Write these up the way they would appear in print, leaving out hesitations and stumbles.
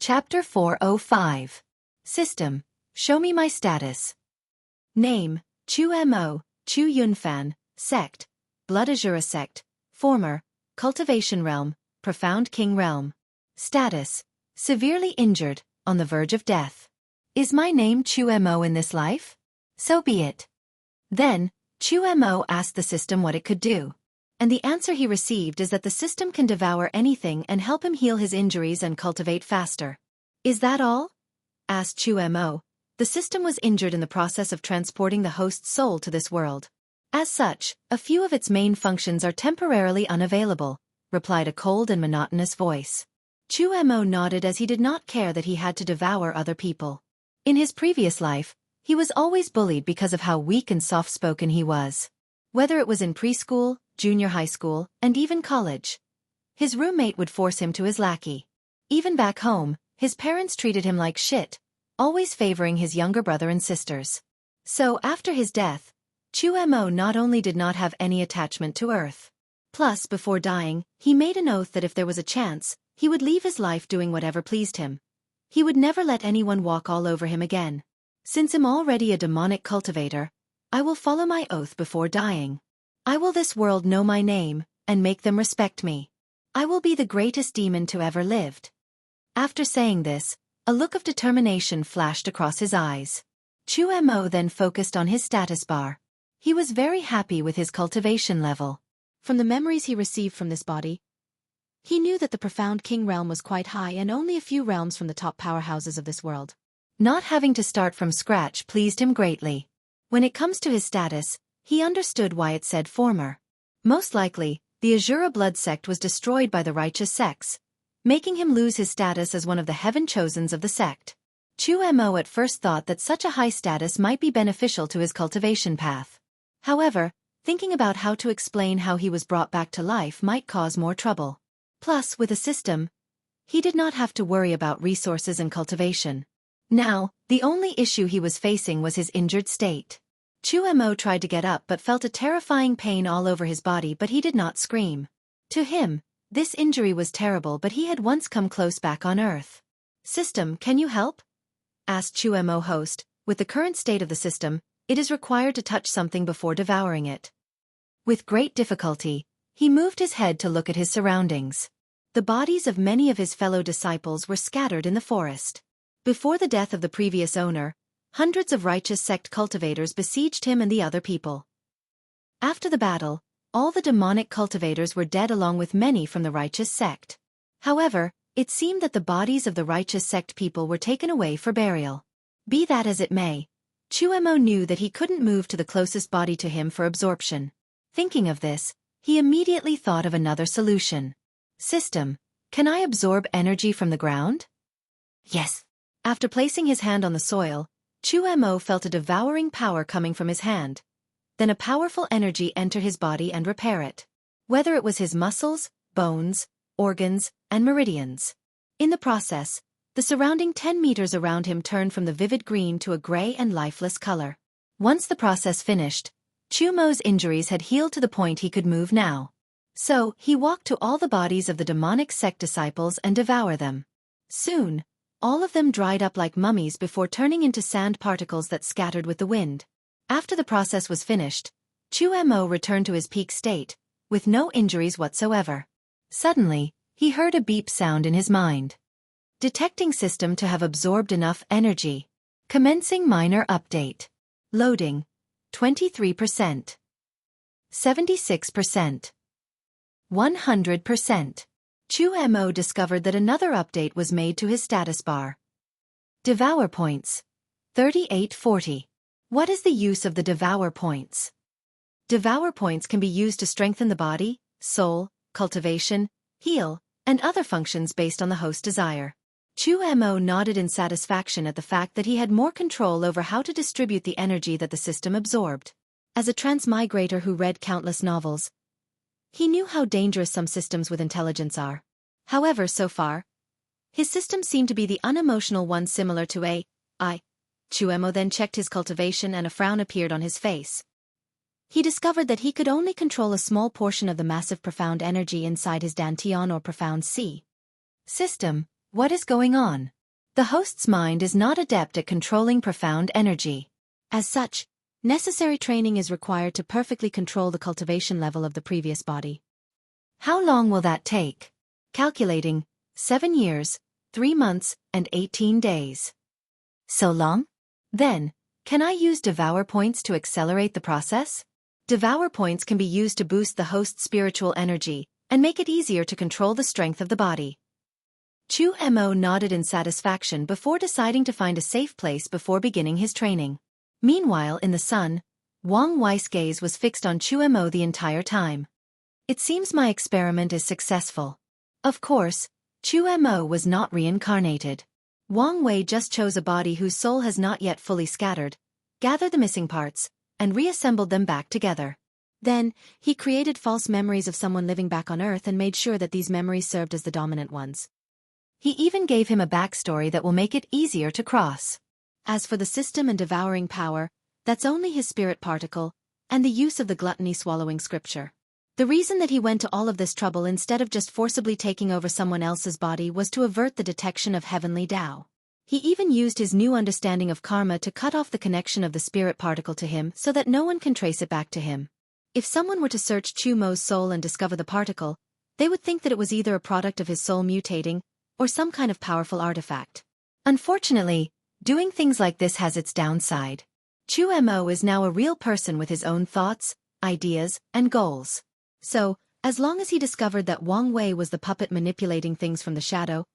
Chapter 405. System. Show me my status. Name, Xueqi, Chu Yunfan, Sect, Blood Azura Sect, Former, Cultivation Realm, Profound King Realm. Status. Severely injured, on the verge of death. Is my name Xueqi in this life? So be it. Then, Xueqi asked the system what it could do. And the answer he received is that the system can devour anything and help him heal his injuries and cultivate faster. Is that all? Asked Xueqi. The system was injured in the process of transporting the host's soul to this world. As such, a few of its main functions are temporarily unavailable, replied a cold and monotonous voice. Xueqi nodded as he did not care that he had to devour other people. In his previous life, he was always bullied because of how weak and soft-spoken he was. Whether it was in preschool, junior high school, and even college. His roommate would force him to his lackey. Even back home, his parents treated him like shit, always favoring his younger brother and sisters. So after his death, Xueqi not only did not have any attachment to Earth. Plus, before dying, he made an oath that if there was a chance, he would leave his life doing whatever pleased him. He would never let anyone walk all over him again. Since I'm already a demonic cultivator, I will follow my oath before dying. I will this world know my name, and make them respect me. I will be the greatest demon to ever lived. After saying this, a look of determination flashed across his eyes. Xueqi then focused on his status bar. He was very happy with his cultivation level. From the memories he received from this body, he knew that the Profound King realm was quite high and only a few realms from the top powerhouses of this world. Not having to start from scratch pleased him greatly. When it comes to his status, he understood why it said former. Most likely, the Azura blood sect was destroyed by the righteous sects, making him lose his status as one of the heaven-chosens of the sect. Xueqi at first thought that such a high status might be beneficial to his cultivation path. However, thinking about how to explain how he was brought back to life might cause more trouble. Plus, with a system, he did not have to worry about resources and cultivation. Now, the only issue he was facing was his injured state. Xueqi tried to get up but felt a terrifying pain all over his body, but he did not scream. To him, this injury was terrible, but he had once come close back on Earth. System, can you help? Asked Xueqi host. With the current state of the system, it is required to touch something before devouring it. With great difficulty, he moved his head to look at his surroundings. The bodies of many of his fellow disciples were scattered in the forest. Before the death of the previous owner, hundreds of righteous sect cultivators besieged him and the other people. After the battle, all the demonic cultivators were dead along with many from the righteous sect. However, it seemed that the bodies of the righteous sect people were taken away for burial. Be that as it may, Xueqi knew that he couldn't move to the closest body to him for absorption. Thinking of this, he immediately thought of another solution. System, can I absorb energy from the ground? Yes. After placing his hand on the soil, Xueqi felt a devouring power coming from his hand. Then a powerful energy enter his body and repair it. Whether it was his muscles, bones, organs, and meridians. In the process, the surrounding 10 meters around him turned from the vivid green to a gray and lifeless color. Once the process finished, Xueqi's injuries had healed to the point he could move now. So, he walked to all the bodies of the demonic sect disciples and devour them. Soon, all of them dried up like mummies before turning into sand particles that scattered with the wind. After the process was finished, Xueqi returned to his peak state, with no injuries whatsoever. Suddenly, he heard a beep sound in his mind. Detecting system to have absorbed enough energy. Commencing minor update. Loading. 23%. 76%. 100%. Xueqi discovered that another update was made to his status bar. Devour points. 3840. What is the use of the devour points? Devour points can be used to strengthen the body, soul, cultivation, heal, and other functions based on the host's desire. Xueqi nodded in satisfaction at the fact that he had more control over how to distribute the energy that the system absorbed. As a transmigrator who read countless novels, he knew how dangerous some systems with intelligence are. However, so far, his system seemed to be the unemotional one, similar to AI. Xueqi then checked his cultivation and a frown appeared on his face. He discovered that he could only control a small portion of the massive profound energy inside his dantian or profound sea. System, What is going on? The host's mind is not adept at controlling profound energy. As such, necessary training is required to perfectly control the cultivation level of the previous body. How long will that take? Calculating, 7 years, 3 months, and 18 days. So long? Then, can I use Devour Points to accelerate the process? Devour Points can be used to boost the host's spiritual energy and make it easier to control the strength of the body. Xueqi nodded in satisfaction before deciding to find a safe place before beginning his training. Meanwhile, in the sun, Wang Wei's gaze was fixed on Xueqi the entire time. It seems my experiment is successful. Of course, Xueqi was not reincarnated. Wang Wei just chose a body whose soul has not yet fully scattered, gathered the missing parts, and reassembled them back together. Then, he created false memories of someone living back on Earth and made sure that these memories served as the dominant ones. He even gave him a backstory that will make it easier to cross. As for the system and devouring power, that's only his spirit particle, and the use of the gluttony-swallowing scripture. The reason that he went to all of this trouble instead of just forcibly taking over someone else's body was to avert the detection of heavenly Tao. He even used his new understanding of karma to cut off the connection of the spirit particle to him so that no one can trace it back to him. If someone were to search Xueqi's soul and discover the particle, they would think that it was either a product of his soul mutating, or some kind of powerful artifact. Unfortunately, doing things like this has its downside. Xueqi is now a real person with his own thoughts, ideas, and goals. So, as long as he discovered that Wang Wei was the puppet manipulating things from the shadow,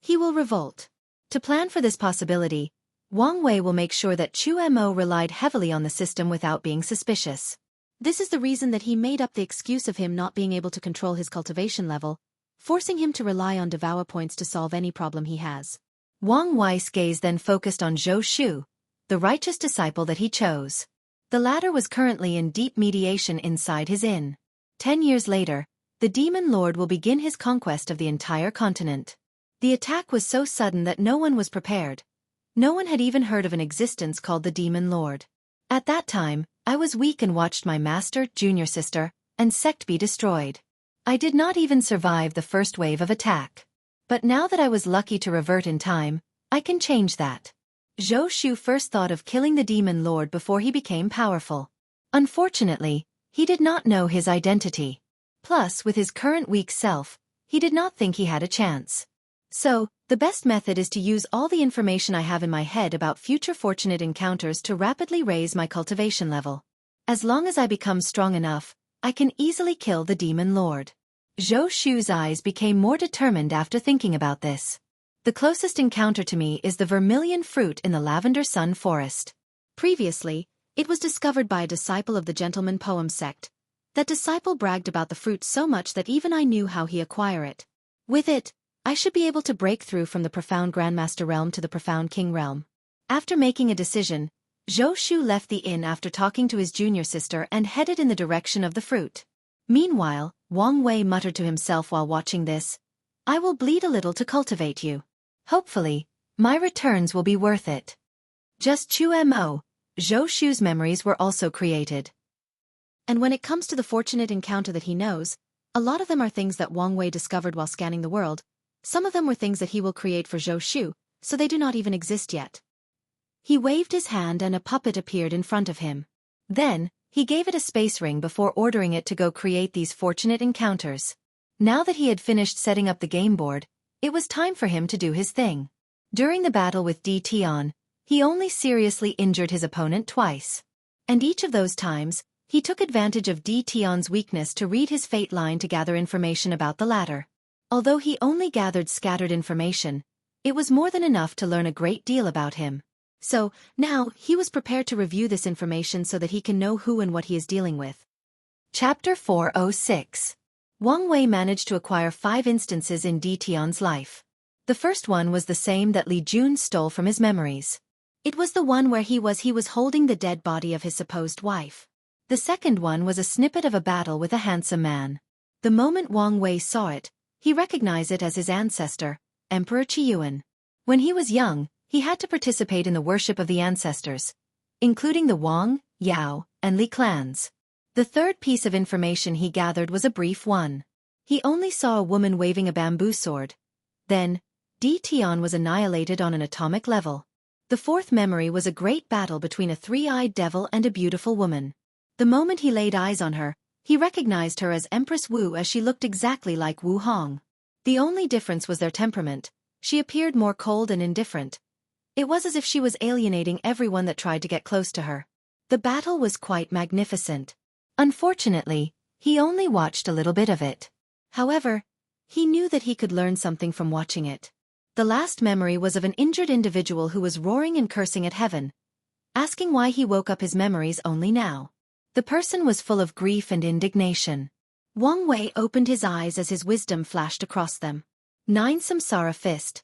he will revolt. To plan for this possibility, Wang Wei will make sure that Xueqi relied heavily on the system without being suspicious. This is the reason that he made up the excuse of him not being able to control his cultivation level, forcing him to rely on Devour Points to solve any problem he has. Wang Wei's gaze then focused on Zhou Shu, the righteous disciple that he chose. The latter was currently in deep mediation inside his inn. 10 years later, the Demon Lord will begin his conquest of the entire continent. The attack was so sudden that no one was prepared. No one had even heard of an existence called the Demon Lord. At that time, I was weak and watched my master, junior sister, and sect be destroyed. I did not even survive the first wave of attack. But now that I was lucky to revert in time, I can change that. Zhou Shu first thought of killing the Demon Lord before he became powerful. Unfortunately, he did not know his identity. Plus, with his current weak self, he did not think he had a chance. So, the best method is to use all the information I have in my head about future fortunate encounters to rapidly raise my cultivation level. As long as I become strong enough, I can easily kill the Demon Lord. Zhou Shu's eyes became more determined after thinking about this. The closest encounter to me is the vermilion fruit in the Lavender Sun Forest. Previously, it was discovered by a disciple of the Gentleman Poem sect. That disciple bragged about the fruit so much that even I knew how he acquired it. With it, I should be able to break through from the profound Grandmaster realm to the profound King realm. After making a decision, Zhou Shu left the inn after talking to his junior sister and headed in the direction of the fruit. Meanwhile, Wang Wei muttered to himself while watching this, "I will bleed a little to cultivate you. Hopefully, my returns will be worth it." Just Xueqi, Zhou Shu's memories were also created. And when it comes to the fortunate encounter that he knows, a lot of them are things that Wang Wei discovered while scanning the world. Some of them were things that he will create for Zhou Shu, so they do not even exist yet. He waved his hand and a puppet appeared in front of him. Then, he gave it a space ring before ordering it to go create these fortunate encounters. Now that he had finished setting up the game board, it was time for him to do his thing. During the battle with D. Tian, he only seriously injured his opponent twice. And each of those times, he took advantage of D. Tian's weakness to read his fate line to gather information about the latter. Although he only gathered scattered information, it was more than enough to learn a great deal about him. So, now, he was prepared to review this information so that he can know who and what he is dealing with. Chapter 406. Wang Wei managed to acquire 5 instances in Di Tian's life. The first one was the same that Li Jun stole from his memories. It was the one where he was holding the dead body of his supposed wife. The second one was a snippet of a battle with a handsome man. The moment Wang Wei saw it, he recognized it as his ancestor, Emperor Qiyuan. When he was young, he had to participate in the worship of the ancestors, including the Wang, Yao, and Li clans. The third piece of information he gathered was a brief one. He only saw a woman waving a bamboo sword. Then, Tion was annihilated on an atomic level. The fourth memory was a great battle between a three-eyed devil and a beautiful woman. The moment he laid eyes on her, he recognized her as Empress Wu, as she looked exactly like Wu Hong. The only difference was their temperament. She appeared more cold and indifferent. It was as if she was alienating everyone that tried to get close to her. The battle was quite magnificent. Unfortunately, he only watched a little bit of it. However, he knew that he could learn something from watching it. The last memory was of an injured individual who was roaring and cursing at heaven, asking why he woke up his memories only now. The person was full of grief and indignation. Wang Wei opened his eyes as his wisdom flashed across them. 9 Samsara Fist.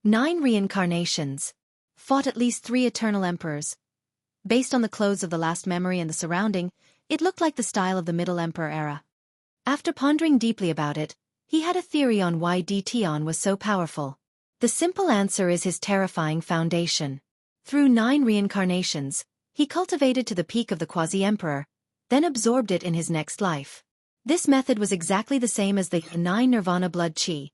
9 reincarnations. Fought at least 3 eternal emperors. Based on the clothes of the last memory and the surrounding, it looked like the style of the Middle Emperor era. After pondering deeply about it, he had a theory on why Tion was so powerful. The simple answer is his terrifying foundation. Through 9 reincarnations, he cultivated to the peak of the quasi-emperor, then absorbed it in his next life. This method was exactly the same as the 9 nirvana blood chi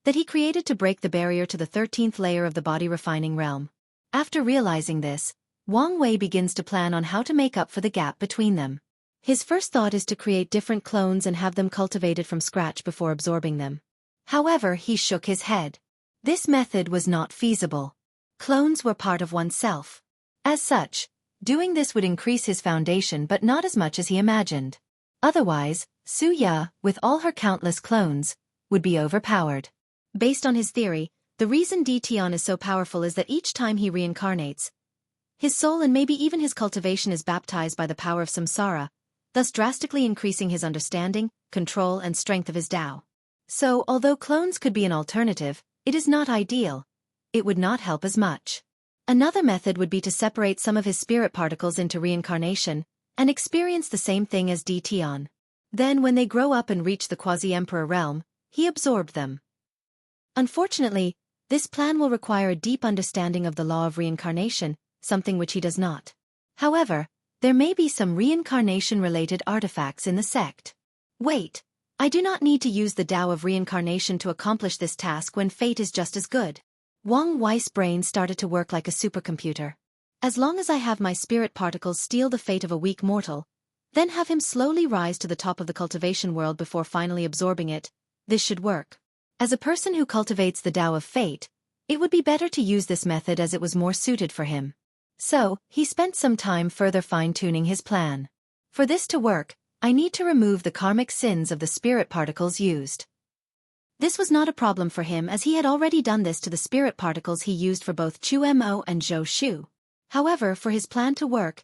that he created to break the barrier to the 13th layer of the body refining realm. After realizing this, Wang Wei begins to plan on how to make up for the gap between them. His first thought is to create different clones and have them cultivated from scratch before absorbing them. However, he shook his head. This method was not feasible. Clones were part of oneself. As such, doing this would increase his foundation, but not as much as he imagined. Otherwise, Su Ya, with all her countless clones, would be overpowered. Based on his theory, the reason Tion is so powerful is that each time he reincarnates, his soul and maybe even his cultivation is baptized by the power of samsara, thus drastically increasing his understanding, control and strength of his Tao. So, although clones could be an alternative, it is not ideal. It would not help as much. Another method would be to separate some of his spirit particles into reincarnation, and experience the same thing as Tion. Then when they grow up and reach the quasi-emperor realm, he absorbed them. Unfortunately, this plan will require a deep understanding of the law of reincarnation, something which he does not. However, there may be some reincarnation-related artifacts in the sect. Wait, I do not need to use the Tao of reincarnation to accomplish this task when fate is just as good. Wang Wei's brain started to work like a supercomputer. As long as I have my spirit particles steal the fate of a weak mortal, then have him slowly rise to the top of the cultivation world before finally absorbing it, this should work. As a person who cultivates the Tao of fate, it would be better to use this method as it was more suited for him. So, he spent some time further fine-tuning his plan. For this to work, I need to remove the karmic sins of the spirit particles used. This was not a problem for him as he had already done this to the spirit particles he used for both Mo and Zhou Shu. However, for his plan to work,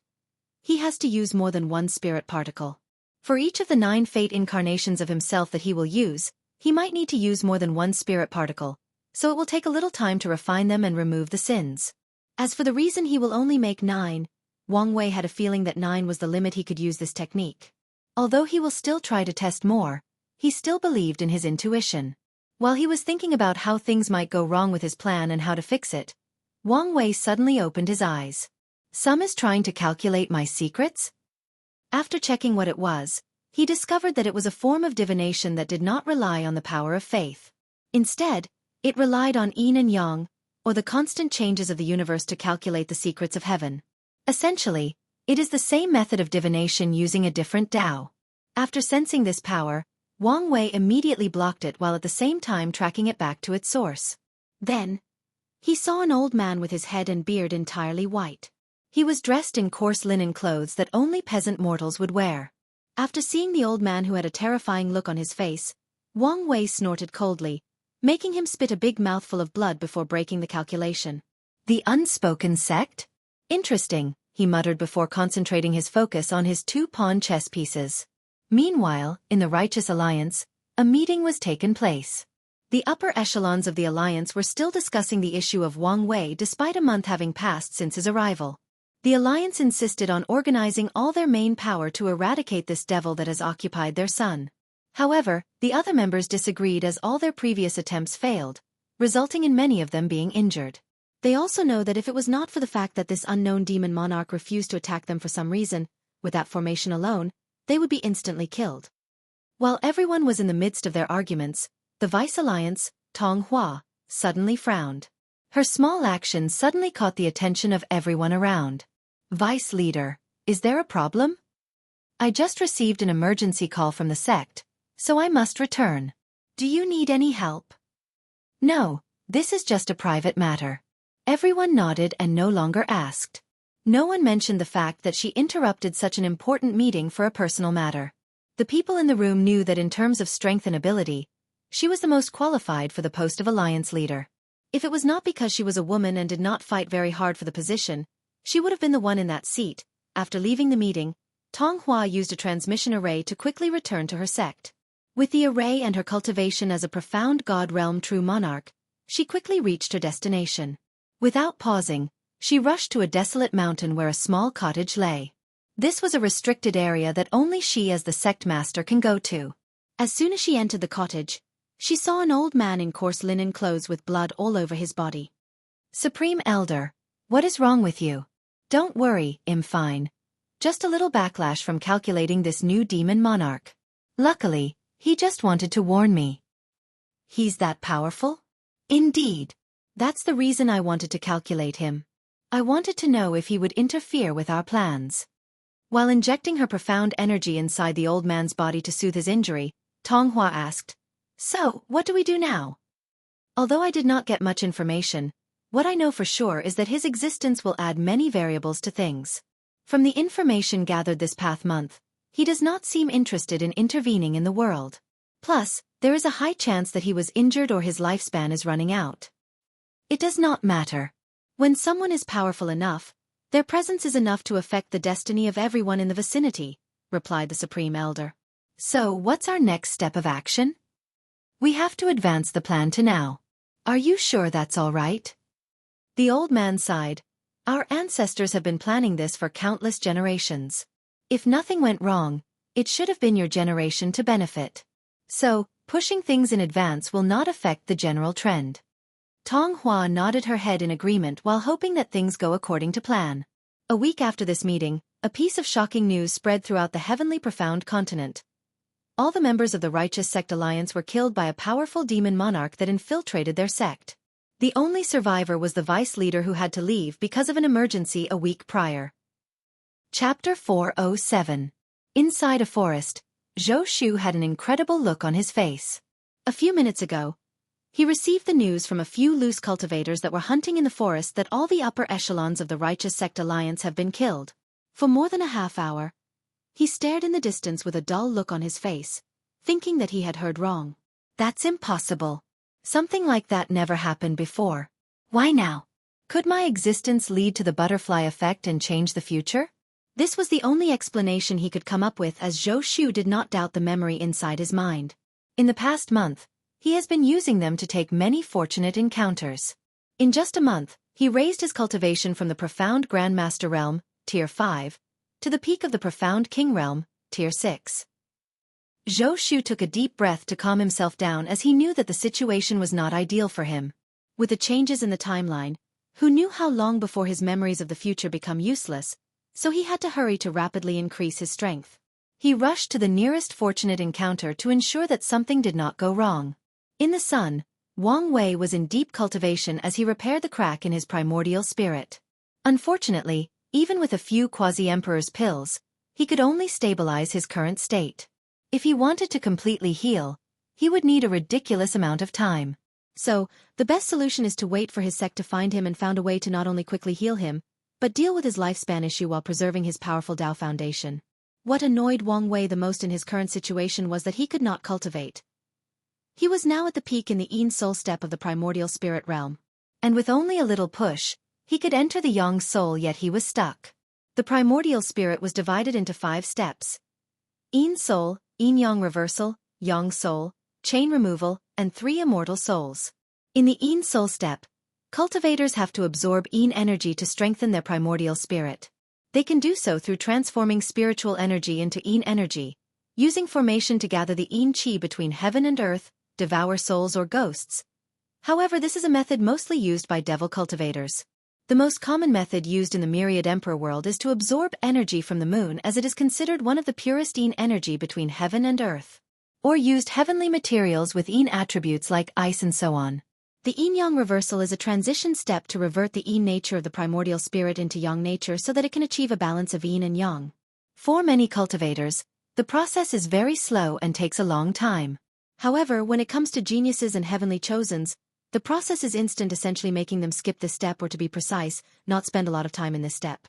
he has to use more than one spirit particle. For each of the 9 fate incarnations of himself that he will use, he might need to use more than one spirit particle, so it will take a little time to refine them and remove the sins. As for the reason he will only make 9, Wang Wei had a feeling that 9 was the limit he could use this technique. Although he will still try to test more, he still believed in his intuition. While he was thinking about how things might go wrong with his plan and how to fix it, Wang Wei suddenly opened his eyes. Some is trying to calculate my secrets? After checking what it was, he discovered that it was a form of divination that did not rely on the power of faith. Instead, it relied on yin and yang, or the constant changes of the universe to calculate the secrets of heaven. Essentially, it is the same method of divination using a different Tao. After sensing this power, Wang Wei immediately blocked it while at the same time tracking it back to its source. Then, he saw an old man with his head and beard entirely white. He was dressed in coarse linen clothes that only peasant mortals would wear. After seeing the old man who had a terrifying look on his face, Wang Wei snorted coldly, making him spit a big mouthful of blood before breaking the calculation. The unspoken sect? Interesting, he muttered before concentrating his focus on his 2 pawn chess pieces. Meanwhile, in the Righteous Alliance, a meeting was taken place. The upper echelons of the alliance were still discussing the issue of Wang Wei despite a month having passed since his arrival. The alliance insisted on organizing all their main power to eradicate this devil that has occupied their sun. However, the other members disagreed as all their previous attempts failed, resulting in many of them being injured. They also know that if it was not for the fact that this unknown demon monarch refused to attack them for some reason, with that formation alone, they would be instantly killed. While everyone was in the midst of their arguments, the Vice Alliance, Tong Hua, suddenly frowned. Her small action suddenly caught the attention of everyone around. Vice Leader, is there a problem? I just received an emergency call from the sect, so I must return. Do you need any help? No, this is just a private matter. Everyone nodded and no longer asked. No one mentioned the fact that she interrupted such an important meeting for a personal matter. The people in the room knew that in terms of strength and ability, she was the most qualified for the post of alliance leader. If it was not because she was a woman and did not fight very hard for the position, she would have been the one in that seat. After leaving the meeting, Tong Hua used a transmission array to quickly return to her sect. With the array and her cultivation as a profound God realm true monarch, she quickly reached her destination. Without pausing, she rushed to a desolate mountain where a small cottage lay. This was a restricted area that only she as the sect master can go to. As soon as she entered the cottage, she saw an old man in coarse linen clothes with blood all over his body. Supreme Elder, what is wrong with you? Don't worry, I'm fine. Just a little backlash from calculating this new demon monarch. Luckily, he just wanted to warn me. He's that powerful? Indeed. That's the reason I wanted to calculate him. I wanted to know if he would interfere with our plans. While injecting her profound energy inside the old man's body to soothe his injury, Tong Hua asked, "So, what do we do now?" Although I did not get much information, what I know for sure is that his existence will add many variables to things. From the information gathered this past month, he does not seem interested in intervening in the world. Plus, there is a high chance that he was injured or his lifespan is running out. It does not matter. When someone is powerful enough, their presence is enough to affect the destiny of everyone in the vicinity, replied the Supreme Elder. So, what's our next step of action? We have to advance the plan to now. Are you sure that's all right? The old man sighed. Our ancestors have been planning this for countless generations. If nothing went wrong, it should have been your generation to benefit. So, pushing things in advance will not affect the general trend. Tong Hua nodded her head in agreement while hoping that things go according to plan. A week after this meeting, a piece of shocking news spread throughout the heavenly profound continent. All the members of the Righteous Sect Alliance were killed by a powerful demon monarch that infiltrated their sect. The only survivor was the vice leader who had to leave because of an emergency a week prior. Chapter 407. Inside a forest, Xueqi had an incredible look on his face. A few minutes ago, he received the news from a few loose cultivators that were hunting in the forest that all the upper echelons of the Righteous Sect Alliance have been killed. For more than a half hour, he stared in the distance with a dull look on his face, thinking that he had heard wrong. That's impossible. Something like that never happened before. Why now? Could my existence lead to the butterfly effect and change the future? This was the only explanation he could come up with, as Xueqi did not doubt the memory inside his mind. In the past month, he has been using them to take many fortunate encounters. In just a month, he raised his cultivation from the profound Grandmaster Realm, Tier 5, to the peak of the profound King Realm, Tier 6. Xueqi took a deep breath to calm himself down, as he knew that the situation was not ideal for him. With the changes in the timeline, who knew how long before his memories of the future become useless, so he had to hurry to rapidly increase his strength. He rushed to the nearest fortunate encounter to ensure that something did not go wrong. In the sun, Wang Wei was in deep cultivation as he repaired the crack in his primordial spirit. Unfortunately, even with a few quasi-emperor's pills, he could only stabilize his current state. If he wanted to completely heal, he would need a ridiculous amount of time. So, the best solution is to wait for his sect to find him and found a way to not only quickly heal him, but deal with his lifespan issue while preserving his powerful Tao foundation. What annoyed Wang Wei the most in his current situation was that he could not cultivate. He was now at the peak in the Yin Soul step of the primordial spirit realm. And with only a little push, he could enter the Yang Soul, yet he was stuck. The primordial spirit was divided into 5 steps: Yin Soul, Yin Yang Reversal, Yang Soul, Chain Removal, and 3 Immortal Souls. In the Yin Soul step, cultivators have to absorb Yin energy to strengthen their primordial spirit. They can do so through transforming spiritual energy into Yin energy, using formation to gather the Yin Qi between heaven and earth, devour souls or ghosts. However, this is a method mostly used by devil cultivators. The most common method used in the Myriad Emperor world is to absorb energy from the moon, as it is considered one of the purest Yin energy between heaven and earth. Or used heavenly materials with Yin attributes like ice and so on. The yin-yang reversal is a transition step to revert the yin nature of the primordial spirit into yang nature so that it can achieve a balance of yin and yang. For many cultivators, the process is very slow and takes a long time. However, when it comes to geniuses and heavenly chosens, the process is instant, essentially making them skip this step, or to be precise, not spend a lot of time in this step.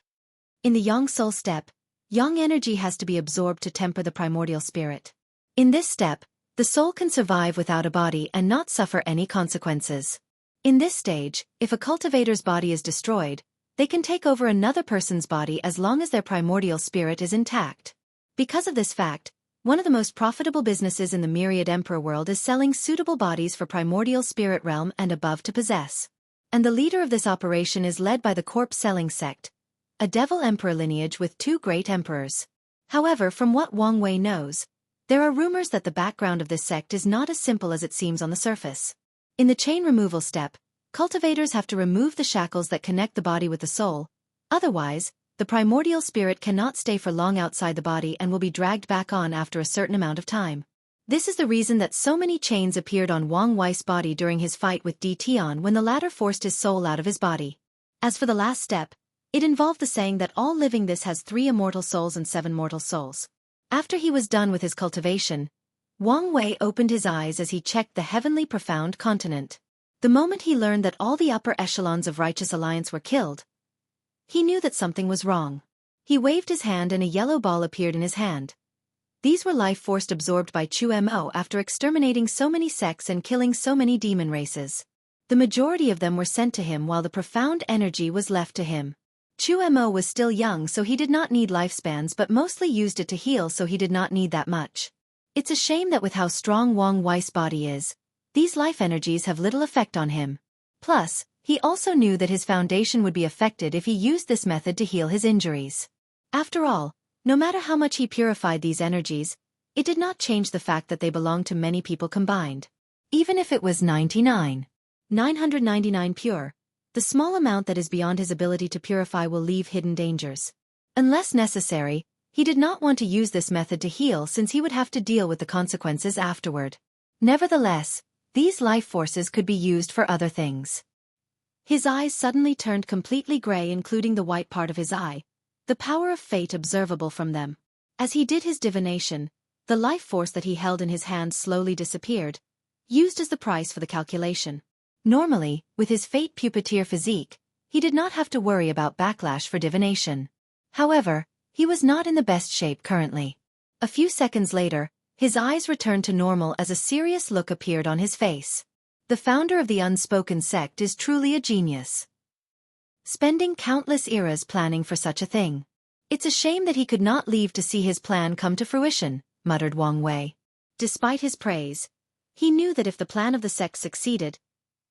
In the yang soul step, yang energy has to be absorbed to temper the primordial spirit. In this step, the soul can survive without a body and not suffer any consequences. In this stage, if a cultivator's body is destroyed, they can take over another person's body as long as their primordial spirit is intact. Because of this fact, one of the most profitable businesses in the myriad emperor world is selling suitable bodies for primordial spirit realm and above to possess. And the leader of this operation is led by the corpse-selling sect, a devil emperor lineage with 2 great emperors. However, from what Wang Wei knows, there are rumors that the background of this sect is not as simple as it seems on the surface. In the chain removal step, cultivators have to remove the shackles that connect the body with the soul. Otherwise, the primordial spirit cannot stay for long outside the body and will be dragged back on after a certain amount of time. This is the reason that so many chains appeared on Wang Wei's body during his fight with Di Tian when the latter forced his soul out of his body. As for the last step, it involved the saying that all living this has 3 immortal souls and 7 mortal souls. After he was done with his cultivation, Wang Wei opened his eyes as he checked the heavenly profound continent. The moment he learned that all the upper echelons of Righteous Alliance were killed, he knew that something was wrong. He waved his hand and a yellow ball appeared in his hand. These were life force absorbed by Xueqi after exterminating so many sects and killing so many demon races. The majority of them were sent to him while the profound energy was left to him. Xueqi was still young, so he did not need lifespans, but mostly used it to heal, so he did not need that much. It's a shame that with how strong Wang Wei's body is, these life energies have little effect on him. Plus, he also knew that his foundation would be affected if he used this method to heal his injuries. After all, no matter how much he purified these energies, it did not change the fact that they belonged to many people combined. Even if it was 999 pure, the small amount that is beyond his ability to purify will leave hidden dangers. Unless necessary, he did not want to use this method to heal since he would have to deal with the consequences afterward. Nevertheless, these life forces could be used for other things. His eyes suddenly turned completely gray, including the white part of his eye, the power of fate observable from them. As he did his divination, the life force that he held in his hand slowly disappeared, used as the price for the calculation. Normally, with his fate puppeteer physique, he did not have to worry about backlash for divination. However, he was not in the best shape currently. A few seconds later, his eyes returned to normal as a serious look appeared on his face. The founder of the unspoken sect is truly a genius. Spending countless eras planning for such a thing. It's a shame that he could not leave to see his plan come to fruition, muttered Wang Wei. Despite his praise, he knew that if the plan of the sect succeeded,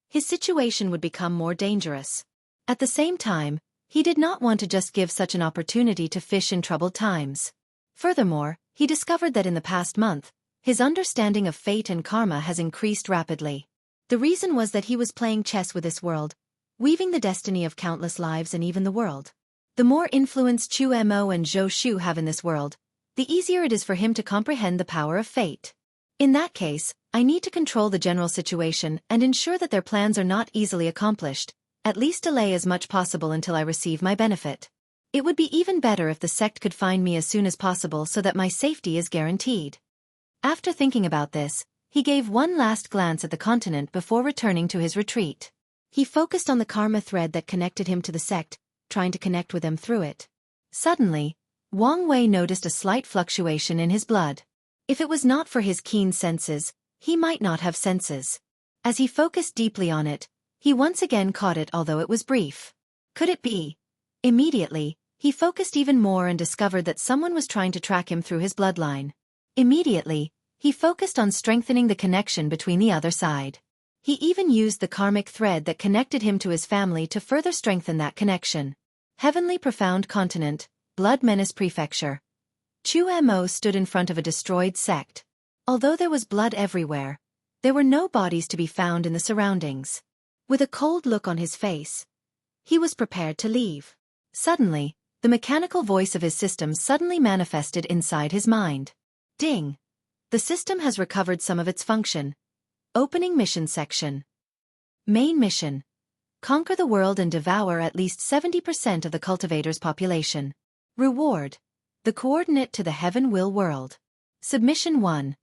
his situation would become more dangerous. At the same time, he did not want to just give such an opportunity to fish in troubled times. Furthermore, he discovered that in the past month, his understanding of fate and karma has increased rapidly. The reason was that he was playing chess with this world, weaving the destiny of countless lives and even the world. The more influence Xueqi and Zhou Shu have in this world, the easier it is for him to comprehend the power of fate. In that case, I need to control the general situation and ensure that their plans are not easily accomplished, at least delay as much possible until I receive my benefit. It would be even better if the sect could find me as soon as possible so that my safety is guaranteed. After thinking about this, he gave one last glance at the continent before returning to his retreat. He focused on the karma thread that connected him to the sect, trying to connect with them through it. Suddenly, Wang Wei noticed a slight fluctuation in his blood. If it was not for his keen senses, he might not have senses. As he focused deeply on it, he once again caught it, although it was brief. Could it be? Immediately, he focused even more and discovered that someone was trying to track him through his bloodline. Immediately, he focused on strengthening the connection between the other side. He even used the karmic thread that connected him to his family to further strengthen that connection. Heavenly Profound Continent, Blood Menace Prefecture. Xueqi stood in front of a destroyed sect. Although there was blood everywhere, there were no bodies to be found in the surroundings. With a cold look on his face, he was prepared to leave. Suddenly, the mechanical voice of his system suddenly manifested inside his mind. Ding! The system has recovered some of its function. Opening mission section. Main mission: conquer the world and devour at least 70% of the cultivator's population. Reward: the coordinate to the Heaven Will world. Submission 1: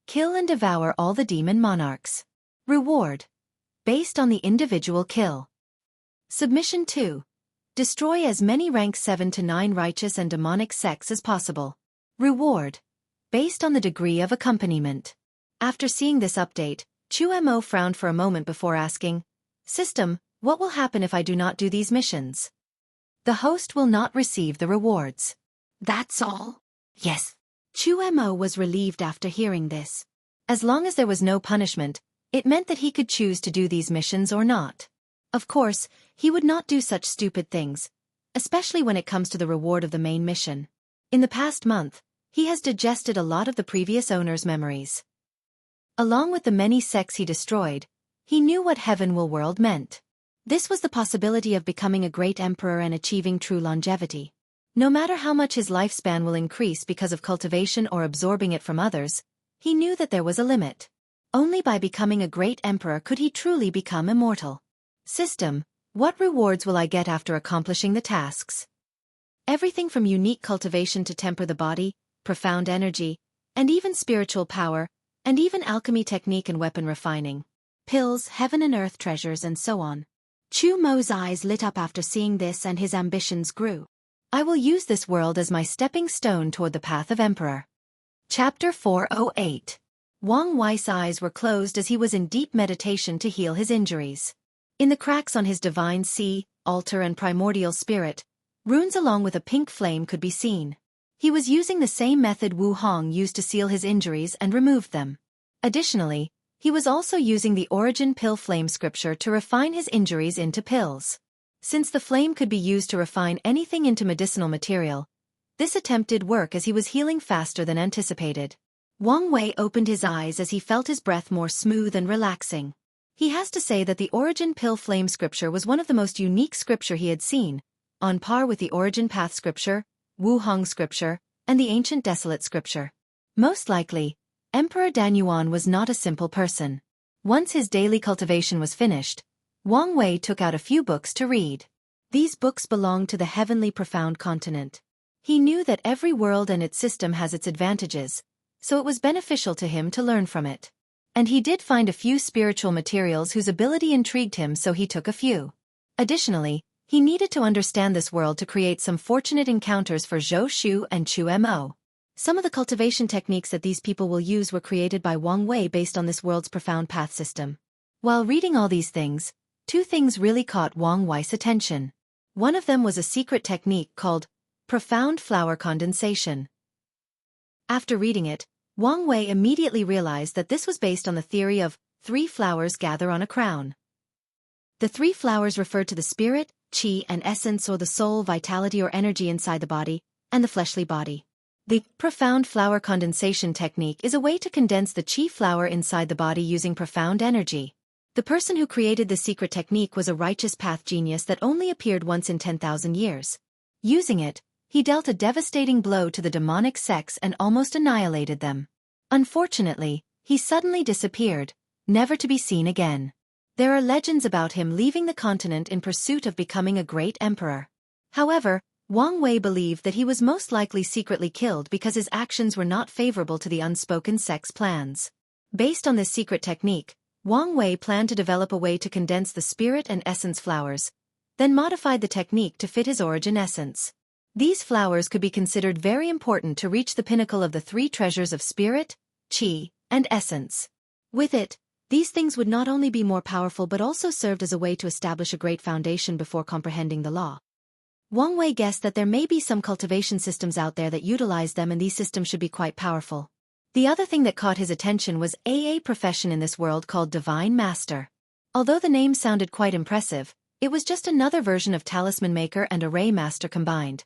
kill and devour all the demon monarchs. Reward: based on the individual kill. Submission 2: destroy as many rank 7 to 9 righteous and demonic sects as possible. Reward: based on the degree of accompaniment. After seeing this update, Xueqi frowned for a moment before asking, "System, what will happen if I do not do these missions?" "The host will not receive the rewards." "That's all?" "Yes." Xueqi was relieved after hearing this. As long as there was no punishment, it meant that he could choose to do these missions or not. Of course, he would not do such stupid things, especially when it comes to the reward of the main mission. In the past month, he has digested a lot of the previous owner's memories. Along with the many sects he destroyed, he knew what Heaven Will world meant. This was the possibility of becoming a great emperor and achieving true longevity. No matter how much his lifespan will increase because of cultivation or absorbing it from others, he knew that there was a limit. Only by becoming a great emperor could he truly become immortal. System: what rewards will I get after accomplishing the tasks? Everything from unique cultivation to temper the body, profound energy, and even spiritual power, and even alchemy technique and weapon refining. Pills, heaven and earth treasures, and so on. Xueqi's eyes lit up after seeing this and his ambitions grew. I will use this world as my stepping stone toward the path of emperor. Chapter 408. Wang Wei's eyes were closed as he was in deep meditation to heal his injuries. In the cracks on his divine sea, altar and primordial spirit, runes along with a pink flame could be seen. He was using the same method Wu Hong used to seal his injuries and removed them. Additionally, he was also using the origin pill flame scripture to refine his injuries into pills. Since the flame could be used to refine anything into medicinal material, this attempt did work as he was healing faster than anticipated. Wang Wei opened his eyes as he felt his breath more smooth and relaxing. He has to say that the origin pill flame scripture was one of the most unique scripture he had seen, on par with the origin path scripture, Wu Hong scripture, and the ancient desolate scripture. Most likely, Emperor Danyuan was not a simple person. Once his daily cultivation was finished, Wang Wei took out a few books to read. These books belonged to the heavenly profound continent. He knew that every world and its system has its advantages, so it was beneficial to him to learn from it. And he did find a few spiritual materials whose ability intrigued him, so he took a few. Additionally, he needed to understand this world to create some fortunate encounters for Zhou Shu and Xueqi. Some of the cultivation techniques that these people will use were created by Wang Wei based on this world's profound path system. While reading all these things, two things really caught Wang Wei's attention. One of them was a secret technique called profound flower condensation. After reading it, Wang Wei immediately realized that this was based on the theory of 3 flowers gather on a crown. The 3 flowers referred to the spirit, qi and essence, or the soul, vitality or energy inside the body, and the fleshly body. The profound flower condensation technique is a way to condense the qi flower inside the body using profound energy. The person who created the secret technique was a righteous path genius that only appeared once in 10,000 years. Using it, he dealt a devastating blow to the demonic sects and almost annihilated them. Unfortunately, he suddenly disappeared, never to be seen again. There are legends about him leaving the continent in pursuit of becoming a great emperor. However, Wang Wei believed that he was most likely secretly killed because his actions were not favorable to the unspoken sect's plans. Based on this secret technique, Wang Wei planned to develop a way to condense the spirit and essence flowers, then modified the technique to fit his origin essence. These flowers could be considered very important to reach the pinnacle of the 3 treasures of spirit, qi, and essence. With it, these things would not only be more powerful but also served as a way to establish a great foundation before comprehending the law. Wang Wei guessed that there may be some cultivation systems out there that utilize them, and these systems should be quite powerful. The other thing that caught his attention was a profession in this world called Divine Master. Although the name sounded quite impressive, it was just another version of Talisman Maker and Array Master combined.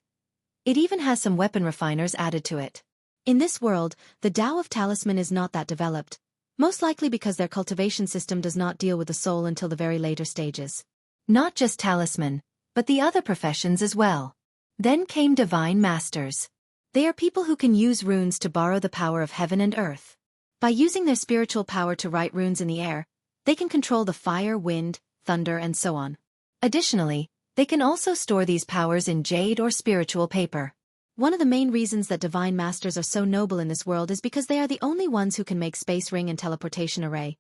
It even has some weapon refiners added to it. In this world, the Tao of Talisman is not that developed, most likely because their cultivation system does not deal with the soul until the very later stages. Not just Talisman, but the other professions as well. Then came Divine Masters. They are people who can use runes to borrow the power of heaven and earth. By using their spiritual power to write runes in the air, they can control the fire, wind, thunder and so on. Additionally, they can also store these powers in jade or spiritual paper. One of the main reasons that divine masters are so noble in this world is because they are the only ones who can make space ring and teleportation array.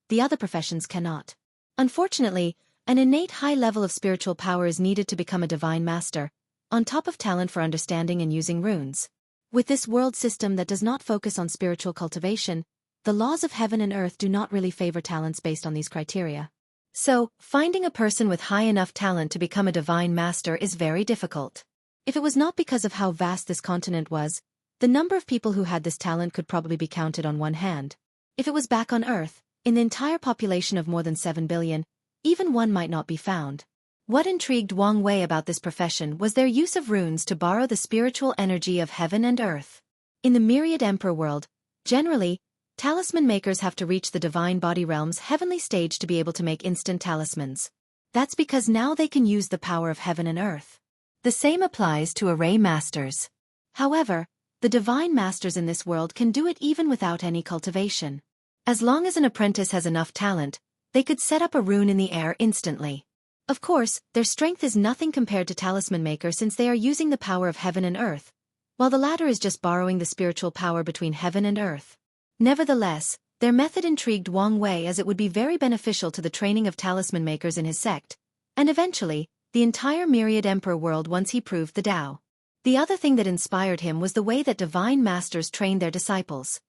The other professions cannot. Unfortunately, an innate high level of spiritual power is needed to become a divine master, on top of talent for understanding and using runes. With this world system that does not focus on spiritual cultivation, the laws of heaven and earth do not really favor talents based on these criteria. So, finding a person with high enough talent to become a divine master is very difficult. If it was not because of how vast this continent was, the number of people who had this talent could probably be counted on one hand. If it was back on Earth, in the entire population of more than 7 billion, even one might not be found. What intrigued Wang Wei about this profession was their use of runes to borrow the spiritual energy of heaven and earth. In the myriad emperor world, generally, talisman makers have to reach the divine body realm's heavenly stage to be able to make instant talismans. That's because now they can use the power of heaven and earth. The same applies to array masters. However, the divine masters in this world can do it even without any cultivation. As long as an apprentice has enough talent, they could set up a rune in the air instantly. Of course, their strength is nothing compared to talisman maker since they are using the power of heaven and earth, while the latter is just borrowing the spiritual power between heaven and earth. Nevertheless, their method intrigued Wang Wei as it would be very beneficial to the training of talisman makers in his sect, and eventually, the entire myriad emperor world once he proved the Tao. The other thing that inspired him was the way that divine masters trained their disciples.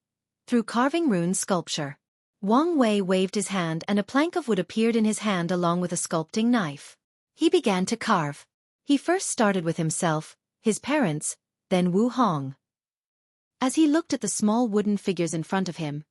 Through carving rune sculpture. Wang Wei waved his hand and a plank of wood appeared in his hand along with a sculpting knife. He began to carve. He first started with himself, his parents, then Wu Hong. As he looked at the small wooden figures in front of him,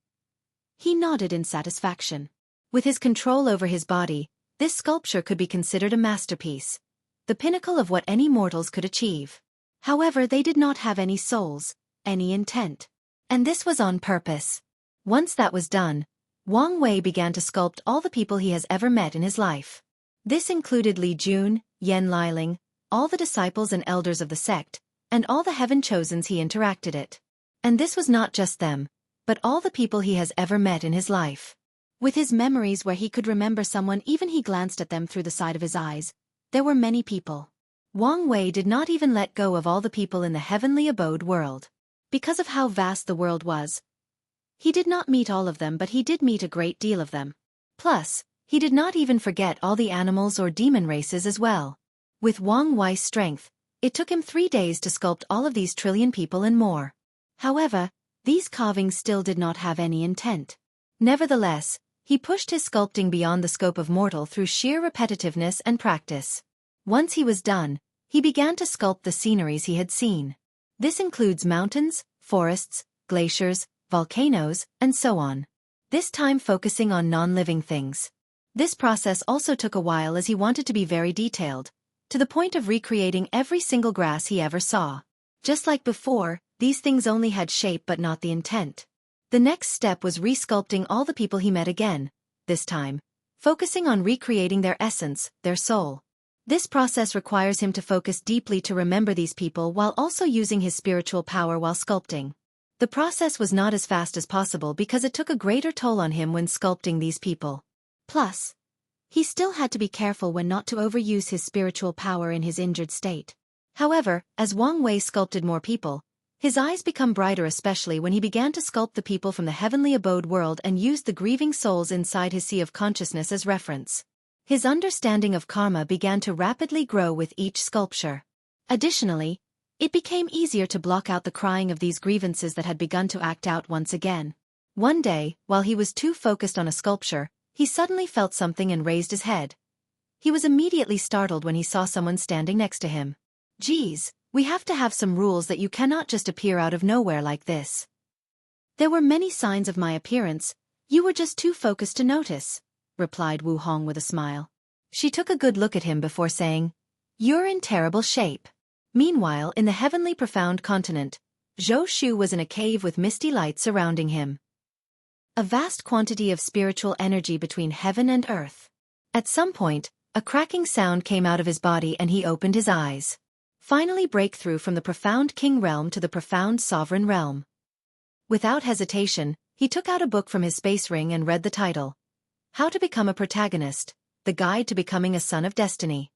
he nodded in satisfaction. With his control over his body, this sculpture could be considered a masterpiece, the pinnacle of what any mortals could achieve. However, they did not have any souls, any intent. And this was on purpose. Once that was done, Wang Wei began to sculpt all the people he has ever met in his life. This included Li Jun, Yan Liling, all the disciples and elders of the sect, and all the heaven chosens he interacted it. And this was not just them, but all the people he has ever met in his life. With his memories where he could remember someone even he glanced at them through the side of his eyes, there were many people. Wang Wei did not even let go of all the people in the heavenly abode world. Because of how vast the world was, he did not meet all of them but he did meet a great deal of them. Plus, he did not even forget all the animals or demon races as well. With Wang Wei's strength, it took him 3 days to sculpt all of these trillion people and more. However, these carvings still did not have any intent. Nevertheless, he pushed his sculpting beyond the scope of mortal through sheer repetitiveness and practice. Once he was done, he began to sculpt the sceneries he had seen. This includes mountains, forests, glaciers, volcanoes, and so on. This time focusing on non-living things. This process also took a while as he wanted to be very detailed, to the point of recreating every single grass he ever saw. Just like before, these things only had shape but not the intent. The next step was resculpting all the people he met again, this time, focusing on recreating their essence, their soul. This process requires him to focus deeply to remember these people while also using his spiritual power while sculpting. The process was not as fast as possible because it took a greater toll on him when sculpting these people. Plus, he still had to be careful when not to overuse his spiritual power in his injured state. However, as Wang Wei sculpted more people, his eyes become brighter especially when he began to sculpt the people from the heavenly abode world and used the grieving souls inside his sea of consciousness as reference. His understanding of karma began to rapidly grow with each sculpture. Additionally, it became easier to block out the crying of these grievances that had begun to act out once again. One day, while he was too focused on a sculpture, he suddenly felt something and raised his head. He was immediately startled when he saw someone standing next to him. "Geez, we have to have some rules that you cannot just appear out of nowhere like this." "There were many signs of my appearance, you were just too focused to notice," replied Wu Hong with a smile. She took a good look at him before saying, "You're in terrible shape." Meanwhile, in the heavenly profound continent, Zhou Shu was in a cave with misty light surrounding him. A vast quantity of spiritual energy between heaven and earth. At some point, a cracking sound came out of his body and he opened his eyes. Finally breakthrough from the profound king realm to the profound sovereign realm. Without hesitation, he took out a book from his space ring and read the title. How to Become a Protagonist, The Guide to Becoming a Son of Destiny.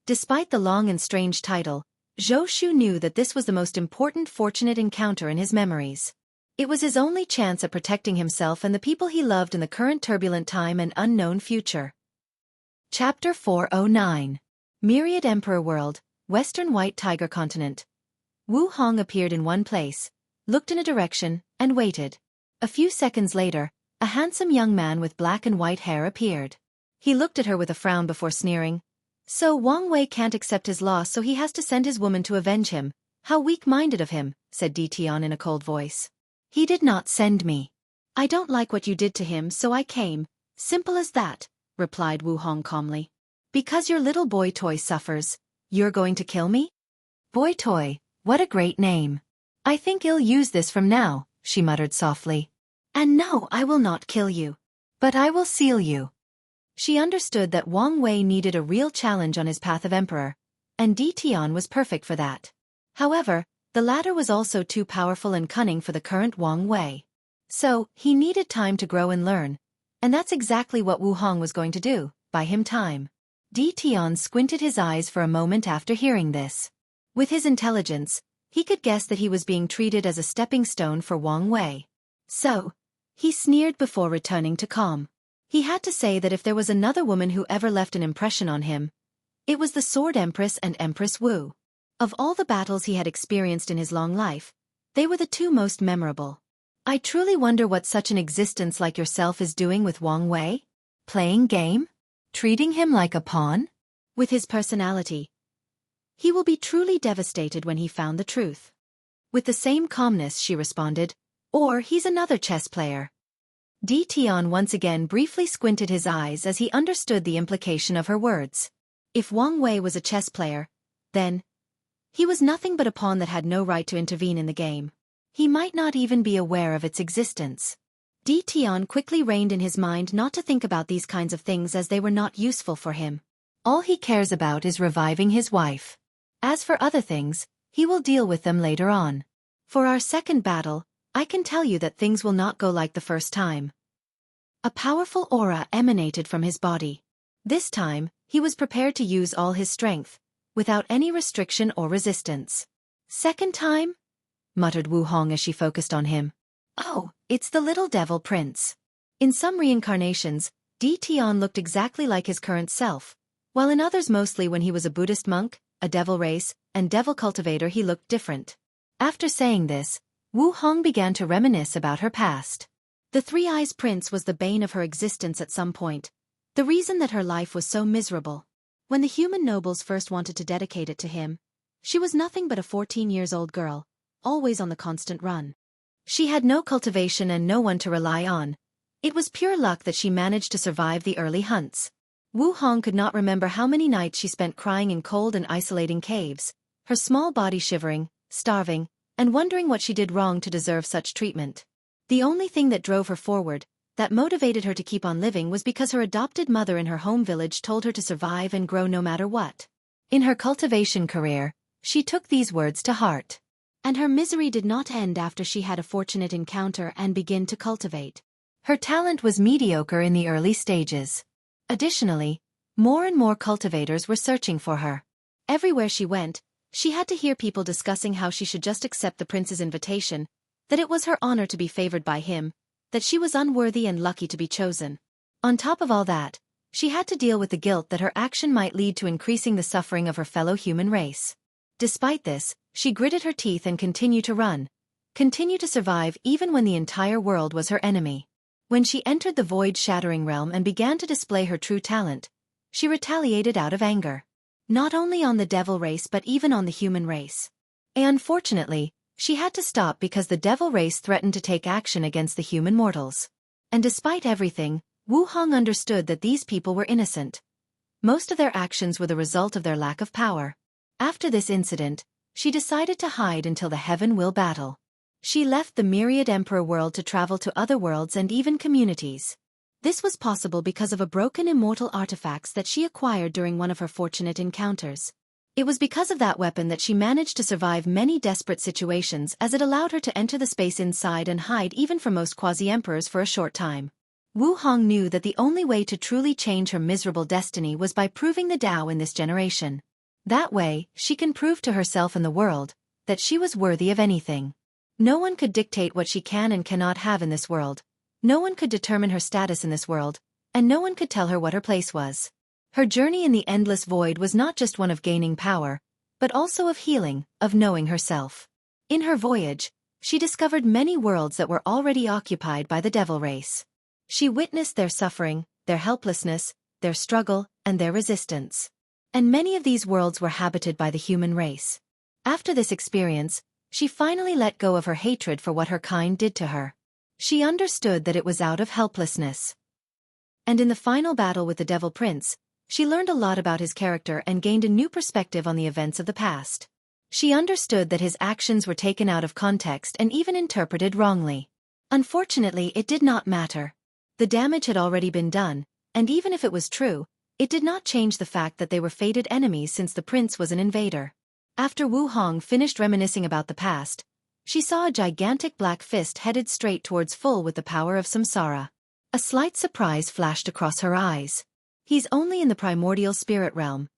Despite the long and strange title, Xueqi knew that this was the most important fortunate encounter in his memories. It was his only chance at protecting himself and the people he loved in the current turbulent time and unknown future. Chapter 409. Myriad Emperor World, Western White Tiger Continent. Wu Hong appeared in one place, looked in a direction, and waited. A few seconds later, a handsome young man with black and white hair appeared. He looked at her with a frown before sneering. So Wang Wei can't accept his loss, so he has to send his woman to avenge him. How weak-minded of him, said Di Tian in a cold voice. He did not send me. I don't like what you did to him, so I came. Simple as that, replied Wu Hong calmly. Because your little boy toy suffers, you're going to kill me? Boy toy, what a great name. I think I'll use this from now, she muttered softly. And no, I will not kill you. But I will seal you. She understood that Wang Wei needed a real challenge on his path of emperor, and Di Tian was perfect for that. However, the latter was also too powerful and cunning for the current Wang Wei. So, he needed time to grow and learn, and that's exactly what Wu Hong was going to do, buy him time. Di Tian squinted his eyes for a moment after hearing this. With his intelligence, he could guess that he was being treated as a stepping stone for Wang Wei. So, he sneered before returning to calm. He had to say that if there was another woman who ever left an impression on him, it was the Sword Empress and Empress Wu. Of all the battles he had experienced in his long life, they were the two most memorable. I truly wonder what such an existence like yourself is doing with Wang Wei? Playing game? Treating him like a pawn? With his personality, he will be truly devastated when he found the truth. With the same calmness she responded, or he's another chess player. Di Tian once again briefly squinted his eyes as he understood the implication of her words. If Wang Wei was a chess player, then he was nothing but a pawn that had no right to intervene in the game. He might not even be aware of its existence. Di Tian quickly reined in his mind not to think about these kinds of things as they were not useful for him. All he cares about is reviving his wife. As for other things, he will deal with them later on. For our second battle, I can tell you that things will not go like the first time. A powerful aura emanated from his body. This time, he was prepared to use all his strength, without any restriction or resistance. Second time? Muttered Wu Hong as she focused on him. Oh, it's the little devil prince. In some reincarnations, Di Tian looked exactly like his current self, while in others mostly when he was a Buddhist monk, a devil race, and devil cultivator he looked different. After saying this, Wu Hong began to reminisce about her past. The Three-Eyes Prince was the bane of her existence at some point, the reason that her life was so miserable. When the human nobles first wanted to dedicate it to him, she was nothing but a 14-year-old girl, always on the constant run. She had no cultivation and no one to rely on. It was pure luck that she managed to survive the early hunts. Wu Hong could not remember how many nights she spent crying in cold and isolating caves, her small body shivering, starving, and wondering what she did wrong to deserve such treatment. The only thing that drove her forward, that motivated her to keep on living, was because her adopted mother in her home village told her to survive and grow no matter what. In her cultivation career, she took these words to heart. And her misery did not end after she had a fortunate encounter and began to cultivate. Her talent was mediocre in the early stages. Additionally, more and more cultivators were searching for her. Everywhere she went, she had to hear people discussing how she should just accept the prince's invitation, that it was her honor to be favored by him, that she was unworthy and lucky to be chosen. On top of all that, she had to deal with the guilt that her action might lead to increasing the suffering of her fellow human race. Despite this, she gritted her teeth and continued to run, continued to survive even when the entire world was her enemy. When she entered the void-shattering realm and began to display her true talent, she retaliated out of anger. Not only on the devil race but even on the human race. And unfortunately, she had to stop because the devil race threatened to take action against the human mortals. And despite everything, Wu Hong understood that these people were innocent. Most of their actions were the result of their lack of power. After this incident, she decided to hide until the heaven will battle. She left the Myriad Emperor world to travel to other worlds and even communities. This was possible because of a broken immortal artifacts that she acquired during one of her fortunate encounters. It was because of that weapon that she managed to survive many desperate situations, as it allowed her to enter the space inside and hide even from most quasi-emperors for a short time. Wu Hong knew that the only way to truly change her miserable destiny was by proving the Tao in this generation. That way, she can prove to herself and the world that she was worthy of anything. No one could dictate what she can and cannot have in this world. No one could determine her status in this world, and no one could tell her what her place was. Her journey in the endless void was not just one of gaining power, but also of healing, of knowing herself. In her voyage, she discovered many worlds that were already occupied by the devil race. She witnessed their suffering, their helplessness, their struggle, and their resistance. And many of these worlds were habited by the human race. After this experience, she finally let go of her hatred for what her kind did to her. She understood that it was out of helplessness. And in the final battle with the Devil Prince, she learned a lot about his character and gained a new perspective on the events of the past. She understood that his actions were taken out of context and even interpreted wrongly. Unfortunately, it did not matter. The damage had already been done, and even if it was true, it did not change the fact that they were fated enemies since the prince was an invader. After Wu Hong finished reminiscing about the past, she saw a gigantic black fist headed straight towards Full with the power of samsara. A slight surprise flashed across her eyes. He's only in the primordial spirit realm,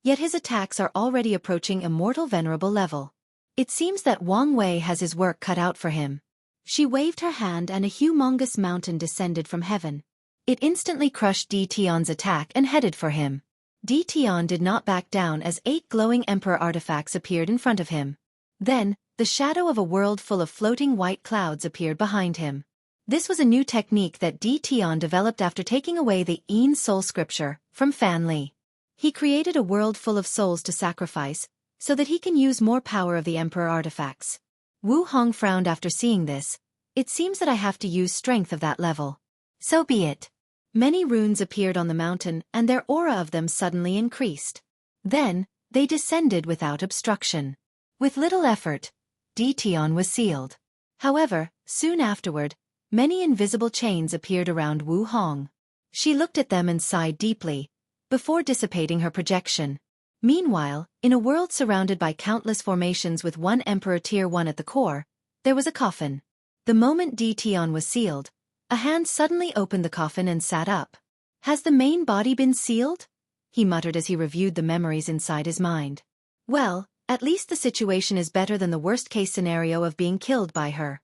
yet his attacks are already approaching immortal venerable level. It seems that Wang Wei has his work cut out for him. She waved her hand and a humongous mountain descended from heaven. It instantly crushed Di Tian's attack and headed for him. Di Tian did not back down as 8 glowing emperor artifacts appeared in front of him. Then, the shadow of a world full of floating white clouds appeared behind him. This was a new technique that Di Tian developed after taking away the Yin Soul Scripture from Fan Li. He created a world full of souls to sacrifice, so that he can use more power of the emperor artifacts. Wu Hong frowned after seeing this. It seems that I have to use strength of that level. So be it. Many runes appeared on the mountain and their aura of them suddenly increased. Then, they descended without obstruction. With little effort, Di Tian was sealed. However, soon afterward, many invisible chains appeared around Wu Hong. She looked at them and sighed deeply, before dissipating her projection. Meanwhile, in a world surrounded by countless formations with one Emperor Tier 1 at the core, there was a coffin. The moment Di Tian was sealed, a hand suddenly opened the coffin and sat up. Has the main body been sealed? He muttered as he reviewed the memories inside his mind. Well, at least the situation is better than the worst-case scenario of being killed by her.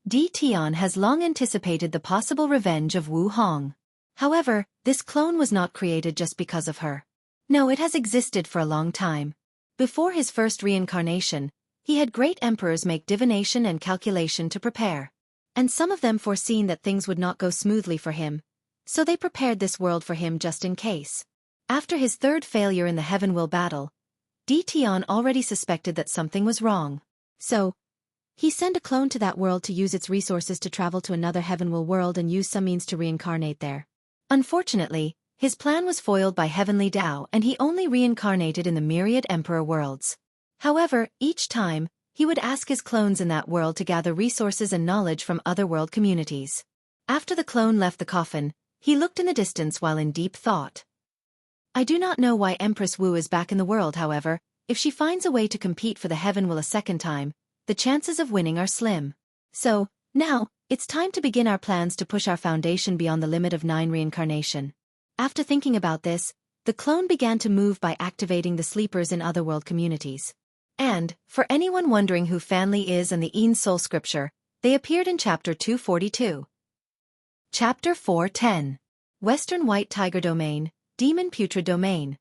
Di Tian has long anticipated the possible revenge of Wu Hong. However, this clone was not created just because of her. No, it has existed for a long time. Before his first reincarnation, he had great emperors make divination and calculation to prepare. And some of them foreseen that things would not go smoothly for him, so they prepared this world for him just in case. After his third failure in the Heaven Will battle, Di Tian already suspected that something was wrong. So, he sent a clone to that world to use its resources to travel to another Heaven Will world and use some means to reincarnate there. Unfortunately, his plan was foiled by Heavenly Tao and he only reincarnated in the myriad Emperor worlds. However, each time, he would ask his clones in that world to gather resources and knowledge from other world communities. After the clone left the coffin, he looked in the distance while in deep thought. I do not know why Empress Wu is back in the world, however, if she finds a way to compete for the Heaven Will a second time, the chances of winning are slim. So, now, it's time to begin our plans to push our foundation beyond the limit of 9 reincarnation. After thinking about this, the clone began to move by activating the sleepers in other world communities. And, for anyone wondering who Fan Li is and the Yin Soul Scripture, they appeared in Chapter 242. Chapter 410. Western White Tiger Domain, Demon Putrid Domain.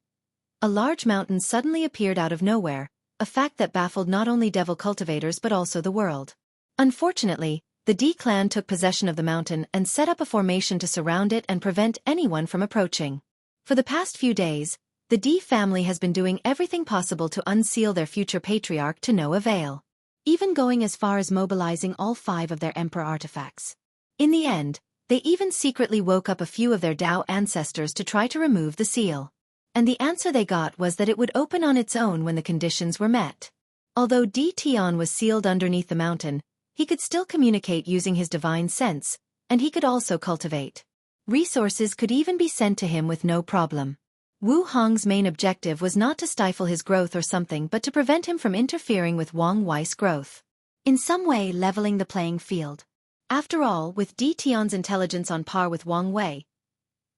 A large mountain suddenly appeared out of nowhere, a fact that baffled not only devil cultivators but also the world. Unfortunately, the D clan took possession of the mountain and set up a formation to surround it and prevent anyone from approaching. For the past few days, the D family has been doing everything possible to unseal their future patriarch to no avail, even going as far as mobilizing all 5 of their emperor artifacts. In the end, they even secretly woke up a few of their Tao ancestors to try to remove the seal. And the answer they got was that it would open on its own when the conditions were met. Although Di Tian was sealed underneath the mountain, he could still communicate using his divine sense, and he could also cultivate. Resources could even be sent to him with no problem. Wu Hong's main objective was not to stifle his growth or something but to prevent him from interfering with Wang Wei's growth. In some way leveling the playing field. After all, with Di Tian's intelligence on par with Wang Wei,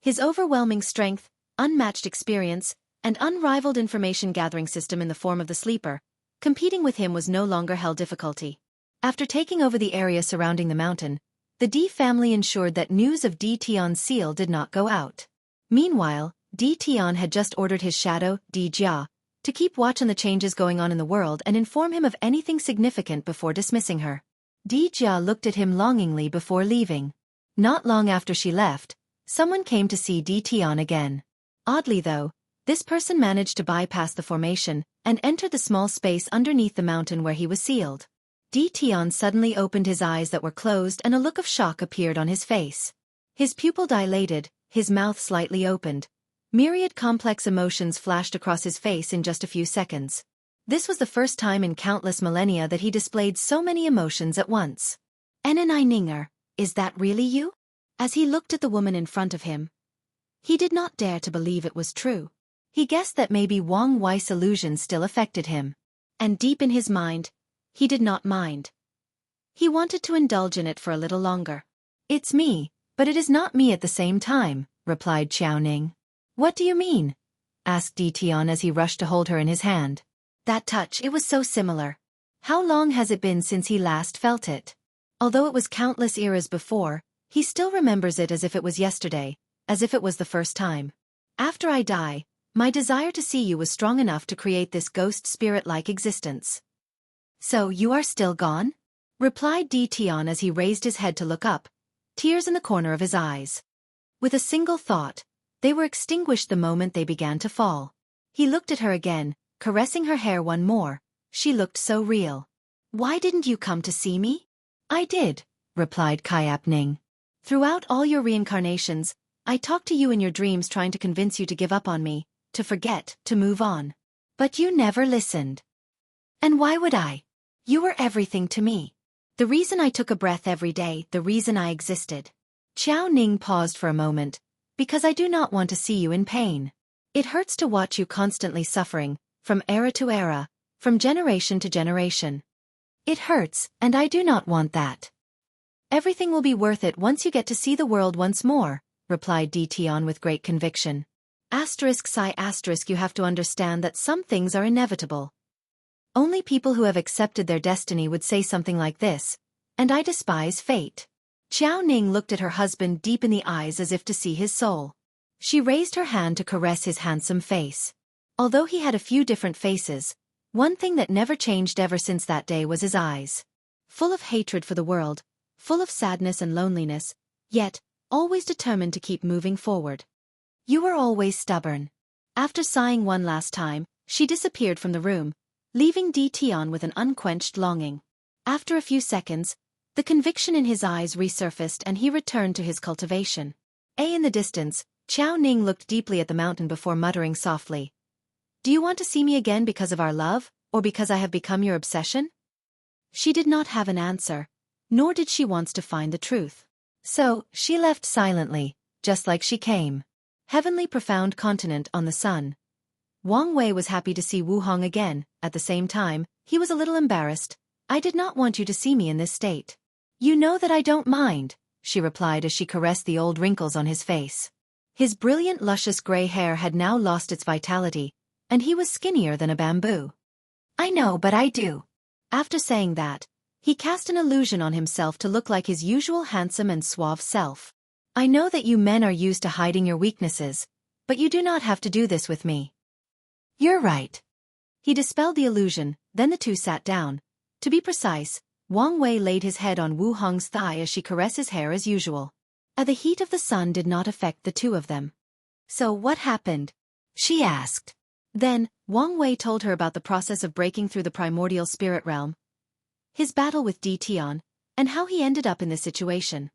his overwhelming strength, unmatched experience, and unrivaled information-gathering system in the form of the sleeper, competing with him was no longer held difficulty. After taking over the area surrounding the mountain, the Di family ensured that news of Di Tian's seal did not go out. Meanwhile, Di Tian had just ordered his shadow, Di Jia, to keep watch on the changes going on in the world and inform him of anything significant before dismissing her. Di Jia looked at him longingly before leaving. Not long after she left, someone came to see Di Tian again. Oddly though, this person managed to bypass the formation and enter the small space underneath the mountain where he was sealed. Di Tian suddenly opened his eyes that were closed and a look of shock appeared on his face. His pupil dilated, his mouth slightly opened. Myriad complex emotions flashed across his face in just a few seconds. This was the first time in countless millennia that he displayed so many emotions at once. Ninger, is that really you? As he looked at the woman in front of him, he did not dare to believe it was true. He guessed that maybe Wang Wei's illusion still affected him. And deep in his mind, he did not mind. He wanted to indulge in it for a little longer. It's me, but it is not me at the same time, replied Xiaoning. What do you mean? Asked Di Tian as he rushed to hold her in his hand. That touch, it was so similar. How long has it been since he last felt it? Although it was countless eras before, he still remembers it as if it was yesterday, as if it was the first time. After I die, my desire to see you was strong enough to create this ghost spirit-like existence. So you are still gone? Replied Di Tian as he raised his head to look up, tears in the corner of his eyes. With a single thought, they were extinguished the moment they began to fall. He looked at her again, caressing her hair one more. She looked so real. Why didn't you come to see me? I did, replied Kaiap Ning. Throughout all your reincarnations, I talked to you in your dreams trying to convince you to give up on me, to forget, to move on. But you never listened. And why would I? You were everything to me. The reason I took a breath every day, the reason I existed. Xiao Ning paused for a moment. Because I do not want to see you in pain. It hurts to watch you constantly suffering, from era to era, from generation to generation. It hurts, and I do not want that. Everything will be worth it once you get to see the world once more, replied Di Tian with great conviction. Psi you have to understand that some things are inevitable. Only people who have accepted their destiny would say something like this, and I despise fate. Xiao Ning looked at her husband deep in the eyes as if to see his soul. She raised her hand to caress his handsome face. Although he had a few different faces, one thing that never changed ever since that day was his eyes. Full of hatred for the world, full of sadness and loneliness, yet, always determined to keep moving forward. You were always stubborn. After sighing one last time, she disappeared from the room, leaving Di Tian with an unquenched longing. After a few seconds, the conviction in his eyes resurfaced and he returned to his cultivation. In the distance, Xiao Ning looked deeply at the mountain before muttering softly. Do you want to see me again because of our love, or because I have become your obsession? She did not have an answer, nor did she want to find the truth. So, she left silently, just like she came. Heavenly profound continent on the sun. Wang Wei was happy to see Wu Hong again. At the same time, he was a little embarrassed. I did not want you to see me in this state. You know that I don't mind, she replied as she caressed the old wrinkles on his face. His brilliant luscious gray hair had now lost its vitality, and he was skinnier than a bamboo. I know, but I do. After saying that, he cast an illusion on himself to look like his usual handsome and suave self. I know that you men are used to hiding your weaknesses, but you do not have to do this with me. You're right. He dispelled the illusion, then the two sat down. To be precise, Wang Wei laid his head on Wu Hong's thigh as she caressed his hair as usual. The heat of the sun did not affect the two of them. So what happened? She asked. Then, Wang Wei told her about the process of breaking through the primordial spirit realm, his battle with Di Tian, and how he ended up in this situation.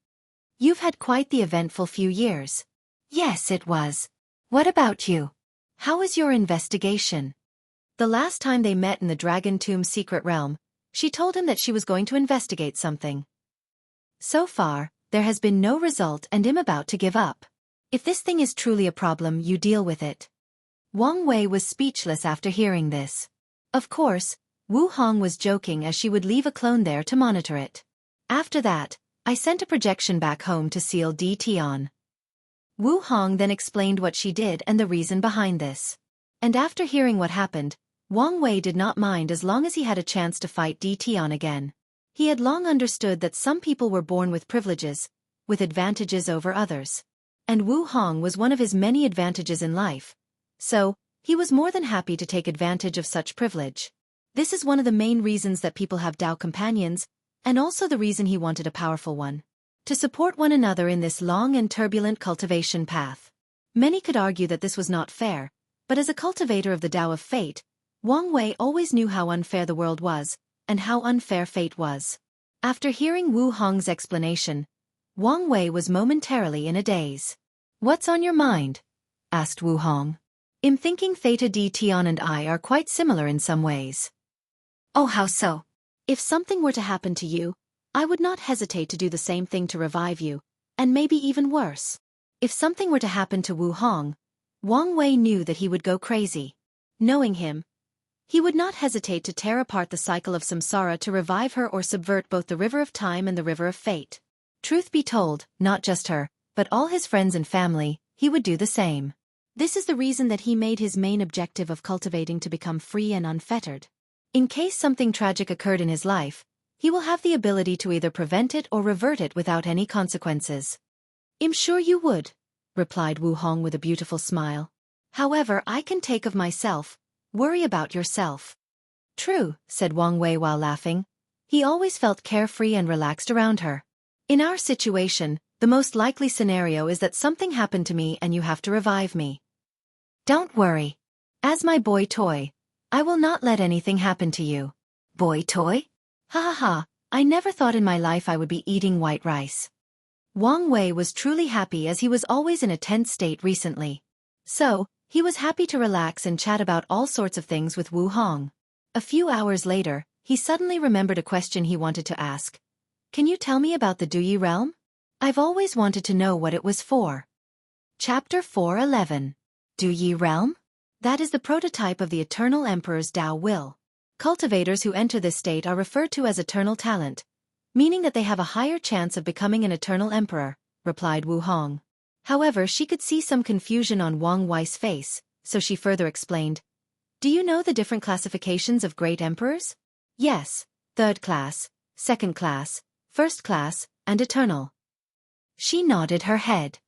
You've had quite the eventful few years. Yes, it was. What about you? How was your investigation? The last time they met in the Dragon Tomb secret realm, she told him that she was going to investigate something. So far, there has been no result and I'm about to give up. If this thing is truly a problem, you deal with it. Wang Wei was speechless after hearing this. Of course, Wu Hong was joking as she would leave a clone there to monitor it. After that, I sent a projection back home to seal DT on. Wu Hong then explained what she did and the reason behind this. And after hearing what happened, Wang Wei did not mind as long as he had a chance to fight DT on again. He had long understood that some people were born with privileges, with advantages over others. And Wu Hong was one of his many advantages in life. So, he was more than happy to take advantage of such privilege. This is one of the main reasons that people have Dao companions, and also the reason he wanted a powerful one. To support one another in this long and turbulent cultivation path. Many could argue that this was not fair, but as a cultivator of the Dao of Fate, Wang Wei always knew how unfair the world was, and how unfair fate was. After hearing Wu Hong's explanation, Wang Wei was momentarily in a daze. "What's on your mind?" asked Wu Hong. "I'm thinking Theta D Tian and I are quite similar in some ways." "Oh, how so?" "If something were to happen to you, I would not hesitate to do the same thing to revive you, and maybe even worse." If something were to happen to Wu Hong, Wang Wei knew that he would go crazy. Knowing him, he would not hesitate to tear apart the cycle of samsara to revive her or subvert both the river of time and the river of fate. Truth be told, not just her, but all his friends and family, he would do the same. This is the reason that he made his main objective of cultivating to become free and unfettered. In case something tragic occurred in his life, he will have the ability to either prevent it or revert it without any consequences. "I'm sure you would," replied Wu Hong with a beautiful smile. "However, I can take of myself, worry about yourself." "True," said Wang Wei while laughing. He always felt carefree and relaxed around her. "In our situation, the most likely scenario is that something happened to me and you have to revive me. Don't worry. As my boy toy, I will not let anything happen to you." "Boy toy? Ha ha ha, I never thought in my life I would be eating white rice." Wang Wei was truly happy as he was always in a tense state recently. So, he was happy to relax and chat about all sorts of things with Wu Hong. A few hours later, he suddenly remembered a question he wanted to ask. "Can you tell me about the Duyi realm? I've always wanted to know what it was for." Chapter 4:11. Duyi realm? That is the prototype of the Eternal Emperor's Dao will. Cultivators who enter this state are referred to as eternal talent, meaning that they have a higher chance of becoming an eternal emperor, replied Wu Hong. However, she could see some confusion on Wang Wei's face, so she further explained. "Do you know the different classifications of great emperors?" "Yes, third class, second class, first class, and eternal." She nodded her head.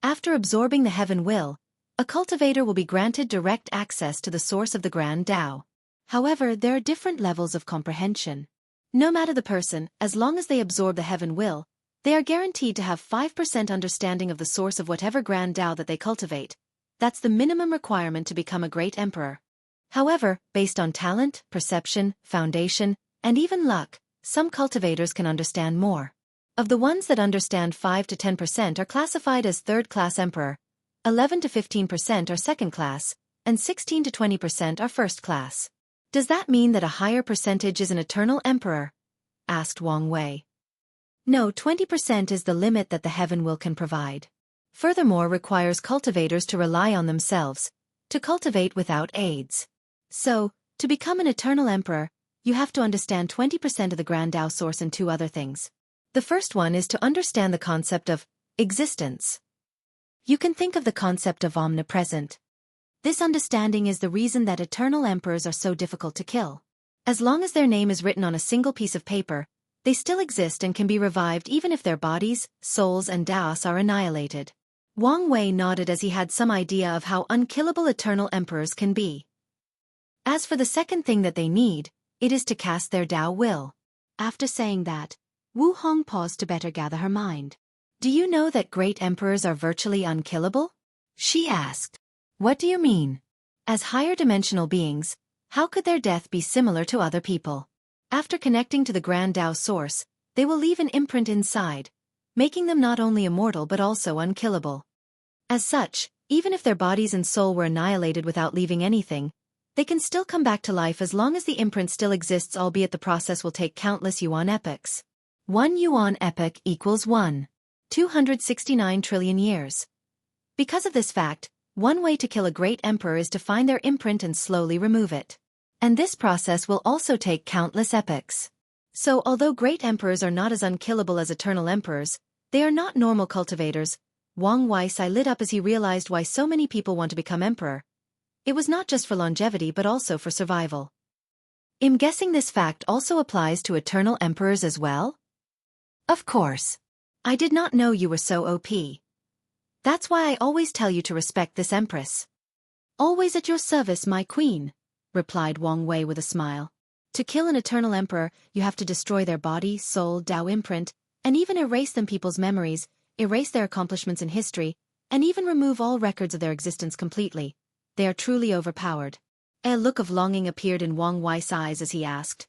After absorbing the heaven will, a cultivator will be granted direct access to the source of the Grand Tao. However, there are different levels of comprehension. No matter the person, as long as they absorb the heaven will, they are guaranteed to have 5% understanding of the source of whatever Grand Tao that they cultivate. That's the minimum requirement to become a great emperor. However, based on talent, perception, foundation, and even luck, some cultivators can understand more. Of the ones that understand 5 to 10% are classified as third-class emperor, 11 to 15% are second class, and 16 to 20% are first class. "Does that mean that a higher percentage is an eternal emperor?" asked Wang Wei. "No, 20% is the limit that the heaven will can provide. Furthermore, requires cultivators to rely on themselves, to cultivate without aids. So, to become an eternal emperor, you have to understand 20% of the Grand Tao source and two other things. The first one is to understand the concept of existence. You can think of the concept of omnipresent. This understanding is the reason that eternal emperors are so difficult to kill. As long as their name is written on a single piece of paper, they still exist and can be revived even if their bodies, souls and daos are annihilated." Wang Wei nodded as he had some idea of how unkillable eternal emperors can be. As for the second thing that they need, it is to cast their Dao will. After saying that, Wu Hong paused to better gather her mind. "Do you know that great emperors are virtually unkillable?" she asked. "What do you mean? As higher dimensional beings, how could their death be similar to other people? After connecting to the Grand Tao source, they will leave an imprint inside, making them not only immortal but also unkillable. As such, even if their bodies and soul were annihilated without leaving anything, they can still come back to life as long as the imprint still exists, albeit the process will take countless yuan epochs. 1 yuan epoch equals 1,269 trillion years. Because of this fact, one way to kill a great emperor is to find their imprint and slowly remove it. And this process will also take countless epochs. So although great emperors are not as unkillable as eternal emperors, they are not normal cultivators. Wang Wei's eye lit up as he realized why so many people want to become emperor. It was not just for longevity but also for survival. I'm guessing this fact also applies to eternal emperors as well? Of course. I did not know you were so OP. That's why I always tell you to respect this empress. Always at your service, my queen, replied Wang Wei with a smile. To kill an eternal emperor, you have to destroy their body, soul, Tao imprint, and even erase them people's memories, erase their accomplishments in history, and even remove all records of their existence completely. They are truly overpowered. A look of longing appeared in Wang Wei's eyes as he asked.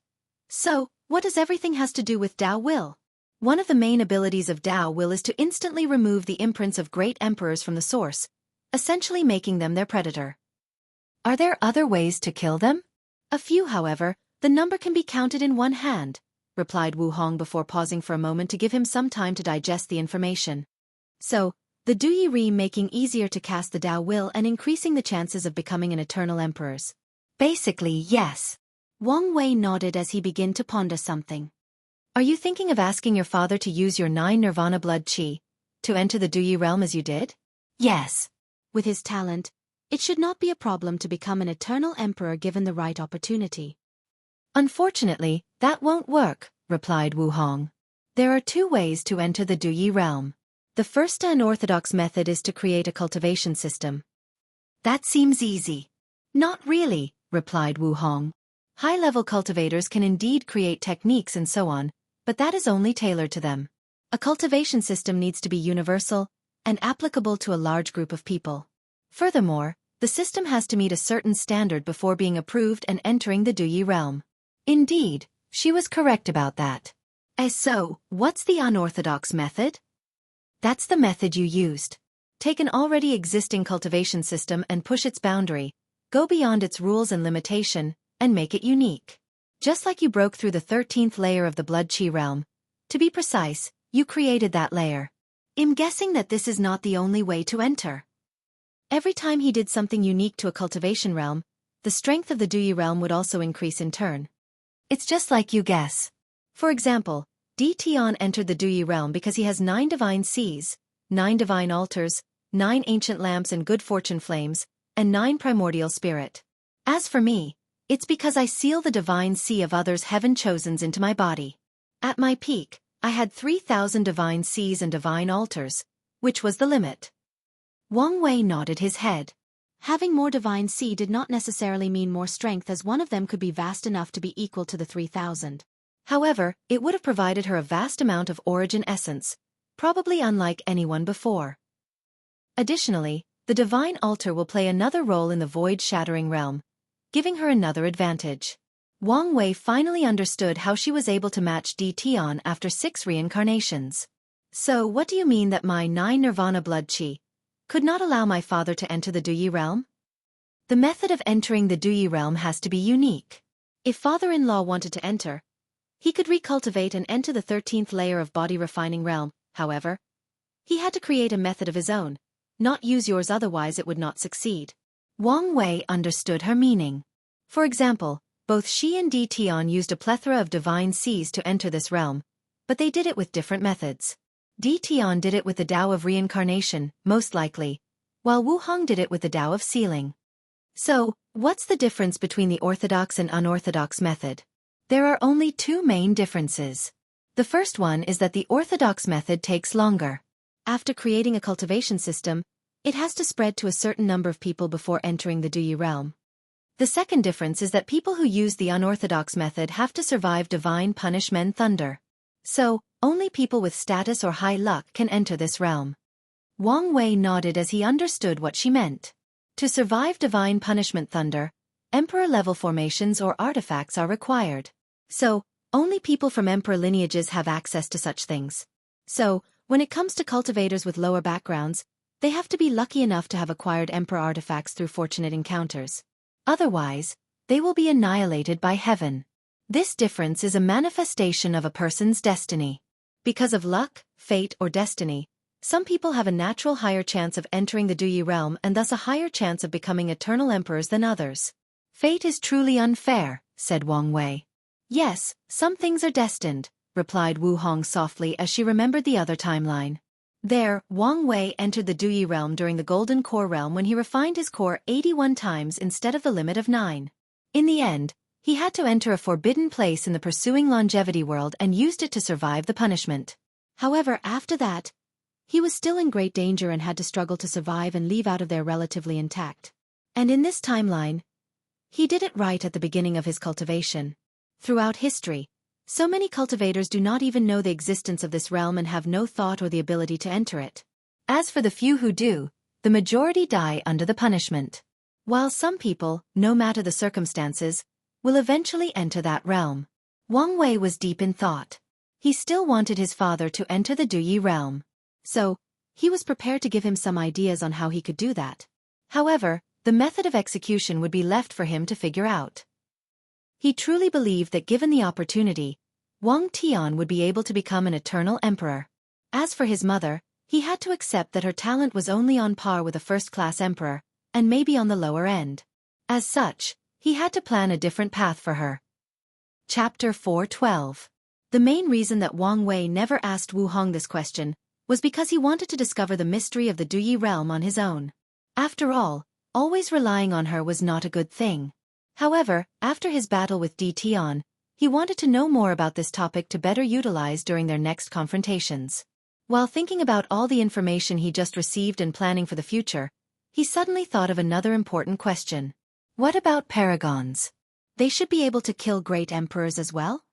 So, what does everything has to do with Tao will? One of the main abilities of Tao will is to instantly remove the imprints of great emperors from the source, essentially making them their predator. Are there other ways to kill them? A few, however. The number can be counted in one hand, replied Wu Hong before pausing for a moment to give him some time to digest the information. So, the Duyi Ri making easier to cast the Tao will and increasing the chances of becoming an eternal emperors. Basically, yes. Wang Wei nodded as he began to ponder something. Are you thinking of asking your father to use your 9 Nirvana blood chi to enter the Duyi realm as you did? Yes. With his talent, it should not be a problem to become an eternal emperor given the right opportunity. Unfortunately, that won't work, replied Wu Hong. There are 2 ways to enter the Duyi realm. The first unorthodox method is to create a cultivation system. That seems easy. Not really, replied Wu Hong. High-level cultivators can indeed create techniques and so on, but that is only tailored to them. A cultivation system needs to be universal and applicable to a large group of people. Furthermore, the system has to meet a certain standard before being approved and entering the Duyi realm. Indeed, she was correct about that. So, what's the unorthodox method? That's the method you used. Take an already existing cultivation system and push its boundary, go beyond its rules and limitation, and make it unique. Just like you broke through the 13th layer of the blood chi realm. To be precise, you created that layer. I'm guessing that this is not the only way to enter. Every time he did something unique to a cultivation realm, the strength of the Duyi realm would also increase in turn. It's just like you guess. For example, Di Tian entered the Duyi realm because he has 9 divine seas, 9 divine altars, 9 ancient lamps and good fortune flames, and 9 primordial spirit. As for me, it's because I seal the divine sea of others' heaven-chosens into my body. At my peak, I had 3,000 divine seas and divine altars, which was the limit. Wang Wei nodded his head. Having more divine sea did not necessarily mean more strength, as one of them could be vast enough to be equal to the 3,000. However, it would have provided her a vast amount of origin essence, probably unlike anyone before. Additionally, the divine altar will play another role in the void-shattering realm, giving her another advantage. Wang Wei finally understood how she was able to match Di Tian after 6 reincarnations. So what do you mean that my 9 Nirvana blood chi could not allow my father to enter the Duyi realm? The method of entering the Duyi realm has to be unique. If father-in-law wanted to enter, he could recultivate and enter the 13th layer of body-refining realm. However, he had to create a method of his own, not use yours, otherwise it would not succeed. Wang Wei understood her meaning. For example, both she and Di Tian used a plethora of divine seas to enter this realm, but they did it with different methods. Di Tian did it with the Tao of reincarnation, most likely, while Wu Hong did it with the Tao of sealing. So, what's the difference between the orthodox and unorthodox method? There are only 2 main differences. The first one is that the orthodox method takes longer. After creating a cultivation system, it has to spread to a certain number of people before entering the Duyi realm. The second difference is that people who use the unorthodox method have to survive divine punishment thunder. So, only people with status or high luck can enter this realm. Wang Wei nodded as he understood what she meant. To survive divine punishment thunder, emperor-level formations or artifacts are required. So, only people from emperor lineages have access to such things. So, when it comes to cultivators with lower backgrounds, they have to be lucky enough to have acquired emperor artifacts through fortunate encounters. Otherwise, they will be annihilated by heaven. This difference is a manifestation of a person's destiny. Because of luck, fate, or destiny, some people have a natural higher chance of entering the Duyi realm and thus a higher chance of becoming eternal emperors than others. Fate is truly unfair, said Wang Wei. Yes, some things are destined, replied Wu Hong softly as she remembered the other timeline. There, Wang Wei entered the Duyi realm during the Golden Core realm when he refined his core 81 times instead of the limit of 9. In the end, he had to enter a forbidden place in the pursuing longevity world and used it to survive the punishment. However, after that, he was still in great danger and had to struggle to survive and leave out of there relatively intact. And in this timeline, he did it right at the beginning of his cultivation. Throughout history, so many cultivators do not even know the existence of this realm and have no thought or the ability to enter it. As for the few who do, the majority die under the punishment. While some people, no matter the circumstances, will eventually enter that realm. Wang Wei was deep in thought. He still wanted his father to enter the Duyi realm. So, he was prepared to give him some ideas on how he could do that. However, the method of execution would be left for him to figure out. He truly believed that given the opportunity, Wang Tian would be able to become an eternal emperor. As for his mother, he had to accept that her talent was only on par with a first-class emperor, and maybe on the lower end. As such, he had to plan a different path for her. Chapter 4:12. The main reason that Wang Wei never asked Wu Hong this question was because he wanted to discover the mystery of the Duyi realm on his own. After all, always relying on her was not a good thing. However, after his battle with Di Tian, he wanted to know more about this topic to better utilize during their next confrontations. While thinking about all the information he just received and planning for the future, he suddenly thought of another important question. What about paragons? They should be able to kill great emperors as well?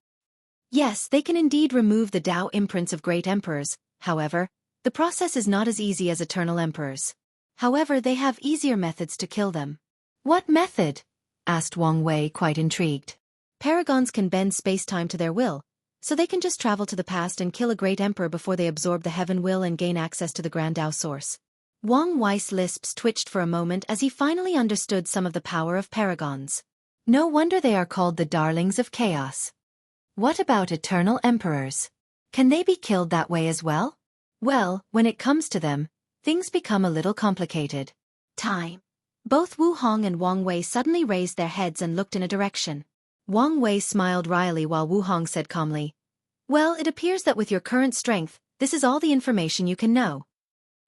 Yes, they can indeed remove the Tao imprints of great emperors. However, the process is not as easy as eternal emperors. However, they have easier methods to kill them. What method? Asked Wang Wei, quite intrigued. Paragons can bend space-time to their will, so they can just travel to the past and kill a great emperor before they absorb the heaven will and gain access to the Grand Tao source. Wang Wei's lips twitched for a moment as he finally understood some of the power of paragons. No wonder they are called the darlings of chaos. What about eternal emperors? Can they be killed that way as well? Well, when it comes to them, things become a little complicated. Time. Both Wu Hong and Wang Wei suddenly raised their heads and looked in a direction. Wang Wei smiled wryly while Wu Hong said calmly, "Well, it appears that with your current strength, this is all the information you can know."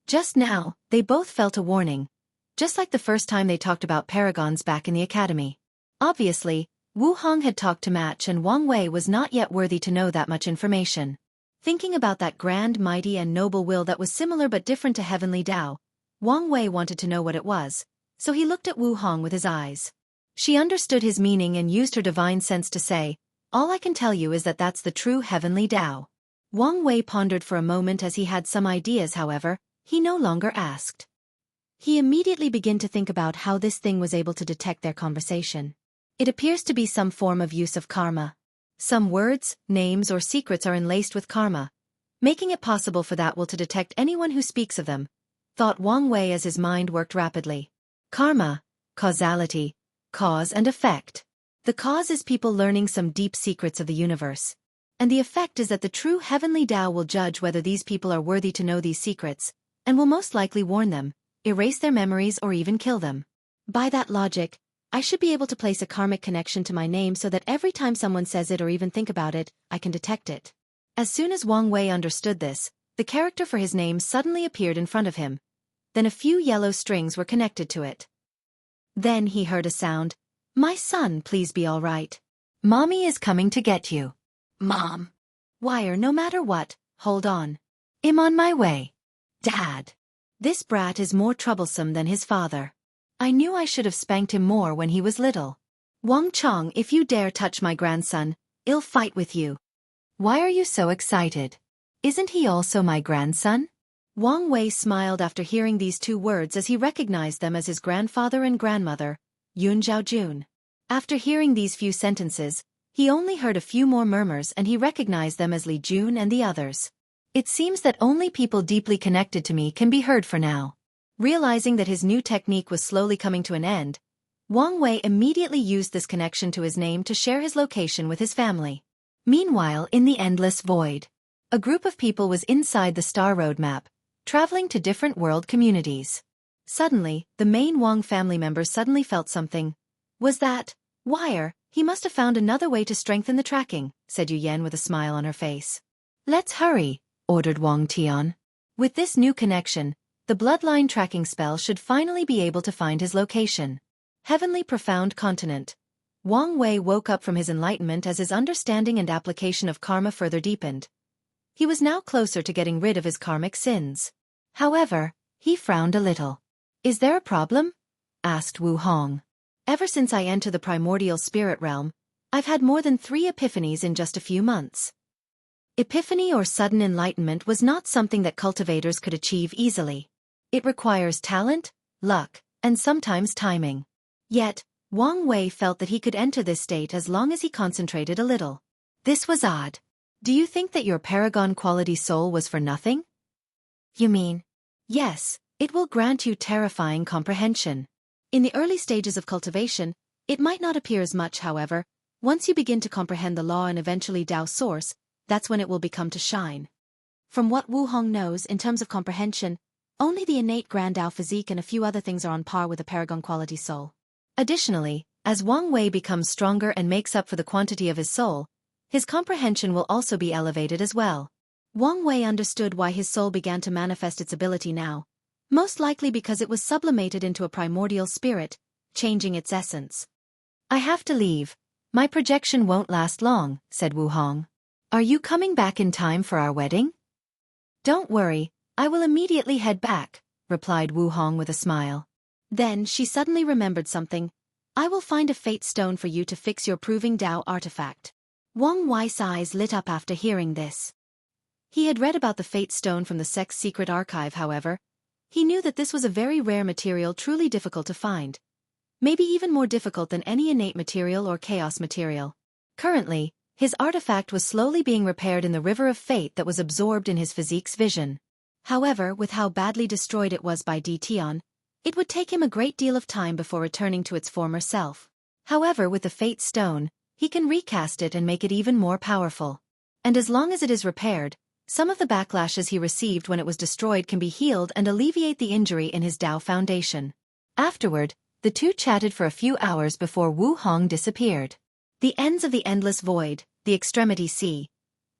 Just now, they both felt a warning, just like the first time they talked about paragons back in the academy. Obviously, Wu Hong had talked too much and Wang Wei was not yet worthy to know that much information. Thinking about that grand, mighty and noble will that was similar but different to heavenly Tao, Wang Wei wanted to know what it was, so he looked at Wu Hong with his eyes. She understood his meaning and used her divine sense to say, "All I can tell you is that that's the true heavenly Tao." Wang Wei pondered for a moment as he had some ideas. However, he no longer asked. He immediately began to think about how this thing was able to detect their conversation. It appears to be some form of use of karma. Some words, names or secrets are enlaced with karma, making it possible for that will to detect anyone who speaks of them, thought Wang Wei as his mind worked rapidly. Karma, causality, cause and effect. The cause is people learning some deep secrets of the universe. And the effect is that the true heavenly Tao will judge whether these people are worthy to know these secrets, and will most likely warn them, erase their memories or even kill them. By that logic, I should be able to place a karmic connection to my name so that every time someone says it or even think about it, I can detect it. As soon as Wang Wei understood this, the character for his name suddenly appeared in front of him. Then a few yellow strings were connected to it. Then he heard a sound. "My son, please be all right. Mommy is coming to get you." "Mom." "Wire, no matter what, hold on. I'm on my way." "Dad. This brat is more troublesome than his father. I knew I should have spanked him more when he was little. Wang Chong, if you dare touch my grandson, I'll fight with you." "Why are you so excited? Isn't he also my grandson?" Wang Wei smiled after hearing these two words as he recognized them as his grandfather and grandmother, Yun Zhaojun. After hearing these few sentences, he only heard a few more murmurs and he recognized them as Li Jun and the others. It seems that only people deeply connected to me can be heard for now. Realizing that his new technique was slowly coming to an end, Wang Wei immediately used this connection to his name to share his location with his family. Meanwhile, in the endless void, a group of people was inside the star roadmap, traveling to different world communities. Suddenly, the main Wang family members suddenly felt something. Was that Wire? He must have found another way to strengthen the tracking, said Yu Yan with a smile on her face. Let's hurry, ordered Wang Tian. With this new connection, the bloodline tracking spell should finally be able to find his location. Heavenly Profound Continent. Wang Wei woke up from his enlightenment as his understanding and application of karma further deepened. He was now closer to getting rid of his karmic sins. However, he frowned a little. Is there a problem? Asked Wu Hong. Ever since I entered the primordial spirit realm, I've had more than 3 epiphanies in just a few months. Epiphany or sudden enlightenment was not something that cultivators could achieve easily. It requires talent, luck, and sometimes timing. Yet, Wang Wei felt that he could enter this state as long as he concentrated a little. This was odd. Do you think that your paragon quality soul was for nothing? You mean? Yes, it will grant you terrifying comprehension. In the early stages of cultivation, it might not appear as much, however. Once you begin to comprehend the law and eventually Tao source, that's when it will become to shine. From what Wu Hong knows in terms of comprehension, only the innate grand Tao physique and a few other things are on par with the paragon quality soul. Additionally, as Wang Wei becomes stronger and makes up for the quantity of his soul, his comprehension will also be elevated as well. Wang Wei understood why his soul began to manifest its ability now, most likely because it was sublimated into a primordial spirit, changing its essence. I have to leave. My projection won't last long, said Wu Hong. Are you coming back in time for our wedding? Don't worry, I will immediately head back, replied Wu Hong with a smile. Then she suddenly remembered something. I will find a fate stone for you to fix your proving Tao artifact. Wang Wei's eyes lit up after hearing this. He had read about the fate stone from the sect's secret archive, however. He knew that this was a very rare material truly difficult to find. Maybe even more difficult than any innate material or chaos material. Currently, his artifact was slowly being repaired in the river of fate that was absorbed in his physique's vision. However, with how badly destroyed it was by Tion, it would take him a great deal of time before returning to its former self. However, with the fate stone, he can recast it and make it even more powerful. And as long as it is repaired, some of the backlashes he received when it was destroyed can be healed and alleviate the injury in his Tao foundation. Afterward, the two chatted for a few hours before Wu Hong disappeared. The ends of the endless void, the extremity sea.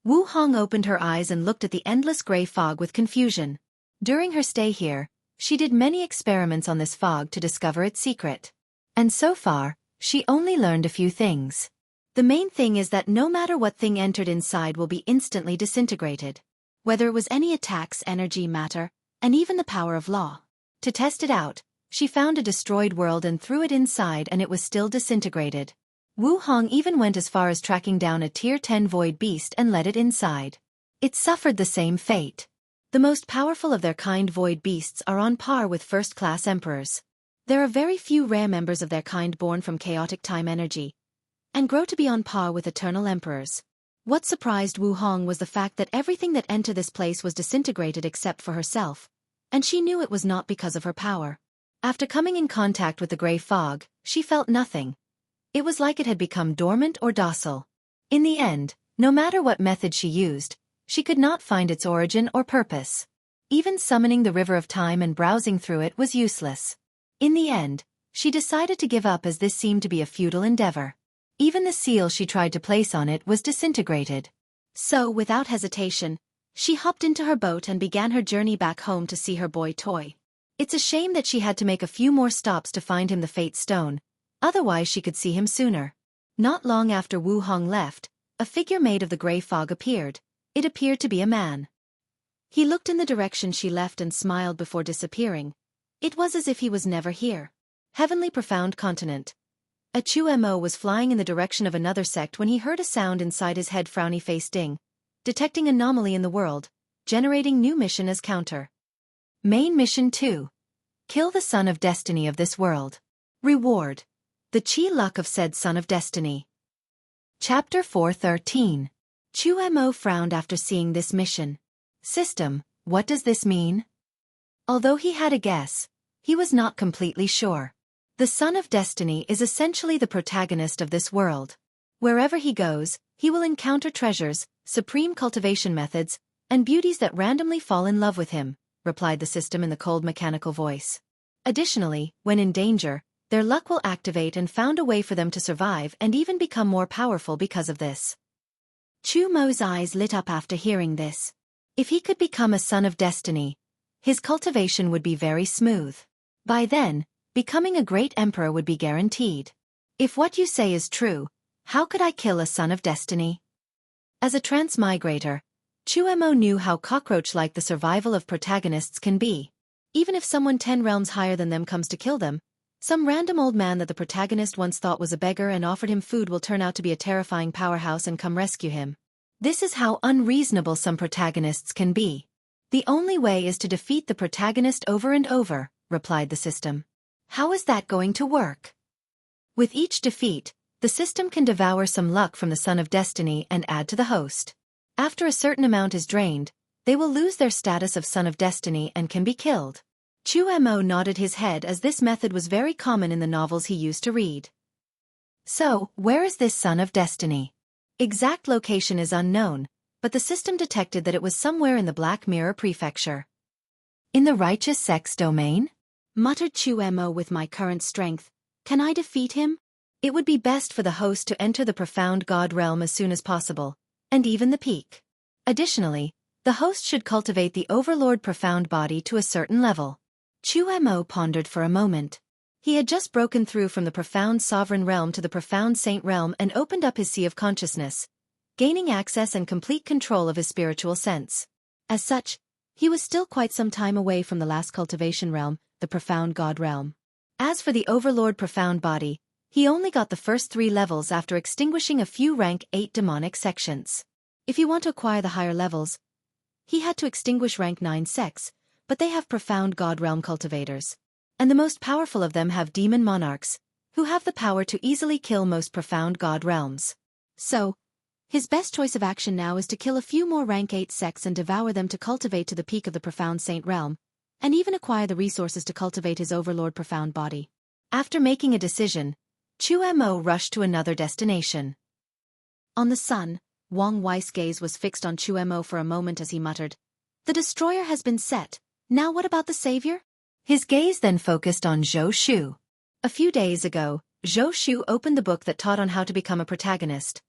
Wu Hong opened her eyes and looked at the endless gray fog with confusion. During her stay here, she did many experiments on this fog to discover its secret. And so far, she only learned a few things. The main thing is that no matter what thing entered inside will be instantly disintegrated. Whether it was any attacks, energy, matter, and even the power of law. To test it out, she found a destroyed world and threw it inside and it was still disintegrated. Wu Hong even went as far as tracking down a Tier 10 void beast and let it inside. It suffered the same fate. The most powerful of their kind void beasts are on par with first-class emperors. There are very few rare members of their kind born from chaotic time energy, and grow to be on par with eternal emperors. What surprised Wu Hong was the fact that everything that entered this place was disintegrated except for herself, and she knew it was not because of her power. After coming in contact with the gray fog, she felt nothing. It was like it had become dormant or docile. In the end, no matter what method she used, she could not find its origin or purpose. Even summoning the river of time and browsing through it was useless. In the end, she decided to give up as this seemed to be a futile endeavor. Even the seal she tried to place on it was disintegrated. So, without hesitation, she hopped into her boat and began her journey back home to see her boy toy. It's a shame that she had to make a few more stops to find him the fate stone, otherwise she could see him sooner. Not long after Wu Hong left, a figure made of the gray fog appeared. It appeared to be a man. He looked in the direction she left and smiled before disappearing. It was as if he was never here. Heavenly Profound Continent. A Xueqi was flying in the direction of another sect when he heard a sound inside his head. Frowny face ding. Detecting anomaly in the world. Generating new mission as counter. Main mission 2. Kill the son of destiny of this world. Reward. The chi luck of said son of destiny. Chapter 4:13. Xueqi frowned after seeing this mission. System, what does this mean? Although he had a guess, he was not completely sure. The Son of Destiny is essentially the protagonist of this world. Wherever he goes, he will encounter treasures, supreme cultivation methods, and beauties that randomly fall in love with him, replied the system in the cold mechanical voice. Additionally, when in danger, their luck will activate and found a way for them to survive and even become more powerful because of this. Chu Mo's eyes lit up after hearing this. If he could become a son of destiny, his cultivation would be very smooth. By then, becoming a great emperor would be guaranteed. If what you say is true, how could I kill a son of destiny? As a transmigrator, Xueqi knew how cockroach-like the survival of protagonists can be. Even if someone 10 realms higher than them comes to kill them, some random old man that the protagonist once thought was a beggar and offered him food will turn out to be a terrifying powerhouse and come rescue him. This is how unreasonable some protagonists can be. The only way is to defeat the protagonist over and over, replied the system. How is that going to work? With each defeat, the system can devour some luck from the Son of Destiny and add to the host. After a certain amount is drained, they will lose their status of Son of Destiny and can be killed. Xueqi nodded his head as this method was very common in the novels he used to read. So, where is this Son of Destiny? Exact location is unknown, but the system detected that it was somewhere in the Black Mirror Prefecture. In the righteous sex domain? Muttered Xueqi. With my current strength, can I defeat him? It would be best for the host to enter the profound god realm as soon as possible, and even the peak. Additionally, the host should cultivate the overlord profound body to a certain level. Xueqi pondered for a moment. He had just broken through from the profound sovereign realm to the profound saint realm and opened up his sea of consciousness, gaining access and complete control of his spiritual sense. As such, he was still quite some time away from the last cultivation realm, the profound god realm. As for the overlord profound body, he only got the first 3 levels after extinguishing a few rank 8 demonic sections. If you want to acquire the higher levels, he had to extinguish rank 9 sects, but they have profound god realm cultivators. And the most powerful of them have demon monarchs, who have the power to easily kill most profound god realms. So, his best choice of action now is to kill a few more rank 8 sects and devour them to cultivate to the peak of the profound saint realm, and even acquire the resources to cultivate his overlord profound body. After making a decision, Xueqi rushed to another destination. On the sun, Wang Wei's gaze was fixed on Xueqi for a moment as he muttered, "The destroyer has been set, now what about the savior?" His gaze then focused on Zhou Shu. A few days ago, Zhou Shu opened the book that taught on how to become a protagonist.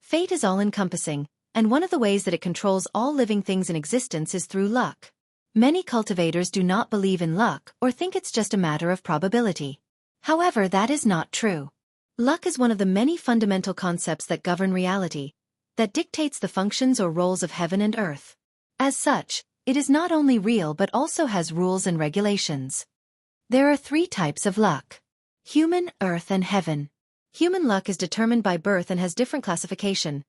Fate is all-encompassing, and one of the ways that it controls all living things in existence is through luck. Many cultivators do not believe in luck or think it's just a matter of probability. However, that is not true. Luck is one of the many fundamental concepts that govern reality, that dictates the functions or roles of heaven and earth. As such, it is not only real but also has rules and regulations. There are 3 types of luck: human, earth, and heaven. Human luck is determined by birth and has different classification.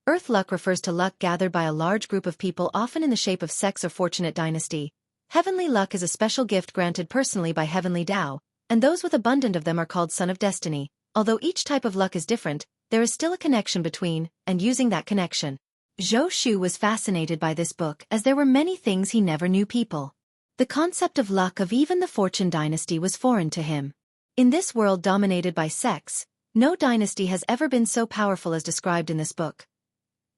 Earth luck refers to luck gathered by a large group of people, often in the shape of sex or fortunate dynasty. Heavenly luck is a special gift granted personally by heavenly Tao, and those with abundant of them are called Son of Destiny. Although each type of luck is different, there is still a connection between, and using that connection. Zhou Shu was fascinated by this book as there were many things he never knew people. The concept of luck of even the fortune dynasty was foreign to him. In this world dominated by sex, no dynasty has ever been so powerful as described in this book.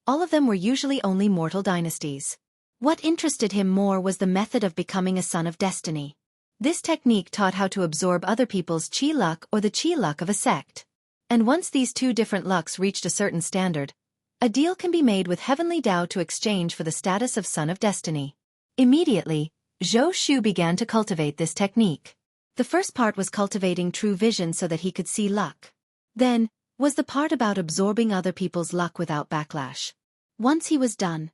All of them were usually only mortal dynasties. What interested him more was the method of becoming a son of destiny. This technique taught how to absorb other people's chi luck or the chi luck of a sect. And once these 2 different lucks reached a certain standard, a deal can be made with heavenly Tao to exchange for the status of son of destiny. Immediately, Zhou Shu began to cultivate this technique. The first part was cultivating true vision so that he could see luck. Then, was the part about absorbing other people's luck without backlash. Once he was done,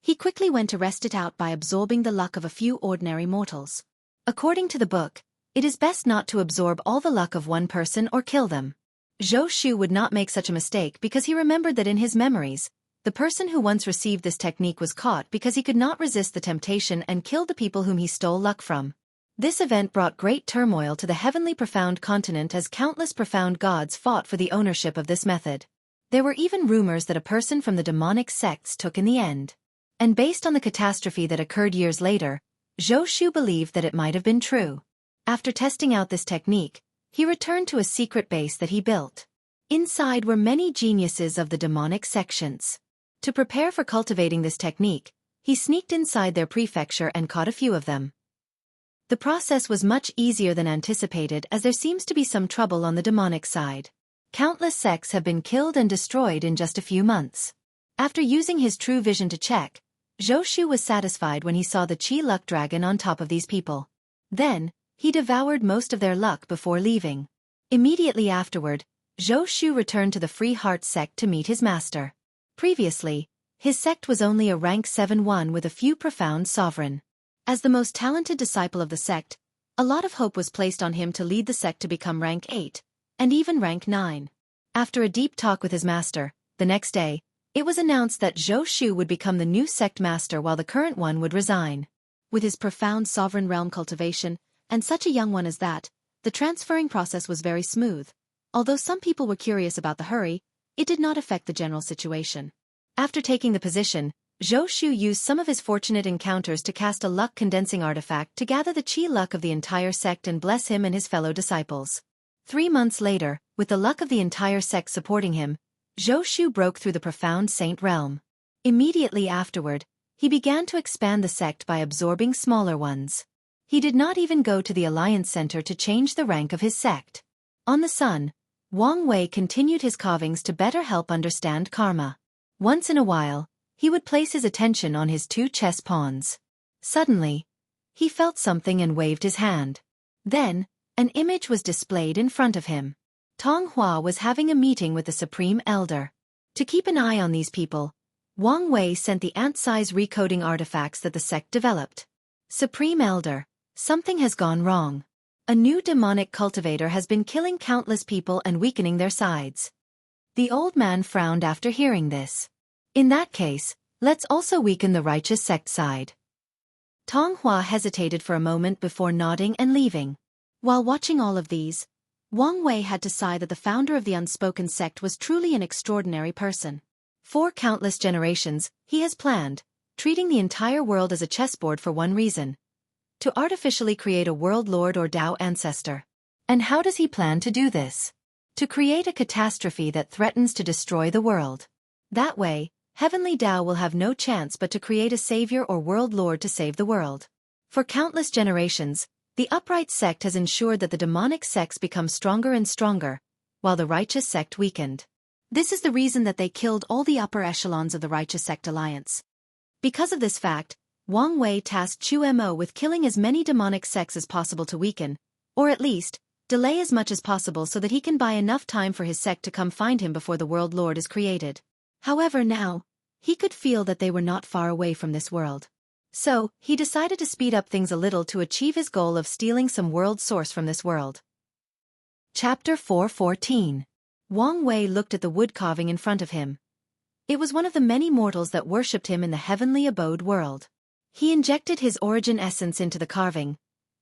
he quickly went to rest it out by absorbing the luck of a few ordinary mortals. According to the book, it is best not to absorb all the luck of one person or kill them. Zhou Shu would not make such a mistake because he remembered that in his memories, the person who once received this technique was caught because he could not resist the temptation and killed the people whom he stole luck from. This event brought great turmoil to the heavenly profound continent as countless profound gods fought for the ownership of this method. There were even rumors that a person from the demonic sects took in the end. And based on the catastrophe that occurred years later, Zhou Shu believed that it might have been true. After testing out this technique, he returned to a secret base that he built. Inside were many geniuses of the demonic sections. To prepare for cultivating this technique, he sneaked inside their prefecture and caught a few of them. The process was much easier than anticipated as there seems to be some trouble on the demonic side. Countless sects have been killed and destroyed in just a few months. After using his true vision to check, Xueqi was satisfied when he saw the Qi luck dragon on top of these people. Then, he devoured most of their luck before leaving. Immediately afterward, Xueqi returned to the Free Heart sect to meet his master. Previously, his sect was only a rank 7-1 with a few profound sovereign. As the most talented disciple of the sect, a lot of hope was placed on him to lead the sect to become rank 8, and even rank 9. After a deep talk with his master, the next day, it was announced that Xueqi would become the new sect master while the current one would resign. With his profound sovereign realm cultivation, and such a young one as that, the transferring process was very smooth. Although some people were curious about the hurry, it did not affect the general situation. After taking the position, Xueqi used some of his fortunate encounters to cast a luck-condensing artifact to gather the Qi luck of the entire sect and bless him and his fellow disciples. 3 months later, with the luck of the entire sect supporting him, Xueqi broke through the profound saint realm. Immediately afterward, he began to expand the sect by absorbing smaller ones. He did not even go to the Alliance Center to change the rank of his sect. On the Sun, Wang Wei continued his carvings to better help understand karma. Once in a while, he would place his attention on his 2 chess pawns. Suddenly, he felt something and waved his hand. Then, an image was displayed in front of him. Tong Hua was having a meeting with the Supreme Elder. To keep an eye on these people, Wang Wei sent the ant-size recoding artifacts that the sect developed. Supreme Elder, something has gone wrong. A new demonic cultivator has been killing countless people and weakening their sides. The old man frowned after hearing this. In that case, let's also weaken the righteous sect side. Tong Hua hesitated for a moment before nodding and leaving. While watching all of these, Wang Wei had to sigh that the founder of the unspoken sect was truly an extraordinary person. For countless generations, he has planned, treating the entire world as a chessboard for one reason: to artificially create a world lord or Tao ancestor. And how does he plan to do this? To create a catastrophe that threatens to destroy the world. That way, Heavenly Tao will have no chance but to create a savior or world lord to save the world. For countless generations, the upright sect has ensured that the demonic sects become stronger and stronger, while the righteous sect weakened. This is the reason that they killed all the upper echelons of the righteous sect alliance. Because of this fact, Wang Wei tasked Xueqi with killing as many demonic sects as possible to weaken, or at least, delay as much as possible so that he can buy enough time for his sect to come find him before the world lord is created. However now, he could feel that they were not far away from this world. So, he decided to speed up things a little to achieve his goal of stealing some world source from this world. Chapter 4:14. Wang Wei looked at the wood carving in front of him. It was one of the many mortals that worshipped him in the heavenly abode world. He injected his origin essence into the carving.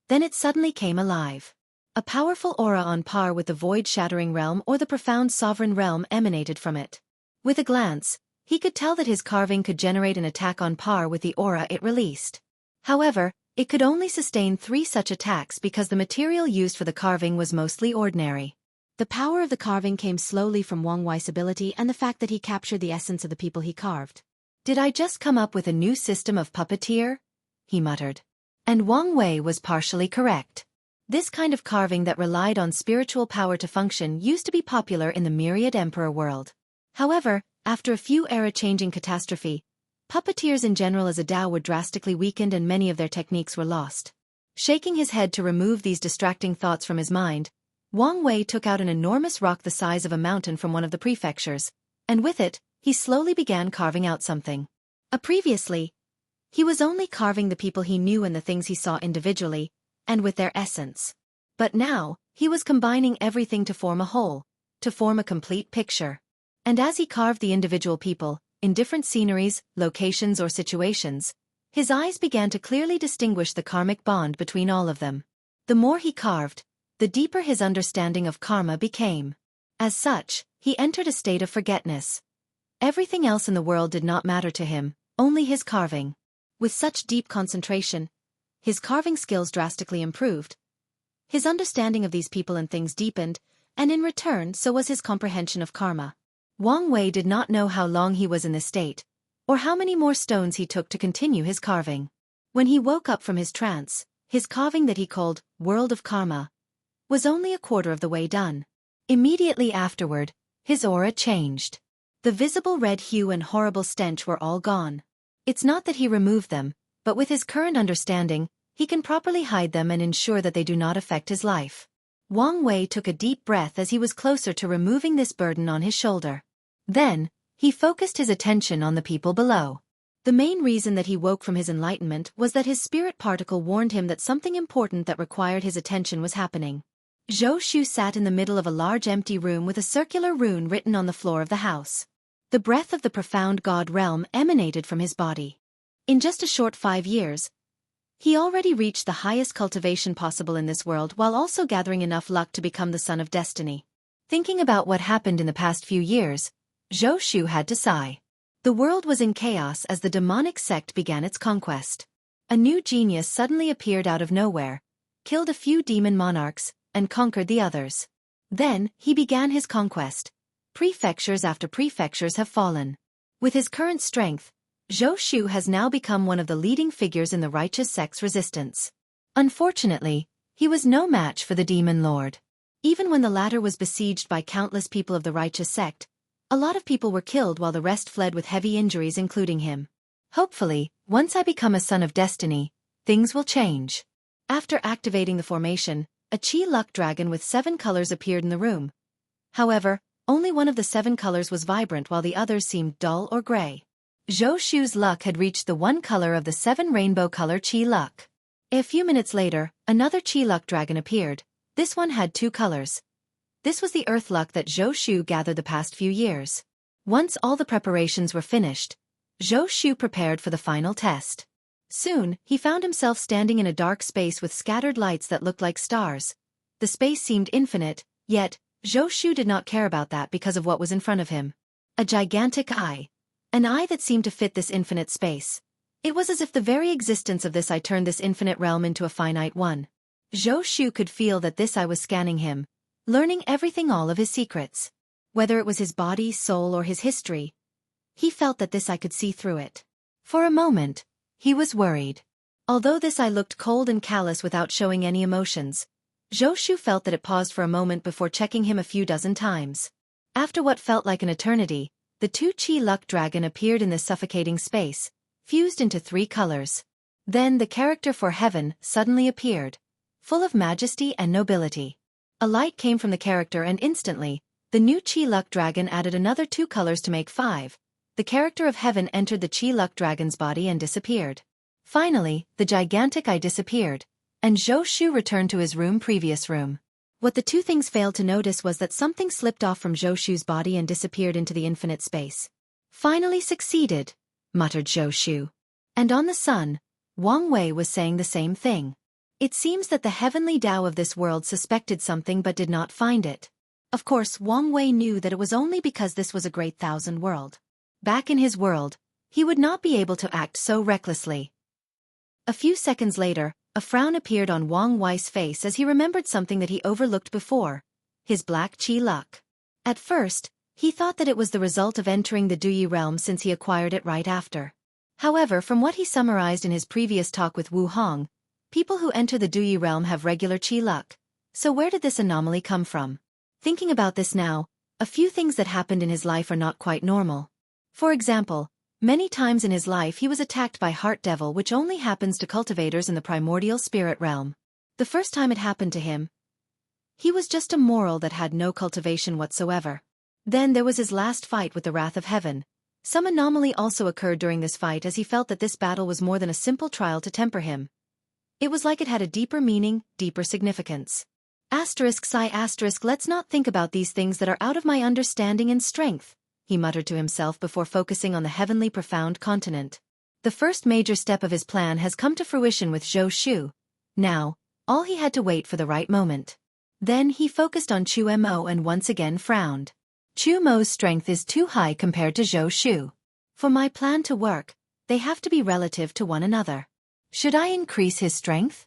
Then it suddenly came alive. A powerful aura on par with the void-shattering realm or the profound sovereign realm emanated from it. With a glance, he could tell that his carving could generate an attack on par with the aura it released. However, it could only sustain 3 such attacks because the material used for the carving was mostly ordinary. The power of the carving came slowly from Wang Wei's ability and the fact that he captured the essence of the people he carved. Did I just come up with a new system of puppeteer? He muttered. And Wang Wei was partially correct. This kind of carving that relied on spiritual power to function used to be popular in the myriad emperor world. However, after a few era-changing catastrophe, puppeteers in general as a Tao were drastically weakened and many of their techniques were lost. Shaking his head to remove these distracting thoughts from his mind, Wang Wei took out an enormous rock the size of a mountain from one of the prefectures, and with it, he slowly began carving out something. Previously, he was only carving the people he knew and the things he saw individually, and with their essence. But now, he was combining everything to form a whole, to form a complete picture. And as he carved the individual people, in different sceneries, locations or situations, his eyes began to clearly distinguish the karmic bond between all of them. The more he carved, the deeper his understanding of karma became. As such, he entered a state of forgetfulness. Everything else in the world did not matter to him, only his carving. With such deep concentration, his carving skills drastically improved. His understanding of these people and things deepened, and in return so was his comprehension of karma. Wang Wei did not know how long he was in this state, or how many more stones he took to continue his carving. When he woke up from his trance, his carving that he called World of Karma was only a quarter of the way done. Immediately afterward, his aura changed. The visible red hue and horrible stench were all gone. It's not that he removed them, but with his current understanding, he can properly hide them and ensure that they do not affect his life. Wang Wei took a deep breath as he was closer to removing this burden on his shoulder. Then, he focused his attention on the people below. The main reason that he woke from his enlightenment was that his spirit particle warned him that something important that required his attention was happening. Xueqi sat in the middle of a large empty room with a circular rune written on the floor of the house. The breath of the profound god realm emanated from his body. In just a short 5 years, he already reached the highest cultivation possible in this world while also gathering enough luck to become the son of destiny. Thinking about what happened in the past few years, Xueqi had to sigh. The world was in chaos as the demonic sect began its conquest. A new genius suddenly appeared out of nowhere, killed a few demon monarchs, and conquered the others. Then, he began his conquest. Prefectures after prefectures have fallen. With his current strength, Xueqi has now become one of the leading figures in the righteous sect's resistance. Unfortunately, he was no match for the demon lord. Even when the latter was besieged by countless people of the righteous sect, a lot of people were killed while the rest fled with heavy injuries including him. Hopefully, once I become a son of destiny, things will change. After activating the formation, a Chi Luck dragon with 7 colors appeared in the room. However, only one of the 7 colors was vibrant while the others seemed dull or gray. Xueqi's luck had reached the 1 color of the 7 rainbow color Chi Luck. A few minutes later, another Chi Luck dragon appeared. This one had 2 colors. This was the earth luck that Xueqi gathered the past few years. Once all the preparations were finished, Xueqi prepared for the final test. Soon, he found himself standing in a dark space with scattered lights that looked like stars. The space seemed infinite, yet, Xueqi did not care about that because of what was in front of him. A gigantic eye. An eye that seemed to fit this infinite space. It was as if the very existence of this eye turned this infinite realm into a finite one. Xueqi could feel that this eye was scanning him, learning everything, all of his secrets. Whether it was his body, soul, or his history, he felt that this eye could see through it. For a moment, he was worried. Although this eye looked cold and callous without showing any emotions, Xueqi felt that it paused for a moment before checking him a few dozen times. After what felt like an eternity, the 2 Chi Luck dragon appeared in this suffocating space, fused into 3 colors. Then the character for heaven suddenly appeared, full of majesty and nobility. A light came from the character and instantly, the new Chi Luck dragon added another 2 colors to make 5. The character of heaven entered the Chi Luck dragon's body and disappeared. Finally, the gigantic eye disappeared, and Xueqi returned to his previous room. What the 2 things failed to notice was that something slipped off from Xueqi's body and disappeared into the infinite space. Finally succeeded, muttered Xueqi. And on the sun, Wang Wei was saying the same thing. It seems that the heavenly Tao of this world suspected something but did not find it. Of course, Wang Wei knew that it was only because this was a great thousand world. Back in his world, he would not be able to act so recklessly. A few seconds later, a frown appeared on Wang Wei's face as he remembered something that he overlooked before, his black Chi Luck. At first, he thought that it was the result of entering the Duyi realm since he acquired it right after. However, from what he summarized in his previous talk with Wu Hong, people who enter the Duyi realm have regular Chi Luck. So where did this anomaly come from? Thinking about this now, a few things that happened in his life are not quite normal. For example, many times in his life he was attacked by Heart Devil, which only happens to cultivators in the primordial spirit realm. The first time it happened to him, he was just a moral that had no cultivation whatsoever. Then there was his last fight with the Wrath of Heaven. Some anomaly also occurred during this fight as he felt that this battle was more than a simple trial to temper him. It was like it had a deeper meaning, deeper significance. Let's not think about these things that are out of my understanding and strength, he muttered to himself before focusing on the heavenly profound continent. The first major step of his plan has come to fruition with Xueqi. Now, all he had to wait for the right moment. Then he focused on Xuemo and once again frowned. Xuemo's strength is too high compared to Xueqi. For my plan to work, they have to be relative to one another. Should I increase his strength?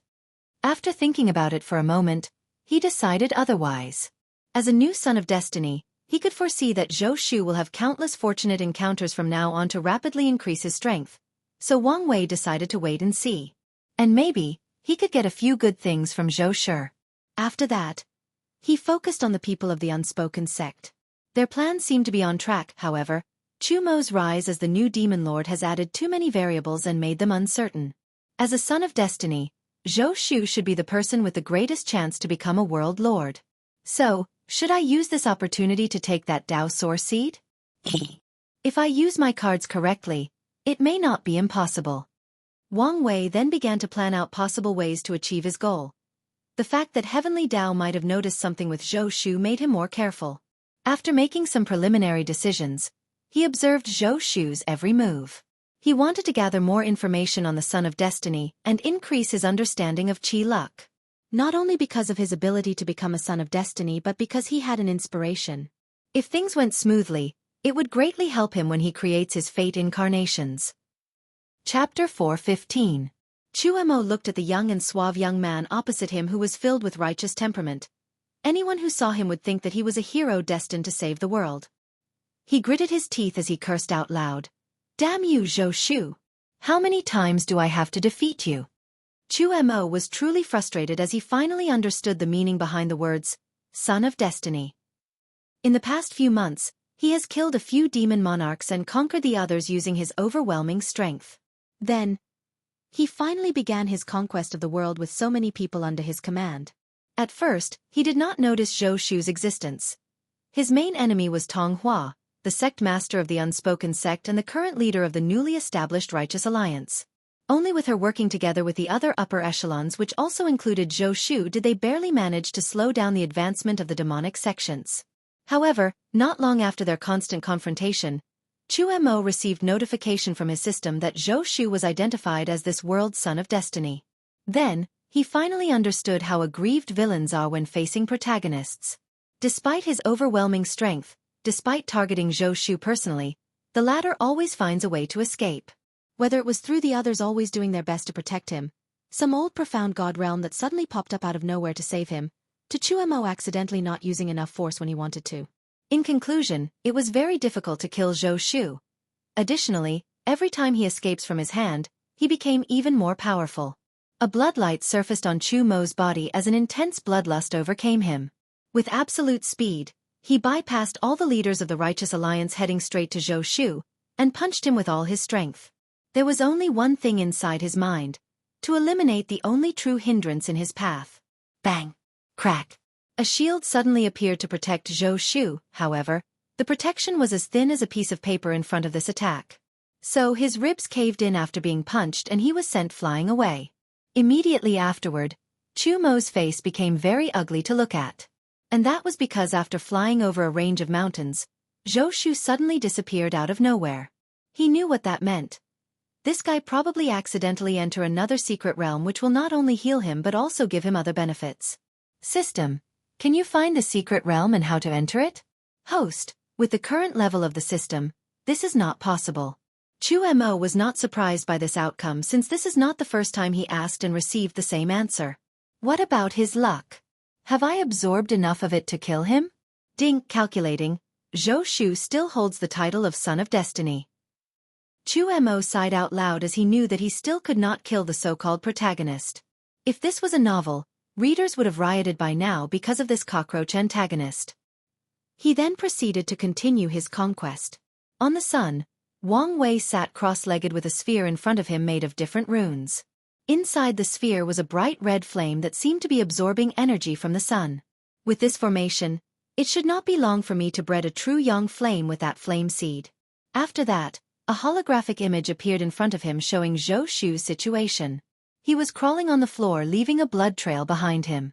After thinking about it for a moment, he decided otherwise. As a new son of destiny, he could foresee that Xueqi will have countless fortunate encounters from now on to rapidly increase his strength. So Wang Wei decided to wait and see. And maybe, he could get a few good things from Xueqi. After that, he focused on the people of the unspoken sect. Their plans seem to be on track, however. Chumo's rise as the new demon lord has added too many variables and made them uncertain. As a son of destiny, Xueqi should be the person with the greatest chance to become a world lord. So, should I use this opportunity to take that Dao Source seed? If I use my cards correctly, it may not be impossible. Wang Wei then began to plan out possible ways to achieve his goal. The fact that Heavenly Dao might have noticed something with Xueqi made him more careful. After making some preliminary decisions, he observed Xueqi's every move. He wanted to gather more information on the Son of Destiny and increase his understanding of Qi luck. Not only because of his ability to become a Son of Destiny but because he had an inspiration. If things went smoothly, it would greatly help him when he creates his fate incarnations. Chapter 4:15. Xuemo looked at the young and suave young man opposite him who was filled with righteous temperament. Anyone who saw him would think that he was a hero destined to save the world. He gritted his teeth as he cursed out loud. Damn you, Xueqi! How many times do I have to defeat you? Xuemo was truly frustrated as he finally understood the meaning behind the words, Son of Destiny. In the past few months, he has killed a few demon monarchs and conquered the others using his overwhelming strength. Then, he finally began his conquest of the world with so many people under his command. At first, he did not notice Xueqi's existence. His main enemy was Tong Hua, the sect master of the unspoken sect and the current leader of the newly established Righteous Alliance. Only with her working together with the other upper echelons, which also included Xueqi, did they barely manage to slow down the advancement of the demonic sections. However, not long after their constant confrontation, Xuemo received notification from his system that Xueqi was identified as this world's Son of Destiny. Then, he finally understood how aggrieved villains are when facing protagonists. Despite his overwhelming strength, despite targeting Xueqi personally, the latter always finds a way to escape. Whether it was through the others always doing their best to protect him, some old profound god realm that suddenly popped up out of nowhere to save him, to Xuemo accidentally not using enough force when he wanted to. In conclusion, it was very difficult to kill Xueqi. Additionally, every time he escapes from his hand, he became even more powerful. A bloodlight surfaced on Xuemo's body as an intense bloodlust overcame him. With absolute speed, he bypassed all the leaders of the Righteous Alliance heading straight to Xueqi, and punched him with all his strength. There was only one thing inside his mind: to eliminate the only true hindrance in his path. Bang! Crack! A shield suddenly appeared to protect Xueqi, however, the protection was as thin as a piece of paper in front of this attack. So his ribs caved in after being punched and he was sent flying away. Immediately afterward, Xuemo's face became very ugly to look at. And that was because after flying over a range of mountains, Xueqi suddenly disappeared out of nowhere. He knew what that meant. This guy probably accidentally entered another secret realm which will not only heal him but also give him other benefits. System: can you find the secret realm and how to enter it? Host: with the current level of the system, this is not possible. Xuemo was not surprised by this outcome since this is not the first time he asked and received the same answer. What about his luck? Have I absorbed enough of it to kill him? Dink calculating, Xueqi still holds the title of Son of Destiny. Xuemo sighed out loud as he knew that he still could not kill the so-called protagonist. If this was a novel, readers would have rioted by now because of this cockroach antagonist. He then proceeded to continue his conquest. On the sun, Wang Wei sat cross-legged with a sphere in front of him made of different runes. Inside the sphere was a bright red flame that seemed to be absorbing energy from the sun. With this formation, it should not be long for me to bred a true young flame with that flame seed. After that, a holographic image appeared in front of him showing Xueqi's situation. He was crawling on the floor, leaving a blood trail behind him.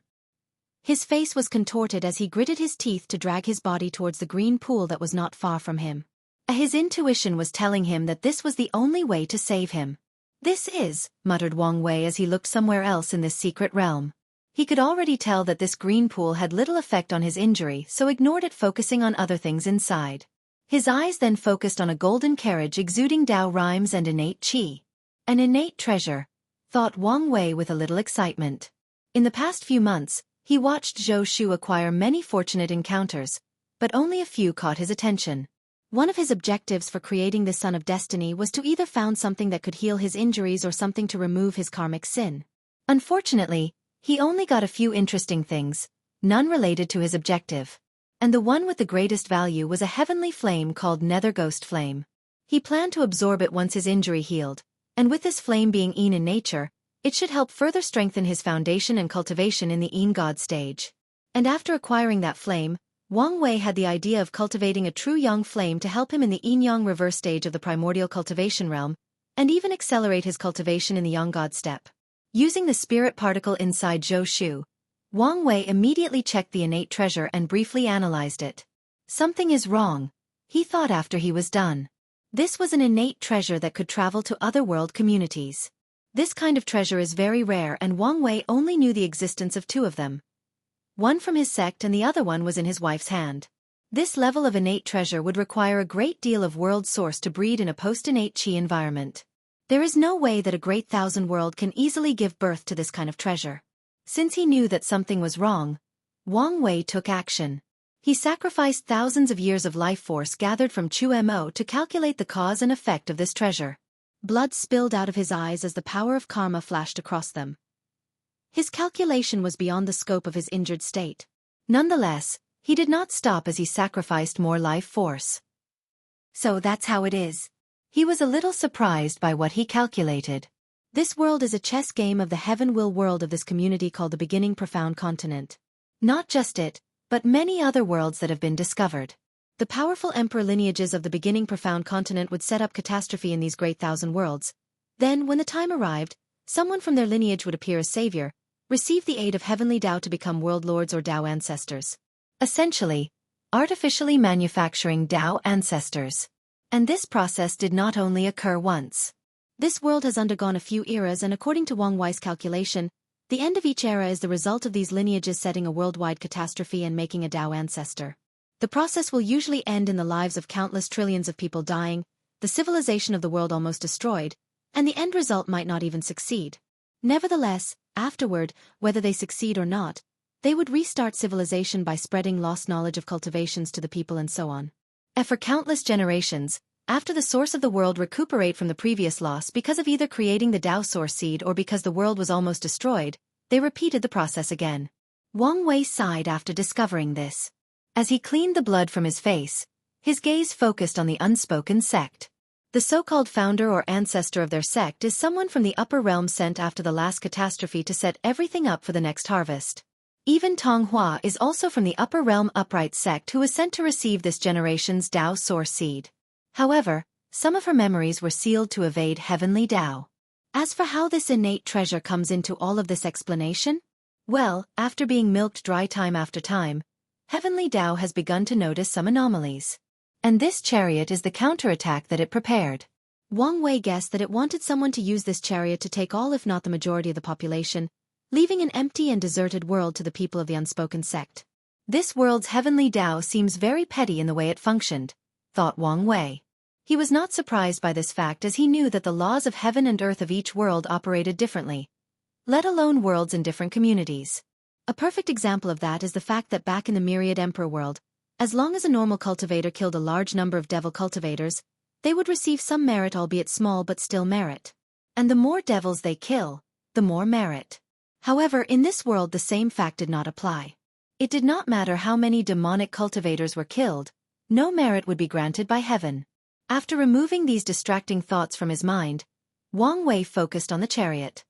His face was contorted as he gritted his teeth to drag his body towards the green pool that was not far from him. His intuition was telling him that this was the only way to save him. This is, muttered Wang Wei as he looked somewhere else in this secret realm. He could already tell that this green pool had little effect on his injury, so ignored it, focusing on other things inside. His eyes then focused on a golden carriage exuding Dao rhymes and innate qi. An innate treasure, thought Wang Wei with a little excitement. In the past few months, he watched Xueqi acquire many fortunate encounters, but only a few caught his attention. One of his objectives for creating the Son of Destiny was to either found something that could heal his injuries or something to remove his karmic sin. Unfortunately, he only got a few interesting things, none related to his objective. And the one with the greatest value was a heavenly flame called Nether Ghost Flame. He planned to absorb it once his injury healed, and with this flame being Een in nature, it should help further strengthen his foundation and cultivation in the Een God stage. And after acquiring that flame, Wang Wei had the idea of cultivating a true Yang flame to help him in the Yin Yang reverse stage of the primordial cultivation realm, and even accelerate his cultivation in the Yang God step. Using the spirit particle inside Zhou Shu, Wang Wei immediately checked the innate treasure and briefly analyzed it. Something is wrong, he thought after he was done. This was an innate treasure that could travel to other world communities. This kind of treasure is very rare and Wang Wei only knew the existence of two of them. One from his sect and the other one was in his wife's hand. This level of innate treasure would require a great deal of world source to breed in a post-innate Qi environment. There is no way that a great thousand world can easily give birth to this kind of treasure. Since he knew that something was wrong, Wang Wei took action. He sacrificed thousands of years of life force gathered from Mo to calculate the cause and effect of this treasure. Blood spilled out of his eyes as the power of karma flashed across them. His calculation was beyond the scope of his injured state. Nonetheless, he did not stop as he sacrificed more life force. So that's how it is. He was a little surprised by what he calculated. This world is a chess game of the heaven will world of this community called the beginning profound continent. Not just it, but many other worlds that have been discovered. The powerful emperor lineages of the beginning profound continent would set up catastrophe in these great thousand worlds. Then, when the time arrived, someone from their lineage would appear as savior, receive the aid of heavenly Tao to become world lords or Tao ancestors. Essentially, artificially manufacturing Tao ancestors. And this process did not only occur once. This world has undergone a few eras and according to Wang Wei's calculation, the end of each era is the result of these lineages setting a worldwide catastrophe and making a Tao ancestor. The process will usually end in the lives of countless trillions of people dying, the civilization of the world almost destroyed, and the end result might not even succeed. Nevertheless, afterward, whether they succeed or not, they would restart civilization by spreading lost knowledge of cultivations to the people and so on. And for countless generations, after the source of the world recuperate from the previous loss because of either creating the Tao source seed or because the world was almost destroyed, they repeated the process again. Wang Wei sighed after discovering this. As he cleaned the blood from his face, his gaze focused on the unspoken sect. The so-called founder or ancestor of their sect is someone from the upper realm sent after the last catastrophe to set everything up for the next harvest. Even Tong Hua is also from the upper realm upright sect who was sent to receive this generation's Tao source seed. However, some of her memories were sealed to evade heavenly Tao. As for how this innate treasure comes into all of this explanation, well, after being milked dry time after time, heavenly Tao has begun to notice some anomalies. And this chariot is the counterattack that it prepared. Wang Wei guessed that it wanted someone to use this chariot to take all if not the majority of the population, leaving an empty and deserted world to the people of the unspoken sect. This world's heavenly Tao seems very petty in the way it functioned, thought Wang Wei. He was not surprised by this fact as he knew that the laws of heaven and earth of each world operated differently, let alone worlds in different communities. A perfect example of that is the fact that back in the Myriad Emperor world, as long as a normal cultivator killed a large number of devil cultivators, they would receive some merit, albeit small but still merit. And the more devils they kill, the more merit. However, in this world the same fact did not apply. It did not matter how many demonic cultivators were killed, no merit would be granted by heaven. After removing these distracting thoughts from his mind, Wang Wei focused on the chariot.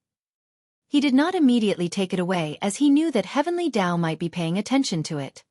He did not immediately take it away as he knew that heavenly Tao might be paying attention to it.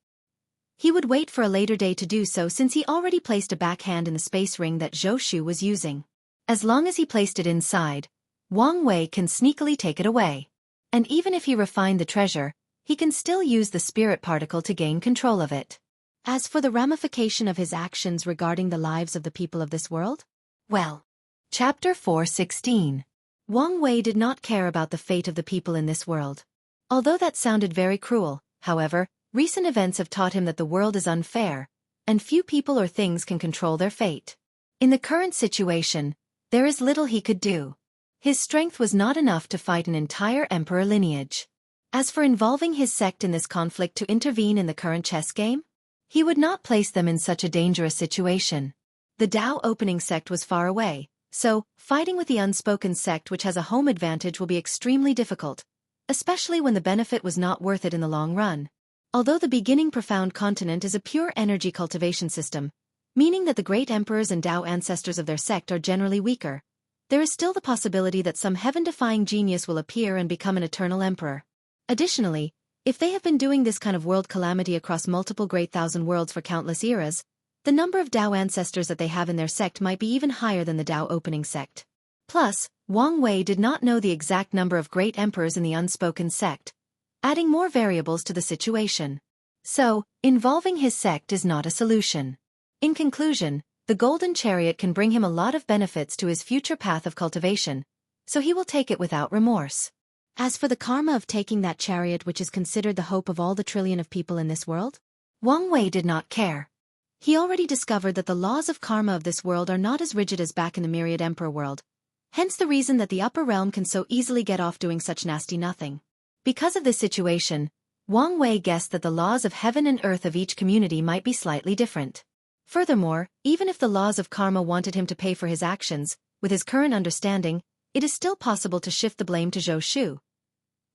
He would wait for a later day to do so since he already placed a backhand in the space ring that Zhou Shu was using. As long as he placed it inside, Wang Wei can sneakily take it away. And even if he refined the treasure, he can still use the spirit particle to gain control of it. As for the ramification of his actions regarding the lives of the people of this world? Well. Chapter 4:16. Wang Wei did not care about the fate of the people in this world. Although that sounded very cruel, however, recent events have taught him that the world is unfair, and few people or things can control their fate. In the current situation, there is little he could do. His strength was not enough to fight an entire emperor lineage. As for involving his sect in this conflict to intervene in the current chess game, he would not place them in such a dangerous situation. The Tao opening sect was far away, so fighting with the unspoken sect which has a home advantage will be extremely difficult, especially when the benefit was not worth it in the long run. Although the beginning profound continent is a pure energy cultivation system, meaning that the great emperors and Tao ancestors of their sect are generally weaker, there is still the possibility that some heaven-defying genius will appear and become an eternal emperor. Additionally, if they have been doing this kind of world calamity across multiple great thousand worlds for countless eras, the number of Tao ancestors that they have in their sect might be even higher than the Tao opening sect. Plus, Wang Wei did not know the exact number of great emperors in the unspoken sect, adding more variables to the situation. So, involving his sect is not a solution. In conclusion, the golden chariot can bring him a lot of benefits to his future path of cultivation, so he will take it without remorse. As for the karma of taking that chariot, which is considered the hope of all the trillion of people in this world, Wang Wei did not care. He already discovered that the laws of karma of this world are not as rigid as back in the myriad emperor world, hence the reason that the upper realm can so easily get off doing such nasty nothing. Because of this situation, Wang Wei guessed that the laws of heaven and earth of each community might be slightly different. Furthermore, even if the laws of karma wanted him to pay for his actions, with his current understanding, it is still possible to shift the blame to Xueqi,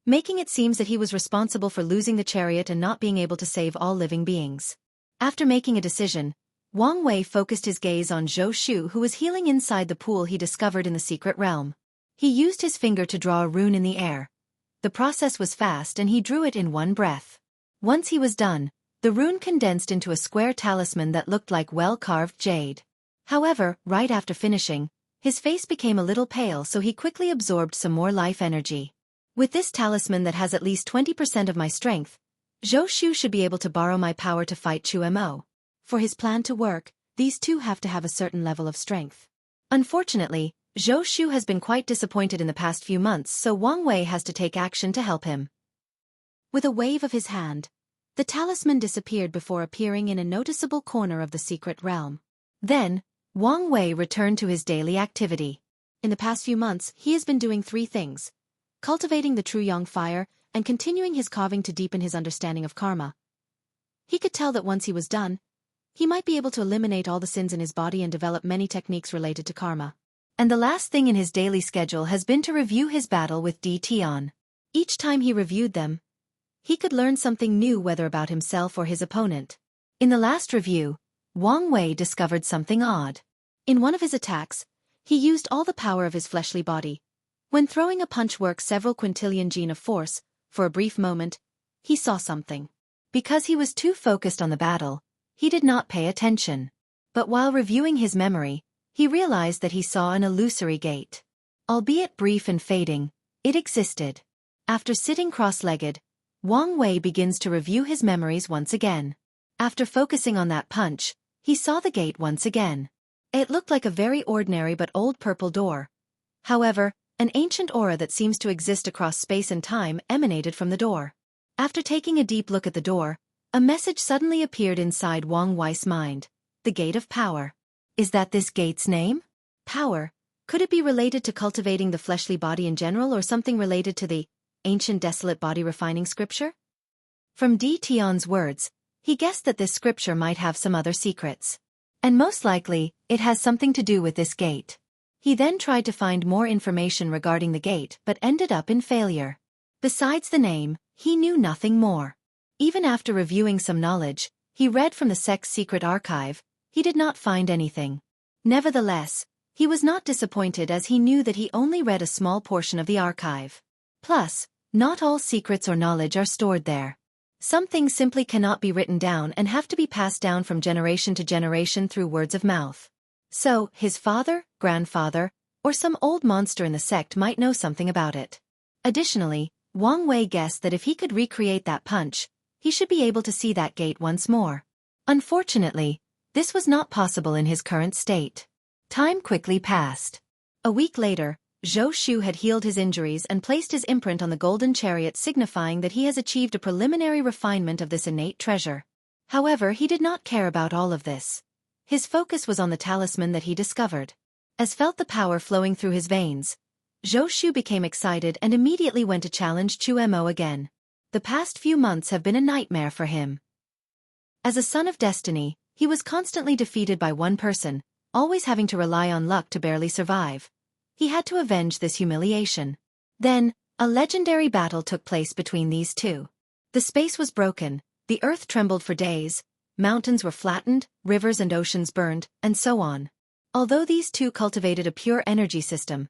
making it seem that he was responsible for losing the chariot and not being able to save all living beings. After making a decision, Wang Wei focused his gaze on Xueqi, who was healing inside the pool he discovered in the secret realm. He used his finger to draw a rune in the air. The process was fast and he drew it in one breath. Once he was done, the rune condensed into a square talisman that looked like well-carved jade. However, right after finishing, his face became a little pale, so he quickly absorbed some more life energy. With this talisman that has at least 20% of my strength, Xueqi should be able to borrow my power to fight Mo. For his plan to work, these two have to have a certain level of strength. Unfortunately, Xueqi has been quite disappointed in the past few months, so Wang Wei has to take action to help him. With a wave of his hand, the talisman disappeared before appearing in a noticeable corner of the secret realm. Then, Wang Wei returned to his daily activity. In the past few months, he has been doing 3 things: cultivating the true yang fire, and continuing his carving to deepen his understanding of karma. He could tell that once he was done, he might be able to eliminate all the sins in his body and develop many techniques related to karma. And the last thing in his daily schedule has been to review his battle with Tion. Each time he reviewed them, he could learn something new, whether about himself or his opponent. In the last review, Wang Wei discovered something odd. In one of his attacks, he used all the power of his fleshly body. When throwing a punch works several quintillion gene of force, for a brief moment, he saw something. Because he was too focused on the battle, he did not pay attention. But while reviewing his memory, he realized that he saw an illusory gate. Albeit brief and fading, it existed. After sitting cross-legged, Wang Wei begins to review his memories once again. After focusing on that punch, he saw the gate once again. It looked like a very ordinary but old purple door. However, an ancient aura that seems to exist across space and time emanated from the door. After taking a deep look at the door, a message suddenly appeared inside Wang Wei's mind: the Gate of Power. Is that this gate's name? Power. Could it be related to cultivating the fleshly body in general, or something related to the ancient desolate body refining scripture? From Tion's words, he guessed that this scripture might have some other secrets. And most likely, it has something to do with this gate. He then tried to find more information regarding the gate, but ended up in failure. Besides the name, he knew nothing more. Even after reviewing some knowledge, he read from the sect's secret archive, he did not find anything. Nevertheless, he was not disappointed, as he knew that he only read a small portion of the archive. Plus, not all secrets or knowledge are stored there. Some things simply cannot be written down and have to be passed down from generation to generation through words of mouth. So, his father, grandfather, or some old monster in the sect might know something about it. Additionally, Wang Wei guessed that if he could recreate that punch, he should be able to see that gate once more. Unfortunately, this was not possible in his current state. Time quickly passed. A week later, Xueqi had healed his injuries and placed his imprint on the golden chariot, signifying that he has achieved a preliminary refinement of this innate treasure. However, he did not care about all of this. His focus was on the talisman that he discovered. As felt the power flowing through his veins, Xueqi became excited and immediately went to challenge Mo again. The past few months have been a nightmare for him. As a son of destiny, he was constantly defeated by one person, always having to rely on luck to barely survive. He had to avenge this humiliation. Then, A legendary battle took place between these two. The space was broken, the earth trembled for days, mountains were flattened, rivers and oceans burned, and so on. Although these two cultivated a pure energy system,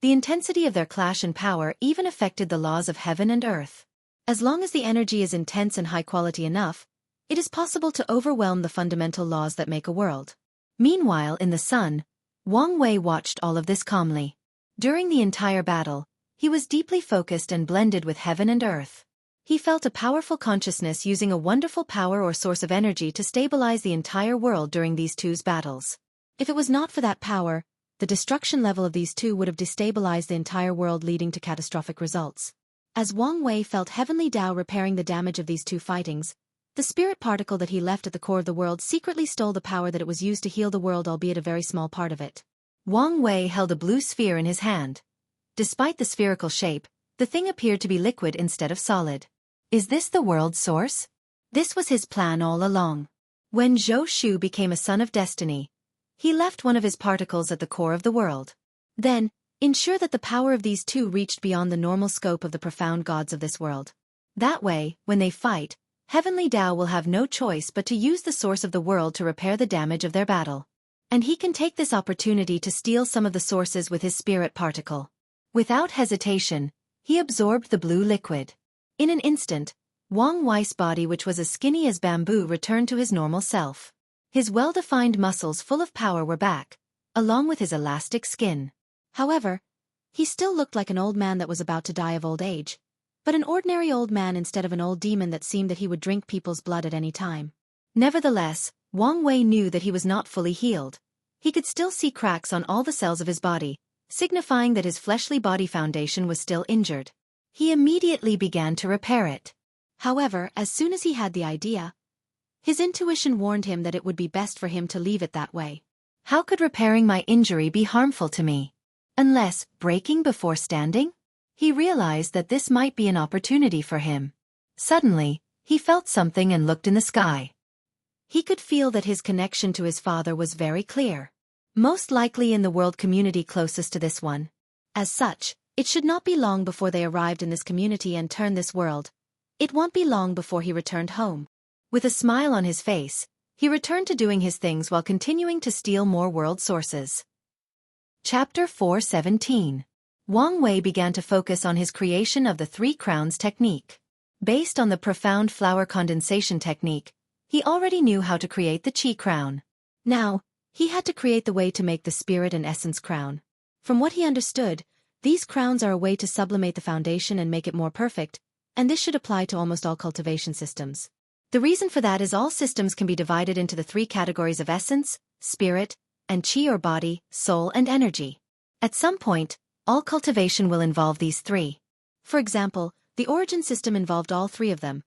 the intensity of their clash and power even affected the laws of heaven and earth. As long as the energy is intense and high quality enough, it is possible to overwhelm the fundamental laws that make a world. Meanwhile, in the sun, Wang Wei watched all of this calmly. During the entire battle, he was deeply focused and blended with heaven and earth. He felt a powerful consciousness using a wonderful power or source of energy to stabilize the entire world during these two's battles. If it was not for that power, the destruction level of these two would have destabilized the entire world, leading to catastrophic results. As Wang Wei felt heavenly Tao repairing the damage of these two fightings, the spirit particle that he left at the core of the world secretly stole the power that it was used to heal the world, albeit a very small part of it. Wang Wei held a blue sphere in his hand. Despite the spherical shape, the thing appeared to be liquid instead of solid. Is this the world's source? This was his plan all along. When Zhou Shu became a son of destiny, he left one of his particles at the core of the world. Then, ensure that the power of these two reached beyond the normal scope of the profound gods of this world. That way, when they fight, Heavenly Tao will have no choice but to use the source of the world to repair the damage of their battle. And he can take this opportunity to steal some of the sources with his spirit particle. Without hesitation, he absorbed the blue liquid. In an instant, Wang Wei's body, which was as skinny as bamboo, returned to his normal self. His well-defined muscles full of power were back, along with his elastic skin. However, he still looked like an old man that was about to die of old age, but an ordinary old man instead of an old demon that seemed that he would drink people's blood at any time. Nevertheless, Wang Wei knew that he was not fully healed. He could still see cracks on all the cells of his body, signifying that his fleshly body foundation was still injured. He immediately began to repair it. However, as soon as he had the idea, his intuition warned him that it would be best for him to leave it that way. How could repairing my injury be harmful to me? Unless breaking before standing? He realized that this might be an opportunity for him. Suddenly, he felt something and looked in the sky. He could feel that his connection to his father was very clear. Most likely in the world community closest to this one. As such, it should not be long before they arrived in this community and turned this world. It won't be long before he returned home. With a smile on his face, he returned to doing his things while continuing to steal more world sources. Chapter 4:17. Wang Wei began to focus on his creation of the three crowns technique. Based on the profound flower condensation technique, he already knew how to create the Qi crown. Now, he had to create the way to make the spirit and essence crown. From what he understood, these crowns are a way to sublimate the foundation and make it more perfect, and this should apply to almost all cultivation systems. The reason for that is all systems can be divided into the three categories of essence, spirit, and Qi or body, soul and energy. At some point, all cultivation will involve these three. For example, the origin system involved all three of them.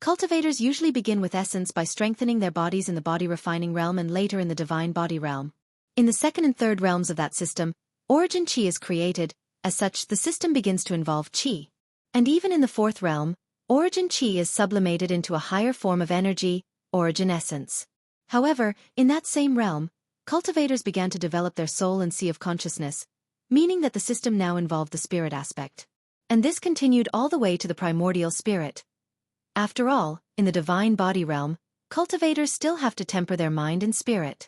Cultivators usually begin with essence by strengthening their bodies in the body refining realm and later in the divine body realm. In the second and third realms of that system, origin Qi is created, as such the system begins to involve Qi. And even in the fourth realm, origin Qi is sublimated into a higher form of energy, origin essence. However, in that same realm, cultivators began to develop their soul and sea of consciousness, meaning that the system now involved the spirit aspect. And this continued all the way to the primordial spirit. After all, in the divine body realm, cultivators still have to temper their mind and spirit.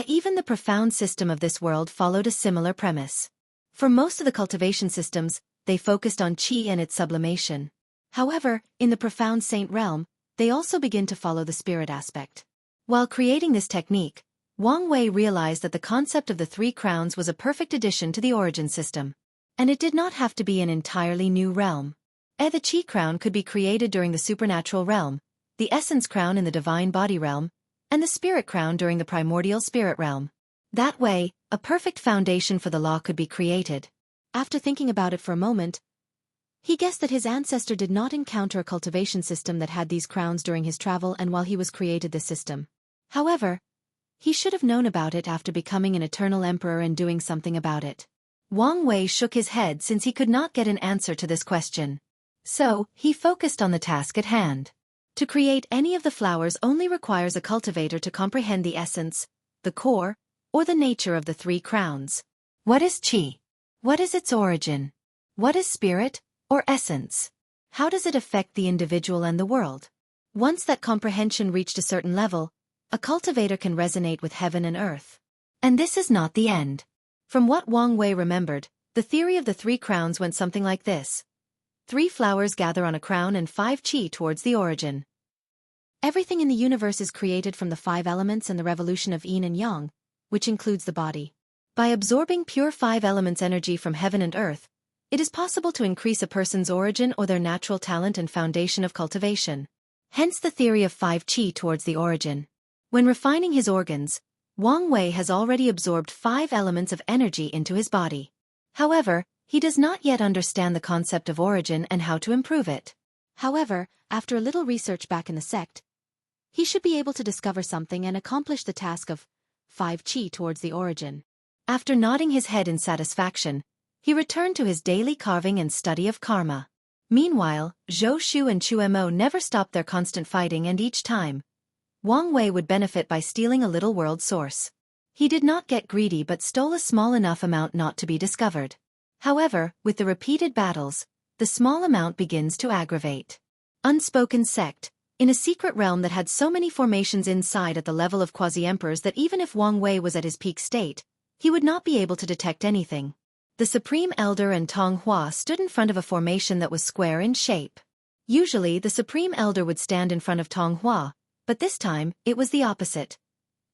Even the profound system of this world followed a similar premise. For most of the cultivation systems, they focused on Qi and its sublimation. However, in the profound saint realm, they also begin to follow the spirit aspect. While creating this technique, Wang Wei realized that the concept of the three crowns was a perfect addition to the origin system. And it did not have to be an entirely new realm. The Qi crown could be created during the supernatural realm, the essence crown in the divine body realm, and the spirit crown during the primordial spirit realm. That way, a perfect foundation for the law could be created. After thinking about it for a moment, he guessed that his ancestor did not encounter a cultivation system that had these crowns during his travel and while he was created this system. However, he should have known about it after becoming an eternal emperor and doing something about it. Wang Wei shook his head since he could not get an answer to this question. So, he focused on the task at hand. To create any of the flowers only requires a cultivator to comprehend the essence, the core, or the nature of the three crowns. What is Qi? What is its origin? What is spirit? or essence? How does it affect the individual and the world? Once that comprehension reached a certain level, a cultivator can resonate with heaven and earth. And this is not the end. From what Wang Wei remembered, the theory of the 3 crowns went something like this. 3 flowers gather on a crown and 5 qi towards the origin. Everything in the universe is created from the 5 elements and the revolution of yin and yang, which includes the body. By absorbing pure 5 elements energy from heaven and earth, it is possible to increase a person's origin or their natural talent and foundation of cultivation. Hence the theory of 5 qi towards the origin. When refining his organs, Wang Wei has already absorbed 5 elements of energy into his body. However, he does not yet understand the concept of origin and how to improve it. However, after a little research back in the sect, he should be able to discover something and accomplish the task of 5 qi towards the origin. After nodding his head in satisfaction, he returned to his daily carving and study of karma. Meanwhile, Zhou Shu and Mo never stopped their constant fighting, and each time, Wang Wei would benefit by stealing a little world source. He did not get greedy but stole a small enough amount not to be discovered. However, with the repeated battles, the small amount begins to aggravate. Unspoken sect, in a secret realm that had so many formations inside at the level of quasi-emperors that even if Wang Wei was at his peak state, he would not be able to detect anything. The Supreme Elder and Tong Hua stood in front of a formation that was square in shape. Usually, the Supreme Elder would stand in front of Tong Hua, but this time, it was the opposite.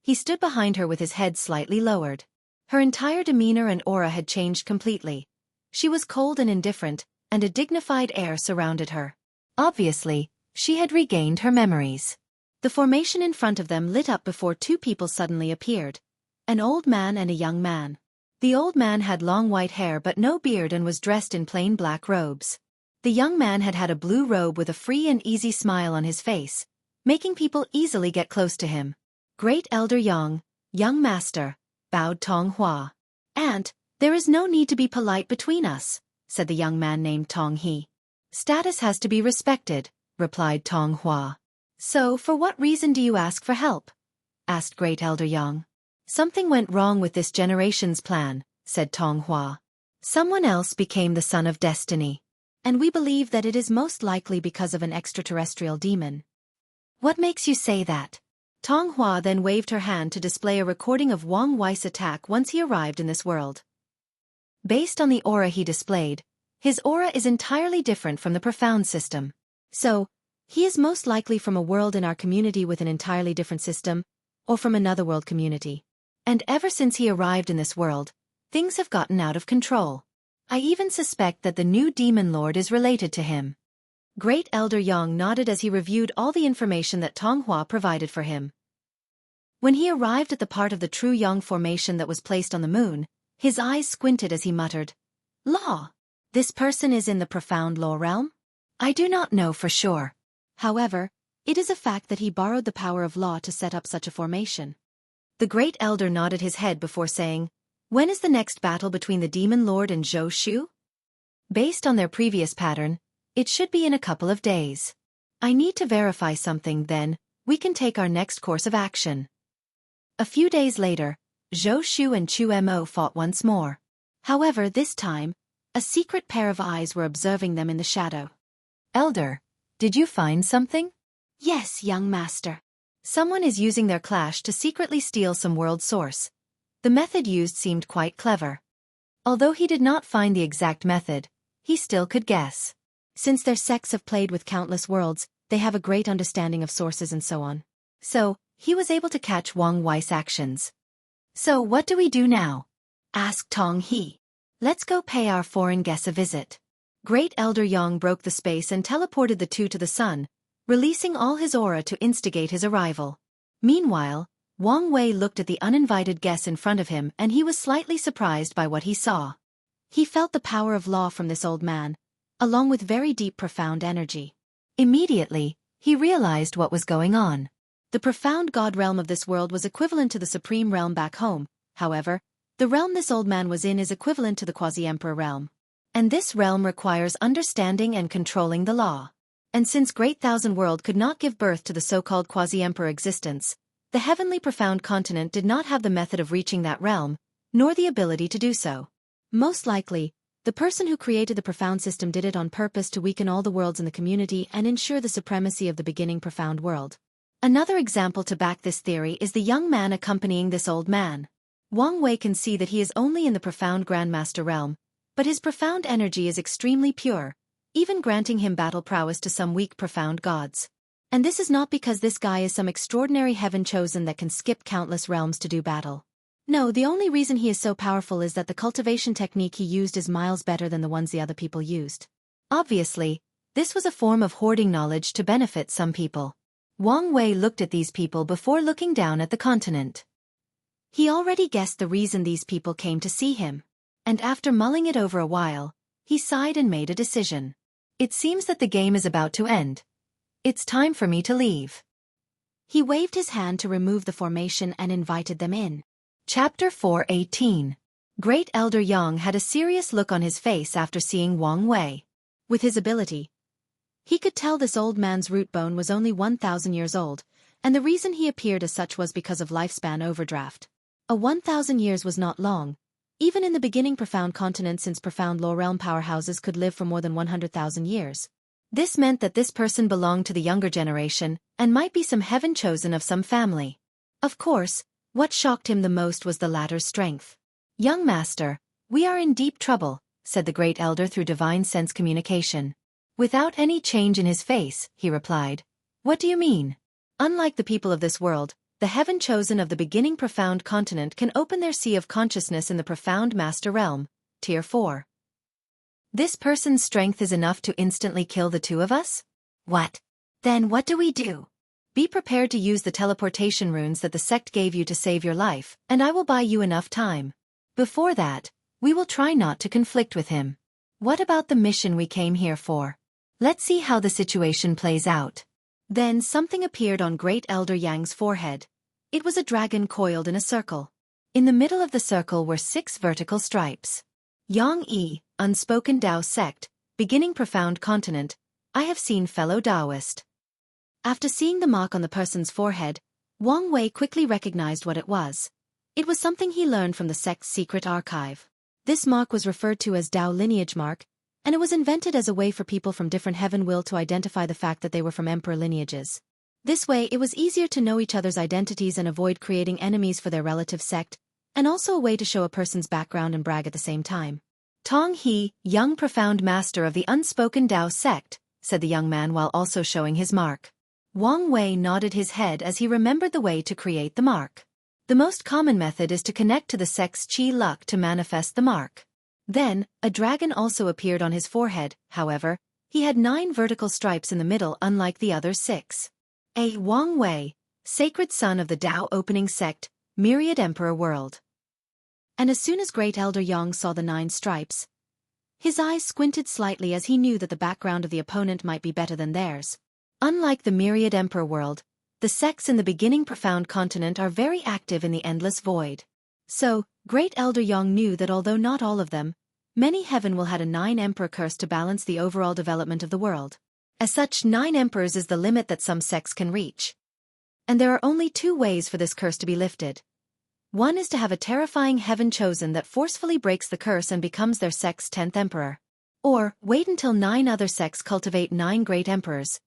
He stood behind her with his head slightly lowered. Her entire demeanor and aura had changed completely. She was cold and indifferent, and a dignified air surrounded her. Obviously, she had regained her memories. The formation in front of them lit up before 2 people suddenly appeared. An old man and a young man. The old man had long white hair but no beard and was dressed in plain black robes. The young man had a blue robe with a free and easy smile on his face, making people easily get close to him. Great Elder Yang, young master, bowed Tong Hua. Aunt, there is no need to be polite between us, said the young man named Tong He. Status has to be respected, replied Tong Hua. So, for what reason do you ask for help? Asked Great Elder Yang. Something went wrong with this generation's plan, said Tong Hua. Someone else became the son of destiny. And we believe that it is most likely because of an extraterrestrial demon. What makes you say that? Tong Hua then waved her hand to display a recording of Wang Wei's attack once he arrived in this world. Based on the aura he displayed, his aura is entirely different from the profound system. So, he is most likely from a world in our community with an entirely different system, or from another world community. And ever since he arrived in this world, things have gotten out of control. I even suspect that the new demon lord is related to him. Great Elder Yang nodded as he reviewed all the information that Tong Hua provided for him. When he arrived at the part of the true Yang formation that was placed on the moon, his eyes squinted as he muttered, "Law. This person is in the profound law realm? I do not know for sure. However, it is a fact that he borrowed the power of law to set up such a formation." The Great Elder nodded his head before saying, "When is the next battle between the Demon Lord and Zhou Shu?" Based on their previous pattern, it should be in a couple of days. I need to verify something, then we can take our next course of action. A few days later, Zhou Shu and Mo fought once more. However, this time, a secret pair of eyes were observing them in the shadow. "Elder, did you find something?" "Yes, young master. Someone is using their clash to secretly steal some world source." The method used seemed quite clever. Although he did not find the exact method, he still could guess. Since their sects have played with countless worlds, they have a great understanding of sources and so on. So, he was able to catch Wang Wei's actions. "So what do we do now?" asked Tong He. "Let's go pay our foreign guest a visit." Great Elder Yang broke the space and teleported the 2 to the sun, releasing all his aura to instigate his arrival. Meanwhile, Wang Wei looked at the uninvited guests in front of him and he was slightly surprised by what he saw. He felt the power of law from this old man, along with very deep profound energy. Immediately, he realized what was going on. The profound god realm of this world was equivalent to the supreme realm back home. However, the realm this old man was in is equivalent to the quasi-emperor realm. And this realm requires understanding and controlling the law. And since Great Thousand World could not give birth to the so-called quasi-emperor existence, the heavenly profound continent did not have the method of reaching that realm, nor the ability to do so. Most likely, The person who created the profound system did it on purpose to weaken all the worlds in the community and ensure the supremacy of the beginning profound world. Another example to back this theory is the young man accompanying this old man. Wang Wei can see that he is only in the profound Grandmaster realm, but his profound energy is extremely pure, even granting him battle prowess to some weak profound gods. And this is not because this guy is some extraordinary heaven chosen that can skip countless realms to do battle. No, the only reason he is so powerful is that the cultivation technique he used is miles better than the ones the other people used. Obviously, this was a form of hoarding knowledge to benefit some people. Wang Wei looked at these people before looking down at the continent. He already guessed the reason these people came to see him. And after mulling it over a while, he sighed and made a decision. It seems that the game is about to end. It's time for me to leave. He waved his hand to remove the formation and invited them in. Chapter 4:18. Great Elder Yang had a serious look on his face after seeing Wang Wei. With his ability, he could tell this old man's root bone was only 1,000 years old, and the reason he appeared as such was because of lifespan overdraft. 1,000 years was not long, even in the beginning profound continent, since profound low realm powerhouses could live for more than 100,000 years. This meant that this person belonged to the younger generation, and might be some heaven chosen of some family. Of course, what shocked him the most was the latter's strength. "Young master, we are in deep trouble," said the great elder through divine sense communication. Without any change in his face, he replied, "What do you mean?" Unlike the people of this world, the heaven chosen of the beginning profound continent can open their sea of consciousness in the profound master realm, tier 4. This person's strength is enough to instantly kill the two of us? What? Then what do we do? Be prepared to use the teleportation runes that the sect gave you to save your life, and I will buy you enough time. Before that, we will try not to conflict with him. What about the mission we came here for? Let's see how the situation plays out. Then something appeared on Great Elder Yang's forehead. It was a dragon coiled in a circle. In the middle of the circle were 6 vertical stripes. Yang Yi, Unspoken Tao Sect, Beginning Profound Continent, I have seen fellow Taoist. After seeing the mark on the person's forehead, Wang Wei quickly recognized what it was. It was something he learned from the sect's secret archive. This mark was referred to as Tao lineage mark, and it was invented as a way for people from different heaven will to identify the fact that they were from emperor lineages. This way it was easier to know each other's identities and avoid creating enemies for their relative sect, and also a way to show a person's background and brag at the same time. "Tong He, young profound master of the Unspoken Tao sect," said the young man while also showing his mark. Wang Wei nodded his head as he remembered the way to create the mark. The most common method is to connect to the sect's qi luck to manifest the mark. Then, a dragon also appeared on his forehead. However, he had 9 vertical stripes in the middle unlike the other 6. A Wang Wei, sacred son of the Tao opening sect, Myriad Emperor World. And as soon as Great Elder Yang saw the 9 stripes, his eyes squinted slightly as he knew that the background of the opponent might be better than theirs. Unlike the Myriad Emperor World, the sects in the beginning profound continent are very active in the endless void. So, Great Elder Yang knew that although not all of them, many heaven will had a 9 emperor curse to balance the overall development of the world. As such, 9 emperors is the limit that some sects can reach. And there are only 2 ways for this curse to be lifted. One is to have a terrifying heaven chosen that forcefully breaks the curse and becomes their sect's 10th emperor. Or, wait until 9 other sects cultivate 9 great emperors.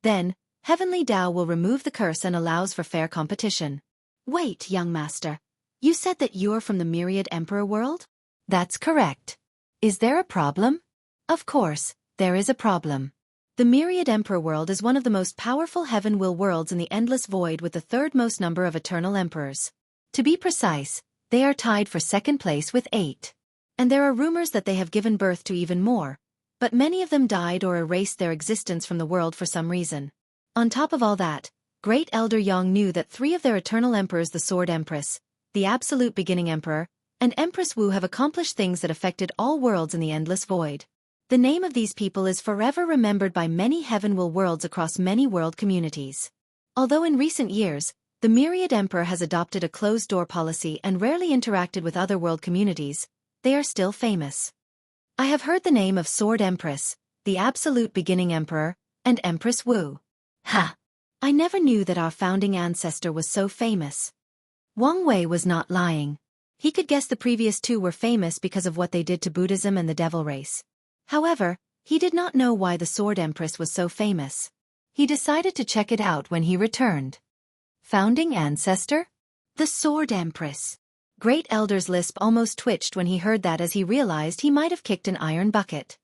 Then, Heavenly Tao will remove the curse and allows for fair competition. Wait, young master. You said that you're from the Myriad Emperor World? That's correct. Is there a problem? Of course, there is a problem. The Myriad Emperor World is one of the most powerful heaven will worlds in the endless void with the 3rd most number of eternal emperors. To be precise, they are tied for 2nd place with 8. And there are rumors that they have given birth to even more, but many of them died or erased their existence from the world for some reason. On top of all that, Great Elder Yang knew that 3 of their eternal emperors, the Sword Empress, the Absolute Beginning Emperor, and Empress Wu, have accomplished things that affected all worlds in the endless void. The name of these people is forever remembered by many heaven will worlds across many world communities. Although in recent years, the Myriad Emperor has adopted a closed-door policy and rarely interacted with other world communities, they are still famous. I have heard the name of Sword Empress, the Absolute Beginning Emperor, and Empress Wu. Ha! I never knew that our founding ancestor was so famous. Wang Wei was not lying. He could guess the previous two were famous because of what they did to Buddhism and the devil race. However, he did not know why the Sword Empress was so famous. He decided to check it out when he returned. Founding ancestor? The Sword Empress. Great Elder's lisp almost twitched when he heard that, as he realized he might have kicked an iron bucket.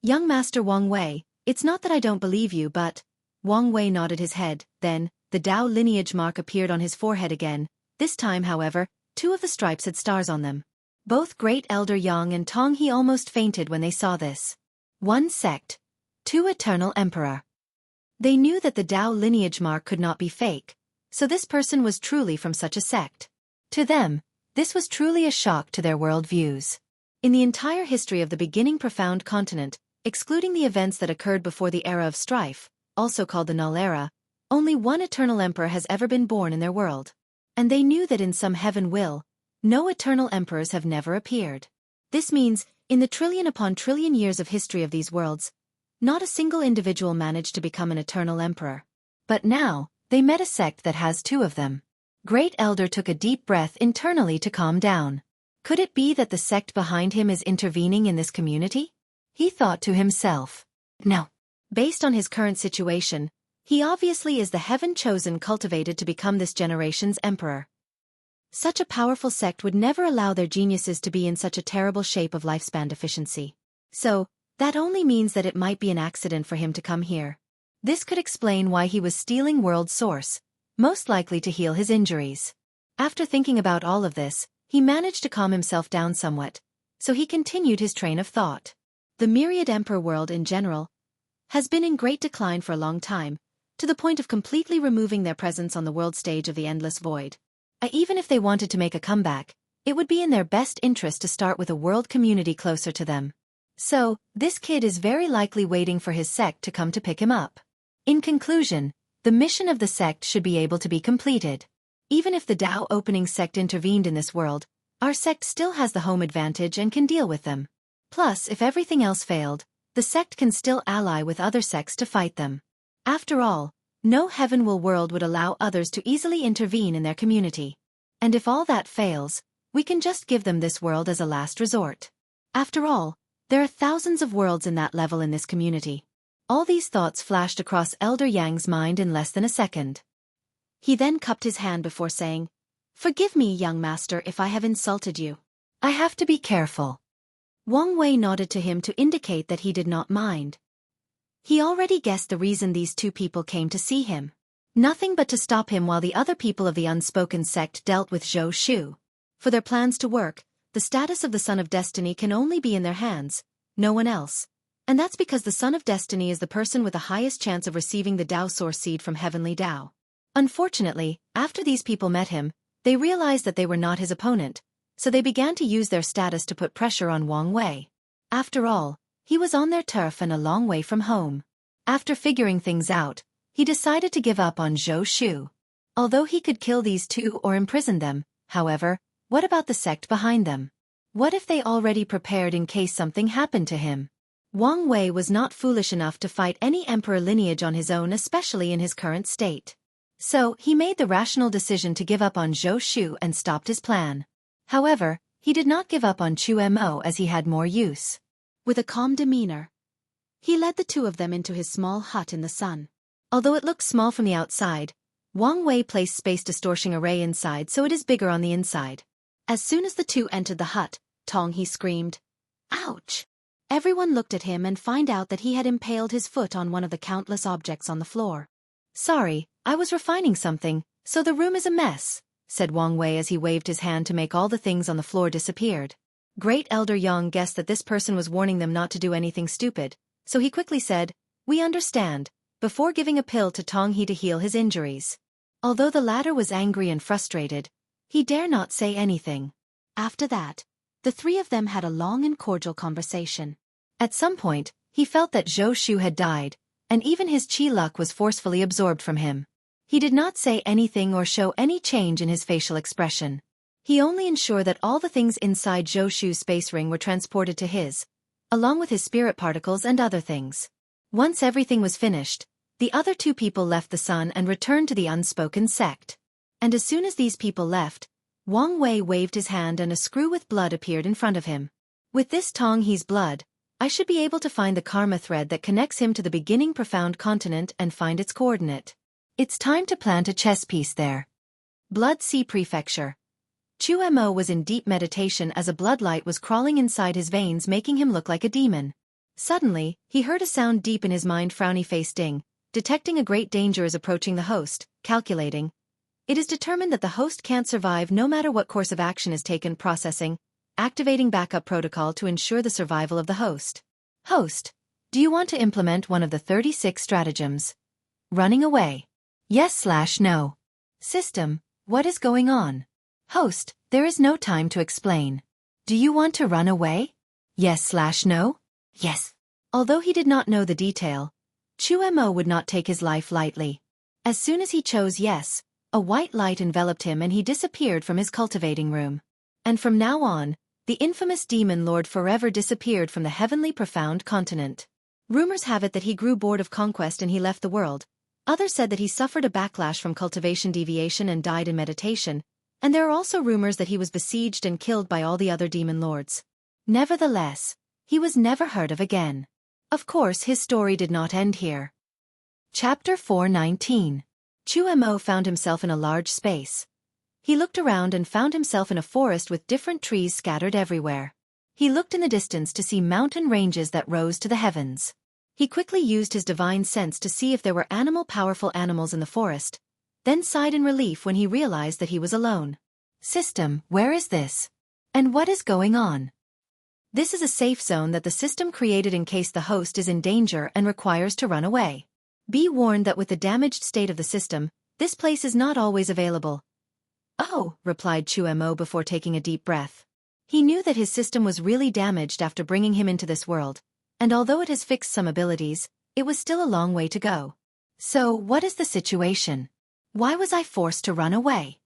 Young Master Wang Wei, it's not that I don't believe you, but... Wang Wei nodded his head. Then, the Dao lineage mark appeared on his forehead again. This time, however, 2 of the stripes had stars on them. Both Great Elder Yang and Tong He almost fainted when they saw this. 1 sect. 2 eternal emperor. They knew that the Dao lineage mark could not be fake, so this person was truly from such a sect. To them, this was truly a shock to their world views. In the entire history of the beginning profound continent, excluding the events that occurred before the era of strife, also called the Null Era, only 1 eternal emperor has ever been born in their world. And they knew that in some heaven will, no eternal emperors have never appeared. This means, in the trillion upon trillion years of history of these worlds, not a single individual managed to become an eternal emperor. But now, they met a sect that has 2 of them. Great Elder took a deep breath internally to calm down. Could it be that the sect behind him is intervening in this community? He thought to himself. No. Based on his current situation, he obviously is the heaven-chosen cultivated to become this generation's emperor. Such a powerful sect would never allow their geniuses to be in such a terrible shape of lifespan deficiency. So, that only means that it might be an accident for him to come here. This could explain why he was stealing world source, most likely to heal his injuries. After thinking about all of this, he managed to calm himself down somewhat, so he continued his train of thought. The myriad emperor world in general has been in great decline for a long time, to the point of completely removing their presence on the world stage of the endless void. Even if they wanted to make a comeback, it would be in their best interest to start with a world community closer to them. So, this kid is very likely waiting for his sect to come to pick him up. In conclusion, the mission of the sect should be able to be completed. Even if the Dao opening sect intervened in this world, our sect still has the home advantage and can deal with them. Plus, if everything else failed, the sect can still ally with other sects to fight them. After all, no heaven will world would allow others to easily intervene in their community. And if all that fails, we can just give them this world as a last resort. After all, there are thousands of worlds in that level in this community. All these thoughts flashed across Elder Yang's mind in less than a second. He then cupped his hand before saying, "Forgive me, young master, if I have insulted you. I have to be careful." Wang Wei nodded to him to indicate that he did not mind. He already guessed the reason these 2 people came to see him. Nothing but to stop him while the other people of the unspoken sect dealt with Zhou Shu. For their plans to work, the status of the Son of Destiny can only be in their hands, no one else. And that's because the Son of Destiny is the person with the highest chance of receiving the Dao Source Seed from Heavenly Dao. Unfortunately, after these people met him, they realized that they were not his opponent, so they began to use their status to put pressure on Wang Wei. After all, he was on their turf and a long way from home. After figuring things out, he decided to give up on Zhou Shu. Although he could kill these 2 or imprison them, however, what about the sect behind them? What if they already prepared in case something happened to him? Wang Wei was not foolish enough to fight any emperor lineage on his own, especially in his current state. So, he made the rational decision to give up on Zhou Shu and stopped his plan. However, he did not give up on Mo as he had more use. With a calm demeanor, he led the 2 of them into his small hut in the sun. Although it looked small from the outside, Wang Wei placed space distortion array inside so it is bigger on the inside. As soon as the 2 entered the hut, Tong He screamed, "Ouch!" Everyone looked at him and find out that he had impaled his foot on one of the countless objects on the floor. "Sorry, I was refining something, so the room is a mess," said Wang Wei as he waved his hand to make all the things on the floor disappeared. Great Elder Yang guessed that this person was warning them not to do anything stupid, so he quickly said, "We understand," before giving a pill to Tong He to heal his injuries. Although the latter was angry and frustrated, he dare not say anything. After that, the 3 of them had a long and cordial conversation. At some point, he felt that Zhou Shu had died, and even his chi luck was forcefully absorbed from him. He did not say anything or show any change in his facial expression. He only ensured that all the things inside Zhou Shu's space ring were transported to his, along with his spirit particles and other things. Once everything was finished, the other 2 people left the sun and returned to the unspoken sect. And as soon as these people left, Wang Wei waved his hand and a screw with blood appeared in front of him. With this tong he's blood, I should be able to find the karma thread that connects him to the beginning profound continent and find its coordinate. It's time to plant a chess piece there. Blood Sea Prefecture. Xueqi was in deep meditation as a bloodlight was crawling inside his veins, making him look like a demon. Suddenly, he heard a sound deep in his mind. Frowny face ding, detecting a great danger is approaching the host, calculating. It is determined that the host can't survive no matter what course of action is taken. Processing, activating backup protocol to ensure the survival of the host. Host, do you want to implement one of the 36 stratagems? Running away. Yes/no. System, what is going on? Host, there is no time to explain. Do you want to run away? Yes/no? Yes. Although he did not know the detail, Xueqi would not take his life lightly. As soon as he chose yes, a white light enveloped him and he disappeared from his cultivating room. And from now on, the infamous demon lord forever disappeared from the heavenly profound continent. Rumors have it that he grew bored of conquest and he left the world. Others said that he suffered a backlash from cultivation deviation and died in meditation, and there are also rumors that he was besieged and killed by all the other demon lords. Nevertheless, he was never heard of again. Of course, his story did not end here. Chapter 419. Xueqi found himself in a large space. He looked around and found himself in a forest with different trees scattered everywhere. He looked in the distance to see mountain ranges that rose to the heavens. He quickly used his divine sense to see if there were powerful animals in the forest, then sighed in relief when he realized that he was alone. System, where is this? And what is going on? This is a safe zone that the system created in case the host is in danger and requires to run away. Be warned that with the damaged state of the system, this place is not always available. Oh, replied Xueqi before taking a deep breath. He knew that his system was really damaged after bringing him into this world, and although it has fixed some abilities, it was still a long way to go. So, what is the situation? Why was I forced to run away?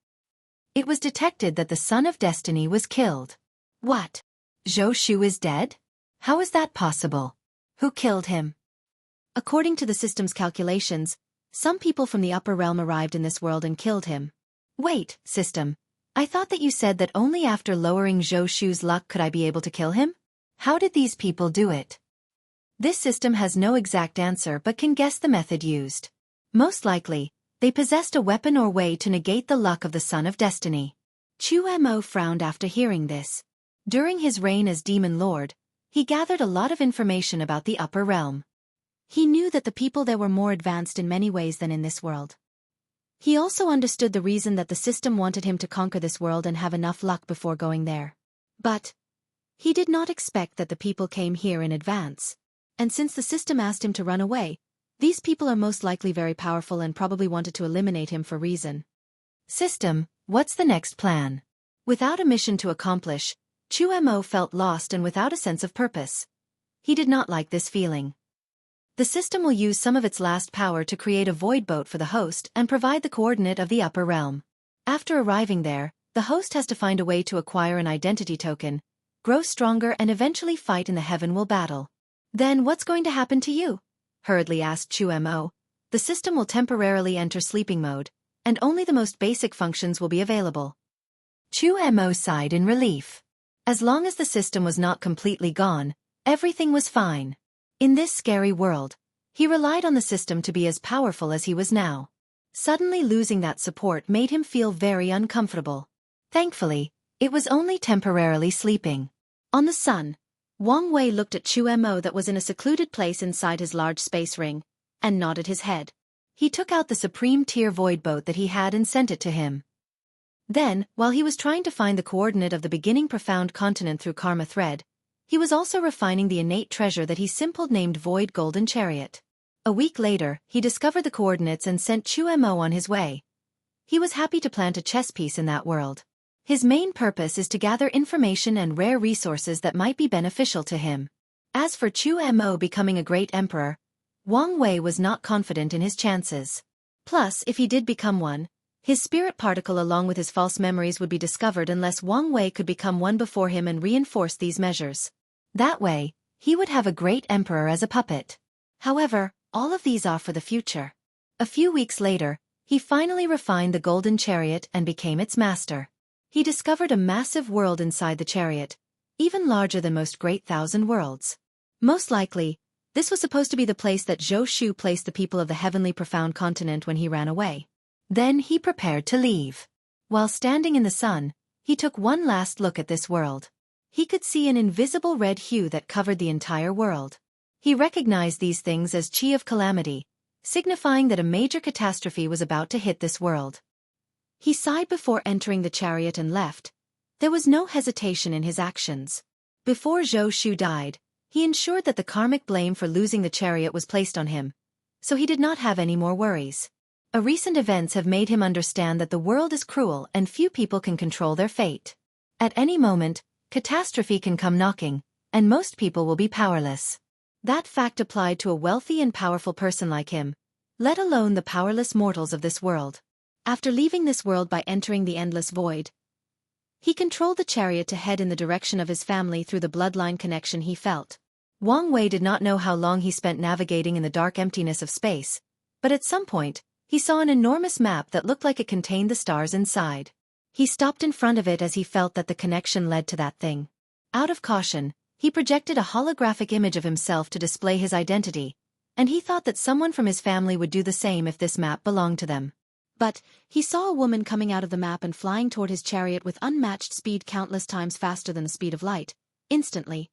It was detected that the Son of Destiny was killed. What? Xueqi is dead? How is that possible? Who killed him? According to the system's calculations, some people from the upper realm arrived in this world and killed him. Wait, system. I thought that you said that only after lowering Xueqi's luck could I be able to kill him? How did these people do it? This system has no exact answer but can guess the method used. Most likely, they possessed a weapon or way to negate the luck of the Son of Destiny. Xueqi frowned after hearing this. During his reign as Demon Lord, he gathered a lot of information about the upper realm. He knew that the people there were more advanced in many ways than in this world. He also understood the reason that the system wanted him to conquer this world and have enough luck before going there. But he did not expect that the people came here in advance. And since the system asked him to run away, these people are most likely very powerful and probably wanted to eliminate him for reason. System, what's the next plan? Without a mission to accomplish, Xueqi felt lost and without a sense of purpose. He did not like this feeling. The system will use some of its last power to create a void boat for the host and provide the coordinate of the upper realm. After arriving there, the host has to find a way to acquire an identity token, grow stronger and eventually fight in the heavenly battle. Then what's going to happen to you? Hurriedly asked Xueqi. The system will temporarily enter sleeping mode, and only the most basic functions will be available. Xueqi sighed in relief. As long as the system was not completely gone, everything was fine. In this scary world, he relied on the system to be as powerful as he was now. Suddenly losing that support made him feel very uncomfortable. Thankfully, it was only temporarily sleeping. On the sun, Wang Wei looked at Xueqi that was in a secluded place inside his large space ring, and nodded his head. He took out the supreme tier void boat that he had and sent it to him. Then, while he was trying to find the coordinate of the beginning profound continent through karma thread, he was also refining the innate treasure that he simple named Void Golden Chariot. A week later, he discovered the coordinates and sent Xueqi on his way. He was happy to plant a chess piece in that world. His main purpose is to gather information and rare resources that might be beneficial to him. As for Xueqi becoming a great emperor, Wang Wei was not confident in his chances. Plus, if he did become one, his spirit particle along with his false memories would be discovered unless Wang Wei could become one before him and reinforce these measures. That way, he would have a great emperor as a puppet. However, all of these are for the future. A few weeks later, he finally refined the golden chariot and became its master. he discovered a massive world inside the chariot, even larger than most great thousand worlds. Most likely, this was supposed to be the place that Xueqi placed the people of the heavenly profound continent when he ran away. Then he prepared to leave. While standing in the sun, he took one last look at this world. He could see an invisible red hue that covered the entire world. He recognized these things as Qi of calamity, signifying that a major catastrophe was about to hit this world. He sighed before entering the chariot and left. There was no hesitation in his actions. Before Xueqi died, he ensured that the karmic blame for losing the chariot was placed on him, so he did not have any more worries. Recent events have made him understand that the world is cruel and few people can control their fate. At any moment, catastrophe can come knocking, and most people will be powerless. That fact applied to a wealthy and powerful person like him, let alone the powerless mortals of this world. After leaving this world by entering the endless void, he controlled the chariot to head in the direction of his family through the bloodline connection he felt. Wang Wei did not know how long he spent navigating in the dark emptiness of space, but at some point, he saw an enormous map that looked like it contained the stars inside. He stopped in front of it as he felt that the connection led to that thing. Out of caution, he projected a holographic image of himself to display his identity, and he thought that someone from his family would do the same if this map belonged to them. But he saw a woman coming out of the map and flying toward his chariot with unmatched speed countless times faster than the speed of light. Instantly,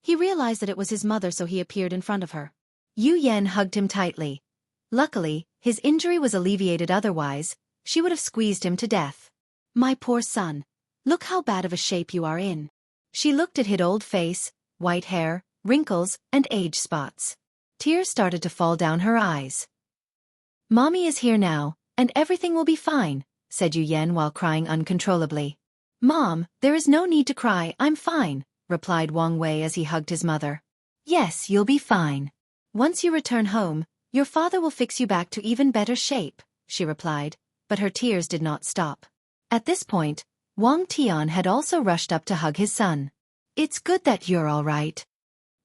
he realized that it was his mother, so he appeared in front of her. Yu Yan hugged him tightly. Luckily, his injury was alleviated, otherwise, she would have squeezed him to death. "My poor son, look how bad of a shape you are in." She looked at his old face, white hair, wrinkles, and age spots. Tears started to fall down her eyes. "Mommy is here now, and everything will be fine," said Yu Yan while crying uncontrollably. "Mom, there is no need to cry, I'm fine," replied Wang Wei as he hugged his mother. "Yes, you'll be fine. Once you return home, your father will fix you back to even better shape," she replied, but her tears did not stop. At this point, Wang Tian had also rushed up to hug his son. "It's good that you're all right."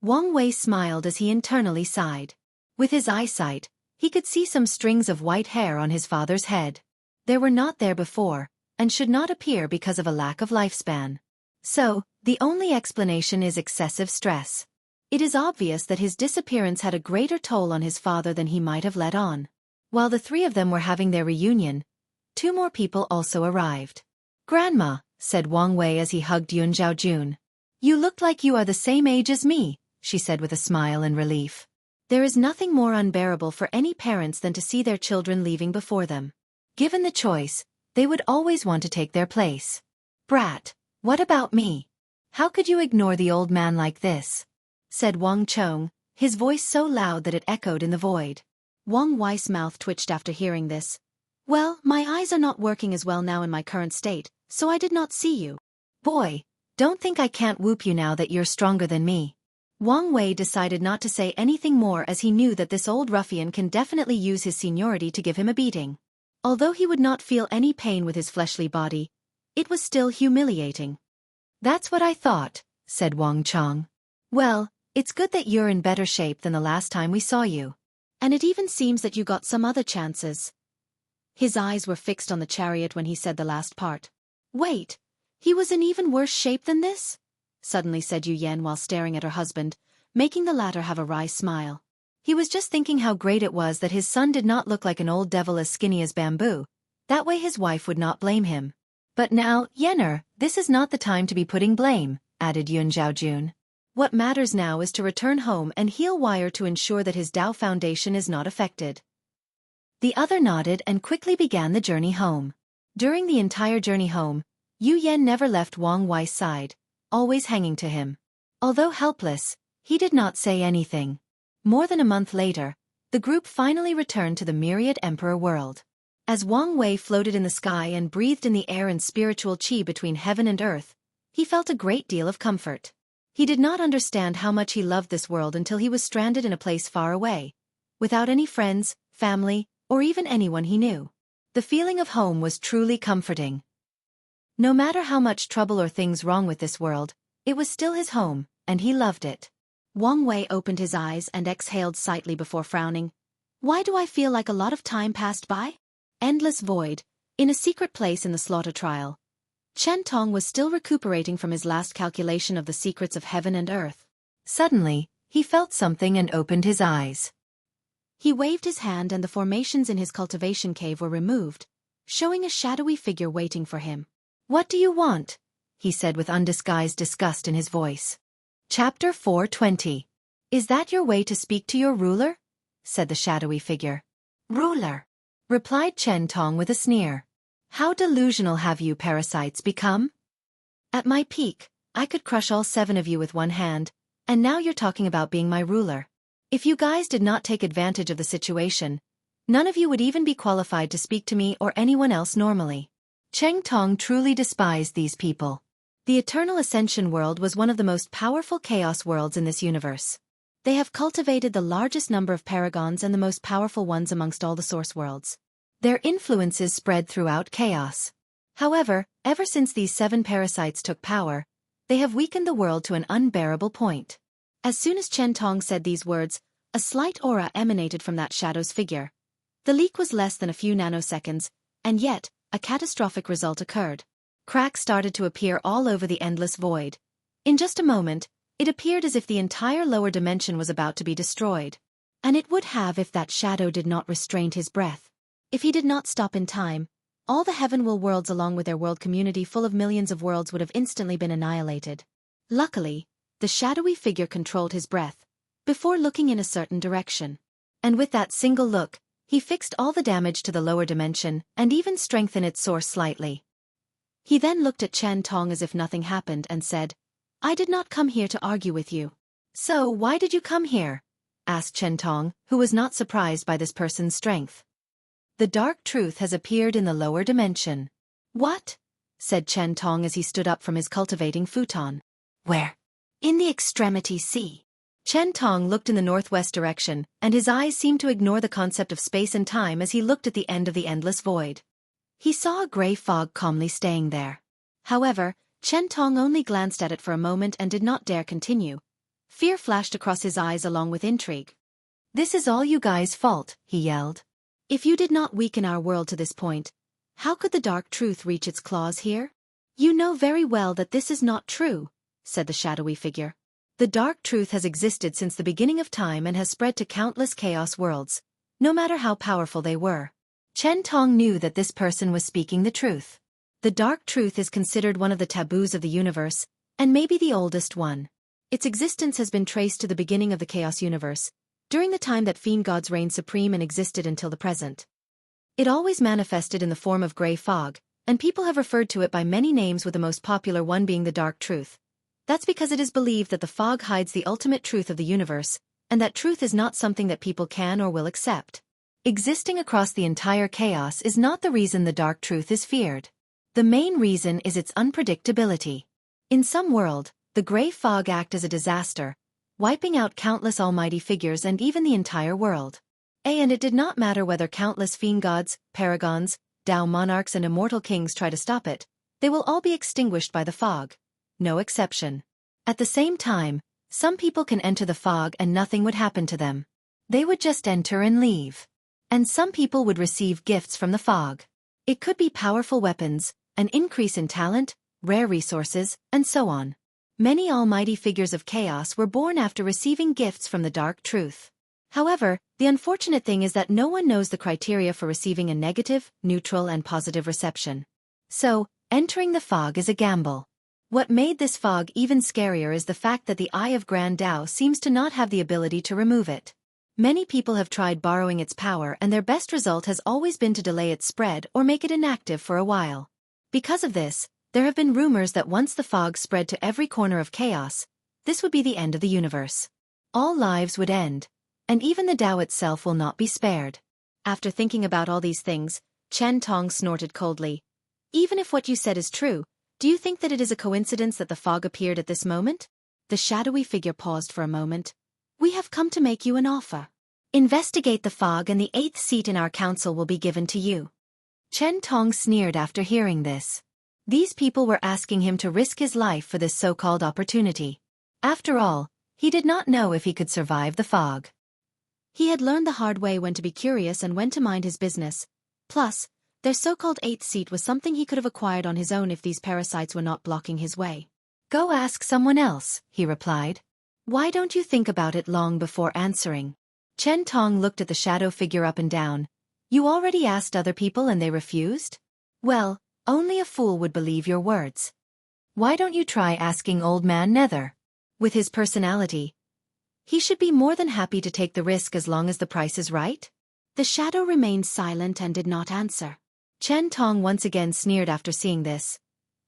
Wang Wei smiled as he internally sighed. With his eyesight, he could see some strings of white hair on his father's head. They were not there before, and should not appear because of a lack of lifespan. So, the only explanation is excessive stress. It is obvious that his disappearance had a greater toll on his father than he might have let on. While the three of them were having their reunion, 2 more people also arrived. "Grandma," said Wang Wei as he hugged Yun Zhaojun. "You look like you are the same age as me," she said with a smile and relief. There is nothing more unbearable for any parents than to see their children leaving before them. Given the choice, they would always want to take their place. "Brat, what about me? How could you ignore the old man like this?" said Wang Chong, his voice so loud that it echoed in the void. Wang Wei's mouth twitched after hearing this. "Well, my eyes are not working as well now in my current state, so I did not see you." "Boy, don't think I can't whoop you now that you're stronger than me." Wang Wei decided not to say anything more as he knew that this old ruffian can definitely use his seniority to give him a beating. Although he would not feel any pain with his fleshly body, it was still humiliating. "That's what I thought," said Wang Chong. "Well, it's good that you're in better shape than the last time we saw you. And it even seems that you got some other chances." His eyes were fixed on the chariot when he said the last part. "Wait, he was in even worse shape than this?" suddenly said Yu Yan while staring at her husband, making the latter have a wry smile. He was just thinking how great it was that his son did not look like an old devil as skinny as bamboo, that way his wife would not blame him. "But now, Yenner, this is not the time to be putting blame," added Yun Zhaojun. "What matters now is to return home and heal Wire to ensure that his Tao foundation is not affected." The other nodded and quickly began the journey home. During the entire journey home, Yu Yan never left Wang Wei's side, always hanging to him. Although helpless, he did not say anything. More than a month later, the group finally returned to the Myriad Emperor world. As Wang Wei floated in the sky and breathed in the air and spiritual qi between heaven and earth, he felt a great deal of comfort. He did not understand how much he loved this world until he was stranded in a place far away, without any friends, family, or even anyone he knew. The feeling of home was truly comforting. No matter how much trouble or things wrong with this world, it was still his home, and he loved it. Wang Wei opened his eyes and exhaled slightly before frowning. "Why do I feel like a lot of time passed by?" Endless void, in a secret place in the slaughter trial. Chen Tong was still recuperating from his last calculation of the secrets of heaven and earth. Suddenly, he felt something and opened his eyes. He waved his hand and the formations in his cultivation cave were removed, showing a shadowy figure waiting for him. "What do you want?" he said with undisguised disgust in his voice. Chapter 420. "Is that your way to speak to your ruler?" said the shadowy figure. "Ruler," replied Chen Tong with a sneer. "How delusional have you parasites become? At my peak, I could crush all 7 of you with one hand, and now you're talking about being my ruler. If you guys did not take advantage of the situation, none of you would even be qualified to speak to me or anyone else normally." Chen Tong truly despised these people. The Eternal Ascension world was one of the most powerful chaos worlds in this universe. They have cultivated the largest number of paragons and the most powerful ones amongst all the source worlds. Their influences spread throughout chaos. However, ever since these 7 parasites took power, they have weakened the world to an unbearable point. As soon as Chen Tong said these words, a slight aura emanated from that shadow's figure. The leak was less than a few nanoseconds, and yet, a catastrophic result occurred. Cracks started to appear all over the endless void. In just a moment, it appeared as if the entire lower dimension was about to be destroyed. And it would have if that shadow did not restrain his breath. If he did not stop in time, all the heavenworld worlds along with their world community full of millions of worlds would have instantly been annihilated. Luckily, the shadowy figure controlled his breath, before looking in a certain direction. And with that single look, he fixed all the damage to the lower dimension and even strengthened its source slightly. He then looked at Chen Tong as if nothing happened and said, "I did not come here to argue with you." "So why did you come here?" asked Chen Tong, who was not surprised by this person's strength. "The dark truth has appeared in the lower dimension." "What?" said Chen Tong as he stood up from his cultivating futon. "Where?" "In the extremity sea." Chen Tong looked in the northwest direction, and his eyes seemed to ignore the concept of space and time as he looked at the end of the endless void. He saw a gray fog calmly staying there. However, Chen Tong only glanced at it for a moment and did not dare continue. Fear flashed across his eyes along with intrigue. "This is all you guys' fault," he yelled. "If you did not weaken our world to this point, how could the dark truth reach its claws here?" "You know very well that this is not true," said the shadowy figure. "The dark truth has existed since the beginning of time and has spread to countless chaos worlds, no matter how powerful they were." Chen Tong knew that this person was speaking the truth. The dark truth is considered one of the taboos of the universe, and maybe the oldest one. Its existence has been traced to the beginning of the chaos universe, during the time that fiend gods reigned supreme and existed until the present. It always manifested in the form of gray fog, and people have referred to it by many names with the most popular one being the dark truth. That's because it is believed that the fog hides the ultimate truth of the universe, and that truth is not something that people can or will accept. Existing across the entire chaos is not the reason the dark truth is feared. The main reason is its unpredictability. In some world, the gray fog act as a disaster, wiping out countless almighty figures and even the entire world. And it did not matter whether countless fiend gods, paragons, Tao monarchs and immortal kings try to stop it, they will all be extinguished by the fog. No exception. At the same time, some people can enter the fog and nothing would happen to them. They would just enter and leave. And some people would receive gifts from the fog. It could be powerful weapons, an increase in talent, rare resources, and so on. Many almighty figures of chaos were born after receiving gifts from the dark truth. However, the unfortunate thing is that no one knows the criteria for receiving a negative, neutral, and positive reception. So, entering the fog is a gamble. What made this fog even scarier is the fact that the Eye of Grand Tao seems to not have the ability to remove it. Many people have tried borrowing its power and their best result has always been to delay its spread or make it inactive for a while. Because of this, there have been rumors that once the fog spread to every corner of chaos, this would be the end of the universe. All lives would end, and even the Tao itself will not be spared. After thinking about all these things, Chen Tong snorted coldly. "Even if what you said is true, do you think that it is a coincidence that the fog appeared at this moment?" The shadowy figure paused for a moment. "We have come to make you an offer. Investigate the fog and the 8th seat in our council will be given to you." Chen Tong sneered after hearing this. These people were asking him to risk his life for this so-called opportunity. After all, he did not know if he could survive the fog. He had learned the hard way when to be curious and when to mind his business. Plus, Their so-called 8th seat was something he could have acquired on his own if these parasites were not blocking his way. Go ask someone else, he replied. Why don't you think about it long before answering? Chen Tong looked at the shadow figure up and down. You already asked other people and they refused? Well, only a fool would believe your words. Why don't you try asking Old Man Nether? With his personality, he should be more than happy to take the risk as long as the price is right. The shadow remained silent and did not answer. Chen Tong once again sneered after seeing this.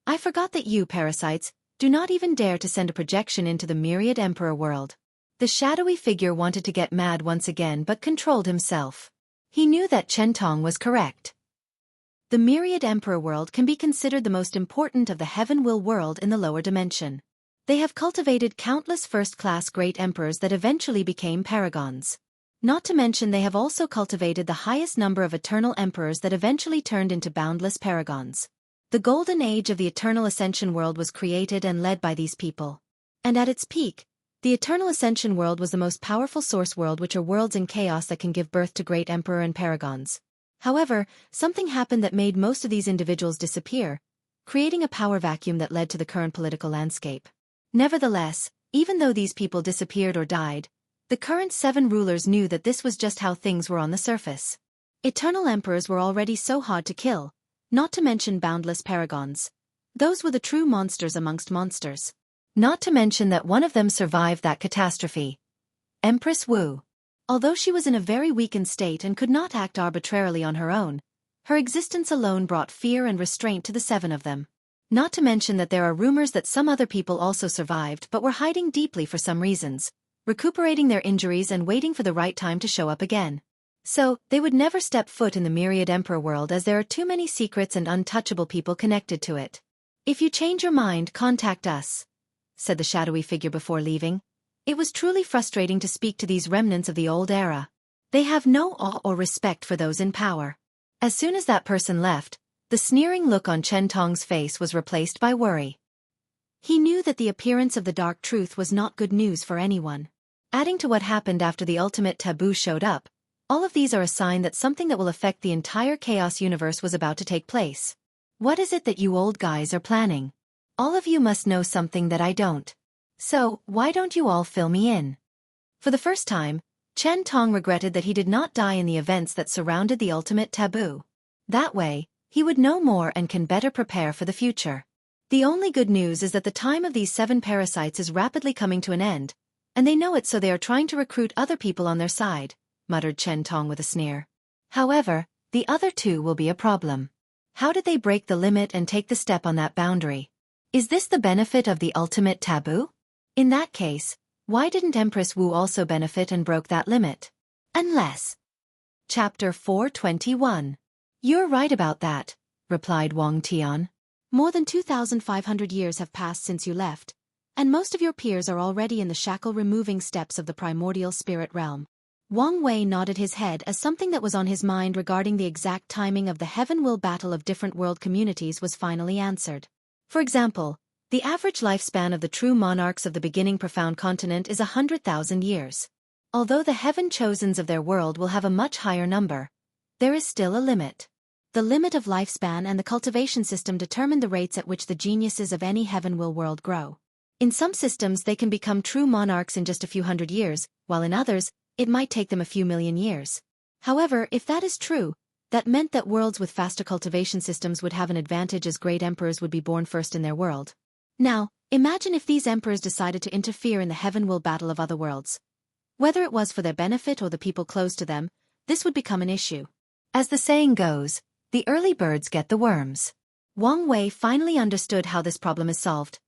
I forgot that you parasites do not even dare to send a projection into the myriad emperor world. The shadowy figure wanted to get mad once again but controlled himself. He knew that Chen Tong was correct. The myriad emperor world can be considered the most important of the heaven will world in the lower dimension. They have cultivated countless first-class great emperors that eventually became paragons. Not to mention they have also cultivated the highest number of eternal emperors that eventually turned into boundless paragons. The golden age of the eternal ascension world was created and led by these people. And at its peak, the eternal ascension world was the most powerful source world, which are worlds in chaos that can give birth to great emperor and paragons. However, something happened that made most of these individuals disappear, creating a power vacuum that led to the current political landscape. Nevertheless, even though these people disappeared or died, the current 7 rulers knew that this was just how things were on the surface. Eternal emperors were already so hard to kill, not to mention boundless paragons. Those were the true monsters amongst monsters. Not to mention that one of them survived that catastrophe. Empress Wu. Although she was in a very weakened state and could not act arbitrarily on her own, her existence alone brought fear and restraint to the 7 of them. Not to mention that there are rumors that some other people also survived but were hiding deeply for some reasons, recuperating their injuries and waiting for the right time to show up again. So, they would never step foot in the myriad emperor world as there are too many secrets and untouchable people connected to it. If you change your mind, contact us, said the shadowy figure before leaving. It was truly frustrating to speak to these remnants of the old era. They have no awe or respect for those in power. As soon as that person left, the sneering look on Chen Tong's face was replaced by worry. He knew that the appearance of the dark truth was not good news for anyone. Adding to what happened after the ultimate taboo showed up, all of these are a sign that something that will affect the entire chaos universe was about to take place. What is it that you old guys are planning? All of you must know something that I don't. So, why don't you all fill me in? For the first time, Chen Tong regretted that he did not die in the events that surrounded the ultimate taboo. That way, he would know more and can better prepare for the future. The only good news is that the time of these 7 parasites is rapidly coming to an end, and they know it, so they are trying to recruit other people on their side, muttered Chen Tong with a sneer. However, the other 2 will be a problem. How did they break the limit and take the step on that boundary? Is this the benefit of the ultimate taboo? In that case, why didn't Empress Wu also benefit and broke that limit? Unless. Chapter 421. You're right about that, replied Wang Tian. More than 2,500 years have passed since you left, and most of your peers are already in the shackle-removing steps of the primordial spirit realm. Wang Wei nodded his head as something that was on his mind regarding the exact timing of the heaven-will battle of different world communities was finally answered. For example, the average lifespan of the true monarchs of the beginning profound continent is 100,000 years. Although the heaven-chosens of their world will have a much higher number, there is still a limit. The limit of lifespan and the cultivation system determine the rates at which the geniuses of any heaven-will world grow. In some systems they can become true monarchs in just a few hundred years, while in others, it might take them a few million years. However, if that is true, that meant that worlds with faster cultivation systems would have an advantage as great emperors would be born first in their world. Now, imagine if these emperors decided to interfere in the heaven-will battle of other worlds. Whether it was for their benefit or the people close to them, this would become an issue. As the saying goes, the early birds get the worms. Wang Wei finally understood how this problem is solved.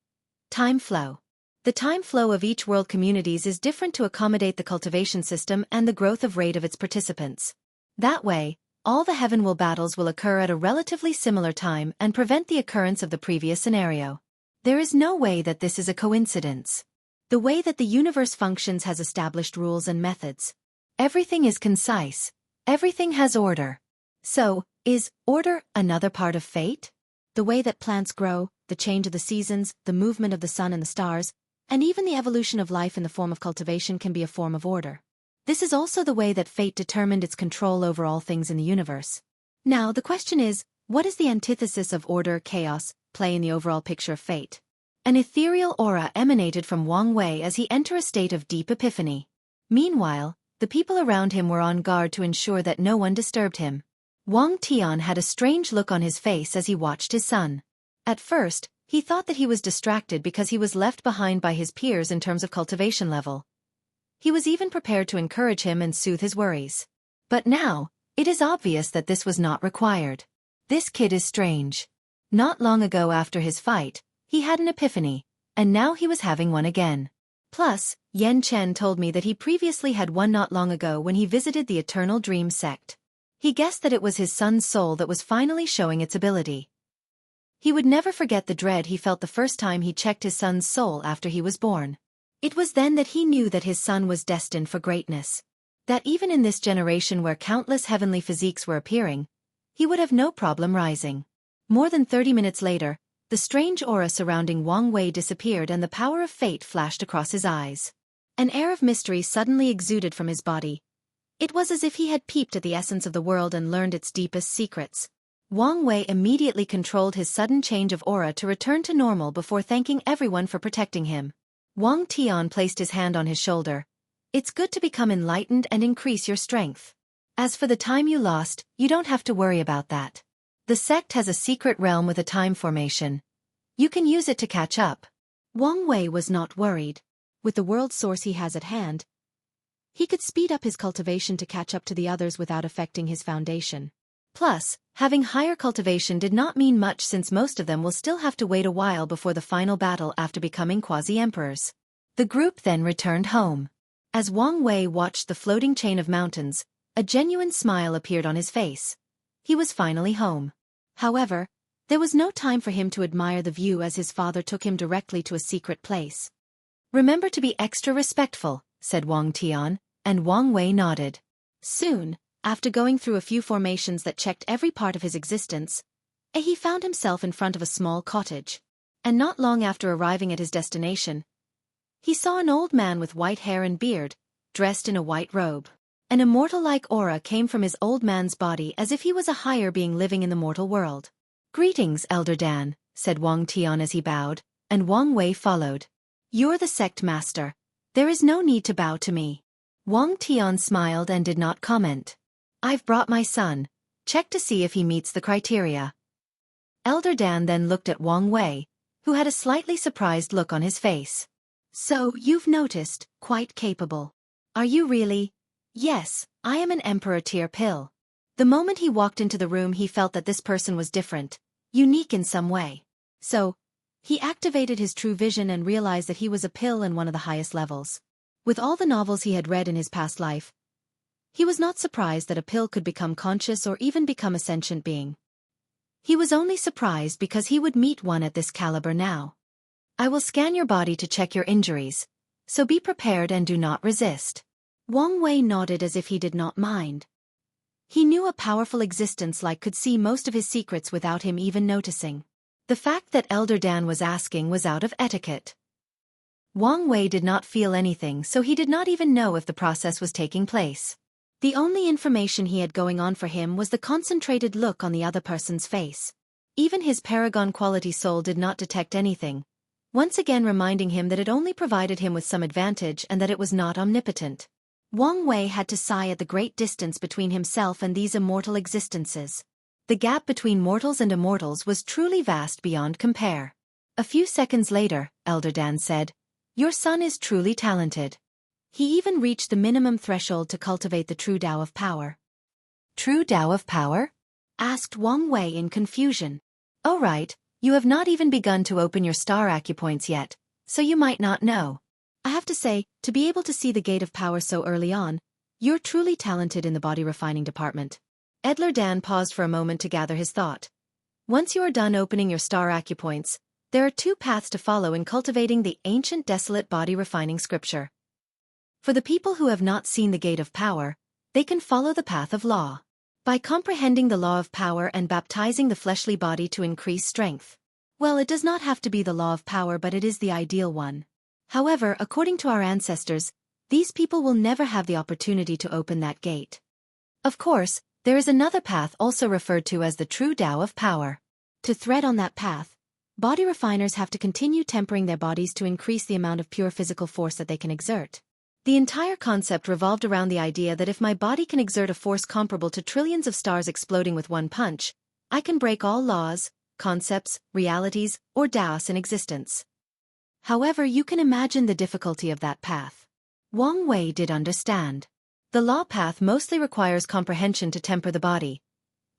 Time flow. The time flow of each world communities is different to accommodate the cultivation system and the growth of rate of its participants. That way, all the heaven-will battles will occur at a relatively similar time and prevent the occurrence of the previous scenario. There is no way that this is a coincidence. The way that the universe functions has established rules and methods. Everything is concise. Everything has order. So, is order another part of fate? The way that plants grow, the change of the seasons, the movement of the sun and the stars, and even the evolution of life in the form of cultivation can be a form of order. This is also the way that fate determined its control over all things in the universe. Now the question is, what is the antithesis of order, chaos, play in the overall picture of fate? An ethereal aura emanated from Wang Wei as he entered a state of deep epiphany. Meanwhile, the people around him were on guard to ensure that no one disturbed him. Wang Tian had a strange look on his face as he watched his son. At first, he thought that he was distracted because he was left behind by his peers in terms of cultivation level. He was even prepared to encourage him and soothe his worries. But now, it is obvious that this was not required. This kid is strange. Not long ago after his fight, he had an epiphany, and now he was having one again. Plus, Yan Chen told me that he previously had one not long ago when he visited the Eternal Dream sect. He guessed that it was his son's soul that was finally showing its ability. He would never forget the dread he felt the first time he checked his son's soul after he was born. It was then that he knew that his son was destined for greatness. That even in this generation where countless heavenly physiques were appearing, he would have no problem rising. More than 30 minutes later, the strange aura surrounding Wang Wei disappeared and the power of fate flashed across his eyes. An air of mystery suddenly exuded from his body. It was as if he had peeped at the essence of the world and learned its deepest secrets. Wang Wei immediately controlled his sudden change of aura to return to normal before thanking everyone for protecting him. Wang Tian placed his hand on his shoulder. It's good to become enlightened and increase your strength. As for the time you lost, you don't have to worry about that. The sect has a secret realm with a time formation. You can use it to catch up. Wang Wei was not worried. With the world source he has at hand, he could speed up his cultivation to catch up to the others without affecting his foundation. Plus, having higher cultivation did not mean much since most of them will still have to wait a while before the final battle after becoming quasi-emperors. The group then returned home. As Wang Wei watched the floating chain of mountains, a genuine smile appeared on his face. He was finally home. However, there was no time for him to admire the view as his father took him directly to a secret place. "Remember to be extra respectful," said Wang Tian, and Wang Wei nodded. Soon, after going through a few formations that checked every part of his existence, he found himself in front of a small cottage. And not long after arriving at his destination, he saw an old man with white hair and beard, dressed in a white robe. An immortal-like aura came from his old man's body as if he was a higher being living in the mortal world. "Greetings, Elder Dan," said Wang Tian as he bowed, and Wang Wei followed. "You're the sect master. There is no need to bow to me." Wang Tian smiled and did not comment. "I've brought my son. Check to see if he meets the criteria." Elder Dan then looked at Wang Wei, who had a slightly surprised look on his face. "So, you've noticed, quite capable. Are you really?" "Yes, I am an Emperor tier pill." The moment he walked into the room he felt that this person was different, unique in some way. So, he activated his true vision and realized that he was a pill in one of the highest levels. With all the novels he had read in his past life, he was not surprised that a pill could become conscious or even become a sentient being. He was only surprised because he would meet one at this caliber now. "I will scan your body to check your injuries, so be prepared and do not resist." Wang Wei nodded as if he did not mind. He knew a powerful existence like could see most of his secrets without him even noticing. The fact that Elder Dan was asking was out of etiquette. Wang Wei did not feel anything, so he did not even know if the process was taking place. The only information he had going on for him was the concentrated look on the other person's face. Even his paragon quality soul did not detect anything, once again reminding him that it only provided him with some advantage and that it was not omnipotent. Wang Wei had to sigh at the great distance between himself and these immortal existences. The gap between mortals and immortals was truly vast beyond compare. A few seconds later, Elder Dan said, "Your son is truly talented. He even reached the minimum threshold to cultivate the true Tao of power." "True Tao of power?" asked Wang Wei in confusion. "Oh right, you have not even begun to open your star acupoints yet, so you might not know. I have to say, to be able to see the gate of power so early on, you're truly talented in the body refining department." Elder Dan paused for a moment to gather his thought. "Once you are done opening your star acupoints, there are two paths to follow in cultivating the ancient desolate body refining scripture. For the people who have not seen the gate of power, they can follow the path of law. By comprehending the law of power and baptizing the fleshly body to increase strength. Well, it does not have to be the law of power, but it is the ideal one. However, according to our ancestors, these people will never have the opportunity to open that gate. Of course, There is another path also referred to as the true Tao of power. To thread on that path, body refiners have to continue tempering their bodies to increase the amount of pure physical force that they can exert. The entire concept revolved around the idea that if my body can exert a force comparable to trillions of stars exploding with one punch, I can break all laws, concepts, realities, or Taos in existence. However, you can imagine the difficulty of that path. Wang Wei did understand. The law path mostly requires comprehension to temper the body,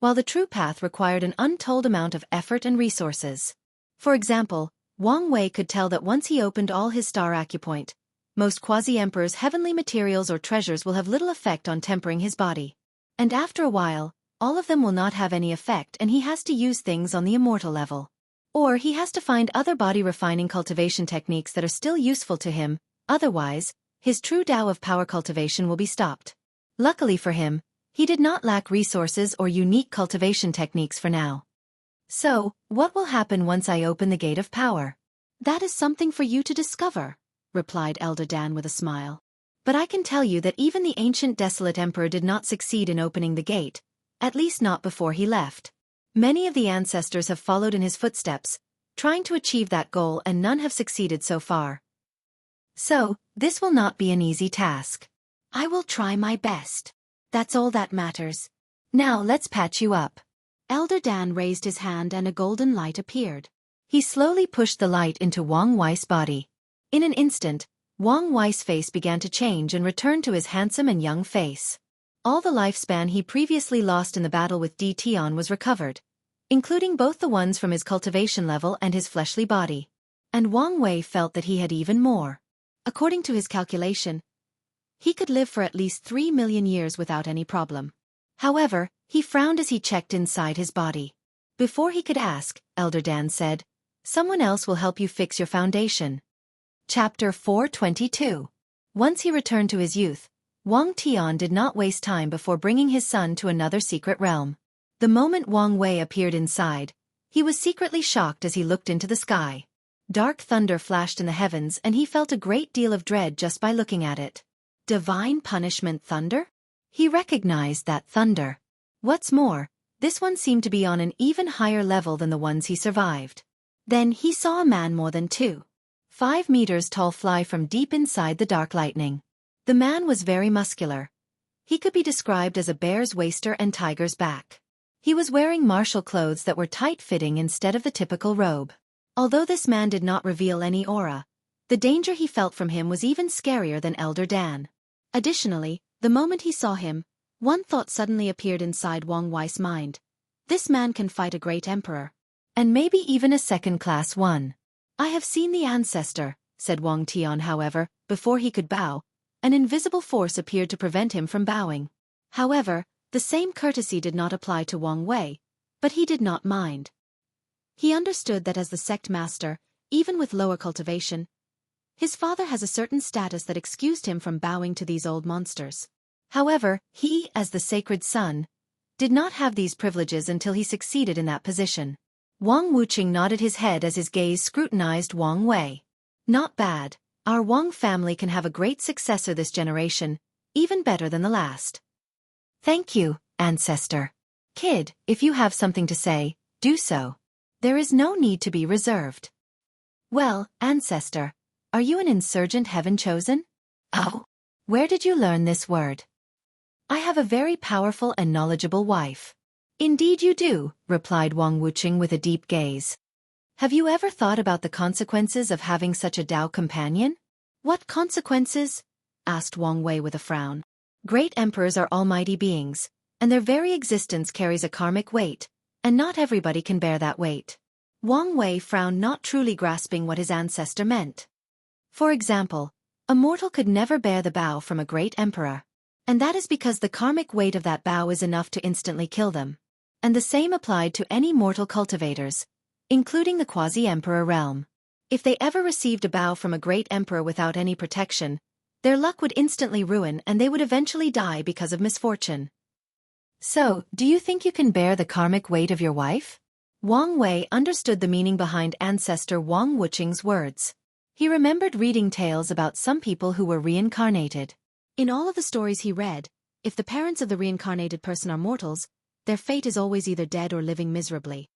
while the true path required an untold amount of effort and resources. For example, Wang Wei could tell that once he opened all his star acupoint, most quasi-emperors' heavenly materials or treasures will have little effect on tempering his body. And after a while, all of them will not have any effect and he has to use things on the immortal level. Or he has to find other body-refining cultivation techniques that are still useful to him, otherwise, his true Tao of power cultivation will be stopped. Luckily for him, he did not lack resources or unique cultivation techniques for now. So, what will happen once I open the gate of power? That is something for you to discover, replied Elder Dan with a smile. But I can tell you that even the ancient desolate emperor did not succeed in opening the gate, at least not before he left. Many of the ancestors have followed in his footsteps, trying to achieve that goal, and none have succeeded so far. So, this will not be an easy task. I will try my best. That's all that matters. Now let's patch you up. Elder Dan raised his hand and a golden light appeared. He slowly pushed the light into Wang Wei's body. In an instant, Wang Wei's face began to change and returned to his handsome and young face. All the lifespan he previously lost in the battle with D. Tian was recovered, including both the ones from his cultivation level and his fleshly body. And Wang Wei felt that he had even more. According to his calculation, he could live for at least 3 million years without any problem. However, he frowned as he checked inside his body. Before he could ask, Elder Dan said, "Someone else will help you fix your foundation." Chapter 422. Once he returned to his youth, Wang Tian did not waste time before bringing his son to another secret realm. The moment Wang Wei appeared inside, he was secretly shocked as he looked into the sky. Dark thunder flashed in the heavens and he felt a great deal of dread just by looking at it. Divine punishment thunder? He recognized that thunder. What's more, this one seemed to be on an even higher level than the ones he survived. Then he saw a man more than 2.5 meters tall fly from deep inside the dark lightning. The man was very muscular. He could be described as a bear's waister and tiger's back. He was wearing martial clothes that were tight-fitting instead of the typical robe. Although this man did not reveal any aura, the danger he felt from him was even scarier than Elder Dan. Additionally, the moment he saw him, one thought suddenly appeared inside Wang Wei's mind. This man can fight a great emperor. And maybe even a second-class one. I have seen the ancestor, said Wang Tian. However, before he could bow, an invisible force appeared to prevent him from bowing. However, the same courtesy did not apply to Wang Wei, but he did not mind. He understood that as the sect master, even with lower cultivation, his father has a certain status that excused him from bowing to these old monsters. However, he, as the sacred son, did not have these privileges until he succeeded in that position. Wang Wuqing nodded his head as his gaze scrutinized Wang Wei. Not bad. Our Wang family can have a great successor this generation, even better than the last. Thank you, ancestor. Kid, if you have something to say, do so. There is no need to be reserved. Well, ancestor, are you an insurgent heaven chosen? Oh, where did you learn this word? I have a very powerful and knowledgeable wife. Indeed you do, replied Wang Wuqing with a deep gaze. Have you ever thought about the consequences of having such a Tao companion? What consequences? Asked Wang Wei with a frown. Great emperors are almighty beings, and their very existence carries a karmic weight, and not everybody can bear that weight. Wang Wei frowned, not truly grasping what his ancestor meant. For example, a mortal could never bear the bow from a great emperor. And that is because the karmic weight of that bow is enough to instantly kill them. And the same applied to any mortal cultivators, including the quasi-emperor realm. If they ever received a bow from a great emperor without any protection, their luck would instantly ruin and they would eventually die because of misfortune. So, do you think you can bear the karmic weight of your wife? Wang Wei understood the meaning behind ancestor Wang Wuqing's words. He remembered reading tales about some people who were reincarnated. In all of the stories he read, if the parents of the reincarnated person are mortals, their fate is always either dead or living miserably.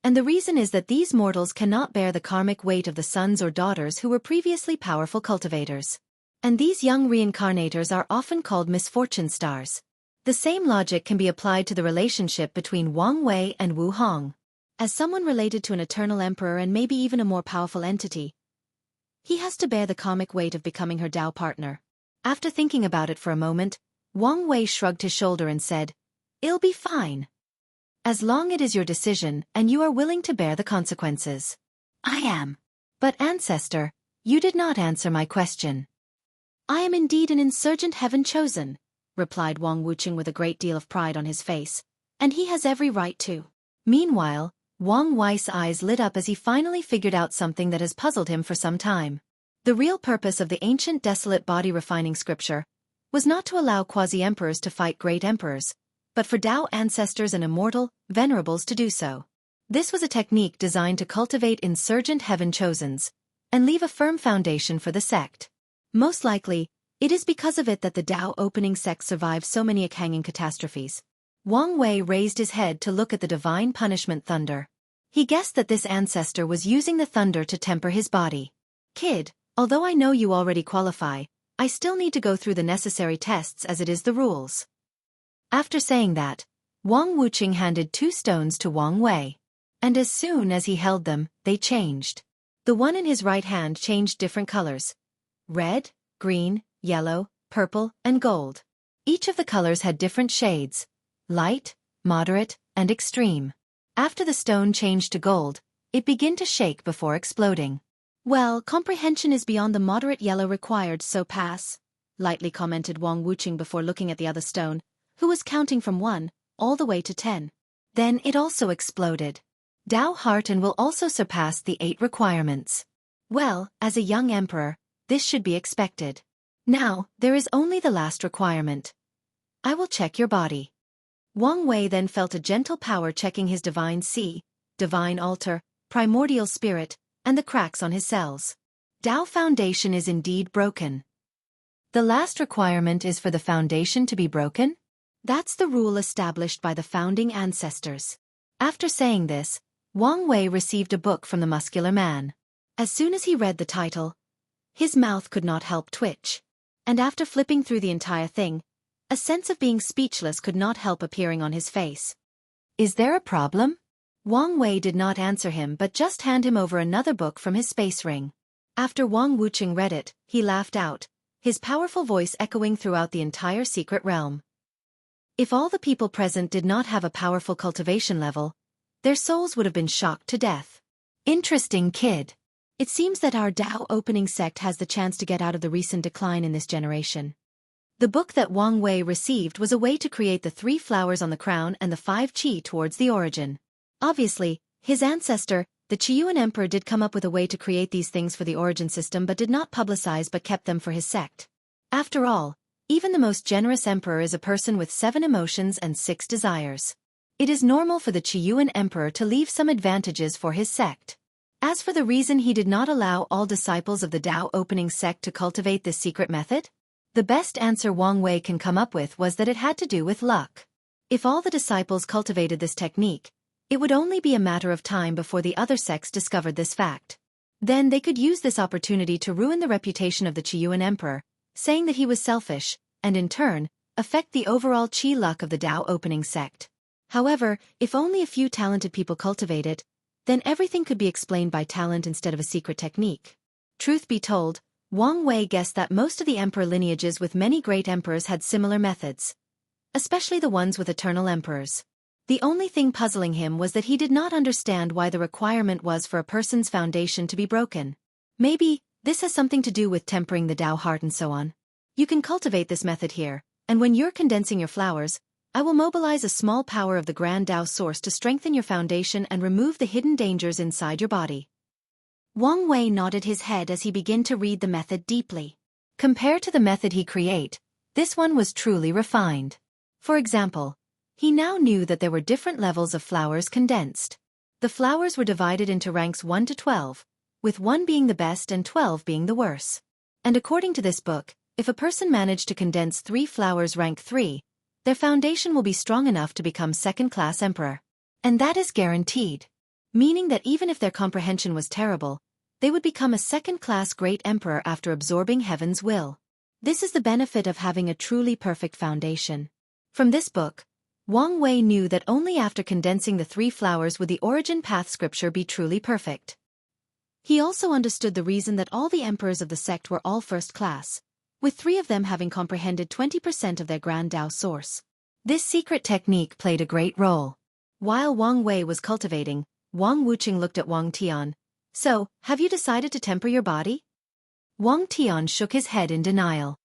And the reason is that these mortals cannot bear the karmic weight of the sons or daughters who were previously powerful cultivators. And these young reincarnators are often called misfortune stars. The same logic can be applied to the relationship between Wang Wei and Wu Hong. As someone related to an eternal emperor and maybe even a more powerful entity, he has to bear the karmic weight of becoming her Dao partner. After thinking about it for a moment, Wang Wei shrugged his shoulder and said, "It'll be fine. As long as it is your decision and you are willing to bear the consequences." "I am." "But ancestor, you did not answer my question." "I am indeed an insurgent heaven chosen," replied Wang Wuqing with a great deal of pride on his face, "and he has every right to." Meanwhile, Wang Wei's eyes lit up as he finally figured out something that has puzzled him for some time. The real purpose of the ancient desolate body-refining scripture was not to allow quasi-emperors to fight great emperors, but for Dao ancestors and immortal venerables to do so. This was a technique designed to cultivate insurgent heaven chosens and leave a firm foundation for the sect. Most likely, it is because of it that the Dao opening sect survived so many hanging catastrophes. Wang Wei raised his head to look at the divine punishment thunder. He guessed that this ancestor was using the thunder to temper his body. "Kid, although I know you already qualify, I still need to go through the necessary tests as it is the rules." After saying that, Wang Wuqing handed 2 stones to Wang Wei. And as soon as he held them, they changed. The one in his right hand changed different colors: red, green, yellow, purple, and gold. Each of the colors had different shades: light, moderate, and extreme. After the stone changed to gold, it began to shake before exploding. "Well, comprehension is beyond the moderate yellow required, so pass," lightly commented Wang Wuqing before looking at the other stone, who was counting from 1 all the way to 10. Then it also exploded. "Dao heart and will also surpass the 8 requirements." Well, as a young emperor, this should be expected. Now, there is only the last requirement. I will check your body. Wang Wei then felt a gentle power checking his divine Qi, divine altar, primordial spirit, and the cracks on his cells. Dao foundation is indeed broken. The last requirement is for the foundation to be broken? That's the rule established by the founding ancestors. After saying this, Wang Wei received a book from the muscular man. As soon as he read the title, his mouth could not help twitch. And after flipping through the entire thing, a sense of being speechless could not help appearing on his face. "Is there a problem?" Wang Wei did not answer him but just handed him over another book from his space ring. After Wang Wuqing read it, he laughed out, his powerful voice echoing throughout the entire secret realm. If all the people present did not have a powerful cultivation level, their souls would have been shocked to death. "Interesting, kid. It seems that our Dao opening sect has the chance to get out of the recent decline in this generation." The book that Wang Wei received was a way to create the 3 flowers on the crown and the 5 qi towards the origin. Obviously, his ancestor, the Qiyuan Emperor, did come up with a way to create these things for the origin system but did not publicize but kept them for his sect. After all, even the most generous emperor is a person with 7 emotions and 6 desires. It is normal for the Qiyuan Emperor to leave some advantages for his sect. As for the reason he did not allow all disciples of the Dao opening sect to cultivate this secret method, the best answer Wang Wei can come up with was that it had to do with luck. If all the disciples cultivated this technique, it would only be a matter of time before the other sects discovered this fact. Then they could use this opportunity to ruin the reputation of the Qiyuan Emperor, saying that he was selfish, and in turn, affect the overall qi luck of the Dao opening sect. However, if only a few talented people cultivate it, then everything could be explained by talent instead of a secret technique. Truth be told, Wang Wei guessed that most of the emperor lineages with many great emperors had similar methods, especially the ones with eternal emperors. The only thing puzzling him was that he did not understand why the requirement was for a person's foundation to be broken. Maybe this has something to do with tempering the Dao heart and so on. You can cultivate this method here, and when you're condensing your flowers, I will mobilize a small power of the Grand Dao source to strengthen your foundation and remove the hidden dangers inside your body. Wang Wei nodded his head as he began to read the method deeply. Compared to the method he created, this one was truly refined. For example, he now knew that there were different levels of flowers condensed. The flowers were divided into ranks 1 to 12, with 1 being the best and 12 being the worst. And according to this book, if a person managed to condense 3 flowers rank 3, their foundation will be strong enough to become second-class emperor. And that is guaranteed. Meaning that even if their comprehension was terrible, they would become a second-class great emperor after absorbing heaven's will. This is the benefit of having a truly perfect foundation. From this book, Wang Wei knew that only after condensing the 3 flowers would the origin path scripture be truly perfect. He also understood the reason that all the emperors of the sect were all first class, with 3 of them having comprehended 20% of their Grand Tao source. This secret technique played a great role. While Wang Wei was cultivating, Wang Wuqing looked at Wang Tian. So, have you decided to temper your body? Wang Tian shook his head in denial.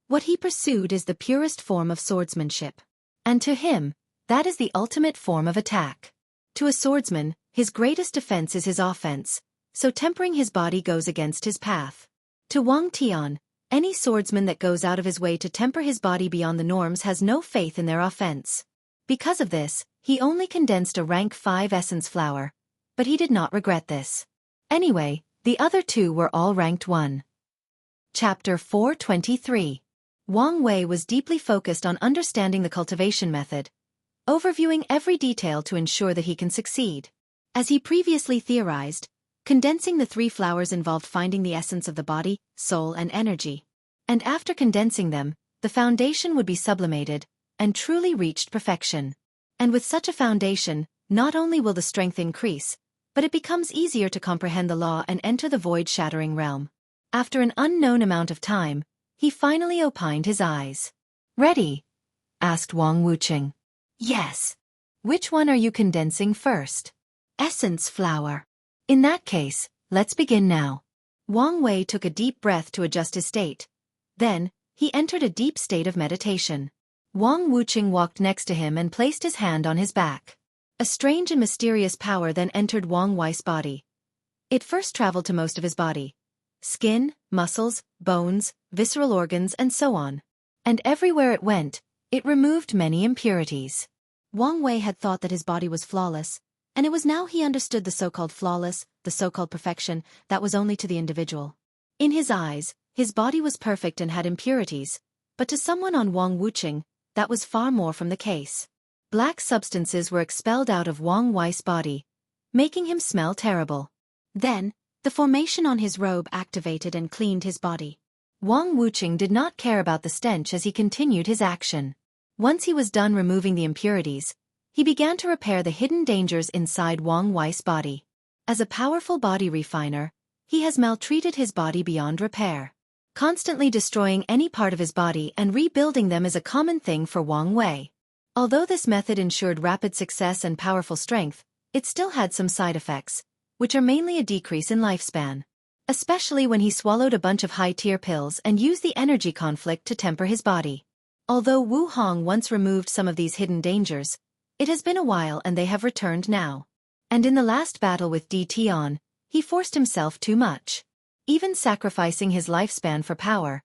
What he pursued is the purest form of swordsmanship. And to him, that is the ultimate form of attack. To a swordsman, his greatest defense is his offense, so tempering his body goes against his path. To Wang Tian, any swordsman that goes out of his way to temper his body beyond the norms has no faith in their offense. Because of this, he only condensed a rank 5 essence flower, but he did not regret this. Anyway, the other 2 were all ranked 1. Chapter 423. Wang Wei was deeply focused on understanding the cultivation method, overviewing every detail to ensure that he can succeed. As he previously theorized, condensing the 3 flowers involved finding the essence of the body, soul and energy. And after condensing them, the foundation would be sublimated, and truly reached perfection. And with such a foundation, not only will the strength increase, but it becomes easier to comprehend the law and enter the void-shattering realm. After an unknown amount of time, he finally opined his eyes. Ready? Asked Wang Wuqing. Yes. Which one are you condensing first? Essence flower. In that case, let's begin now. Wang Wei took a deep breath to adjust his state. Then, he entered a deep state of meditation. Wang Wuqing walked next to him and placed his hand on his back. A strange and mysterious power then entered Wang Wei's body. It first traveled to most of his body. Skin, muscles, bones, visceral organs and so on. And everywhere it went, it removed many impurities. Wang Wei had thought that his body was flawless, and it was now he understood the so-called flawless, the so-called perfection, that was only to the individual. In his eyes, his body was perfect and had impurities, but to someone on Wang Wuqing, that was far more from the case. Black substances were expelled out of Wang Wei's body, making him smell terrible. Then, the formation on his robe activated and cleaned his body. Wang Wuqing did not care about the stench as he continued his action. Once he was done removing the impurities, he began to repair the hidden dangers inside Wang Wei's body. As a powerful body refiner, he has maltreated his body beyond repair. Constantly destroying any part of his body and rebuilding them is a common thing for Wang Wei. Although this method ensured rapid success and powerful strength, it still had some side effects, which are mainly a decrease in lifespan. Especially when he swallowed a bunch of high-tier pills and used the energy conflict to temper his body. Although Wu Hong once removed some of these hidden dangers, it has been a while and they have returned now. And in the last battle with Di Tian, he forced himself too much, even sacrificing his lifespan for power,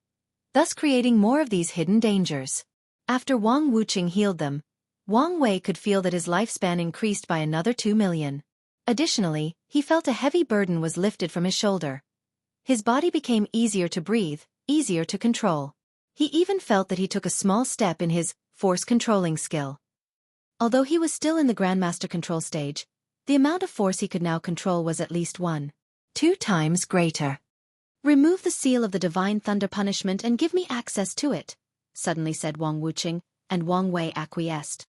thus creating more of these hidden dangers. After Wang Wuqing healed them, Wang Wei could feel that his lifespan increased by another 2 million. Additionally, he felt a heavy burden was lifted from his shoulder. His body became easier to breathe, easier to control. He even felt that he took a small step in his force-controlling skill. Although he was still in the Grandmaster control stage, the amount of force he could now control was at least 1.2 times greater. Remove the seal of the Divine Thunder punishment and give me access to it, suddenly said Wang Wuqing, and Wang Wei acquiesced.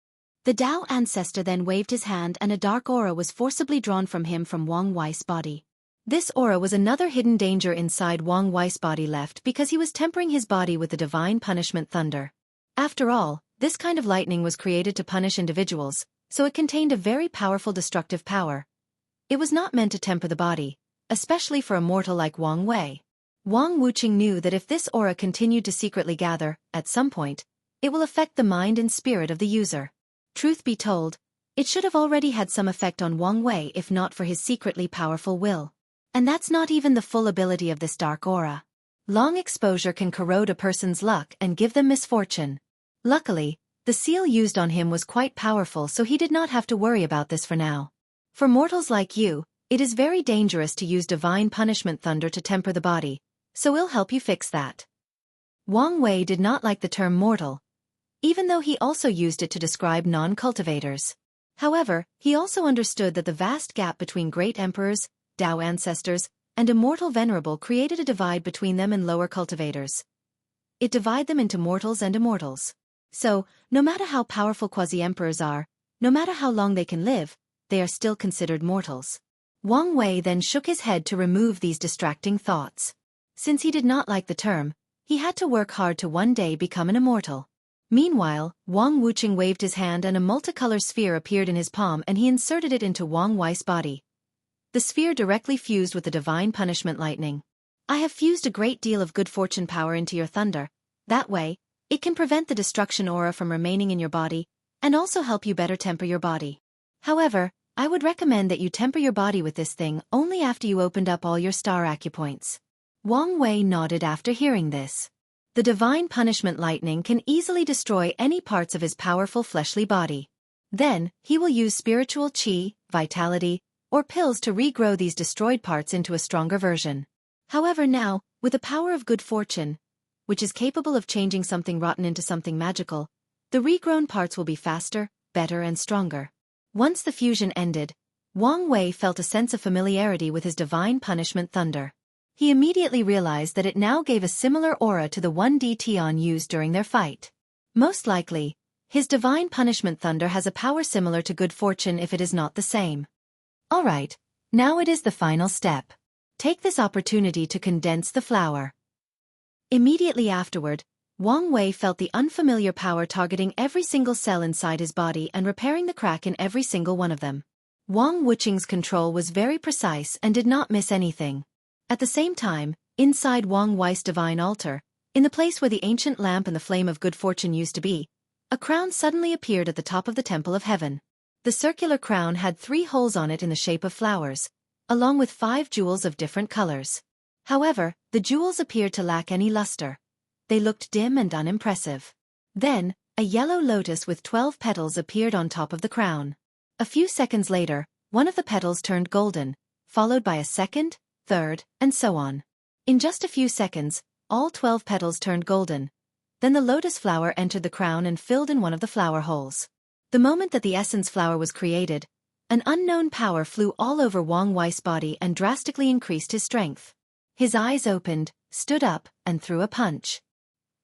The Tao ancestor then waved his hand and a dark aura was forcibly drawn from him from Wang Wei's body. This aura was another hidden danger inside Wang Wei's body left because he was tempering his body with the Divine Punishment Thunder. After all, this kind of lightning was created to punish individuals, so it contained a very powerful destructive power. It was not meant to temper the body, especially for a mortal like Wang Wei. Wang Wuqing knew that if this aura continued to secretly gather, at some point, it will affect the mind and spirit of the user. Truth be told, it should have already had some effect on Wang Wei if not for his secretly powerful will. And that's not even the full ability of this dark aura. Long exposure can corrode a person's luck and give them misfortune. Luckily, the seal used on him was quite powerful so he did not have to worry about this for now. For mortals like you, it is very dangerous to use Divine Punishment Thunder to temper the body, so we'll help you fix that. Wang Wei did not like the term mortal, even though he also used it to describe non-cultivators. However, he also understood that the vast gap between great emperors, Tao ancestors, and immortal venerable created a divide between them and lower cultivators. It divided them into mortals and immortals. So, no matter how powerful quasi-emperors are, no matter how long they can live, they are still considered mortals. Wang Wei then shook his head to remove these distracting thoughts. Since he did not like the term, he had to work hard to one day become an immortal. Meanwhile, Wang Wuqing waved his hand and a multicolor sphere appeared in his palm and he inserted it into Wang Wei's body. The sphere directly fused with the divine punishment lightning. I have fused a great deal of good fortune power into your thunder. That way, it can prevent the destruction aura from remaining in your body, and also help you better temper your body. However, I would recommend that you temper your body with this thing only after you opened up all your star acupoints. Wang Wei nodded after hearing this. The divine punishment lightning can easily destroy any parts of his powerful fleshly body. Then, he will use spiritual qi, vitality, or pills to regrow these destroyed parts into a stronger version. However now, with the power of good fortune, which is capable of changing something rotten into something magical, the regrown parts will be faster, better and stronger. Once the fusion ended, Wang Wei felt a sense of familiarity with his divine punishment thunder. He immediately realized that it now gave a similar aura to the 1D Tian used during their fight. Most likely, his divine punishment thunder has a power similar to good fortune if it is not the same. Alright, now it is the final step. Take this opportunity to condense the flower. Immediately afterward, Wang Wei felt the unfamiliar power targeting every single cell inside his body and repairing the crack in every single one of them. Wang Wuqing's control was very precise and did not miss anything. At the same time, inside Wang Wei's divine altar, in the place where the ancient lamp and the flame of good fortune used to be, a crown suddenly appeared at the top of the Temple of Heaven. The circular crown had 3 holes on it in the shape of flowers, along with 5 jewels of different colors. However, the jewels appeared to lack any luster. They looked dim and unimpressive. Then, a yellow lotus with 12 petals appeared on top of the crown. A few seconds later, one of the petals turned golden, followed by a second, third, and so on. In just a few seconds, all 12 petals turned golden. Then the lotus flower entered the crown and filled in one of the flower holes. The moment that the essence flower was created, an unknown power flew all over Wang Wei's body and drastically increased his strength. His eyes opened, stood up, and threw a punch.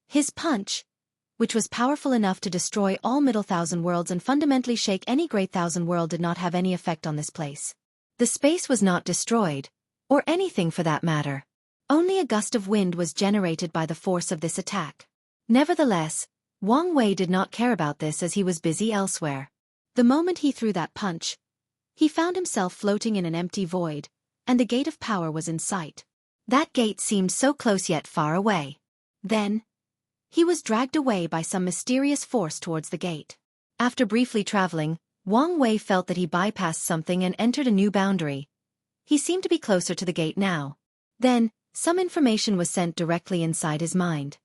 His punch, which was powerful enough to destroy all Middle Thousand Worlds and fundamentally shake any Great Thousand World, did not have any effect on this place. The space was not destroyed, or anything for that matter. Only a gust of wind was generated by the force of this attack. Nevertheless, Wang Wei did not care about this as he was busy elsewhere. The moment he threw that punch, he found himself floating in an empty void, and the gate of power was in sight. That gate seemed so close yet far away. Then, he was dragged away by some mysterious force towards the gate. After briefly traveling, Wang Wei felt that he bypassed something and entered a new boundary. He seemed to be closer to the gate now. Then, some information was sent directly inside his mind.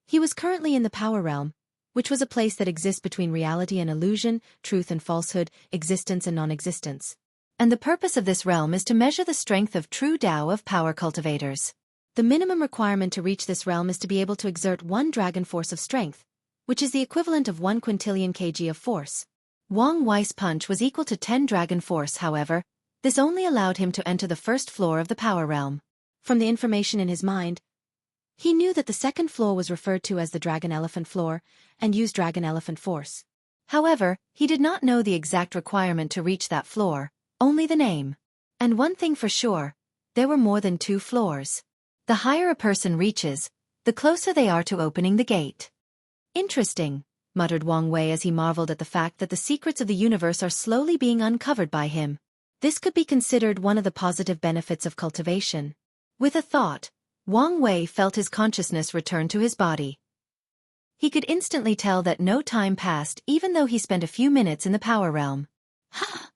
He was currently in the power realm, which was a place that exists between reality and illusion, truth and falsehood, existence and non-existence. And the purpose of this realm is to measure the strength of true Tao of power cultivators. The minimum requirement to reach this realm is to be able to exert 1 dragon force of strength, which is the equivalent of 1 quintillion kg of force. Wang Wei's punch was equal to 10 dragon force, however, this only allowed him to enter the first floor of the power realm. From the information in his mind, he knew that the second floor was referred to as the Dragon Elephant floor, and used Dragon Elephant force. However, he did not know the exact requirement to reach that floor, only the name. And one thing for sure, there were more than 2 floors. The higher a person reaches, the closer they are to opening the gate. Interesting, muttered Wang Wei as he marveled at the fact that the secrets of the universe are slowly being uncovered by him. This could be considered one of the positive benefits of cultivation. With a thought, Wang Wei felt his consciousness return to his body. He could instantly tell that no time passed even though he spent a few minutes in the power realm. Ha!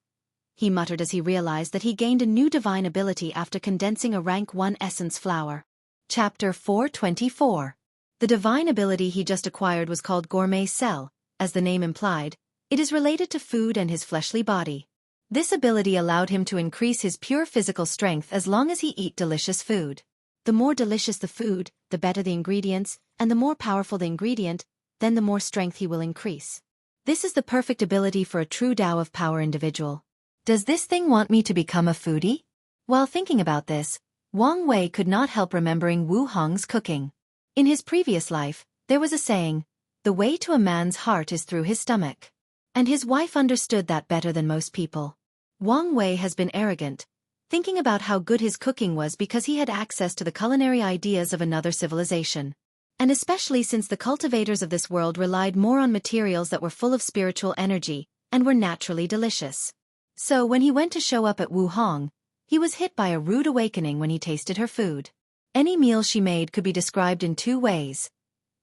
He muttered as he realized that he gained a new divine ability after condensing a rank 1 essence flower. Chapter 424. The divine ability he just acquired was called Gourmet Cell. As the name implied, it is related to food and his fleshly body. This ability allowed him to increase his pure physical strength as long as he eat delicious food. The more delicious the food, the better the ingredients, and the more powerful the ingredient, then the more strength he will increase. This is the perfect ability for a true Tao of power individual. Does this thing want me to become a foodie? While thinking about this, Wang Wei could not help remembering Wu Hong's cooking. In his previous life, there was a saying, "The way to a man's heart is through his stomach." And his wife understood that better than most people. Wang Wei has been arrogant, thinking about how good his cooking was because he had access to the culinary ideas of another civilization. And especially since the cultivators of this world relied more on materials that were full of spiritual energy and were naturally delicious. So when he went to show up at Wu Hong, he was hit by a rude awakening when he tasted her food. Any meal she made could be described in two ways: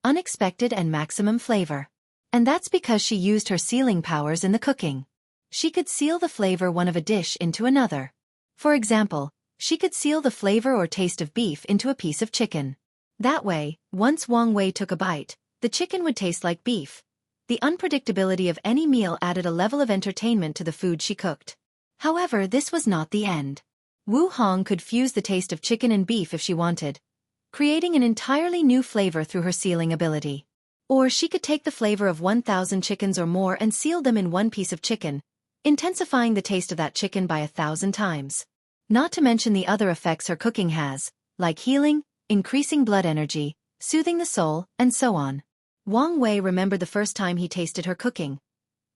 unexpected and maximum flavor. And that's because she used her sealing powers in the cooking. She could seal the flavor one of a dish into another. For example, she could seal the flavor or taste of beef into a piece of chicken. That way, once Wang Wei took a bite, the chicken would taste like beef. The unpredictability of any meal added a level of entertainment to the food she cooked. However, this was not the end. Wu Hong could fuse the taste of chicken and beef if she wanted, creating an entirely new flavor through her sealing ability. Or she could take the flavor of 1,000 chickens or more and seal them in one piece of chicken, intensifying the taste of that chicken by 1,000 times. Not to mention the other effects her cooking has, like healing, increasing blood energy, soothing the soul, and so on. Wang Wei remembered the first time he tasted her cooking.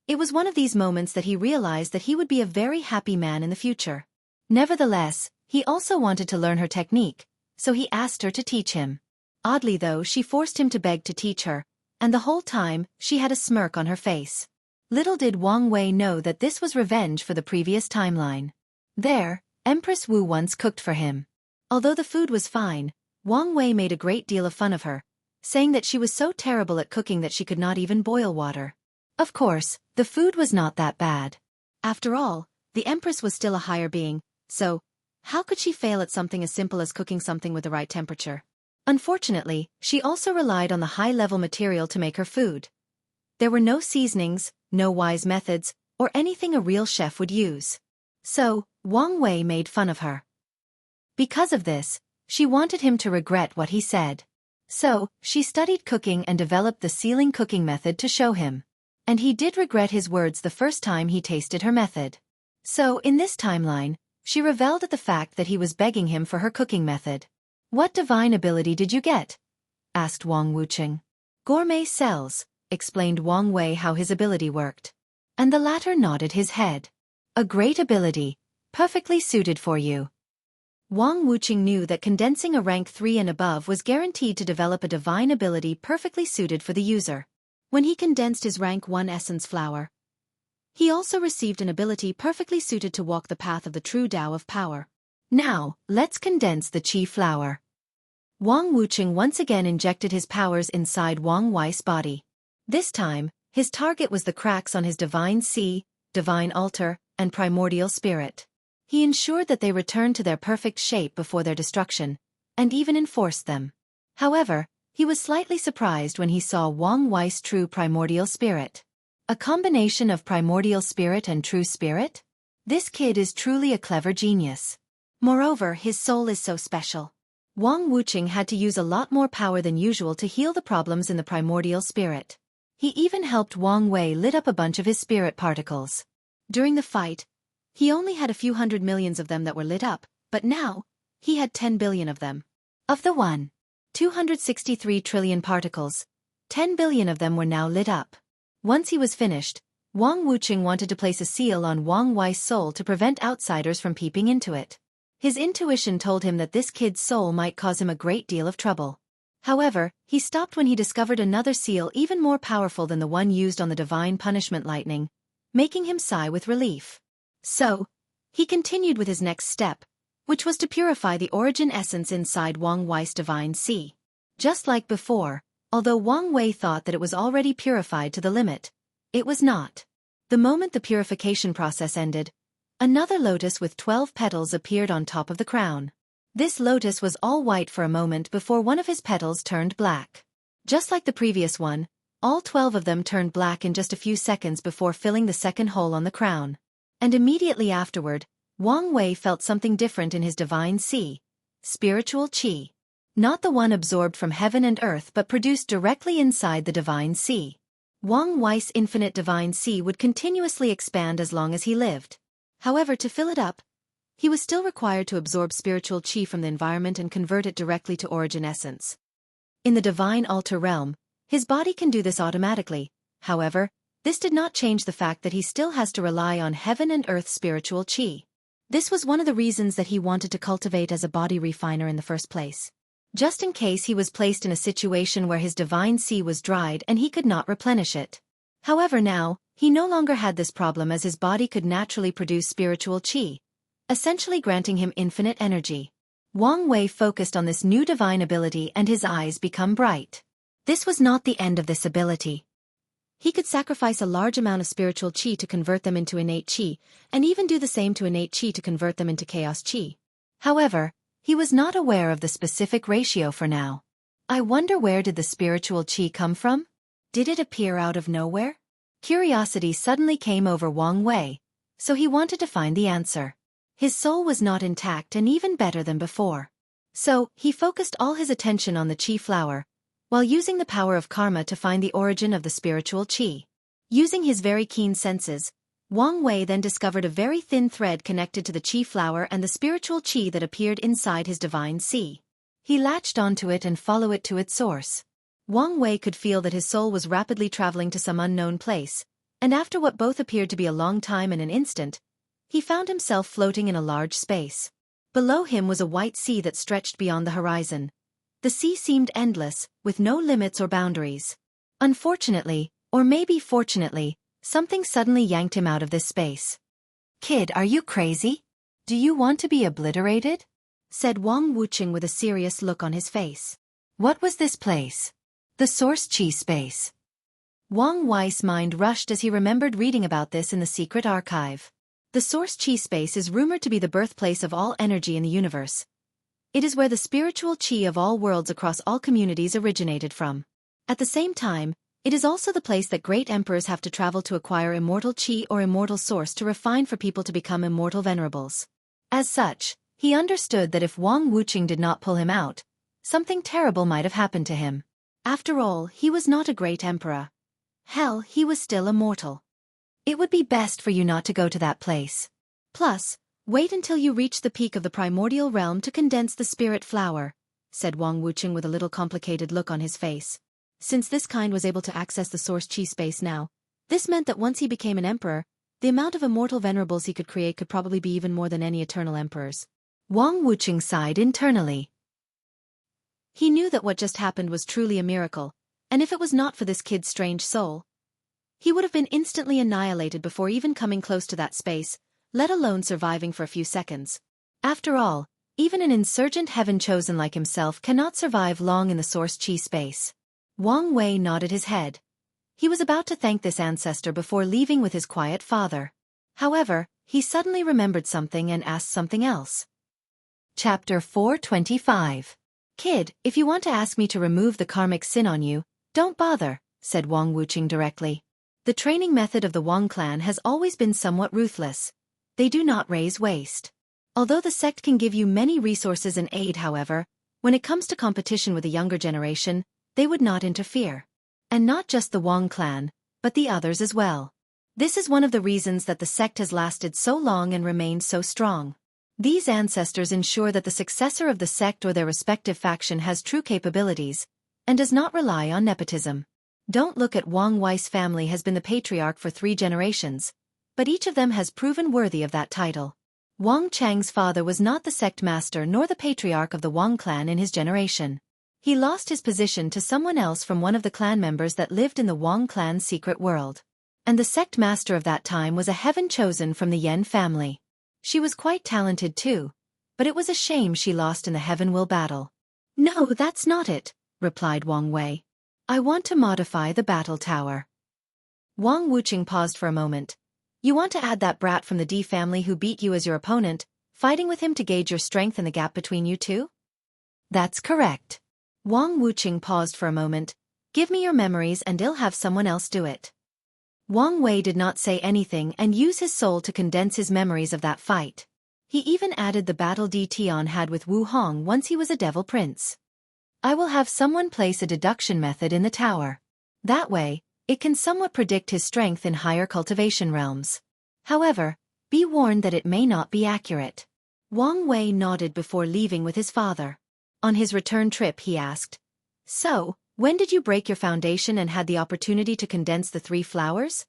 It was one of these moments that he realized that he would be a very happy man in the future. Nevertheless, he also wanted to learn her technique, so he asked her to teach him. Oddly though, she forced him to beg to teach her, and the whole time, she had a smirk on her face. Little did Wang Wei know that this was revenge for the previous timeline. There, Empress Wu once cooked for him. Although the food was fine, Wang Wei made a great deal of fun of her, saying that she was so terrible at cooking that she could not even boil water. Of course, the food was not that bad. After all, the Empress was still a higher being, so how could she fail at something as simple as cooking something with the right temperature? Unfortunately, she also relied on the high-level material to make her food. There were no seasonings, no wise methods, or anything a real chef would use. So, Wang Wei made fun of her. Because of this, she wanted him to regret what he said. So, she studied cooking and developed the sealing cooking method to show him. And he did regret his words the first time he tasted her method. So, in this timeline, she reveled at the fact that he was begging him for her cooking method. "What divine ability did you get?" asked Wang Wuqing. "Gourmet cells," explained Wang Wei how his ability worked. And the latter nodded his head. "A great ability, perfectly suited for you." Wang Wuqing knew that condensing a rank 3 and above was guaranteed to develop a divine ability perfectly suited for the user. When he condensed his rank 1 essence flower, he also received an ability perfectly suited to walk the path of the true Tao of power. Now, let's condense the Qi flower. Wang Wuqing once again injected his powers inside Wang Wei's body. This time, his target was the cracks on his divine sea, divine altar, and primordial spirit. He ensured that they returned to their perfect shape before their destruction, and even enforced them. However, he was slightly surprised when he saw Wang Wei's true primordial spirit. A combination of primordial spirit and true spirit? This kid is truly a clever genius. Moreover, his soul is so special. Wang Wuqing had to use a lot more power than usual to heal the problems in the primordial spirit. He even helped Wang Wei lit up a bunch of his spirit particles. During the fight, he only had a few hundred millions of them that were lit up, but now, he had 10 billion of them. Of the 263 trillion particles, 10 billion of them were now lit up. Once he was finished, Wang Wuqing wanted to place a seal on Wang Wei's soul to prevent outsiders from peeping into it. His intuition told him that this kid's soul might cause him a great deal of trouble. However, he stopped when he discovered another seal even more powerful than the one used on the divine punishment lightning, making him sigh with relief. So, he continued with his next step, which was to purify the origin essence inside Wang Wei's divine sea. Just like before, although Wang Wei thought that it was already purified to the limit, it was not. The moment the purification process ended, another lotus with 12 petals appeared on top of the crown. This lotus was all white for a moment before one of his petals turned black. Just like the previous one, all 12 of them turned black in just a few seconds before filling the second hole on the crown. And immediately afterward, Wang Wei felt something different in his divine sea, spiritual qi. Not the one absorbed from heaven and earth but produced directly inside the divine sea. Wang Wei's infinite divine sea would continuously expand as long as he lived. However, to fill it up, he was still required to absorb spiritual qi from the environment and convert it directly to origin essence. In the divine altar realm, his body can do this automatically. However, this did not change the fact that he still has to rely on heaven and earth spiritual qi. This was one of the reasons that he wanted to cultivate as a body refiner in the first place. Just in case he was placed in a situation where his divine sea was dried and he could not replenish it. However, now, he no longer had this problem as his body could naturally produce spiritual qi, essentially granting him infinite energy. Wang Wei focused on this new divine ability and his eyes become bright. This was not the end of this ability. He could sacrifice a large amount of spiritual qi to convert them into innate qi, and even do the same to innate qi to convert them into chaos qi. However, he was not aware of the specific ratio for now. I wonder, where did the spiritual qi come from? Did it appear out of nowhere? Curiosity suddenly came over Wang Wei, so he wanted to find the answer. His soul was not intact and even better than before. So, he focused all his attention on the qi flower, while using the power of karma to find the origin of the spiritual qi. Using his very keen senses, Wang Wei then discovered a very thin thread connected to the qi flower and the spiritual qi that appeared inside his divine sea. He latched onto it and followed it to its source. Wang Wei could feel that his soul was rapidly traveling to some unknown place, and after what both appeared to be a long time and an instant, he found himself floating in a large space. Below him was a white sea that stretched beyond the horizon. The sea seemed endless, with no limits or boundaries. Unfortunately, or maybe fortunately, something suddenly yanked him out of this space. "Kid, are you crazy? Do you want to be obliterated?" said Wang Wuqing with a serious look on his face. What was this place? The source qi space. Wang Wei's mind rushed as he remembered reading about this in the secret archive. The source qi space is rumored to be the birthplace of all energy in the universe. It is where the spiritual qi of all worlds across all communities originated from. At the same time, it is also the place that great emperors have to travel to acquire immortal qi or immortal source to refine for people to become immortal venerables. As such, he understood that if Wang Wuqing did not pull him out, something terrible might have happened to him. After all, he was not a great emperor. Hell, he was still a mortal. It would be best for you not to go to that place. Plus, wait until you reach the peak of the primordial realm to condense the spirit flower, said Wang Wuqing with a little complicated look on his face. Since this kind was able to access the source qi space now, this meant that once he became an emperor, the amount of immortal venerables he could create could probably be even more than any eternal emperors. Wang Wuqing sighed internally. He knew that what just happened was truly a miracle, and if it was not for this kid's strange soul, he would have been instantly annihilated before even coming close to that space, let alone surviving for a few seconds. After all, even an insurgent heaven-chosen like himself cannot survive long in the source qi space. Wang Wei nodded his head. He was about to thank this ancestor before leaving with his quiet father. However, he suddenly remembered something and asked something else. Chapter 425. Kid, if you want to ask me to remove the karmic sin on you, don't bother, said Wang Wuqing directly. The training method of the Wang clan has always been somewhat ruthless. They do not raise waste. Although the sect can give you many resources and aid, however, when it comes to competition with the younger generation, they would not interfere. And not just the Wang clan, but the others as well. This is one of the reasons that the sect has lasted so long and remained so strong. These ancestors ensure that the successor of the sect or their respective faction has true capabilities, and does not rely on nepotism. Don't look at Wang Wei's family has been the patriarch for 3 generations, but each of them has proven worthy of that title. Wang Chang's father was not the sect master nor the patriarch of the Wang clan in his generation. He lost his position to someone else from one of the clan members that lived in the Wang clan's secret world. And the sect master of that time was a heaven chosen from the Yen family. She was quite talented too, but it was a shame she lost in the heaven will battle. No, that's not it, replied Wang Wei. I want to modify the battle tower. Wang Wuqing paused for a moment. You want to add that brat from the D family who beat you as your opponent, fighting with him to gauge your strength and the gap between you two? That's correct. Wang Wuqing paused for a moment. Give me your memories and I'll have someone else do it. Wang Wei did not say anything and use his soul to condense his memories of that fight. He even added the battle Tian had with Wu Hong once he was a devil prince. I will have someone place a deduction method in the tower. That way, it can somewhat predict his strength in higher cultivation realms. However, be warned that it may not be accurate. Wang Wei nodded before leaving with his father. On his return trip he asked, "So, when did you break your foundation and had the opportunity to condense the 3 flowers?"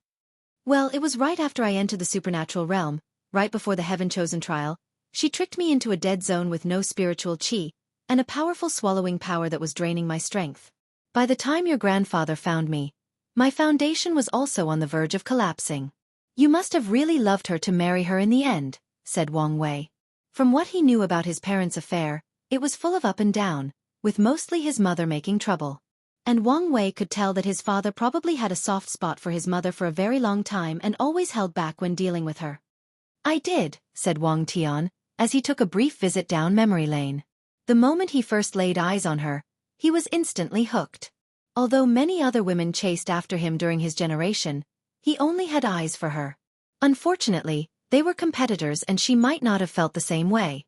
"Well, it was right after I entered the supernatural realm, right before the heaven-chosen trial. She tricked me into a dead zone with no spiritual qi, and a powerful swallowing power that was draining my strength. By the time your grandfather found me, my foundation was also on the verge of collapsing." "You must have really loved her to marry her in the end," said Wang Wei. From what he knew about his parents' affair, it was full of up and down, with mostly his mother making trouble. And Wang Wei could tell that his father probably had a soft spot for his mother for a very long time and always held back when dealing with her. "I did," said Wang Tian, as he took a brief visit down memory lane. The moment he first laid eyes on her, he was instantly hooked. Although many other women chased after him during his generation, he only had eyes for her. Unfortunately, they were competitors and she might not have felt the same way.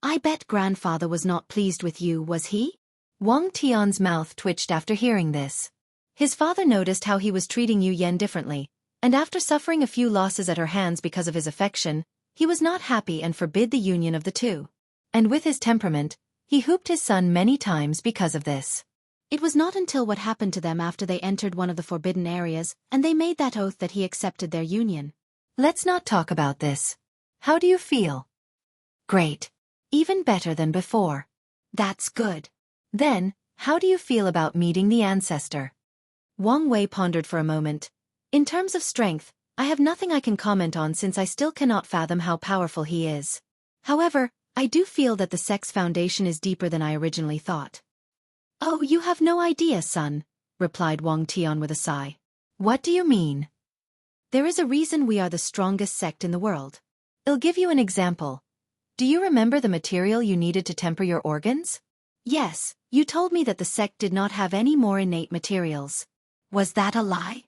"I bet grandfather was not pleased with you, was he?" Wang Tian's mouth twitched after hearing this. His father noticed how he was treating Yu Yen differently, and after suffering a few losses at her hands because of his affection, he was not happy and forbid the union of the two. And with his temperament, he hooped his son many times because of this. It was not until what happened to them after they entered one of the forbidden areas and they made that oath that he accepted their union. "Let's not talk about this. How do you feel?" "Great. Even better than before." "That's good. Then, how do you feel about meeting the ancestor?" Wang Wei pondered for a moment. "In terms of strength, I have nothing I can comment on since I still cannot fathom how powerful he is. However, I do feel that the sect's foundation is deeper than I originally thought." "Oh, you have no idea, son," replied Wang Tian with a sigh. "What do you mean?" "There is a reason we are the strongest sect in the world. I'll give you an example. Do you remember the material you needed to temper your organs?" "Yes, you told me that the sect did not have any more innate materials." "Was that a lie?"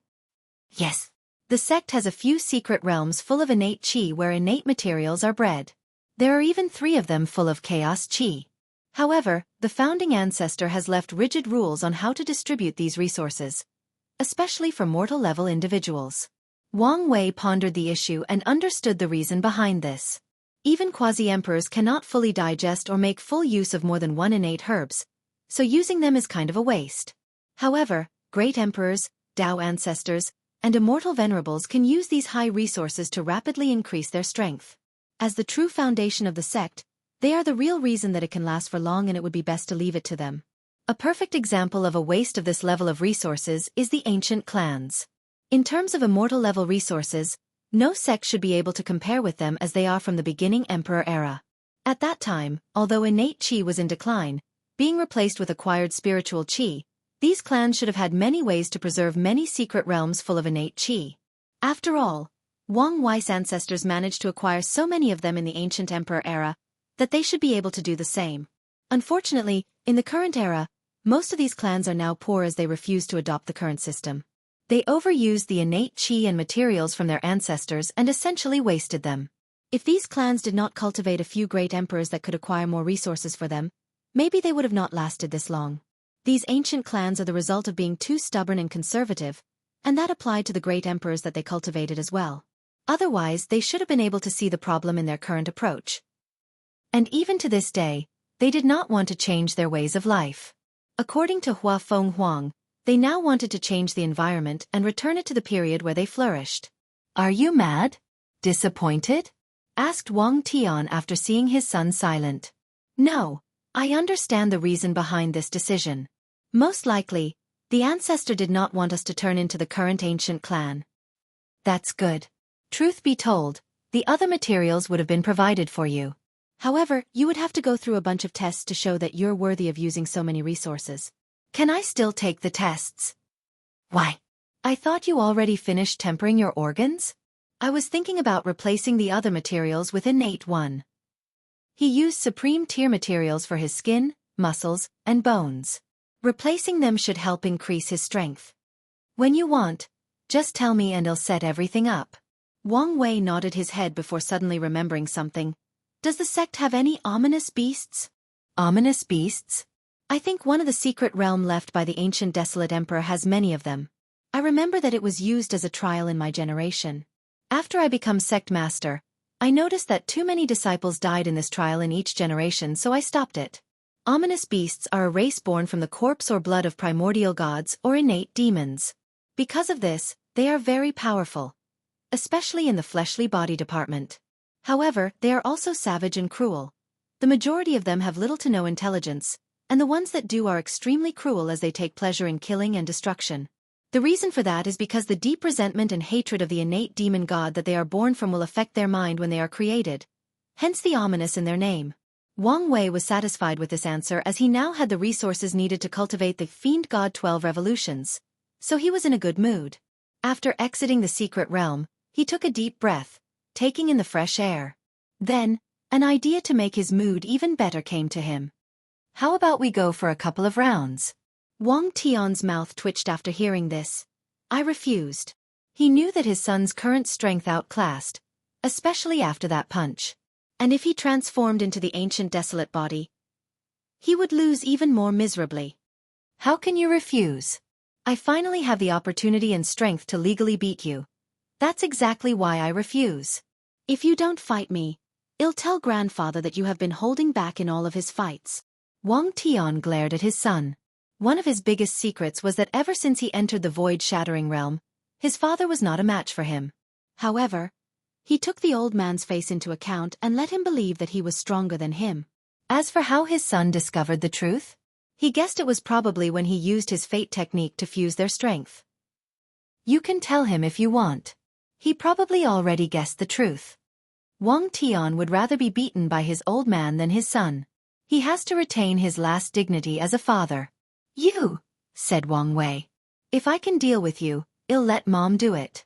"Yes. The sect has a few secret realms full of innate qi where innate materials are bred. There are even 3 of them full of chaos qi. However, the founding ancestor has left rigid rules on how to distribute these resources, especially for mortal-level individuals." Wang Wei pondered the issue and understood the reason behind this. Even quasi-emperors cannot fully digest or make full use of more than 1 innate herbs, so using them is kind of a waste. However, great emperors, Dao ancestors, and immortal venerables can use these high resources to rapidly increase their strength. As the true foundation of the sect, they are the real reason that it can last for long, and it would be best to leave it to them. A perfect example of a waste of this level of resources is the ancient clans. In terms of immortal-level resources, no sect should be able to compare with them as they are from the beginning emperor era. At that time, although innate qi was in decline, being replaced with acquired spiritual qi, these clans should have had many ways to preserve many secret realms full of innate qi. After all, Wang Wei's ancestors managed to acquire so many of them in the ancient emperor era that they should be able to do the same. Unfortunately, in the current era, most of these clans are now poor as they refuse to adopt the current system. They overused the innate qi and materials from their ancestors and essentially wasted them. If these clans did not cultivate a few great emperors that could acquire more resources for them, maybe they would have not lasted this long. These ancient clans are the result of being too stubborn and conservative, and that applied to the great emperors that they cultivated as well. Otherwise, they should have been able to see the problem in their current approach. And even to this day, they did not want to change their ways of life. According to Hua Feng Huang, they now wanted to change the environment and return it to the period where they flourished. "Are you mad? Disappointed?" asked Wang Tian after seeing his son silent. "No, I understand the reason behind this decision. Most likely, the ancestor did not want us to turn into the current ancient clan." "That's good. Truth be told, the other materials would have been provided for you. However, you would have to go through a bunch of tests to show that you're worthy of using so many resources." "Can I still take the tests?" "Why? I thought you already finished tempering your organs?" "I was thinking about replacing the other materials with innate one." He used supreme tier materials for his skin, muscles, and bones. Replacing them should help increase his strength. "When you want, just tell me and I'll set everything up." Wang Wei nodded his head before suddenly remembering something. "Does the sect have any ominous beasts?" "Ominous beasts?" I think one of the secret realm left by the ancient desolate emperor has many of them. I remember that it was used as a trial in my generation. After I become sect master, I noticed that too many disciples died in this trial in each generation, so I stopped it. Ominous beasts are a race born from the corpse or blood of primordial gods or innate demons. Because of this, they are very powerful, especially in the fleshly body department. However, they are also savage and cruel. The majority of them have little to no intelligence, and the ones that do are extremely cruel as they take pleasure in killing and destruction. The reason for that is because the deep resentment and hatred of the innate demon god that they are born from will affect their mind when they are created. Hence the ominous in their name. Wang Wei was satisfied with this answer as he now had the resources needed to cultivate the fiend god 12 revolutions. So he was in a good mood. After exiting the secret realm, he took a deep breath, taking in the fresh air. Then, an idea to make his mood even better came to him. How about we go for a couple of rounds? Wang Tian's mouth twitched after hearing this. I refused. He knew that his son's current strength outclassed, especially after that punch. And if he transformed into the ancient desolate body, he would lose even more miserably. How can you refuse? I finally have the opportunity and strength to legally beat you. That's exactly why I refuse. If you don't fight me, I'll tell grandfather that you have been holding back in all of his fights. Wang Tian glared at his son. One of his biggest secrets was that ever since he entered the void-shattering realm, his father was not a match for him. However, he took the old man's face into account and let him believe that he was stronger than him. As for how his son discovered the truth, he guessed it was probably when he used his fate technique to fuse their strength. You can tell him if you want. He probably already guessed the truth. Wang Tian would rather be beaten by his old man than his son. He has to retain his last dignity as a father. You, said Wang Wei. If I can deal with you, I'll let Mom do it.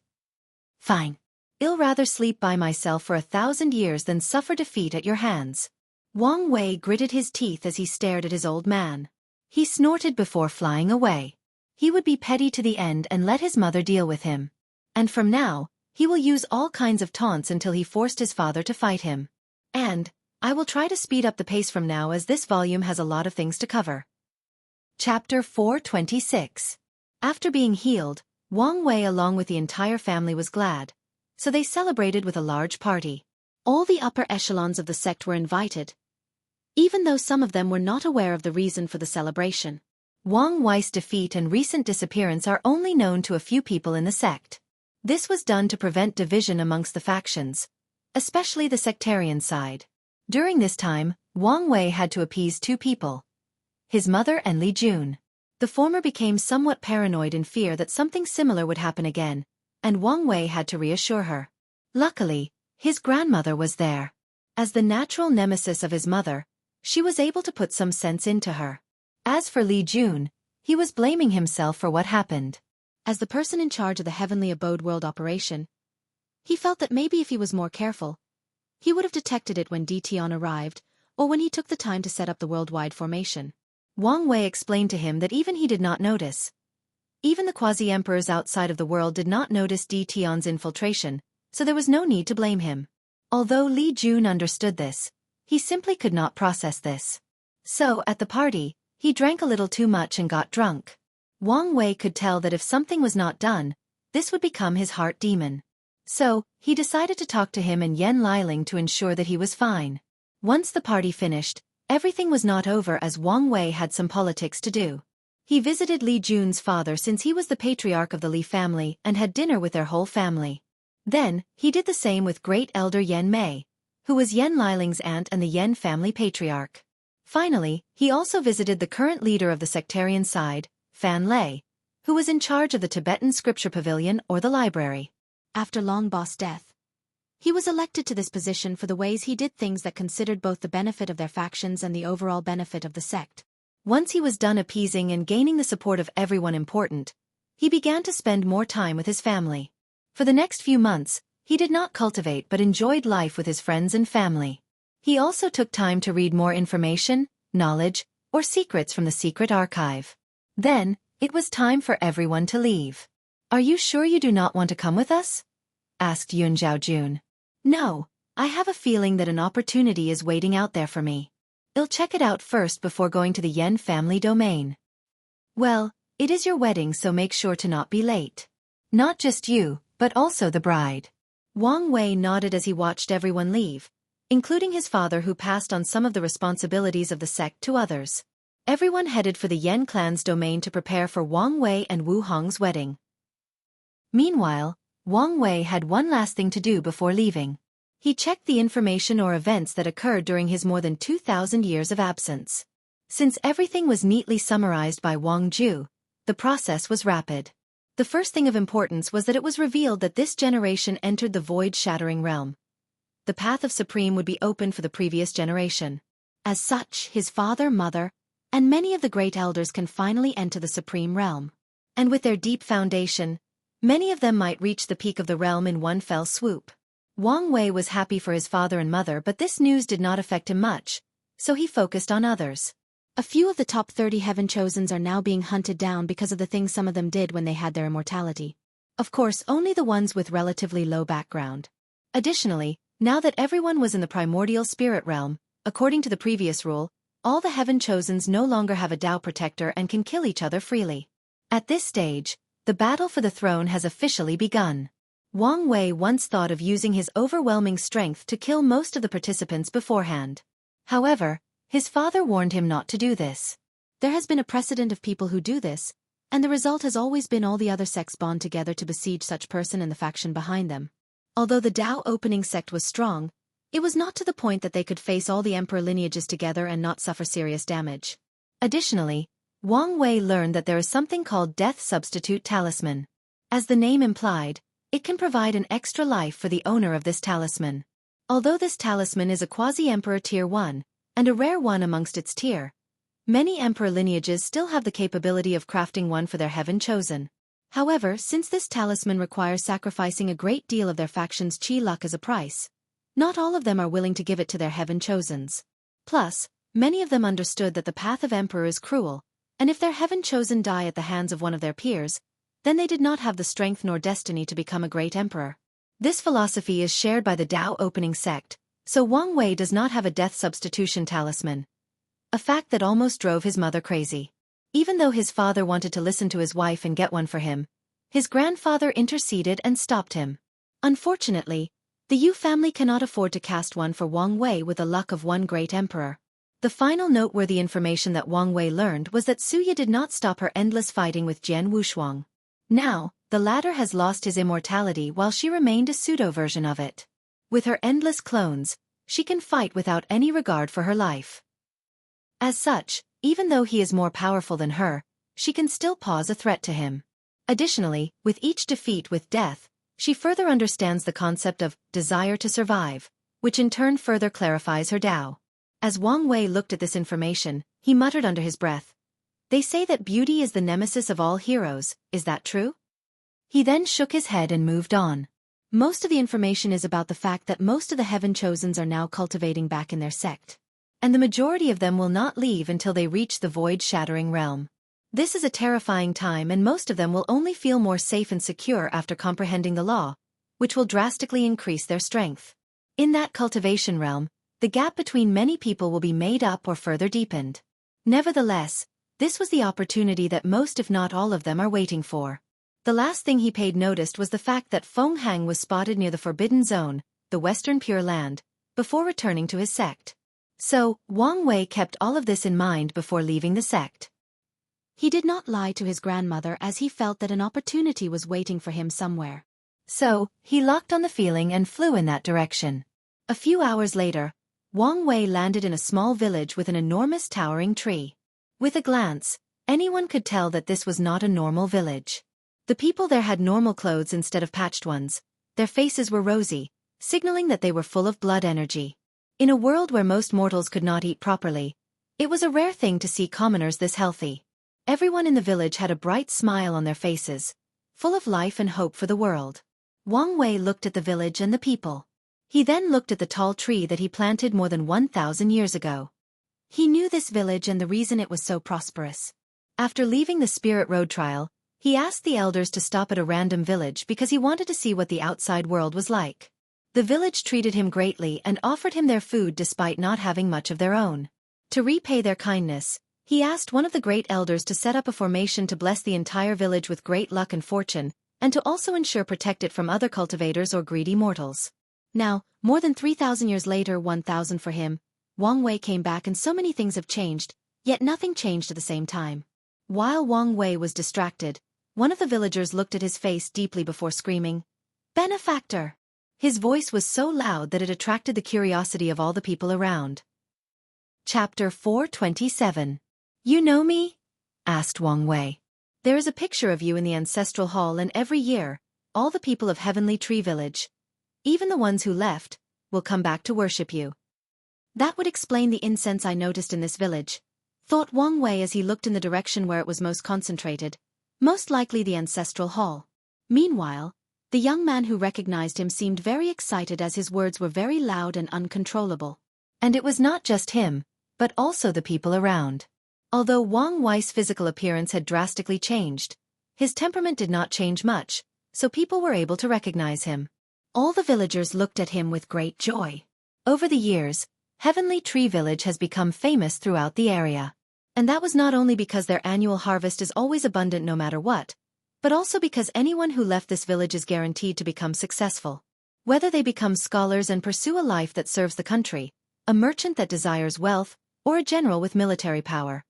Fine. I'll rather sleep by myself for 1,000 years than suffer defeat at your hands. Wang Wei gritted his teeth as he stared at his old man. He snorted before flying away. He would be petty to the end and let his mother deal with him. And from now, he will use all kinds of taunts until he forced his father to fight him. And I will try to speed up the pace from now as this volume has a lot of things to cover. Chapter 426. After being healed, Wang Wei along with the entire family was glad, so they celebrated with a large party. All the upper echelons of the sect were invited, even though some of them were not aware of the reason for the celebration. Wang Wei's defeat and recent disappearance are only known to a few people in the sect. This was done to prevent division amongst the factions, especially the sectarian side. During this time, Wang Wei had to appease two people, his mother and Li Jun. The former became somewhat paranoid in fear that something similar would happen again, and Wang Wei had to reassure her. Luckily, his grandmother was there. As the natural nemesis of his mother, she was able to put some sense into her. As for Li Jun, he was blaming himself for what happened. As the person in charge of the Heavenly Abode world operation, he felt that maybe if he was more careful, he would have detected it when Dition arrived, or when he took the time to set up the worldwide formation. Wang Wei explained to him that even he did not notice. Even the quasi-emperors outside of the world did not notice Dition's infiltration, so there was no need to blame him. Although Li Jun understood this, he simply could not process this. So, at the party, he drank a little too much and got drunk. Wang Wei could tell that if something was not done, this would become his heart demon. So, he decided to talk to him and Yan Liling to ensure that he was fine. Once the party finished, everything was not over as Wang Wei had some politics to do. He visited Li Jun's father since he was the patriarch of the Li family and had dinner with their whole family. Then, he did the same with great elder Yan Mei, who was Yan Liling's aunt and the Yan family patriarch. Finally, he also visited the current leader of the sectarian side, Fan Lei, who was in charge of the Tibetan scripture pavilion or the library. After Long Boss' death, he was elected to this position for the ways he did things that considered both the benefit of their factions and the overall benefit of the sect. Once he was done appeasing and gaining the support of everyone important, he began to spend more time with his family. For the next few months, he did not cultivate but enjoyed life with his friends and family. He also took time to read more information, knowledge, or secrets from the secret archive. Then, it was time for everyone to leave. Are you sure you do not want to come with us? Asked Yun Zhaojun. No, I have a feeling that an opportunity is waiting out there for me. I'll check it out first before going to the Yen family domain. Well, it is your wedding, so make sure to not be late. Not just you, but also the bride. Wang Wei nodded as he watched everyone leave, including his father, who passed on some of the responsibilities of the sect to others. Everyone headed for the Yen clan's domain to prepare for Wang Wei and Wu Hong's wedding. Meanwhile, Wang Wei had one last thing to do before leaving. He checked the information or events that occurred during his more than 2,000 years of absence. Since everything was neatly summarized by Wang Ju, the process was rapid. The first thing of importance was that it was revealed that this generation entered the void-shattering realm. The path of Supreme would be open for the previous generation. As such, his father, mother, and many of the great elders can finally enter the Supreme realm. And with their deep foundation, many of them might reach the peak of the realm in one fell swoop. Wang Wei was happy for his father and mother, but this news did not affect him much, so he focused on others. A few of the top 30 Heaven Chosens are now being hunted down because of the things some of them did when they had their immortality. Of course, only the ones with relatively low background. Additionally, now that everyone was in the primordial spirit realm, according to the previous rule, all the Heaven Chosens no longer have a Tao protector and can kill each other freely. At this stage, the battle for the throne has officially begun. Wang Wei once thought of using his overwhelming strength to kill most of the participants beforehand. However, his father warned him not to do this. There has been a precedent of people who do this, and the result has always been all the other sects bond together to besiege such person and the faction behind them. Although the Tao opening sect was strong, it was not to the point that they could face all the emperor lineages together and not suffer serious damage. Additionally, Wang Wei learned that there is something called Death Substitute Talisman. As the name implied, it can provide an extra life for the owner of this talisman. Although this talisman is a quasi-emperor tier 1, and a rare one amongst its tier, many emperor lineages still have the capability of crafting one for their Heaven Chosen. However, since this talisman requires sacrificing a great deal of their faction's chi luck as a price, not all of them are willing to give it to their Heaven Chosens. Plus, many of them understood that the path of emperor is cruel, and if their Heaven Chosen die at the hands of one of their peers, then they did not have the strength nor destiny to become a great emperor. This philosophy is shared by the Tao opening sect, so Wang Wei does not have a death substitution talisman, a fact that almost drove his mother crazy. Even though his father wanted to listen to his wife and get one for him, his grandfather interceded and stopped him. Unfortunately, the Yu family cannot afford to cast one for Wang Wei with the luck of one great emperor. The final noteworthy information that Wang Wei learned was that Xueqi did not stop her endless fighting with Jian Wushuang. Now, the latter has lost his immortality while she remained a pseudo-version of it. With her endless clones, she can fight without any regard for her life. As such, even though he is more powerful than her, she can still pose a threat to him. Additionally, with each defeat with death, she further understands the concept of desire to survive, which in turn further clarifies her Tao. As Wang Wei looked at this information, he muttered under his breath, "They say that beauty is the nemesis of all heroes, is that true?" He then shook his head and moved on. Most of the information is about the fact that most of the Heaven Chosens are now cultivating back in their sect. And the majority of them will not leave until they reach the void-shattering realm. This is a terrifying time, and most of them will only feel more safe and secure after comprehending the law, which will drastically increase their strength. In that cultivation realm, the gap between many people will be made up or further deepened. Nevertheless, this was the opportunity that most if not all of them are waiting for. The last thing he paid notice was the fact that Feng Hang was spotted near the Forbidden Zone, the Western Pure Land, before returning to his sect. So, Wang Wei kept all of this in mind before leaving the sect. He did not lie to his grandmother as he felt that an opportunity was waiting for him somewhere. So, he locked on the feeling and flew in that direction. A few hours later, Wang Wei landed in a small village with an enormous towering tree. With a glance, anyone could tell that this was not a normal village. The people there had normal clothes instead of patched ones. Their faces were rosy, signaling that they were full of blood energy. In a world where most mortals could not eat properly, it was a rare thing to see commoners this healthy. Everyone in the village had a bright smile on their faces, full of life and hope for the world. Wang Wei looked at the village and the people. He then looked at the tall tree that he planted more than 1,000 years ago. He knew this village and the reason it was so prosperous. After leaving the Spirit Road trial, he asked the elders to stop at a random village because he wanted to see what the outside world was like. The village treated him greatly and offered him their food despite not having much of their own. To repay their kindness, he asked one of the great elders to set up a formation to bless the entire village with great luck and fortune, and to also ensure protect it from other cultivators or greedy mortals. Now, more than 3,000 years later, 1,000 for him, Wang Wei came back and so many things have changed, yet nothing changed at the same time. While Wang Wei was distracted, one of the villagers looked at his face deeply before screaming, "Benefactor!" His voice was so loud that it attracted the curiosity of all the people around. Chapter 427. You know me? Asked Wang Wei. There is a picture of you in the ancestral hall, and every year, all the people of Heavenly Tree Village, even the ones who left, will come back to worship you. That would explain the incense I noticed in this village, thought Wang Wei as he looked in the direction where it was most concentrated, most likely the ancestral hall. Meanwhile, the young man who recognized him seemed very excited as his words were very loud and uncontrollable. And it was not just him, but also the people around. Although Wang Wei's physical appearance had drastically changed, his temperament did not change much, so people were able to recognize him. All the villagers looked at him with great joy. Over the years, Heavenly Tree Village has become famous throughout the area. And that was not only because their annual harvest is always abundant no matter what, but also because anyone who left this village is guaranteed to become successful. Whether they become scholars and pursue a life that serves the country, a merchant that desires wealth, or a general with military power,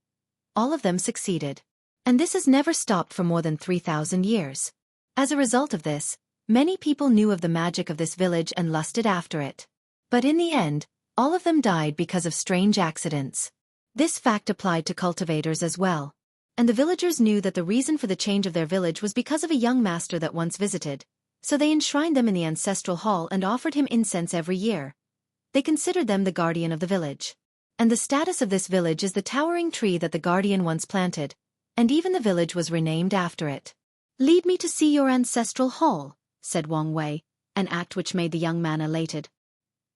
all of them succeeded. And this has never stopped for more than 3,000 years. As a result of this, many people knew of the magic of this village and lusted after it. But in the end, all of them died because of strange accidents. This fact applied to cultivators as well. And the villagers knew that the reason for the change of their village was because of a young master that once visited, so they enshrined them in the ancestral hall and offered him incense every year. They considered them the guardian of the village. And the status of this village is the towering tree that the guardian once planted, and even the village was renamed after it. "Lead me to see your ancestral hall," said Wang Wei, an act which made the young man elated.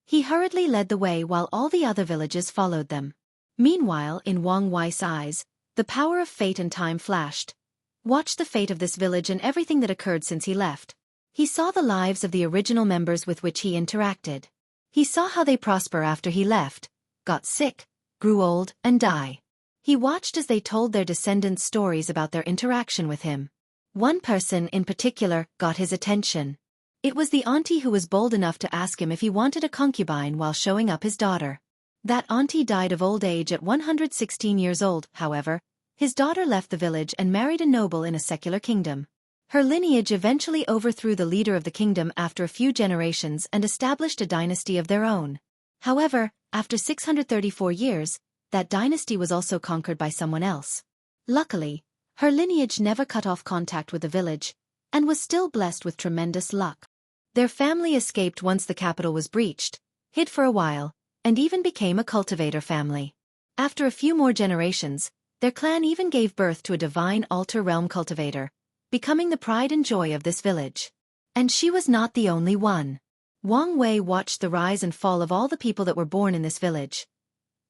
He hurriedly led the way while all the other villages followed them. Meanwhile, in Wang Wei's eyes, the power of fate and time flashed. Watch the fate of this village and everything that occurred since he left. He saw the lives of the original members with which he interacted. He saw how they prosper after he left, got sick, grew old, and die. He watched as they told their descendants stories about their interaction with him. One person in particular got his attention. It was the auntie who was bold enough to ask him if he wanted a concubine while showing up his daughter. That auntie died of old age at 116 years old, however. His daughter left the village and married a noble in a secular kingdom. Her lineage eventually overthrew the leader of the kingdom after a few generations and established a dynasty of their own. However, after 634 years, that dynasty was also conquered by someone else. Luckily, her lineage never cut off contact with the village, and was still blessed with tremendous luck. Their family escaped once the capital was breached, hid for a while, and even became a cultivator family. After a few more generations, their clan even gave birth to a divine altar realm cultivator, becoming the pride and joy of this village. And she was not the only one. Wang Wei watched the rise and fall of all the people that were born in this village.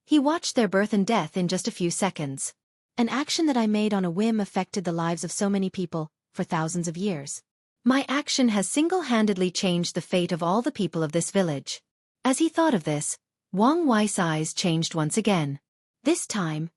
He watched their birth and death in just a few seconds. An action that I made on a whim affected the lives of so many people, for thousands of years. My action has single-handedly changed the fate of all the people of this village. As he thought of this, Wang Wei's eyes changed once again. This time,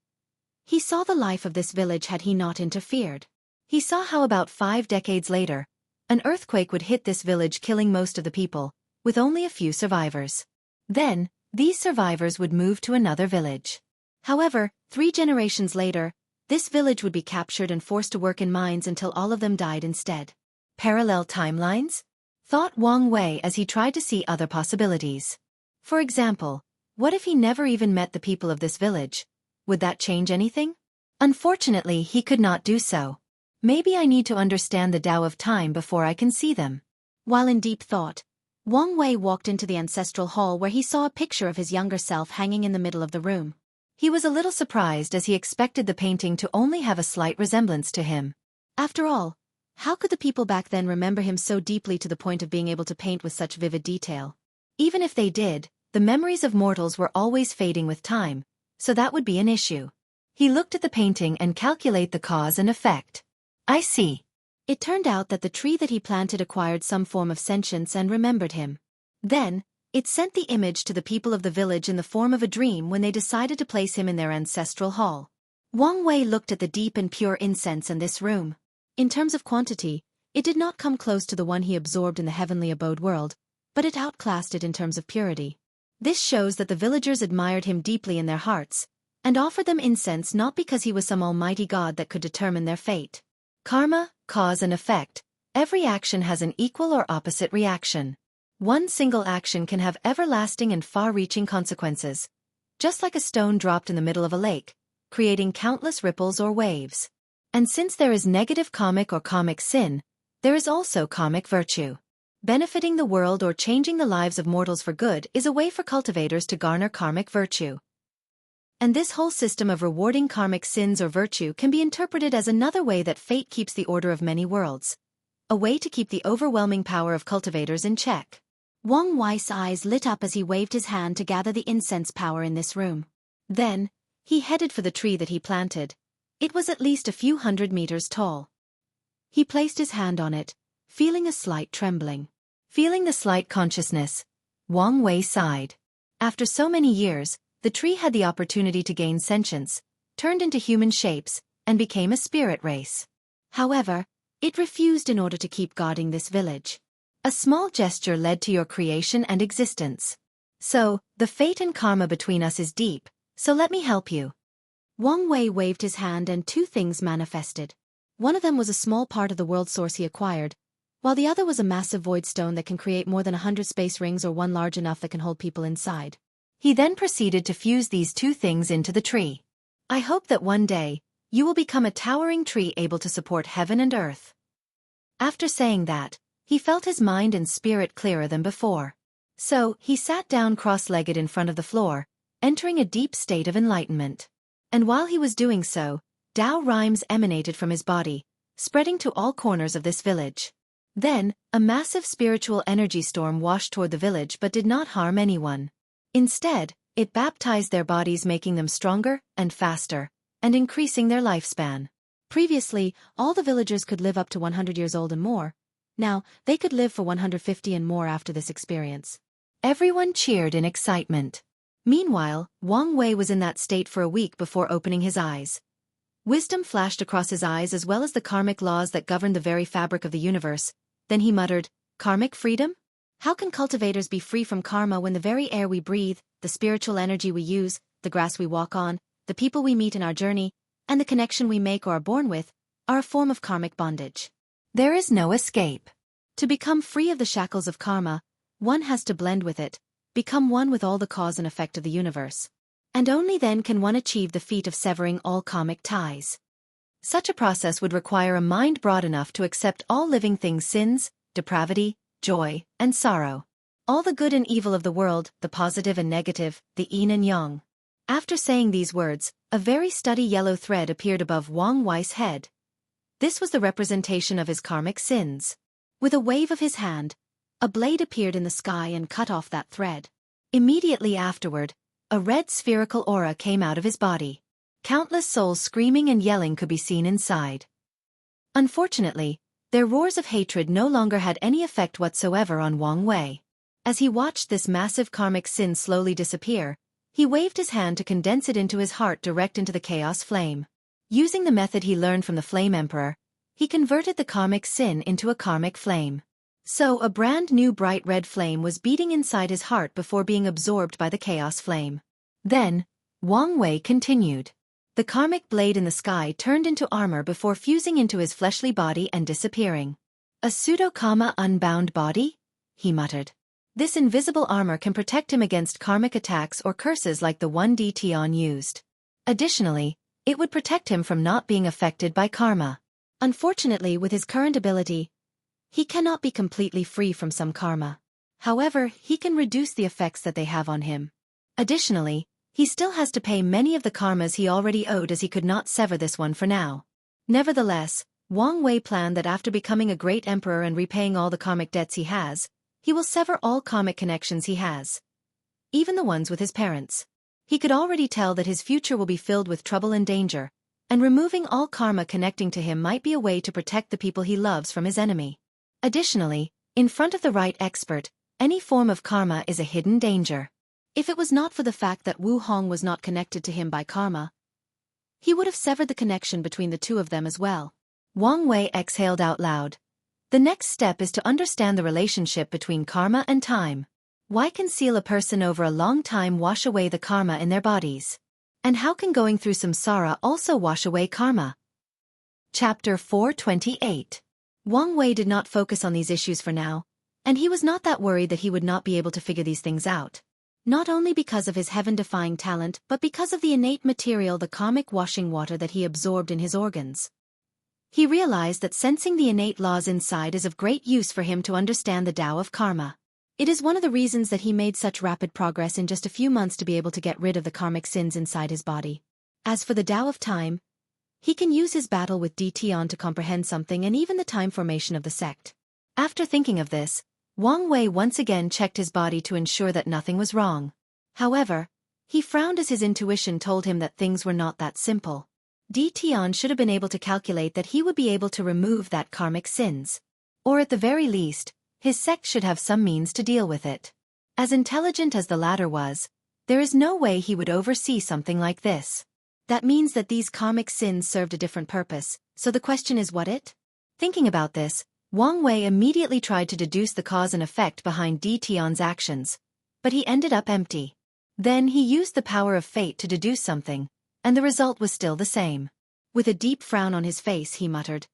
he saw the life of this village had he not interfered. He saw how about 5 decades later, an earthquake would hit this village, killing most of the people, with only a few survivors. Then, these survivors would move to another village. However, 3 generations later, this village would be captured and forced to work in mines until all of them died instead. Parallel timelines? Thought Wang Wei as he tried to see other possibilities. For example, what if he never even met the people of this village? Would that change anything? Unfortunately, he could not do so. Maybe I need to understand the Tao of time before I can see them. While in deep thought, Wang Wei walked into the ancestral hall where he saw a picture of his younger self hanging in the middle of the room. He was a little surprised as he expected the painting to only have a slight resemblance to him. After all, how could the people back then remember him so deeply to the point of being able to paint with such vivid detail? Even if they did, the memories of mortals were always fading with time, so that would be an issue. He looked at the painting and calculated the cause and effect. I see. It turned out that the tree that he planted acquired some form of sentience and remembered him. Then, It sent the image to the people of the village in the form of a dream when they decided to place him in their ancestral hall. Wang Wei looked at the deep and pure incense in this room. In terms of quantity, it did not come close to the one he absorbed in the heavenly abode world, but it outclassed it in terms of purity. This shows that the villagers admired him deeply in their hearts, and offered them incense not because he was some almighty god that could determine their fate. Karma, cause and effect. Every action has an equal or opposite reaction. One single action can have everlasting and far-reaching consequences, just like a stone dropped in the middle of a lake, creating countless ripples or waves. And since there is negative karmic or karmic sin, there is also karmic virtue. Benefiting the world or changing the lives of mortals for good is a way for cultivators to garner karmic virtue. And this whole system of rewarding karmic sins or virtue can be interpreted as another way that fate keeps the order of many worlds. A way to keep the overwhelming power of cultivators in check. Wang Wei's eyes lit up as he waved his hand to gather the incense power in this room. Then, he headed for the tree that he planted. It was at least a few 100 meters tall. He placed his hand on it, feeling a slight trembling. Feeling the slight consciousness, Wang Wei sighed. After so many years, the tree had the opportunity to gain sentience, turned into human shapes, and became a spirit race. However, it refused in order to keep guarding this village. A small gesture led to your creation and existence. So, the fate and karma between us is deep, so let me help you. Wang Wei waved his hand and two things manifested. One of them was a small part of the world source he acquired, while the other was a massive void stone that can create more than 100 space rings or one large enough that can hold people inside. He then proceeded to fuse these two things into the tree. I hope that one day, you will become a towering tree able to support heaven and earth. After saying that, he felt his mind and spirit clearer than before. So, he sat down cross-legged in front of the floor, entering a deep state of enlightenment. And while he was doing so, Tao rhymes emanated from his body, spreading to all corners of this village. Then, a massive spiritual energy storm washed toward the village but did not harm anyone. Instead, it baptized their bodies, making them stronger and faster, and increasing their lifespan. Previously, all the villagers could live up to 100 years old and more. Now, they could live for 150 and more after this experience. Everyone cheered in excitement. Meanwhile, Wang Wei was in that state for a week before opening his eyes. Wisdom flashed across his eyes as well as the karmic laws that govern the very fabric of the universe. Then he muttered, "Karmic freedom? How can cultivators be free from karma when the very air we breathe, the spiritual energy we use, the grass we walk on, the people we meet in our journey, and the connection we make or are born with, are a form of karmic bondage? There is no escape. To become free of the shackles of karma, one has to blend with it, become one with all the cause and effect of the universe. And only then can one achieve the feat of severing all karmic ties. Such a process would require a mind broad enough to accept all living things' sins, depravity, joy, and sorrow. All the good and evil of the world, the positive and negative, the yin and yang." After saying these words, a very steady yellow thread appeared above Wang Wei's head. This was the representation of his karmic sins. With a wave of his hand, a blade appeared in the sky and cut off that thread. Immediately afterward, a red spherical aura came out of his body. Countless souls screaming and yelling could be seen inside. Unfortunately, their roars of hatred no longer had any effect whatsoever on Wang Wei. As he watched this massive karmic sin slowly disappear, he waved his hand to condense it into his heart direct into the chaos flame. Using the method he learned from the Flame Emperor, he converted the karmic sin into a karmic flame. So a brand new bright red flame was beating inside his heart before being absorbed by the chaos flame. Then, Wang Wei continued. The karmic blade in the sky turned into armor before fusing into his fleshly body and disappearing. "A pseudo-karma unbound body?" he muttered. This invisible armor can protect him against karmic attacks or curses like the one Tion used. Additionally, it would protect him from not being affected by karma. Unfortunately, with his current ability, he cannot be completely free from some karma. However, he can reduce the effects that they have on him. Additionally, he still has to pay many of the karmas he already owed, as he could not sever this one for now. Nevertheless, Wang Wei planned that after becoming a great emperor and repaying all the karmic debts he has, he will sever all karmic connections he has, even the ones with his parents. He could already tell that his future will be filled with trouble and danger, and removing all karma connecting to him might be a way to protect the people he loves from his enemy. Additionally, in front of the right expert, Any form of karma is a hidden danger. If it was not for the fact that Wu Hong was not connected to him by karma, he would have severed the connection between the two of them as well. Wang Wei exhaled out loud. The next step is to understand the relationship between karma and time. Why can seeing a person over a long time wash away the karma in their bodies? And how can going through samsara also wash away karma? Chapter 428. Wang Wei did not focus on these issues for now, and he was not that worried that he would not be able to figure these things out. Not only because of his heaven-defying talent but because of the innate material, the karmic washing water that he absorbed in his organs. He realized that sensing the innate laws inside is of great use for him to understand the Tao of karma. It is one of the reasons that he made such rapid progress in just a few months to be able to get rid of the karmic sins inside his body. As for the Tao of time, he can use his battle with Tion to comprehend something and even the time formation of the sect. After thinking of this, Wang Wei once again checked his body to ensure that nothing was wrong. However, he frowned as his intuition told him that things were not that simple. Tion should have been able to calculate that he would be able to remove that karmic sins. Or at the very least, his sect should have some means to deal with it. As intelligent as the latter was, there is no way he would oversee something like this. That means that these karmic sins served a different purpose, so the question is what it? Thinking about this, Wang Wei immediately tried to deduce the cause and effect behind Tion's actions, but he ended up empty. Then he used the power of fate to deduce something, and the result was still the same. With a deep frown on his face, he muttered,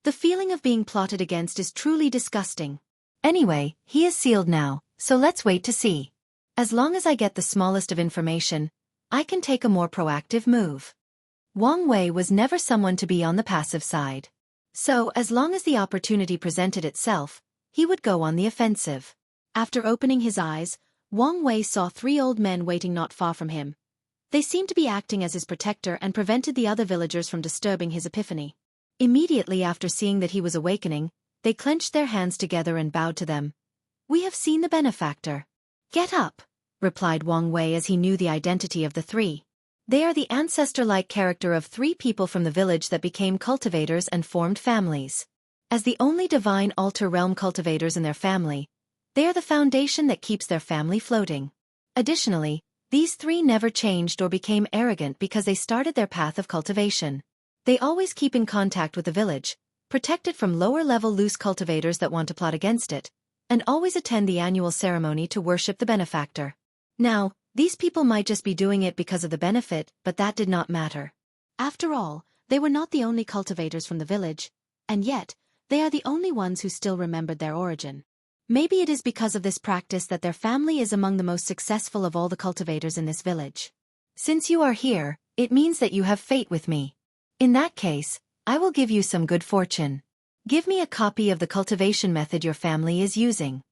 "The feeling of being plotted against is truly disgusting. Anyway, he is sealed now, so let's wait to see. As long as I get the smallest of information, I can take a more proactive move." Wang Wei was never someone to be on the passive side. So, as long as the opportunity presented itself, he would go on the offensive. After opening his eyes, Wang Wei saw 3 old men waiting not far from him. They seemed to be acting as his protector and prevented the other villagers from disturbing his epiphany. Immediately after seeing that he was awakening, they clenched their hands together and bowed to them. "We have seen the benefactor." "Get up," replied Wang Wei as he knew the identity of the 3. They are the ancestor-like character of 3 people from the village that became cultivators and formed families. As the only divine altar realm cultivators in their family, they are the foundation that keeps their family floating. Additionally, these 3 never changed or became arrogant because they started their path of cultivation. They always keep in contact with the village, protect it from lower-level loose cultivators that want to plot against it, and always attend the annual ceremony to worship the benefactor. Now, these people might just be doing it because of the benefit, but that did not matter. After all, they were not the only cultivators from the village, and yet, they are the only ones who still remembered their origin. Maybe it is because of this practice that their family is among the most successful of all the cultivators in this village. Since you are here, it means that you have fate with me. In that case, I will give you some good fortune. Give me a copy of the cultivation method your family is using."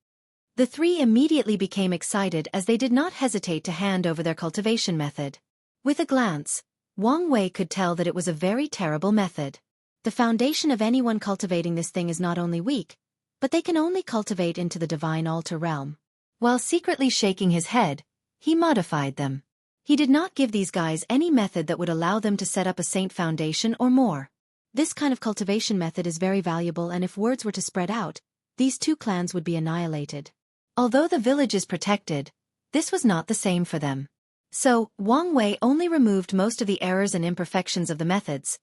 The 3 immediately became excited as they did not hesitate to hand over their cultivation method. With a glance, Wang Wei could tell that it was a very terrible method. The foundation of anyone cultivating this thing is not only weak, but they can only cultivate into the divine altar realm. While secretly shaking his head, he modified them. He did not give these guys any method that would allow them to set up a saint foundation or more. This kind of cultivation method is very valuable, and if words were to spread out, these 2 clans would be annihilated. Although the village is protected, this was not the same for them. So, Wang Wei only removed most of the errors and imperfections of the methods,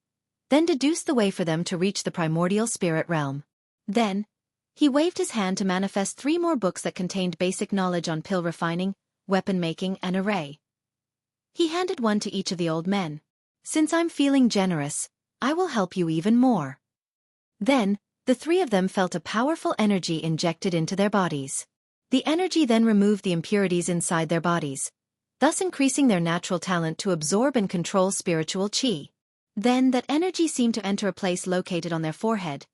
then deduced the way for them to reach the primordial spirit realm. Then, he waved his hand to manifest 3 more books that contained basic knowledge on pill refining, weapon making, and array. He handed one to each of the old men. "Since I'm feeling generous, I will help you even more." Then, the 3 of them felt a powerful energy injected into their bodies. The energy then removed the impurities inside their bodies, thus increasing their natural talent to absorb and control spiritual qi. Then that energy seemed to enter a place located on their forehead.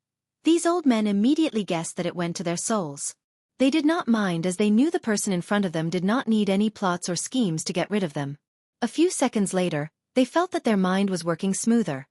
These old men immediately guessed that it went to their souls. They did not mind as they knew the person in front of them did not need any plots or schemes to get rid of them. A few seconds later, they felt that their mind was working smoother.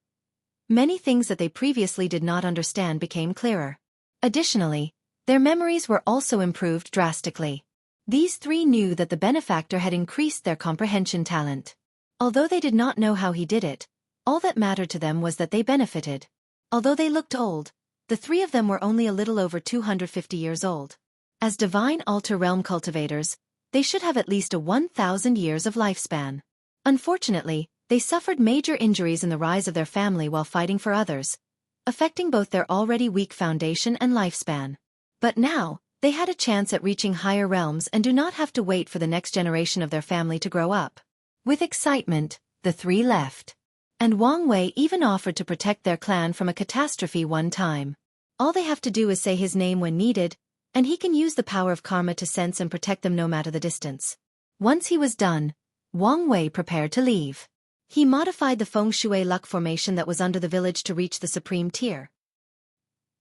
Many things that they previously did not understand became clearer. Additionally, their memories were also improved drastically. These 3 knew that the benefactor had increased their comprehension talent. Although they did not know how he did it, all that mattered to them was that they benefited. Although they looked old, the 3 of them were only a little over 250 years old. As divine altar realm cultivators, they should have at least a 1,000 years of lifespan. Unfortunately, they suffered major injuries in the rise of their family while fighting for others, affecting both their already weak foundation and lifespan. But now, they had a chance at reaching higher realms and do not have to wait for the next generation of their family to grow up. With excitement, the three left. And Wang Wei even offered to protect their clan from a catastrophe one time. All they have to do is say his name when needed, and he can use the power of karma to sense and protect them no matter the distance. Once he was done, Wang Wei prepared to leave. He modified the feng shui luck formation that was under the village to reach the supreme tier.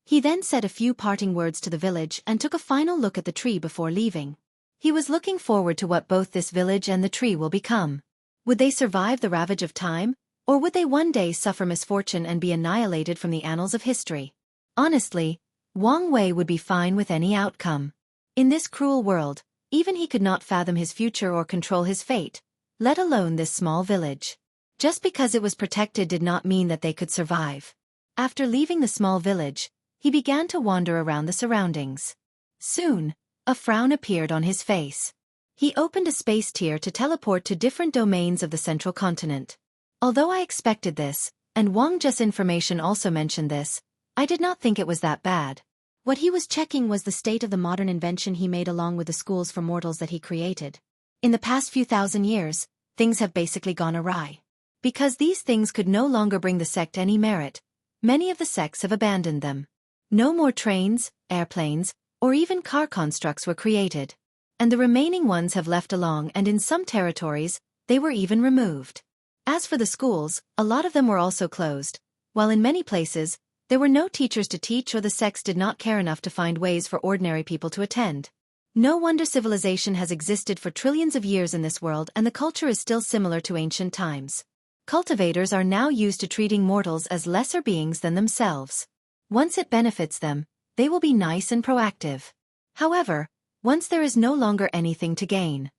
He then said a few parting words to the village and took a final look at the tree before leaving. He was looking forward to what both this village and the tree will become. Would they survive the ravage of time, or would they one day suffer misfortune and be annihilated from the annals of history? Honestly, Wang Wei would be fine with any outcome. In this cruel world, even he could not fathom his future or control his fate, let alone this small village. Just because it was protected did not mean that they could survive. After leaving the small village, he began to wander around the surroundings. Soon, a frown appeared on his face. He opened a space tier to teleport to different domains of the central continent. Although I expected this, and Wang Zhe's information also mentioned this, I did not think it was that bad. What he was checking was the state of the modern invention he made along with the schools for mortals that he created. In the past few thousand years, things have basically gone awry. Because these things could no longer bring the sect any merit, many of the sects have abandoned them. No more trains, airplanes, or even car constructs were created. And the remaining ones have left along, and in some territories, they were even removed. As for the schools, a lot of them were also closed, while in many places, there were no teachers to teach or the sects did not care enough to find ways for ordinary people to attend. No wonder civilization has existed for trillions of years in this world and the culture is still similar to ancient times. Cultivators are now used to treating mortals as lesser beings than themselves. Once it benefits them, they will be nice and proactive. However, once there is no longer anything to gain.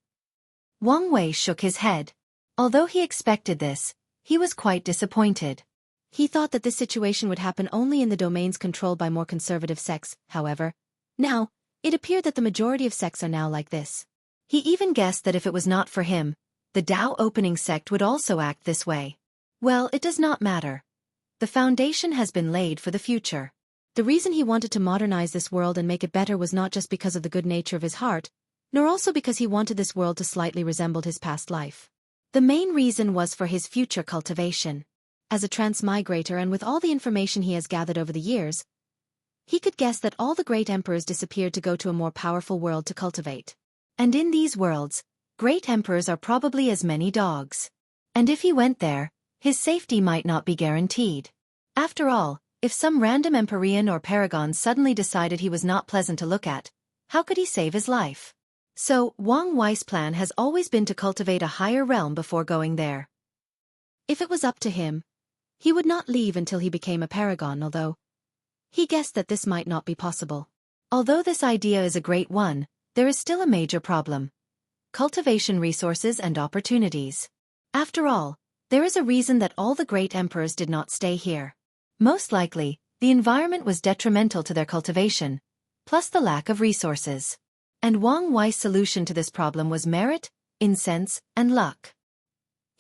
Wang Wei shook his head. Although he expected this, he was quite disappointed. He thought that this situation would happen only in the domains controlled by more conservative sects, however. Now, it appeared that the majority of sects are now like this. He even guessed that if it was not for him, the Tao opening sect would also act this way. Well, it does not matter. The foundation has been laid for the future. The reason he wanted to modernize this world and make it better was not just because of the good nature of his heart, nor also because he wanted this world to slightly resemble his past life. The main reason was for his future cultivation. As a transmigrator and with all the information he has gathered over the years, he could guess that all the great emperors disappeared to go to a more powerful world to cultivate. And in these worlds, great emperors are probably as many dogs. And if he went there, his safety might not be guaranteed. After all, if some random Empyrean or Paragon suddenly decided he was not pleasant to look at, how could he save his life? So, Wang Wei's plan has always been to cultivate a higher realm before going there. If it was up to him, he would not leave until he became a Paragon, although he guessed that this might not be possible. Although this idea is a great one, there is still a major problem. Cultivation resources and opportunities. After all, there is a reason that all the great emperors did not stay here. Most likely, the environment was detrimental to their cultivation, plus the lack of resources. And Wang Wei's solution to this problem was merit, incense, and luck.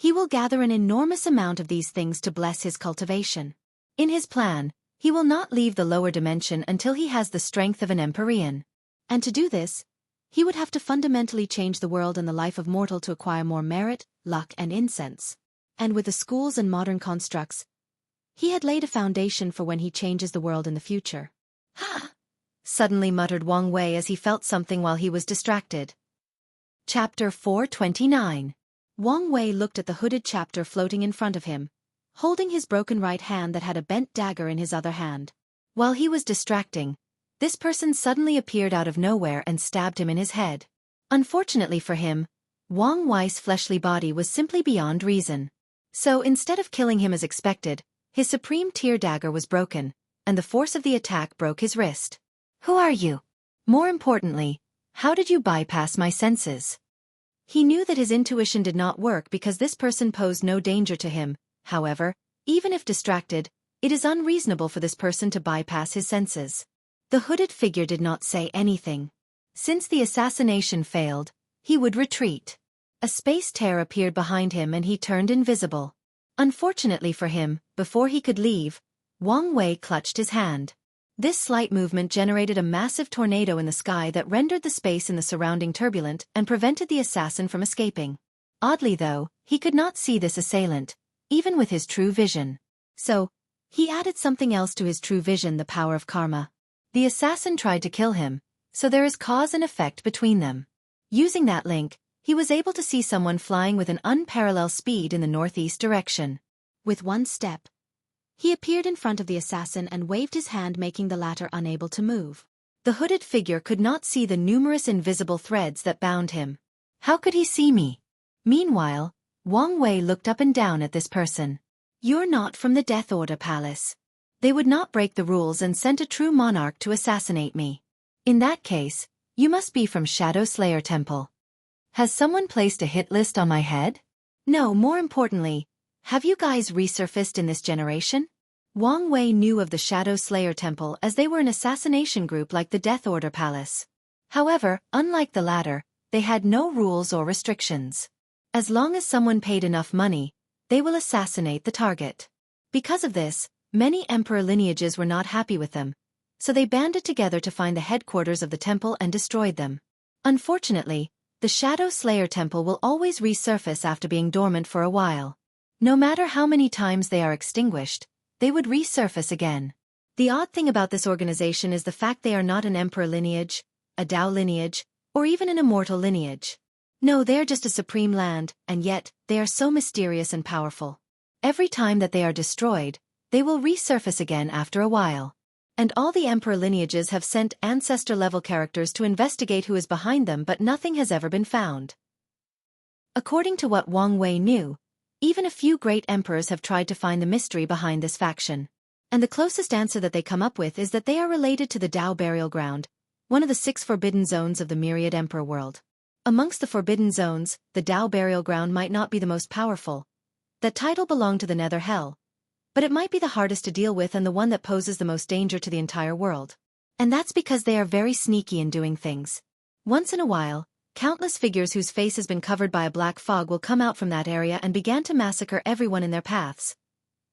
He will gather an enormous amount of these things to bless his cultivation. In his plan, he will not leave the lower dimension until he has the strength of an Empyrean. And to do this, he would have to fundamentally change the world and the life of mortal to acquire more merit, luck, and incense. And with the schools and modern constructs, he had laid a foundation for when he changes the world in the future. Ha! Suddenly muttered Wang Wei as he felt something while he was distracted. Chapter 429. Wang Wei looked at the hooded chapter floating in front of him, holding his broken right hand that had a bent dagger in his other hand. While he was distracting, this person suddenly appeared out of nowhere and stabbed him in his head. Unfortunately for him, Wang Wei's fleshly body was simply beyond reason. So instead of killing him as expected, his supreme tier dagger was broken, and the force of the attack broke his wrist. Who are you? More importantly, how did you bypass my senses? He knew that his intuition did not work because this person posed no danger to him. However, even if distracted, it is unreasonable for this person to bypass his senses. The hooded figure did not say anything. Since the assassination failed, he would retreat. A space tear appeared behind him and he turned invisible. Unfortunately for him, before he could leave, Wang Wei clutched his hand. This slight movement generated a massive tornado in the sky that rendered the space in the surrounding turbulent and prevented the assassin from escaping. Oddly though, he could not see this assailant, even with his true vision. So, he added something else to his true vision, the power of karma. The assassin tried to kill him, so there is cause and effect between them. Using that link, he was able to see someone flying with an unparalleled speed in the northeast direction. With one step, he appeared in front of the assassin and waved his hand, making the latter unable to move. The hooded figure could not see the numerous invisible threads that bound him. How could he see me? Meanwhile, Wang Wei looked up and down at this person. You're not from the Death Order Palace. They would not break the rules and sent a true monarch to assassinate me. In that case, you must be from Shadow Slayer Temple. Has someone placed a hit list on my head? No, more importantly, have you guys resurfaced in this generation? Wang Wei knew of the Shadow Slayer Temple as they were an assassination group like the Death Order Palace. However, unlike the latter, they had no rules or restrictions. As long as someone paid enough money, they will assassinate the target. Because of this, many emperor lineages were not happy with them, so they banded together to find the headquarters of the temple and destroyed them. Unfortunately, the Shadow Slayer Temple will always resurface after being dormant for a while. No matter how many times they are extinguished, they would resurface again. The odd thing about this organization is the fact they are not an emperor lineage, a Dao lineage, or even an immortal lineage. No, they are just a supreme land, and yet, they are so mysterious and powerful. Every time that they are destroyed, they will resurface again after a while. And all the emperor lineages have sent ancestor-level characters to investigate who is behind them, but nothing has ever been found. According to what Wang Wei knew, even a few great emperors have tried to find the mystery behind this faction. And the closest answer that they come up with is that they are related to the Dao Burial Ground, one of the 6 forbidden zones of the Myriad Emperor world. Amongst the forbidden zones, the Dao Burial Ground might not be the most powerful. That title belonged to the Nether Hell. But it might be the hardest to deal with and the one that poses the most danger to the entire world. And that's because they are very sneaky in doing things. Once in a while, countless figures whose face has been covered by a black fog will come out from that area and began to massacre everyone in their paths.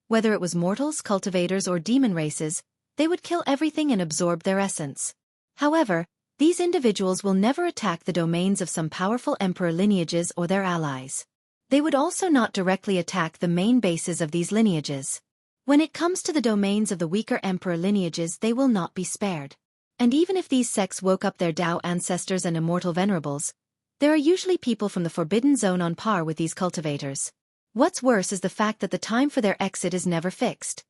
Whether it was mortals, cultivators, or demon races, they would kill everything and absorb their essence. However, these individuals will never attack the domains of some powerful emperor lineages or their allies. They would also not directly attack the main bases of these lineages. When it comes to the domains of the weaker emperor lineages, they will not be spared. And even if these sects woke up their Dao ancestors and immortal venerables, there are usually people from the Forbidden Zone on par with these cultivators. What's worse is the fact that the time for their exit is never fixed.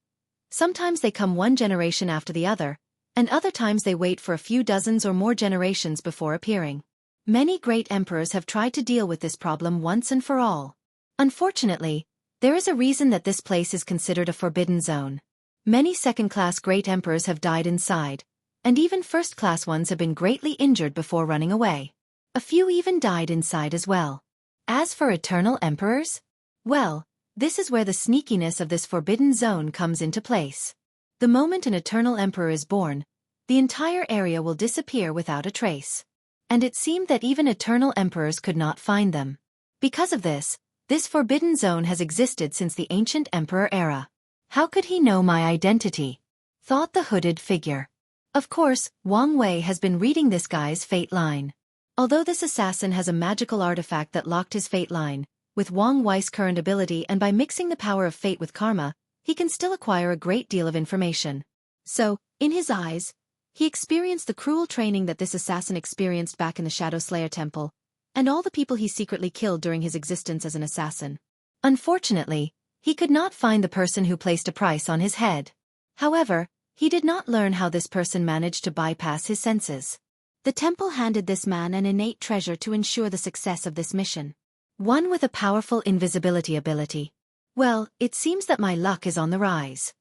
Sometimes they come one generation after the other, and other times they wait for a few dozens or more generations before appearing. Many great emperors have tried to deal with this problem once and for all. Unfortunately, there is a reason that this place is considered a forbidden zone. Many second-class great emperors have died inside, and even first-class ones have been greatly injured before running away. A few even died inside as well. As for eternal emperors, well, this is where the sneakiness of this forbidden zone comes into place. The moment an eternal emperor is born, the entire area will disappear without a trace. And it seemed that even eternal emperors could not find them. Because of this, this forbidden zone has existed since the ancient emperor era. How could he know my identity? Thought the hooded figure. Of course, Wang Wei has been reading this guy's fate line. Although this assassin has a magical artifact that locked his fate line, with Wang Wei's current ability and by mixing the power of fate with karma, he can still acquire a great deal of information. So, in his eyes, he experienced the cruel training that this assassin experienced back in the Shadow Slayer Temple, and all the people he secretly killed during his existence as an assassin. Unfortunately, he could not find the person who placed a price on his head. However, he did not learn how this person managed to bypass his senses. The temple handed this man an innate treasure to ensure the success of this mission. One with a powerful invisibility ability. Well, it seems that my luck is on the rise.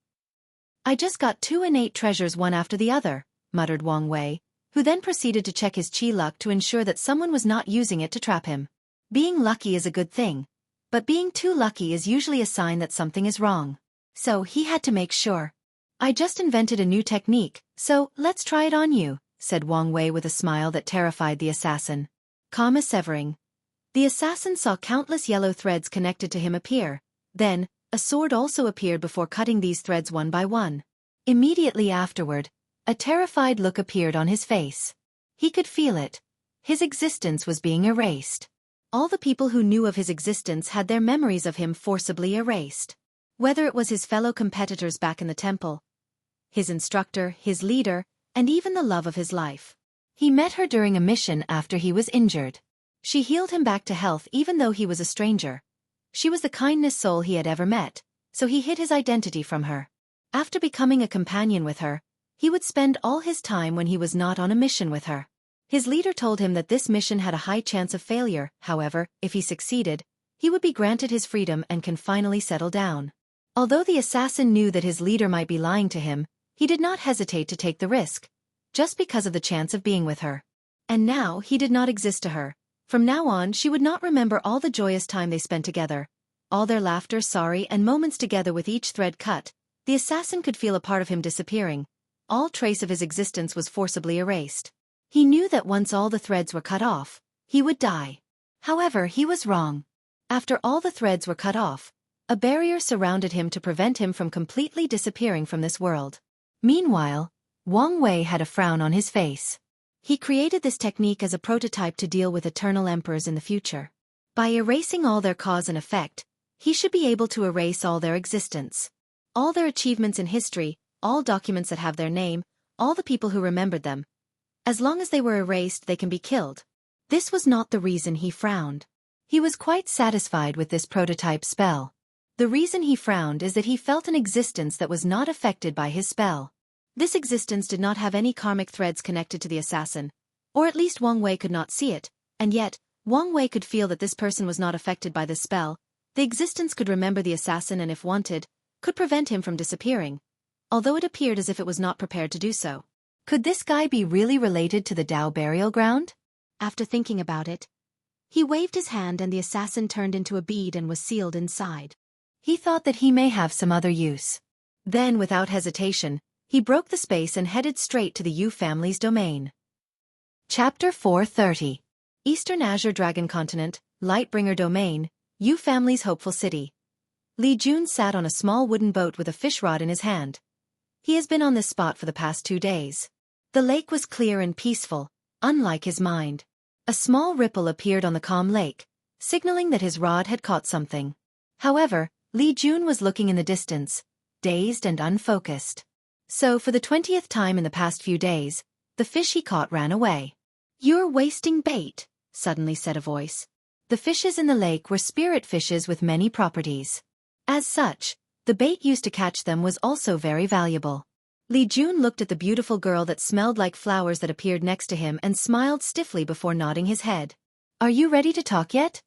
I just got 2 innate treasures one after the other, muttered Wang Wei, who then proceeded to check his chi luck to ensure that someone was not using it to trap him. Being lucky is a good thing, but being too lucky is usually a sign that something is wrong. So he had to make sure. I just invented a new technique, so let's try it on you, said Wang Wei with a smile that terrified the assassin. Calm as severing. The assassin saw countless yellow threads connected to him appear. Then, a sword also appeared before cutting these threads one by one. Immediately afterward, a terrified look appeared on his face. He could feel it. His existence was being erased. All the people who knew of his existence had their memories of him forcibly erased. Whether it was his fellow competitors back in the temple, his instructor, his leader, and even the love of his life. He met her during a mission after he was injured. She healed him back to health even though he was a stranger. She was the kindest soul he had ever met, so he hid his identity from her. After becoming a companion with her, he would spend all his time when he was not on a mission with her. His leader told him that this mission had a high chance of failure. However, if he succeeded, he would be granted his freedom and can finally settle down. Although the assassin knew that his leader might be lying to him, he did not hesitate to take the risk, just because of the chance of being with her. And now he did not exist to her. From now on she would not remember all the joyous time they spent together, all their laughter, sorry, and moments together with each thread cut. The assassin could feel a part of him disappearing. All trace of his existence was forcibly erased. He knew that once all the threads were cut off, he would die. However, he was wrong. After all the threads were cut off, a barrier surrounded him to prevent him from completely disappearing from this world. Meanwhile, Wang Wei had a frown on his face. He created this technique as a prototype to deal with eternal emperors in the future. By erasing all their cause and effect, he should be able to erase all their existence. All their achievements in history, all documents that have their name, all the people who remembered them. As long as they were erased, they can be killed. This was not the reason he frowned. He was quite satisfied with this prototype spell. The reason he frowned is that he felt an existence that was not affected by his spell. This existence did not have any karmic threads connected to the assassin, or at least Wang Wei could not see it, and yet, Wang Wei could feel that this person was not affected by this spell. The existence could remember the assassin and if wanted, could prevent him from disappearing, although it appeared as if it was not prepared to do so. Could this guy be really related to the Dao burial ground? After thinking about it, he waved his hand and the assassin turned into a bead and was sealed inside. He thought that he may have some other use. Then, without hesitation, he broke the space and headed straight to the Yu family's domain. Chapter 430. Eastern Azure Dragon Continent, Lightbringer Domain, Yu family's hopeful city. Li Jun sat on a small wooden boat with a fish rod in his hand. He has been on this spot for the past 2 days. The lake was clear and peaceful, unlike his mind. A small ripple appeared on the calm lake, signaling that his rod had caught something. However, Li Jun was looking in the distance, dazed and unfocused. So, for the 20th time in the past few days, the fish he caught ran away. "You're wasting bait," suddenly said a voice. The fishes in the lake were spirit fishes with many properties. As such, the bait used to catch them was also very valuable. Li Jun looked at the beautiful girl that smelled like flowers that appeared next to him and smiled stiffly before nodding his head. "Are you ready to talk yet?"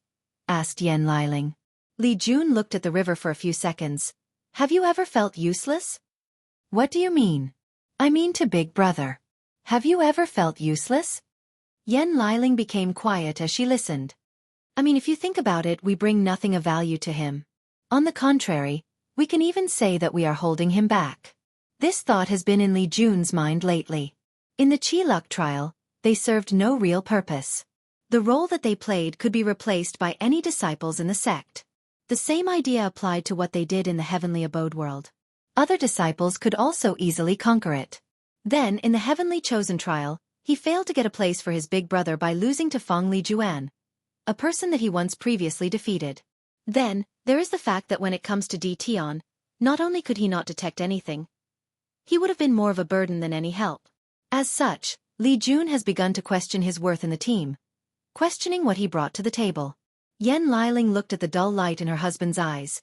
asked Yan Liling. Li Jun looked at the river for a few seconds. "Have you ever felt useless?" "What do you mean?" "I mean to Big Brother. Have you ever felt useless?" Yan Liling became quiet as she listened. "I mean, if you think about it, we bring nothing of value to him. On the contrary, we can even say that we are holding him back." This thought has been in Li Jun's mind lately. In the Qiluk trial, they served no real purpose. The role that they played could be replaced by any disciples in the sect. The same idea applied to what they did in the heavenly abode world. Other disciples could also easily conquer it. Then, in the heavenly chosen trial, he failed to get a place for his big brother by losing to Feng Li Juan, a person that he once previously defeated. Then, there is the fact that when it comes to Di Tian, not only could he not detect anything, he would have been more of a burden than any help. As such, Li Jun has begun to question his worth in the team, questioning what he brought to the table. Yan Liling looked at the dull light in her husband's eyes.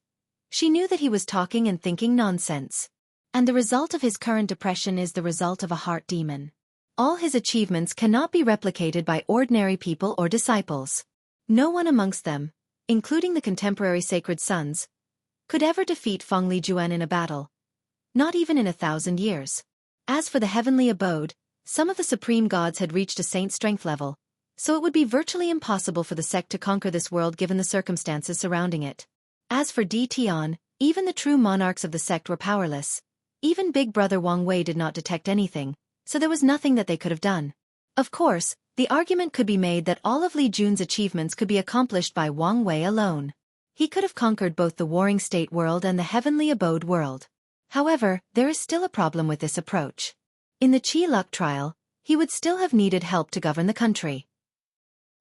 She knew that he was talking and thinking nonsense. And the result of his current depression is the result of a heart demon. All his achievements cannot be replicated by ordinary people or disciples. No one amongst them, including the contemporary sacred sons, could ever defeat Feng Li Juan in a battle. Not even in 1,000 years. As for the heavenly abode, some of the supreme gods had reached a saint strength level, so it would be virtually impossible for the sect to conquer this world given the circumstances surrounding it. As for Di Tian, even the true monarchs of the sect were powerless. Even Big Brother Wang Wei did not detect anything, so there was nothing that they could have done. Of course, the argument could be made that all of Li Jun's achievements could be accomplished by Wang Wei alone. He could have conquered both the Warring State world and the Heavenly Abode world. However, there is still a problem with this approach. In the Qi Luck trial, he would still have needed help to govern the country.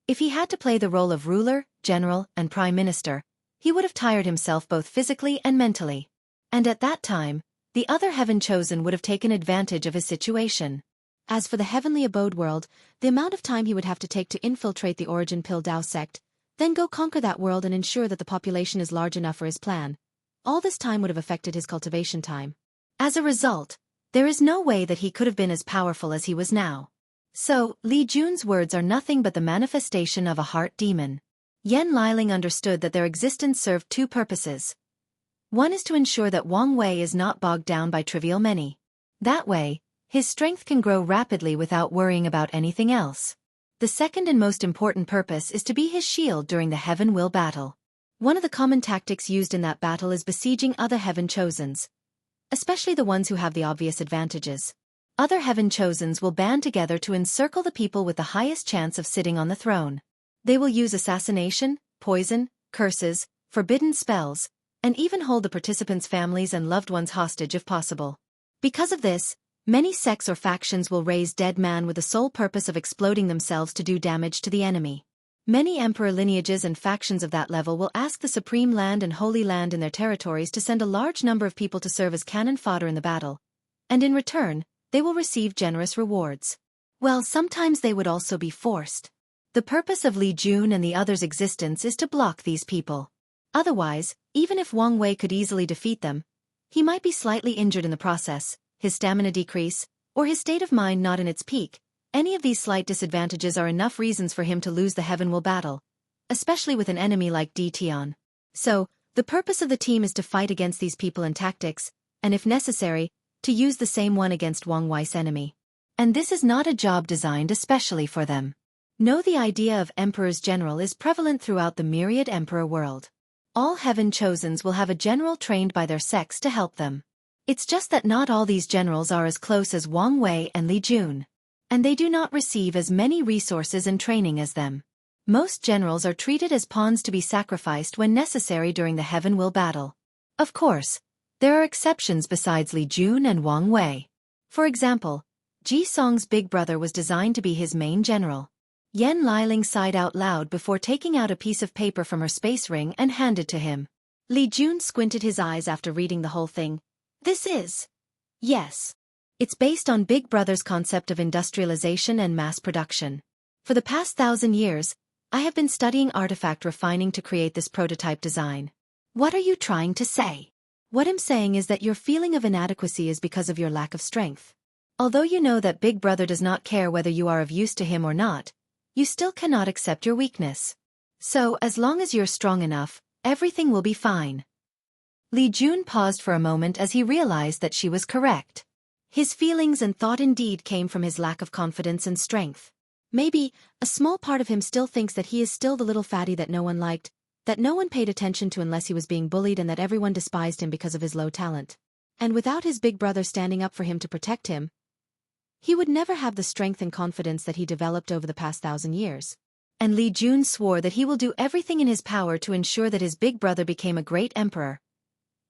If he had to play the role of ruler, general, and prime minister, he would have tired himself both physically and mentally. And at that time, the other Heaven Chosen would have taken advantage of his situation. As for the Heavenly Abode world, the amount of time he would have to take to infiltrate the Origin Pill Dao sect, then go conquer that world and ensure that the population is large enough for his plan, all this time would have affected his cultivation time. As a result, there is no way that he could have been as powerful as he was now. So, Li Jun's words are nothing but the manifestation of a heart demon. Yan Liling understood that their existence served two purposes. One is to ensure that Wang Wei is not bogged down by trivial many. That way, his strength can grow rapidly without worrying about anything else. The second and most important purpose is to be his shield during the Heaven Will battle. One of the common tactics used in that battle is besieging other Heaven Chosens, especially the ones who have the obvious advantages. Other Heaven Chosens will band together to encircle the people with the highest chance of sitting on the throne. They will use assassination, poison, curses, forbidden spells, and even hold the participants' families and loved ones hostage if possible. Because of this, many sects or factions will raise dead man with the sole purpose of exploding themselves to do damage to the enemy. Many emperor lineages and factions of that level will ask the Supreme Land and Holy Land in their territories to send a large number of people to serve as cannon fodder in the battle, and in return, they will receive generous rewards. Well, sometimes they would also be forced. The purpose of Li Jun and the others' existence is to block these people. Otherwise, even if Wang Wei could easily defeat them, he might be slightly injured in the process, his stamina decrease, or his state of mind not in its peak. Any of these slight disadvantages are enough reasons for him to lose the Heaven Will battle, especially with an enemy like Di Tian. So, the purpose of the team is to fight against these people in tactics, and if necessary, to use the same one against Wang Wei's enemy. And this is not a job designed especially for them. No, the idea of Emperor's General is prevalent throughout the myriad Emperor world. All Heaven Chosens will have a general trained by their sects to help them. It's just that not all these generals are as close as Wang Wei and Li Jun, and they do not receive as many resources and training as them. Most generals are treated as pawns to be sacrificed when necessary during the Heaven Will battle. Of course, there are exceptions besides Li Jun and Wang Wei. For example, Ji Song's big brother was designed to be his main general. Yan Liling sighed out loud before taking out a piece of paper from her space ring and handed to him. Li Jun squinted his eyes after reading the whole thing. This is... Yes. It's based on Big Brother's concept of industrialization and mass production. For the past 1,000 years, I have been studying artifact refining to create this prototype design. What are you trying to say? What I'm saying is that your feeling of inadequacy is because of your lack of strength. Although you know that Big Brother does not care whether you are of use to him or not, you still cannot accept your weakness. So, as long as you're strong enough, everything will be fine. Li Jun paused for a moment as he realized that she was correct. His feelings and thought indeed came from his lack of confidence and strength. Maybe, a small part of him still thinks that he is still the little fatty that no one liked, that no one paid attention to unless he was being bullied, and that everyone despised him because of his low talent. And without his big brother standing up for him to protect him, he would never have the strength and confidence that he developed over the past 1,000 years. And Li Jun swore that he will do everything in his power to ensure that his big brother became a great emperor,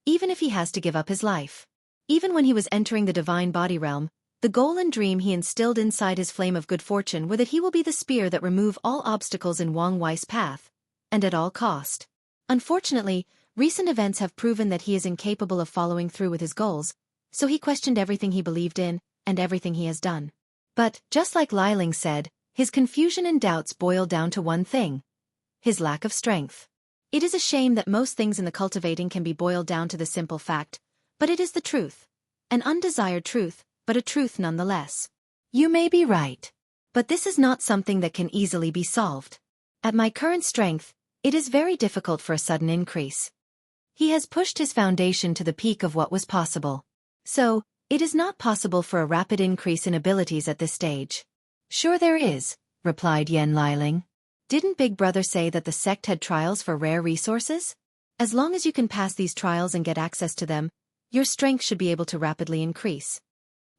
even if he has to give up his life. Even when he was entering the divine body realm, the goal and dream he instilled inside his flame of good fortune were that he will be the spear that remove all obstacles in Wang Wei's path, and at all cost. Unfortunately, recent events have proven that he is incapable of following through with his goals, so he questioned everything he believed in, and everything he has done. But, just like Liling said, his confusion and doubts boil down to one thing: his lack of strength. It is a shame that most things in the cultivating can be boiled down to the simple fact, but it is the truth. An undesired truth, but a truth nonetheless. You may be right. But this is not something that can easily be solved. At my current strength, it is very difficult for a sudden increase. He has pushed his foundation to the peak of what was possible. So, it is not possible for a rapid increase in abilities at this stage. Sure there is, replied Yan Liling. Didn't Big Brother say that the sect had trials for rare resources? As long as you can pass these trials and get access to them, your strength should be able to rapidly increase.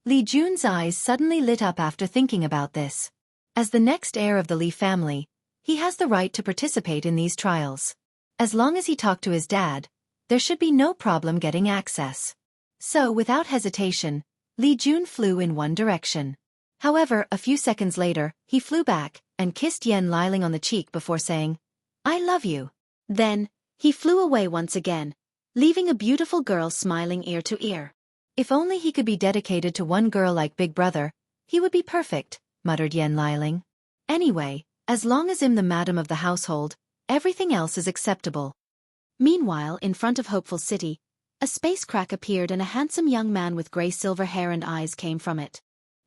Li Jun's eyes suddenly lit up after thinking about this. As the next heir of the Li family, he has the right to participate in these trials. As long as he talked to his dad, there should be no problem getting access. So without hesitation, Li Jun flew in one direction. However, a few seconds later, he flew back and kissed Yan Liling on the cheek before saying, "I love you." Then, he flew away once again, leaving a beautiful girl smiling ear to ear. If only he could be dedicated to one girl like Big Brother, he would be perfect, muttered Yan Liling. Anyway, as long as I'm the madam of the household, everything else is acceptable. Meanwhile, in front of Hopeful City, a space crack appeared and a handsome young man with gray-silver hair and eyes came from it.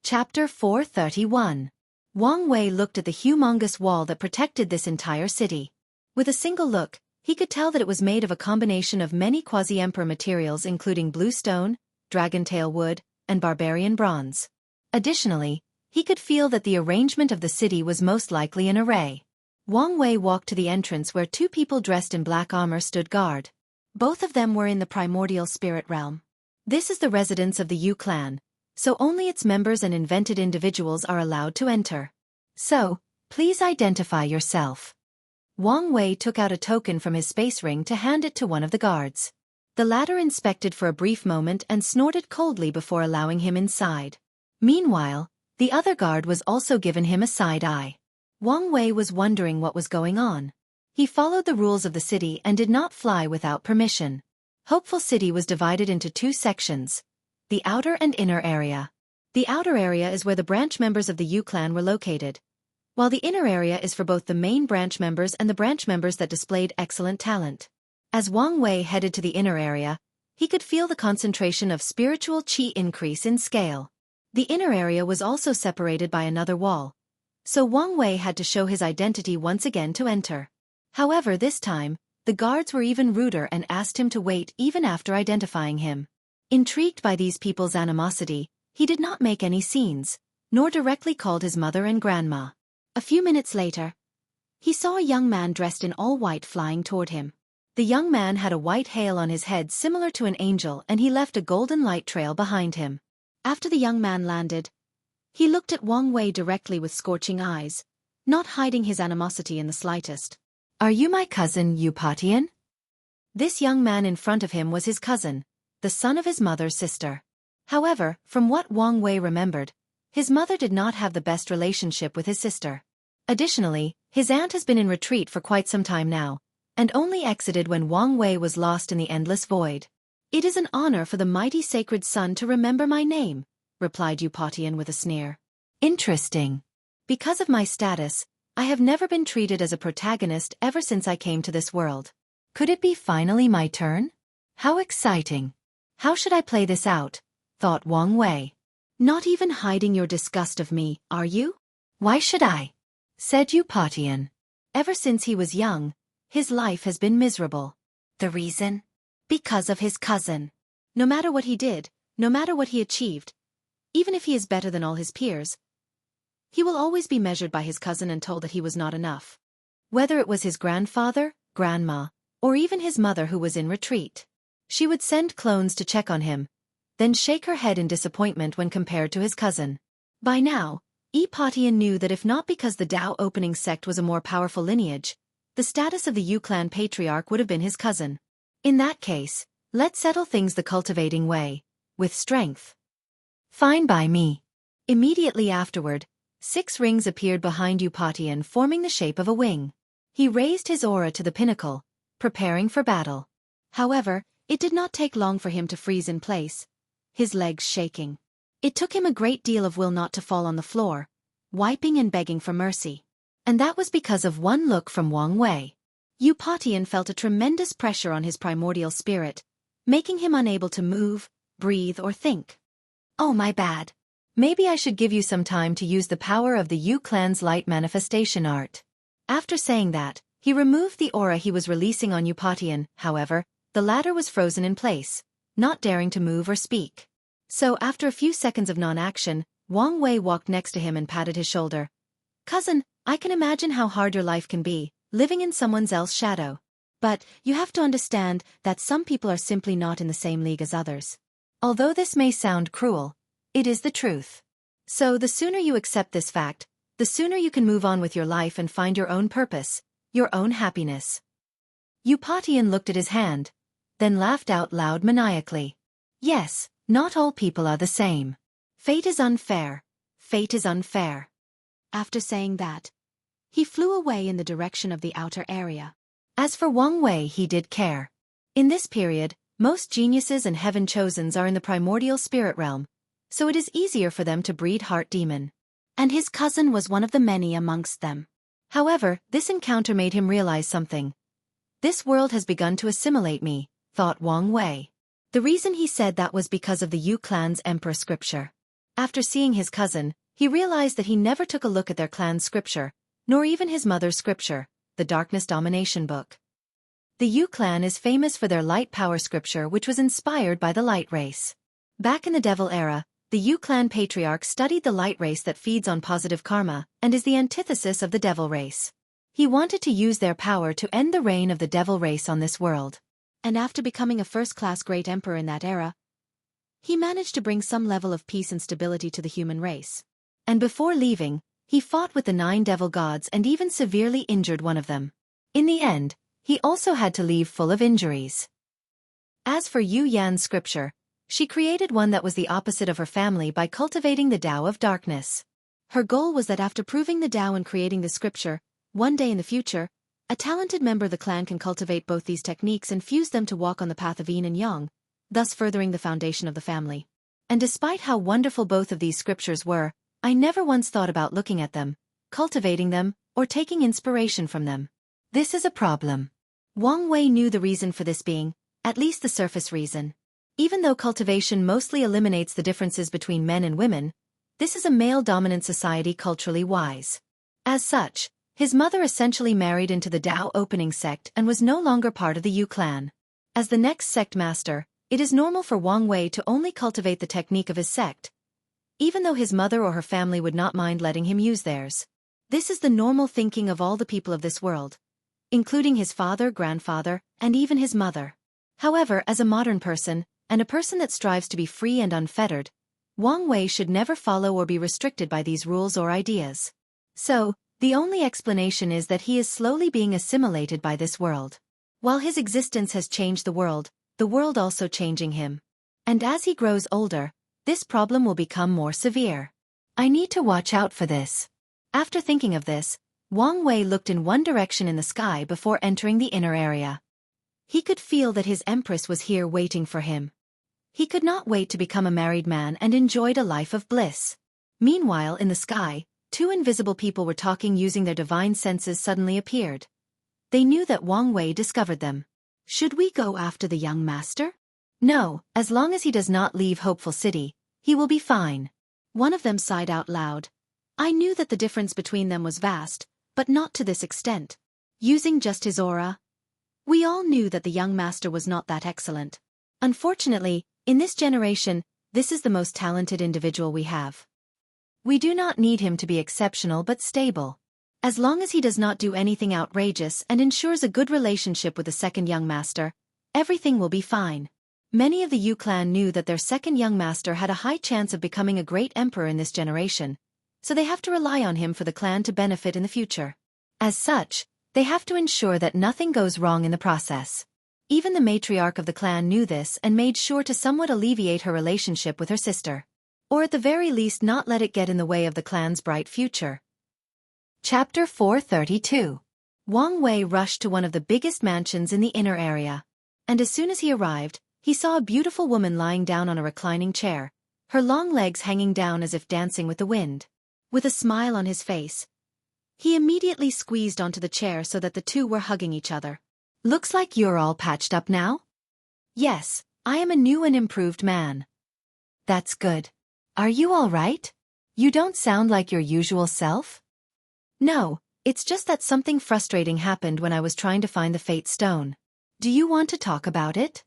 Chapter 431. Wang Wei looked at the humongous wall that protected this entire city. With a single look, he could tell that it was made of a combination of many quasi-emperor materials including blue stone, dragon-tail wood, and barbarian bronze. Additionally, he could feel that the arrangement of the city was most likely an array. Wang Wei walked to the entrance where two people dressed in black armor stood guard. Both of them were in the primordial spirit realm. This is the residence of the Yu clan, so only its members and invented individuals are allowed to enter. So, please identify yourself. Wang Wei took out a token from his space ring to hand it to one of the guards. The latter inspected for a brief moment and snorted coldly before allowing him inside. Meanwhile, the other guard was also given him a side eye. Wang Wei was wondering what was going on. He followed the rules of the city and did not fly without permission. Hopeful City was divided into two sections, the outer and inner area. The outer area is where the branch members of the Yu clan were located, while the inner area is for both the main branch members and the branch members that displayed excellent talent. As Wang Wei headed to the inner area, he could feel the concentration of spiritual qi increase in scale. The inner area was also separated by another wall, so Wang Wei had to show his identity once again to enter. However, this time, the guards were even ruder and asked him to wait even after identifying him. Intrigued by these people's animosity, he did not make any scenes, nor directly called his mother and grandma. A few minutes later, he saw a young man dressed in all white flying toward him. The young man had a white halo on his head similar to an angel and he left a golden light trail behind him. After the young man landed, he looked at Wang Wei directly with scorching eyes, not hiding his animosity in the slightest. "Are you my cousin, Yu Patian?" This young man in front of him was his cousin, the son of his mother's sister. However, from what Wang Wei remembered, his mother did not have the best relationship with his sister. Additionally, his aunt has been in retreat for quite some time now, and only exited when Wang Wei was lost in the endless void. "It is an honor for the mighty sacred son to remember my name," replied Yu Patian with a sneer. "Interesting. Because of my status, I have never been treated as a protagonist ever since I came to this world. Could it be finally my turn? How exciting. How should I play this out?" thought Wang Wei. "Not even hiding your disgust of me, are you?" "Why should I?" said Yu Patian. Ever since he was young, his life has been miserable. The reason? Because of his cousin. No matter what he did, no matter what he achieved, even if he is better than all his peers, he will always be measured by his cousin and told that he was not enough. Whether it was his grandfather, grandma, or even his mother who was in retreat. She would send clones to check on him, then shake her head in disappointment when compared to his cousin. By now, Yi Patian knew that if not because the Dao opening sect was a more powerful lineage, the status of the Yu clan patriarch would have been his cousin. In that case, let's settle things the cultivating way, with strength. Fine by me. Immediately afterward, 6 rings appeared behind Yu Patian forming the shape of a wing. He raised his aura to the pinnacle, preparing for battle. However, it did not take long for him to freeze in place, his legs shaking. It took him a great deal of will not to fall on the floor, wiping and begging for mercy. And that was because of one look from Wang Wei. Yu Patian felt a tremendous pressure on his primordial spirit, making him unable to move, breathe or think. "Oh, my bad. Maybe I should give you some time to use the power of the Yu clan's light manifestation art." After saying that, he removed the aura he was releasing on Yu Patian. However, the latter was frozen in place, not daring to move or speak. So after a few seconds of non-action, Wang Wei walked next to him and patted his shoulder. "Cousin, I can imagine how hard your life can be, living in someone else's shadow. But you have to understand that some people are simply not in the same league as others. Although this may sound cruel, It is the truth. So the sooner you accept this fact, the sooner you can move on with your life and find your own purpose, your own happiness. Eupatian looked at his hand, then laughed out loud maniacally. Yes, not all people are the same. Fate is unfair. Fate is unfair. After saying that, he flew away in the direction of the outer area. As for Wang Wei, he did care. In this period, most geniuses and heaven-chosens are in the primordial spirit realm, so it is easier for them to breed heart demon. And his cousin was one of the many amongst them. However, this encounter made him realize something. This world has begun to assimilate me, thought Wang Wei. The reason he said that was because of the Yu clan's emperor scripture. After seeing his cousin, he realized that he never took a look at their clan's scripture, nor even his mother's scripture, the Darkness Domination book. The Yu clan is famous for their light power scripture, which was inspired by the light race. Back in the Devil era, the Yu clan patriarch studied the light race that feeds on positive karma and is the antithesis of the devil race. He wanted to use their power to end the reign of the devil race on this world. And after becoming a first-class great emperor in that era, he managed to bring some level of peace and stability to the human race. And before leaving, he fought with the 9 devil gods and even severely injured one of them. In the end, he also had to leave full of injuries. As for Yu Yan's scripture, she created one that was the opposite of her family by cultivating the Tao of darkness. Her goal was that after proving the Tao and creating the scripture, one day in the future, a talented member of the clan can cultivate both these techniques and fuse them to walk on the path of yin and yang, thus furthering the foundation of the family. And despite how wonderful both of these scriptures were, I never once thought about looking at them, cultivating them, or taking inspiration from them. This is a problem. Wang Wei knew the reason for this being, at least the surface reason. Even though cultivation mostly eliminates the differences between men and women, this is a male-dominant society culturally wise. As such, his mother essentially married into the Tao opening sect and was no longer part of the Yu clan. As the next sect master, it is normal for Wang Wei to only cultivate the technique of his sect, even though his mother or her family would not mind letting him use theirs. This is the normal thinking of all the people of this world, including his father, grandfather, and even his mother. However, as a modern person, and a person that strives to be free and unfettered, Wang Wei should never follow or be restricted by these rules or ideas. So, the only explanation is that he is slowly being assimilated by this world. While his existence has changed the world also changing him. And as he grows older, this problem will become more severe. I need to watch out for this. After thinking of this, Wang Wei looked in one direction in the sky before entering the inner area. He could feel that his empress was here waiting for him. He could not wait to become a married man and enjoyed a life of bliss. Meanwhile, in the sky, 2 invisible people were talking using their divine senses suddenly appeared. They knew that Wang Wei discovered them. Should we go after the young master? No, as long as he does not leave Hopeful City, he will be fine. One of them sighed out loud. I knew that the difference between them was vast, but not to this extent. Using just his aura, we all knew that the young master was not that excellent. Unfortunately, in this generation, this is the most talented individual we have. We do not need him to be exceptional but stable. As long as he does not do anything outrageous and ensures a good relationship with the second young master, everything will be fine. Many of the Yu clan knew that their second young master had a high chance of becoming a great emperor in this generation, so they have to rely on him for the clan to benefit in the future. As such, they have to ensure that nothing goes wrong in the process. Even the matriarch of the clan knew this and made sure to somewhat alleviate her relationship with her sister. Or at the very least not let it get in the way of the clan's bright future. Chapter 432. Wang Wei rushed to one of the biggest mansions in the inner area. And as soon as he arrived, he saw a beautiful woman lying down on a reclining chair, her long legs hanging down as if dancing with the wind. With a smile on his face, he immediately squeezed onto the chair so that the two were hugging each other. Looks like you're all patched up now? Yes, I am a new and improved man. That's good. Are you all right? You don't sound like your usual self. No, it's just that something frustrating happened when I was trying to find the Fate Stone. Do you want to talk about it?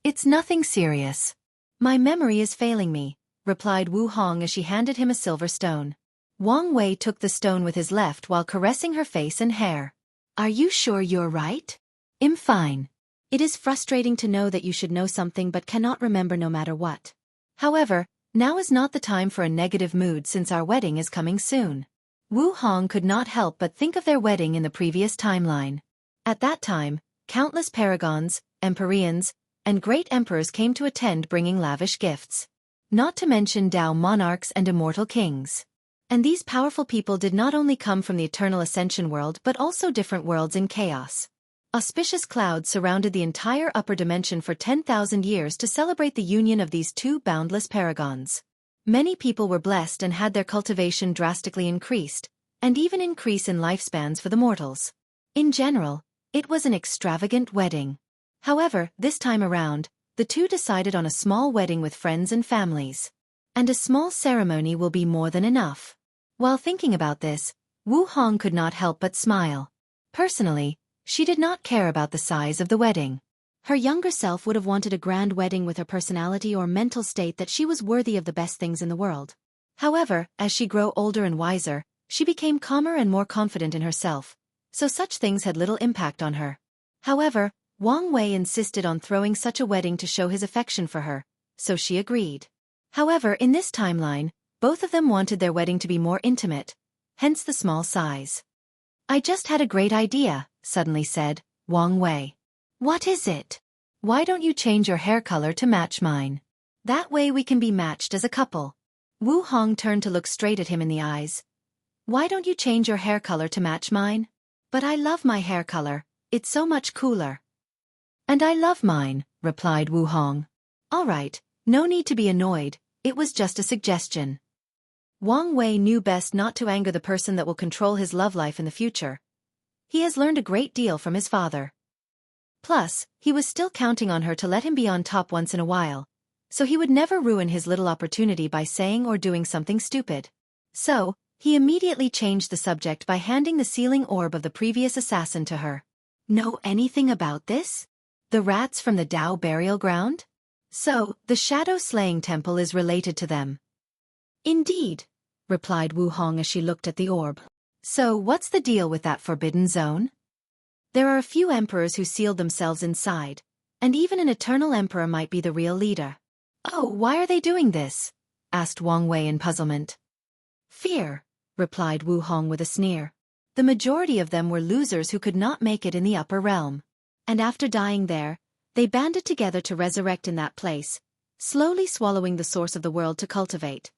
It's nothing serious. My memory is failing me, replied Wu Hong as she handed him a silver stone. Wang Wei took the stone with his left while caressing her face and hair. Are you sure you're right? I'm fine. It is frustrating to know that you should know something but cannot remember no matter what. However, Now is not the time for a negative mood since our wedding is coming soon. Wu Hong could not help but think of their wedding in the previous timeline. At that time, countless paragons, empyreans, and great emperors came to attend bringing lavish gifts. Not to mention Dao monarchs and immortal kings. And these powerful people did not only come from the eternal ascension world but also different worlds in chaos. Auspicious clouds surrounded the entire upper dimension for 10,000 years to celebrate the union of these two boundless paragons. Many people were blessed and had their cultivation drastically increased, and even increase in lifespans for the mortals. In general, it was an extravagant wedding. However, this time around, the two decided on a small wedding with friends and families. And a small ceremony will be more than enough. While thinking about this, Wu Hong could not help but smile. Personally, she did not care about the size of the wedding. Her younger self would have wanted a grand wedding with her personality or mental state that she was worthy of the best things in the world. However, as she grew older and wiser, she became calmer and more confident in herself, so such things had little impact on her. However, Wang Wei insisted on throwing such a wedding to show his affection for her, so she agreed. However, in this timeline, both of them wanted their wedding to be more intimate, hence the small size. "I just had a great idea," suddenly said Wang Wei. "What is it?" "Why don't you change your hair color to match mine? That way we can be matched as a couple." Wu Hong turned to look straight at him in the eyes. "Why don't you change your hair color to match mine?" "But I love my hair color, it's so much cooler." "And I love mine," replied Wu Hong. "All right, no need to be annoyed, it was just a suggestion." Wang Wei knew best not to anger the person that will control his love life in the future. He has learned a great deal from his father. Plus, he was still counting on her to let him be on top once in a while, so he would never ruin his little opportunity by saying or doing something stupid. So, he immediately changed the subject by handing the sealing orb of the previous assassin to her. "Know anything about this? The rats from the Dao burial ground? So, the Shadow Slaying Temple is related to them." "Indeed," replied Wu Hong as she looked at the orb. "So, what's the deal with that forbidden zone?" "There are a few emperors who sealed themselves inside, and even an eternal emperor might be the real leader." "Oh, why are they doing this?" asked Wang Wei in puzzlement. "Fear," replied Wu Hong with a sneer. "The majority of them were losers who could not make it in the upper realm. And after dying there, they banded together to resurrect in that place, slowly swallowing the source of the world to cultivate."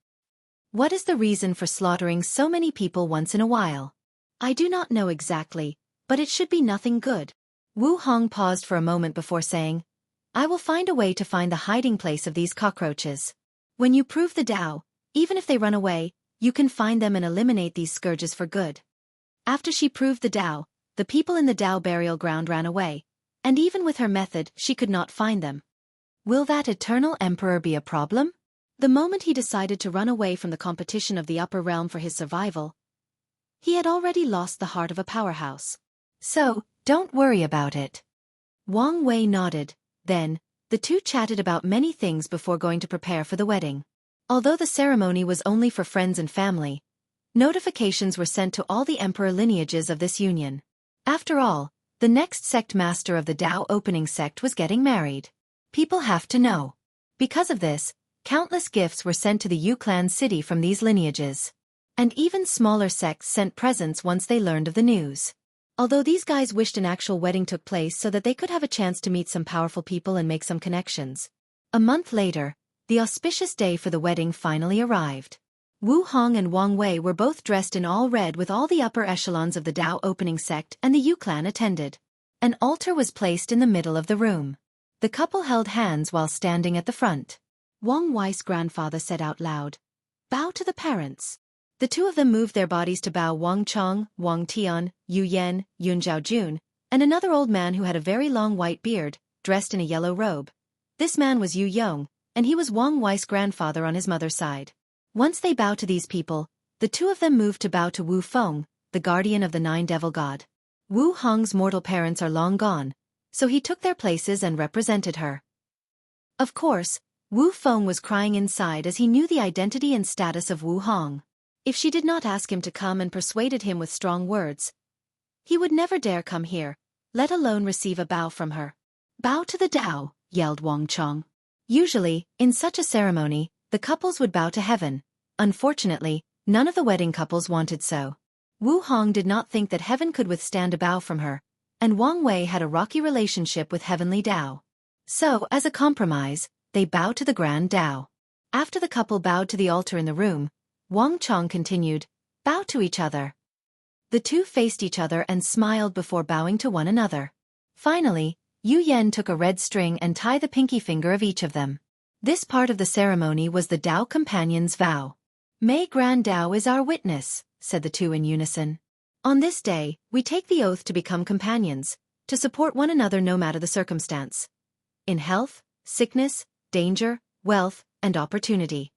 "What is the reason for slaughtering so many people once in a while?" "I do not know exactly, but it should be nothing good." Wu Hong paused for a moment before saying, "I will find a way to find the hiding place of these cockroaches. When you prove the Tao, even if they run away, you can find them and eliminate these scourges for good." After she proved the Tao, the people in the Tao burial ground ran away, and even with her method she could not find them. Will that eternal emperor be a problem? The moment he decided to run away from the competition of the upper realm for his survival, he had already lost the heart of a powerhouse. So, don't worry about it. Wang Wei nodded. Then, the two chatted about many things before going to prepare for the wedding. Although the ceremony was only for friends and family, notifications were sent to all the emperor lineages of this union. After all, the next sect master of the Dao opening sect was getting married. People have to know. Because of this, countless gifts were sent to the Yu clan city from these lineages. And even smaller sects sent presents once they learned of the news. Although these guys wished an actual wedding took place so that they could have a chance to meet some powerful people and make some connections. A month later, the auspicious day for the wedding finally arrived. Wu Hong and Wang Wei were both dressed in all red with all the upper echelons of the Dao opening sect and the Yu clan attended. An altar was placed in the middle of the room. The couple held hands while standing at the front. Wang Wei's grandfather said out loud, "Bow to the parents." The two of them moved their bodies to bow Wang Chong, Wang Tian, Yu Yan, Yun Zhaojun, and another old man who had a very long white beard, dressed in a yellow robe. This man was Yu Yong, and he was Wang Wei's grandfather on his mother's side. Once they bowed to these people, the two of them moved to bow to Wu Feng, the guardian of the Nine Devil God. Wu Hong's mortal parents are long gone, so he took their places and represented her. Of course, Wu Feng was crying inside as he knew the identity and status of Wu Hong. If she did not ask him to come and persuaded him with strong words, he would never dare come here, let alone receive a bow from her. "Bow to the Tao," yelled Wang Chong. Usually, in such a ceremony, the couples would bow to heaven. Unfortunately, none of the wedding couples wanted so. Wu Hong did not think that heaven could withstand a bow from her, and Wang Wei had a rocky relationship with Heavenly Tao. So, as a compromise, they bowed to the Grand Tao. After the couple bowed to the altar in the room, Wang Chong continued, "Bow to each other." The two faced each other and smiled before bowing to one another. Finally, Yu Yen took a red string and tied the pinky finger of each of them. This part of the ceremony was the Tao Companion's vow. "May Grand Tao is our witness," said the two in unison. "On this day, we take the oath to become companions, to support one another no matter the circumstance. In health, sickness, danger, wealth, and opportunity.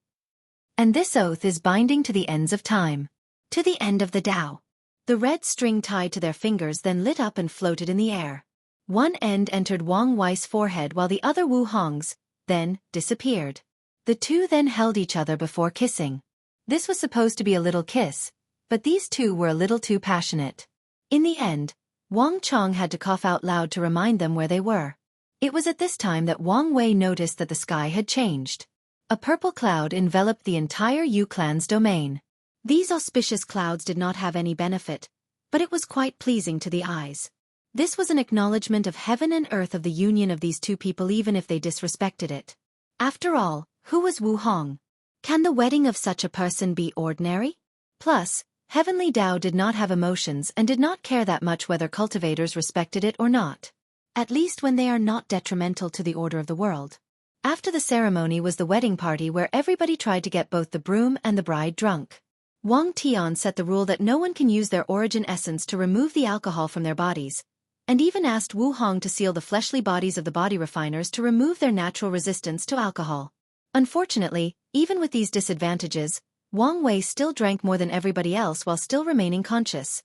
And this oath is binding to the ends of time. To the end of the Tao." The red string tied to their fingers then lit up and floated in the air. One end entered Wang Wei's forehead while the other Wu Hong's, then disappeared. The two then held each other before kissing. This was supposed to be a little kiss, but these two were a little too passionate. In the end, Wang Chong had to cough out loud to remind them where they were. It was at this time that Wang Wei noticed that the sky had changed. A purple cloud enveloped the entire Yu clan's domain. These auspicious clouds did not have any benefit, but it was quite pleasing to the eyes. This was an acknowledgement of heaven and earth of the union of these two people even if they disrespected it. After all, who was Wu Hong? Can the wedding of such a person be ordinary? Plus, Heavenly Tao did not have emotions and did not care that much whether cultivators respected it or not. At least when they are not detrimental to the order of the world. After the ceremony was the wedding party where everybody tried to get both the groom and the bride drunk. Wang Tian set the rule that no one can use their origin essence to remove the alcohol from their bodies, and even asked Wu Hong to seal the fleshly bodies of the body refiners to remove their natural resistance to alcohol. Unfortunately, even with these disadvantages, Wang Wei still drank more than everybody else while still remaining conscious.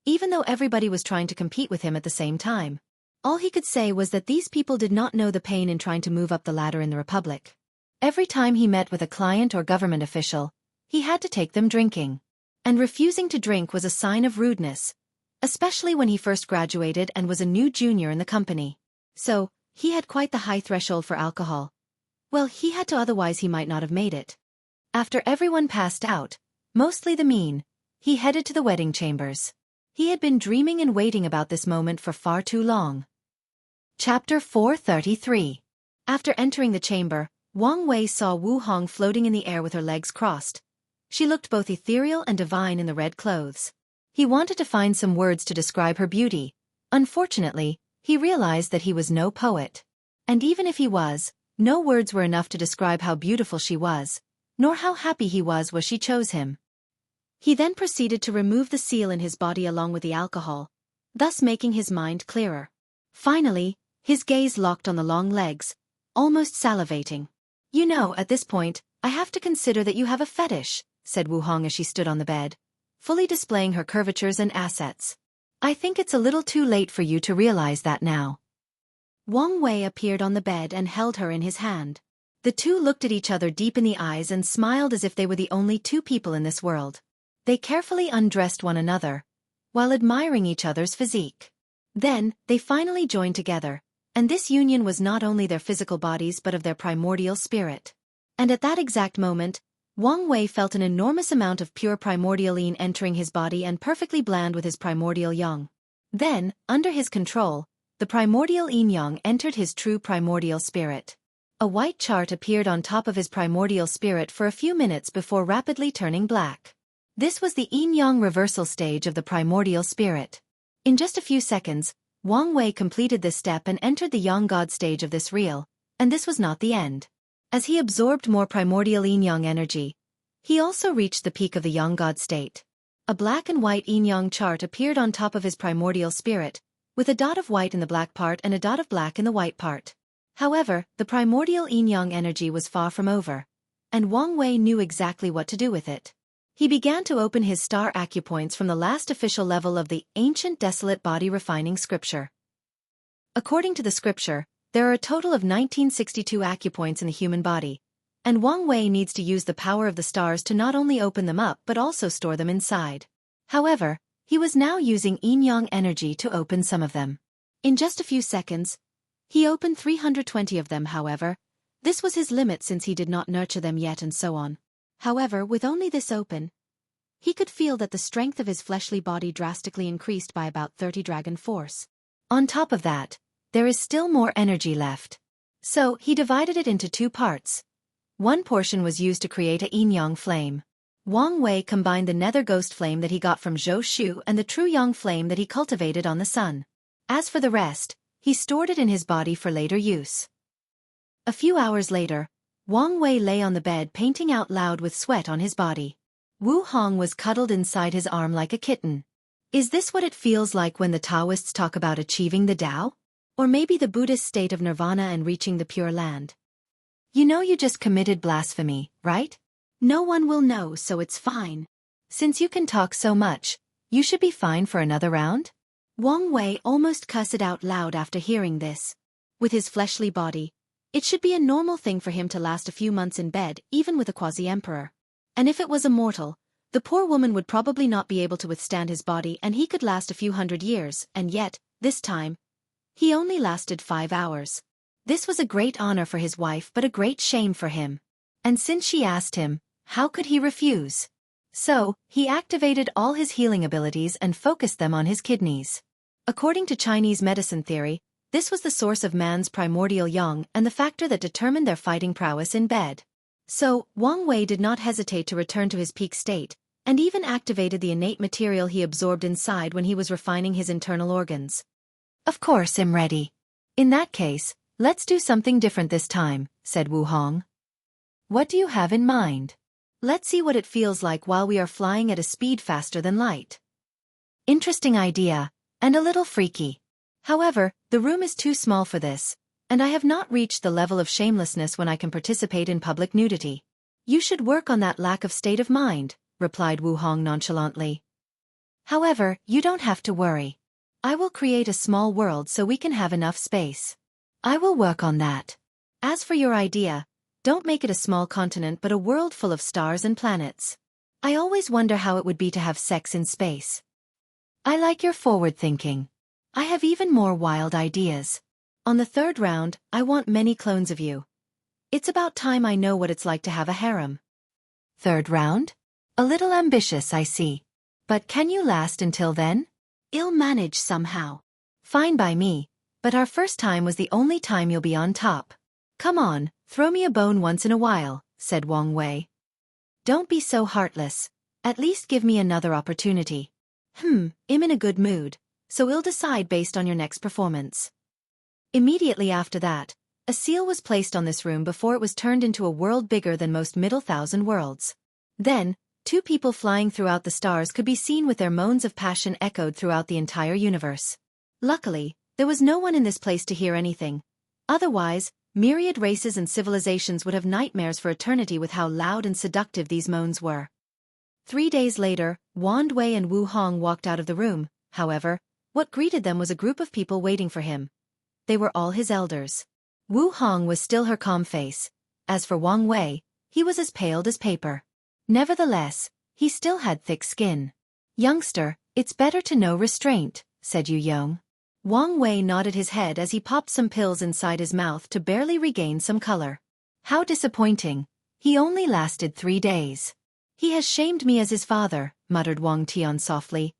Even though everybody was trying to compete with him at the same time. All he could say was that these people did not know the pain in trying to move up the ladder in the Republic. Every time he met with a client or government official, he had to take them drinking. And refusing to drink was a sign of rudeness, especially when he first graduated and was a new junior in the company. So, he had quite the high threshold for alcohol. Well, he had to, otherwise he might not have made it. After everyone passed out, mostly the mean, he headed to the wedding chambers. He had been dreaming and waiting about this moment for far too long. Chapter 433. After entering the chamber, Wang Wei saw Wu Hong floating in the air with her legs crossed. She looked both ethereal and divine in the red clothes. He wanted to find some words to describe her beauty. Unfortunately, he realized that he was no poet. And even if he was, no words were enough to describe how beautiful she was, nor how happy he was she chose him. He then proceeded to remove the seal in his body along with the alcohol, thus making his mind clearer. Finally, his gaze locked on the long legs, almost salivating. "You know, at this point, I have to consider that you have a fetish," said Wu Hong as she stood on the bed, fully displaying her curvatures and assets. "I think it's a little too late for you to realize that now." Wang Wei appeared on the bed and held her in his hand. The two looked at each other deep in the eyes and smiled as if they were the only two people in this world. They carefully undressed one another, while admiring each other's physique. Then, they finally joined together, and this union was not only their physical bodies but of their primordial spirit. And at that exact moment, Wang Wei felt an enormous amount of pure primordial yin entering his body and perfectly blend with his primordial yang. Then, under his control, the primordial yin-yang entered his true primordial spirit. A white chart appeared on top of his primordial spirit for a few minutes before rapidly turning black. This was the yin-yang reversal stage of the primordial spirit. In just a few seconds, Wang Wei completed this step and entered the yang god stage of this reel, and this was not the end. As he absorbed more primordial yin-yang energy, he also reached the peak of the yang god state. A black and white yin-yang chart appeared on top of his primordial spirit, with a dot of white in the black part and a dot of black in the white part. However, the primordial yin-yang energy was far from over, and Wang Wei knew exactly what to do with it. He began to open his star acupoints from the last official level of the ancient desolate body refining scripture. According to the scripture, there are a total of 1962 acupoints in the human body, and Wang Wei needs to use the power of the stars to not only open them up but also store them inside. However, he was now using yin-yang energy to open some of them. In just a few seconds, he opened 320 of them. However, This was his limit since he did not nurture them yet and so on. However, with only this open, he could feel that the strength of his fleshly body drastically increased by about 30 dragon force. On top of that, there is still more energy left. So, he divided it into 2 parts. One portion was used to create a yin-yang flame. Wang Wei combined the nether ghost flame that he got from Zhou Shu and the true yang flame that he cultivated on the sun. As for the rest, he stored it in his body for later use. A few hours later, Wang Wei lay on the bed painting out loud with sweat on his body. Wu Hong was cuddled inside his arm like a kitten. Is this what it feels like when the Taoists talk about achieving the Tao? Or maybe the Buddhist state of nirvana and reaching the Pure Land? You know you just committed blasphemy, right? No one will know, so it's fine. Since you can talk so much, you should be fine for another round? Wang Wei almost cussed out loud after hearing this. With his fleshly body, it should be a normal thing for him to last a few months in bed, even with a quasi-emperor. And if it was a mortal, the poor woman would probably not be able to withstand his body and he could last a few 100 years, and yet, this time, he only lasted 5 hours. This was a great honor for his wife but a great shame for him. And since she asked him, how could he refuse? So, he activated all his healing abilities and focused them on his kidneys. According to Chinese medicine theory, this was the source of man's primordial yang and the factor that determined their fighting prowess in bed. So, Wang Wei did not hesitate to return to his peak state, and even activated the innate material he absorbed inside when he was refining his internal organs. Of course, I'm ready. In that case, let's do something different this time, said Wu Hong. What do you have in mind? Let's see what it feels like while we are flying at a speed faster than light. Interesting idea, and a little freaky. However, the room is too small for this, and I have not reached the level of shamelessness when I can participate in public nudity. You should work on that lack of state of mind, replied Wu Hong nonchalantly. However, you don't have to worry. I will create a small world so we can have enough space. I will work on that. As for your idea, don't make it a small continent but a world full of stars and planets. I always wonder how it would be to have sex in space. I like your forward thinking. I have even more wild ideas. On the 3rd round, I want many clones of you. It's about time I know what it's like to have a harem. 3rd round? A little ambitious, I see. But can you last until then? I'll manage somehow. Fine by me, but our first time was the only time you'll be on top. Come on, throw me a bone once in a while, said Wang Wei. Don't be so heartless. At least give me another opportunity. I'm in a good mood, so we'll decide based on your next performance. Immediately after that, a seal was placed on this room before it was turned into a world bigger than most Middle Thousand worlds. Then, 2 people flying throughout the stars could be seen with their moans of passion echoed throughout the entire universe. Luckily, there was no one in this place to hear anything. Otherwise, myriad races and civilizations would have nightmares for eternity with how loud and seductive these moans were. 3 days later, Wang Wei and Wu Hong walked out of the room. However, what greeted them was a group of people waiting for him. They were all his elders. Wu Hong was still her calm face. As for Wang Wei, he was as pale as paper. Nevertheless, he still had thick skin. Youngster, it's better to know restraint, said Yu Yong. Wang Wei nodded his head as he popped some pills inside his mouth to barely regain some color. How disappointing. He only lasted 3 days. He has shamed me as his father, muttered Wang Tian softly.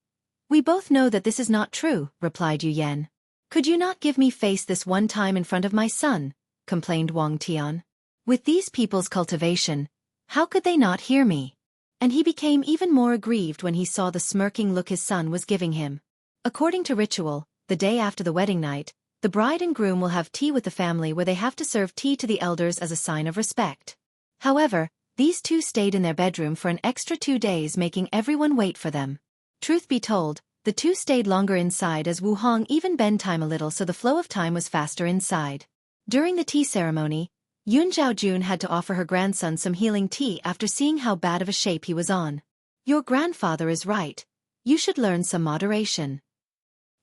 We both know that this is not true, replied Yu Yan. Could you not give me face this one time in front of my son? Complained Wang Tian. With these people's cultivation, how could they not hear me? And he became even more aggrieved when he saw the smirking look his son was giving him. According to ritual, the day after the wedding night, the bride and groom will have tea with the family where they have to serve tea to the elders as a sign of respect. However, these 2 stayed in their bedroom for an extra 2 days, making everyone wait for them. Truth be told, the 2 stayed longer inside as Wu Hong even bent time a little so the flow of time was faster inside. During the tea ceremony, Yun Zhaojun had to offer her grandson some healing tea after seeing how bad of a shape he was on. Your grandfather is right. You should learn some moderation.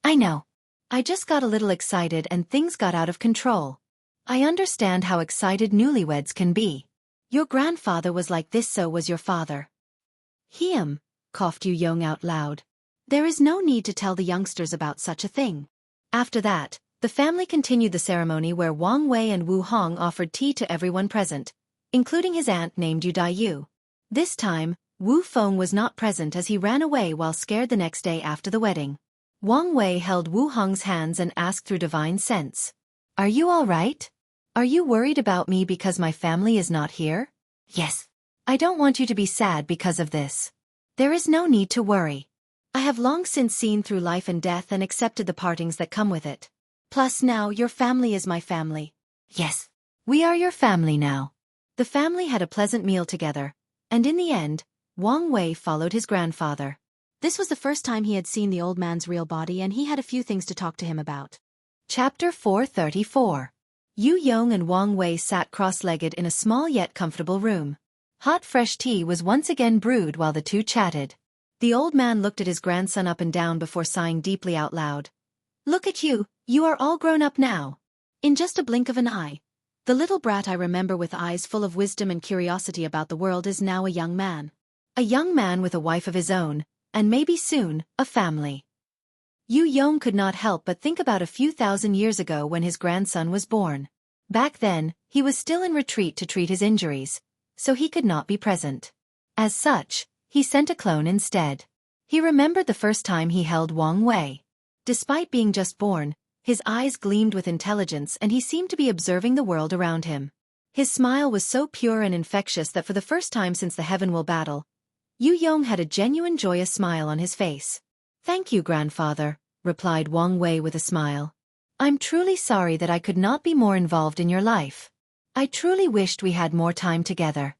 I know. I just got a little excited and things got out of control. I understand how excited newlyweds can be. Your grandfather was like this, so was your father. Coughed Yu Yong out loud. There is no need to tell the youngsters about such a thing. After that, The family continued the ceremony where Wang Wei and Wu Hong offered tea to everyone present, including his aunt named Yu Daiyu. This time, Wu Feng was not present as he ran away while scared the next day after the wedding. Wang Wei held Wu Hong's hands and asked through divine sense, "Are you all right? Are you worried about me because my family is not here?" "Yes. I don't want you to be sad because of this. There is no need to worry. I have long since seen through life and death and accepted the partings that come with it. Plus now your family is my family." "Yes. We are your family now." The family had a pleasant meal together, and in the end, Wang Wei followed his grandfather. This was the first time he had seen the old man's real body and he had a few things to talk to him about. Chapter 434. Yu Yong and Wang Wei sat cross-legged in a small yet comfortable room. Hot fresh tea was once again brewed while the two chatted. The old man looked at his grandson up and down before sighing deeply out loud. "Look at you, you are all grown up now. In just a blink of an eye. The little brat I remember with eyes full of wisdom and curiosity about the world is now a young man. A young man with a wife of his own, and maybe soon, a family." Yu Yong could not help but think about a few thousand years ago when his grandson was born. Back then, he was still in retreat to treat his injuries, so he could not be present. As such, he sent a clone instead. He remembered the first time he held Wang Wei. Despite being just born, his eyes gleamed with intelligence and he seemed to be observing the world around him. His smile was so pure and infectious that for the first time since the Heaven Will battle, Yu Yong had a genuine joyous smile on his face. "Thank you, grandfather," replied Wang Wei with a smile. "I'm truly sorry that I could not be more involved in your life. I truly wished we had more time together.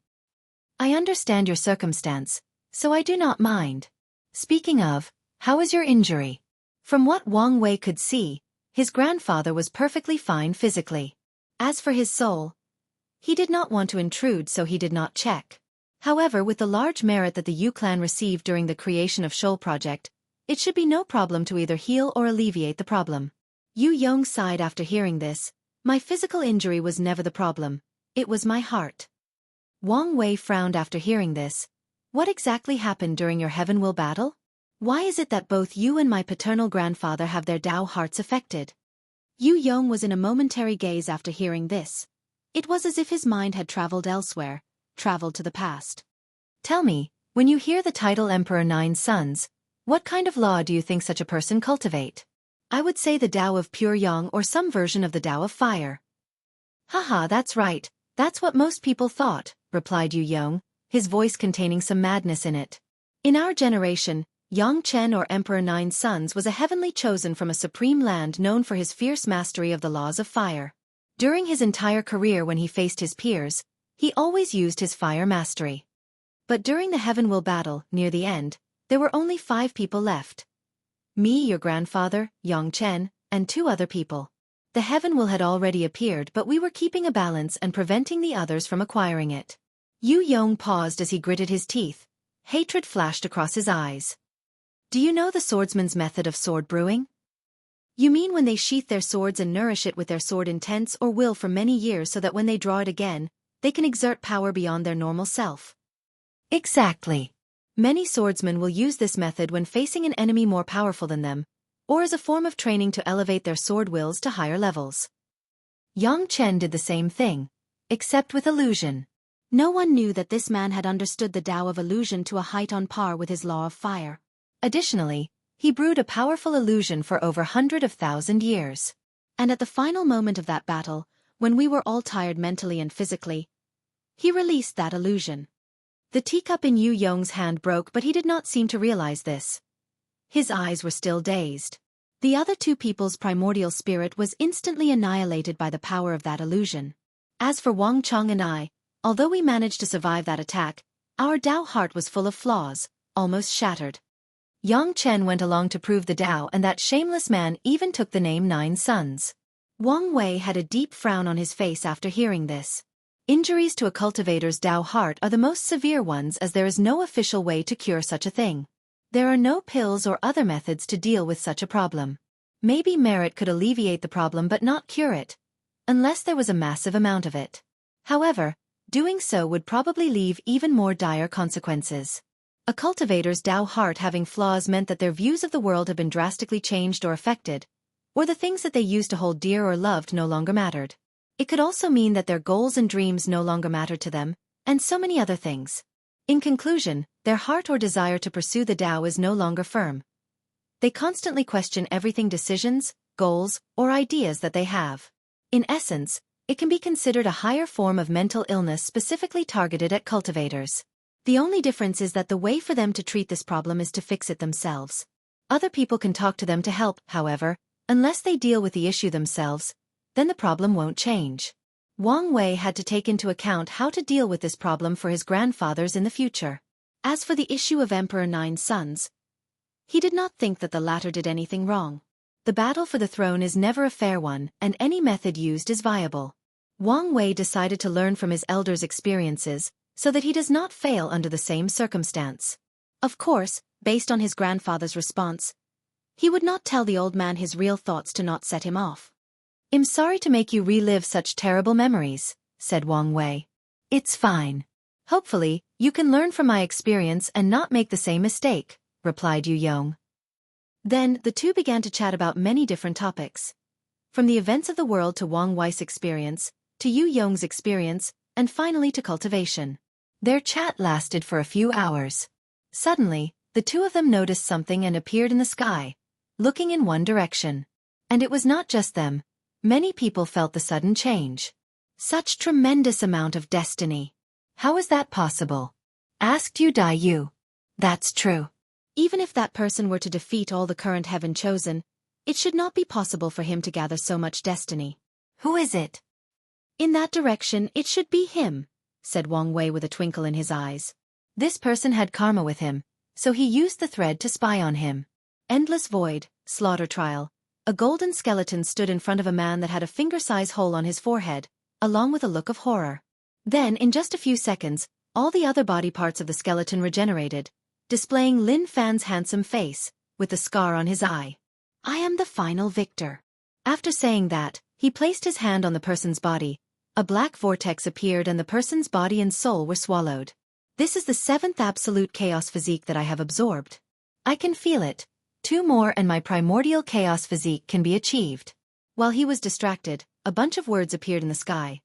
I understand your circumstance, so I do not mind. Speaking of, how is your injury?" From what Wang Wei could see, his grandfather was perfectly fine physically. As for his soul, he did not want to intrude so he did not check. However, with the large merit that the Yu clan received during the creation of Shoal project, it should be no problem to either heal or alleviate the problem. Yu Yong sighed after hearing this. "My physical injury was never the problem, it was my heart." Wang Wei frowned after hearing this. "What exactly happened during your Heaven Will battle? Why is it that both you and my paternal grandfather have their Tao hearts affected?" Yu Yong was in a momentary gaze after hearing this. It was as if his mind had traveled elsewhere, traveled to the past. "Tell me, when you hear the title Emperor 9 Sons, what kind of law do you think such a person cultivate?" "I would say the Tao of pure yang or some version of the Tao of fire." "Haha, that's right, that's what most people thought," replied Yu Yong, his voice containing some madness in it. "In our generation, Yang Chen or Emperor 9 Sons was a heavenly chosen from a supreme land known for his fierce mastery of the laws of fire. During his entire career when he faced his peers, he always used his fire mastery. But during the Heaven Will battle, near the end, there were only 5 people left. Me, your grandfather, Yang Chen, and 2 other people. The Heaven Will had already appeared but we were keeping a balance and preventing the others from acquiring it." Yu Yong paused as he gritted his teeth. Hatred flashed across his eyes. "Do you know the swordsman's method of sword brewing?" "You mean when they sheath their swords and nourish it with their sword intense or will for many years so that when they draw it again, they can exert power beyond their normal self?" "Exactly. Many swordsmen will use this method when facing an enemy more powerful than them, or as a form of training to elevate their sword wills to higher levels. Yang Chen did the same thing, except with illusion." No one knew that this man had understood the Tao of illusion to a height on par with his law of fire. Additionally, he brewed a powerful illusion for over 100,000 years. And at the final moment of that battle, when we were all tired mentally and physically, he released that illusion. The teacup in Yu Yong's hand broke but he did not seem to realize this. His eyes were still dazed. The other 2 people's primordial spirit was instantly annihilated by the power of that illusion. As for Wang Chong and I, although we managed to survive that attack, our Tao heart was full of flaws, almost shattered. Yang Chen went along to prove the Tao and that shameless man even took the name 9 Sons. Wang Wei had a deep frown on his face after hearing this. Injuries to a cultivator's Tao heart are the most severe ones as there is no official way to cure such a thing. There are no pills or other methods to deal with such a problem. Maybe merit could alleviate the problem but not cure it, unless there was a massive amount of it. However, doing so would probably leave even more dire consequences. A cultivator's Tao heart having flaws meant that their views of the world have been drastically changed or affected, or the things that they used to hold dear or loved no longer mattered. It could also mean that their goals and dreams no longer mattered to them, and so many other things. In conclusion, their heart or desire to pursue the Tao is no longer firm. They constantly question everything decisions, goals, or ideas that they have. In essence, it can be considered a higher form of mental illness specifically targeted at cultivators. The only difference is that the way for them to treat this problem is to fix it themselves. Other people can talk to them to help, however, unless they deal with the issue themselves, then the problem won't change. Wang Wei had to take into account how to deal with this problem for his grandfathers in the future. As for the issue of Emperor Nine's sons, he did not think that the latter did anything wrong. The battle for the throne is never a fair one, and any method used is viable. Wang Wei decided to learn from his elders' experiences, so that he does not fail under the same circumstance. Of course, based on his grandfather's response, he would not tell the old man his real thoughts to not set him off. "I'm sorry to make you relive such terrible memories," said Wang Wei. "It's fine. Hopefully, you can learn from my experience and not make the same mistake," replied Yu Yong. Then, the two began to chat about many different topics. From the events of the world to Wang Wei's experience, to Yu Yong's experience, and finally to cultivation. Their chat lasted for a few hours. Suddenly, the two of them noticed something and appeared in the sky, looking in one direction. And it was not just them. Many people felt the sudden change. Such tremendous amount of destiny. How is that possible? Asked Yu Dai Yu. That's true. Even if that person were to defeat all the current heaven chosen, it should not be possible for him to gather so much destiny. Who is it? In that direction, it should be him, said Wang Wei with a twinkle in his eyes. This person had karma with him, so he used the thread to spy on him. Endless void, slaughter trial. A golden skeleton stood in front of a man that had a finger-size hole on his forehead, along with a look of horror. Then, in just a few seconds, all the other body parts of the skeleton regenerated, displaying Lin Fan's handsome face, with the scar on his eye. "I am the final victor." After saying that, he placed his hand on the person's body. A black vortex appeared and the person's body and soul were swallowed. "This is the 7th absolute chaos physique that I have absorbed. I can feel it. 2 more and my primordial chaos physique can be achieved." While he was distracted, a bunch of words appeared in the sky.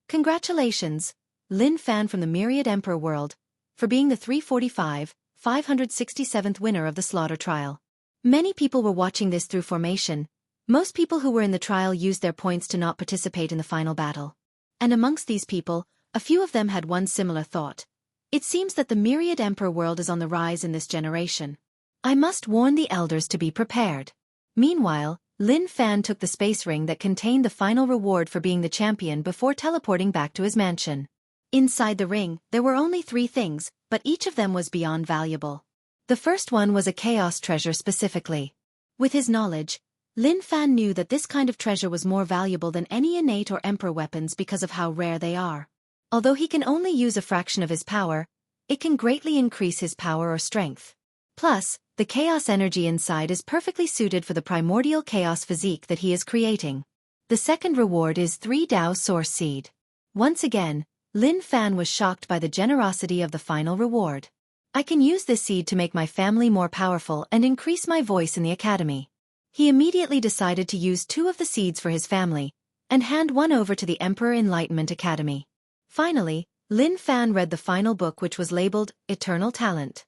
"Congratulations, Lin Fan from the Myriad Emperor world, for being the 567th winner of the slaughter trial." Many people were watching this through formation. Most people who were in the trial used their points to not participate in the final battle. And amongst these people, a few of them had one similar thought. It seems that the Myriad Emperor world is on the rise in this generation. I must warn the elders to be prepared. Meanwhile, Lin Fan took the space ring that contained the final reward for being the champion before teleporting back to his mansion. Inside the ring, there were only 3 things, but each of them was beyond valuable. The first one was a chaos treasure specifically. With his knowledge, Lin Fan knew that this kind of treasure was more valuable than any innate or emperor weapons because of how rare they are. Although he can only use a fraction of his power, it can greatly increase his power or strength. Plus, the chaos energy inside is perfectly suited for the primordial chaos physique that he is creating. The second reward is 3 Dao Source Seed. Once again, Lin Fan was shocked by the generosity of the final reward. I can use this seed to make my family more powerful and increase my voice in the academy. He immediately decided to use 2 of the seeds for his family, and hand one over to the Emperor Enlightenment Academy. Finally, Lin Fan read the final book which was labeled, Eternal Talent.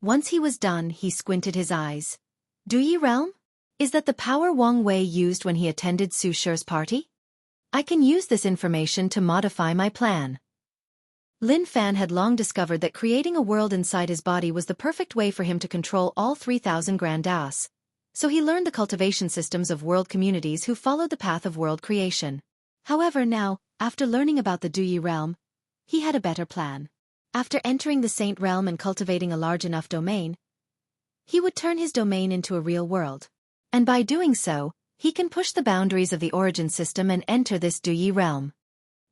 Once he was done, he squinted his eyes. Duyi Realm? Is that the power Wang Wei used when he attended Su Shi's party? I can use this information to modify my plan. Lin Fan had long discovered that creating a world inside his body was the perfect way for him to control all 3,000 Grand Daos. So he learned the cultivation systems of world communities who followed the path of world creation. However now, after learning about the Duyi realm, he had a better plan. After entering the Saint realm and cultivating a large enough domain, he would turn his domain into a real world. And by doing so, he can push the boundaries of the origin system and enter this Duyi realm.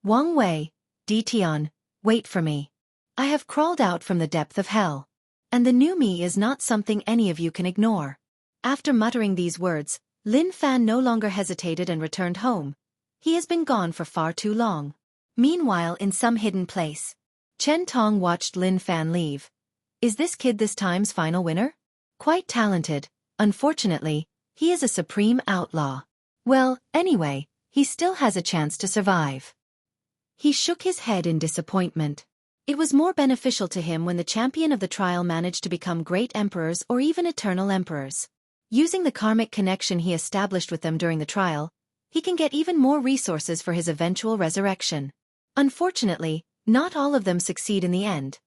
Wang Wei, Di Tian, wait for me. I have crawled out from the depth of hell. And the new me is not something any of you can ignore. After muttering these words, Lin Fan no longer hesitated and returned home. He has been gone for far too long. Meanwhile, in some hidden place, Chen Tong watched Lin Fan leave. Is this kid this time's final winner? Quite talented. Unfortunately, He is a supreme outlaw. Well, anyway, he still has a chance to survive. He shook his head in disappointment. It was more beneficial to him when the champion of the trial managed to become great emperors or even eternal emperors. Using the karmic connection he established with them during the trial, he can get even more resources for his eventual resurrection. Unfortunately, not all of them succeed in the end,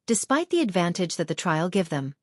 despite the advantage that the trial give them.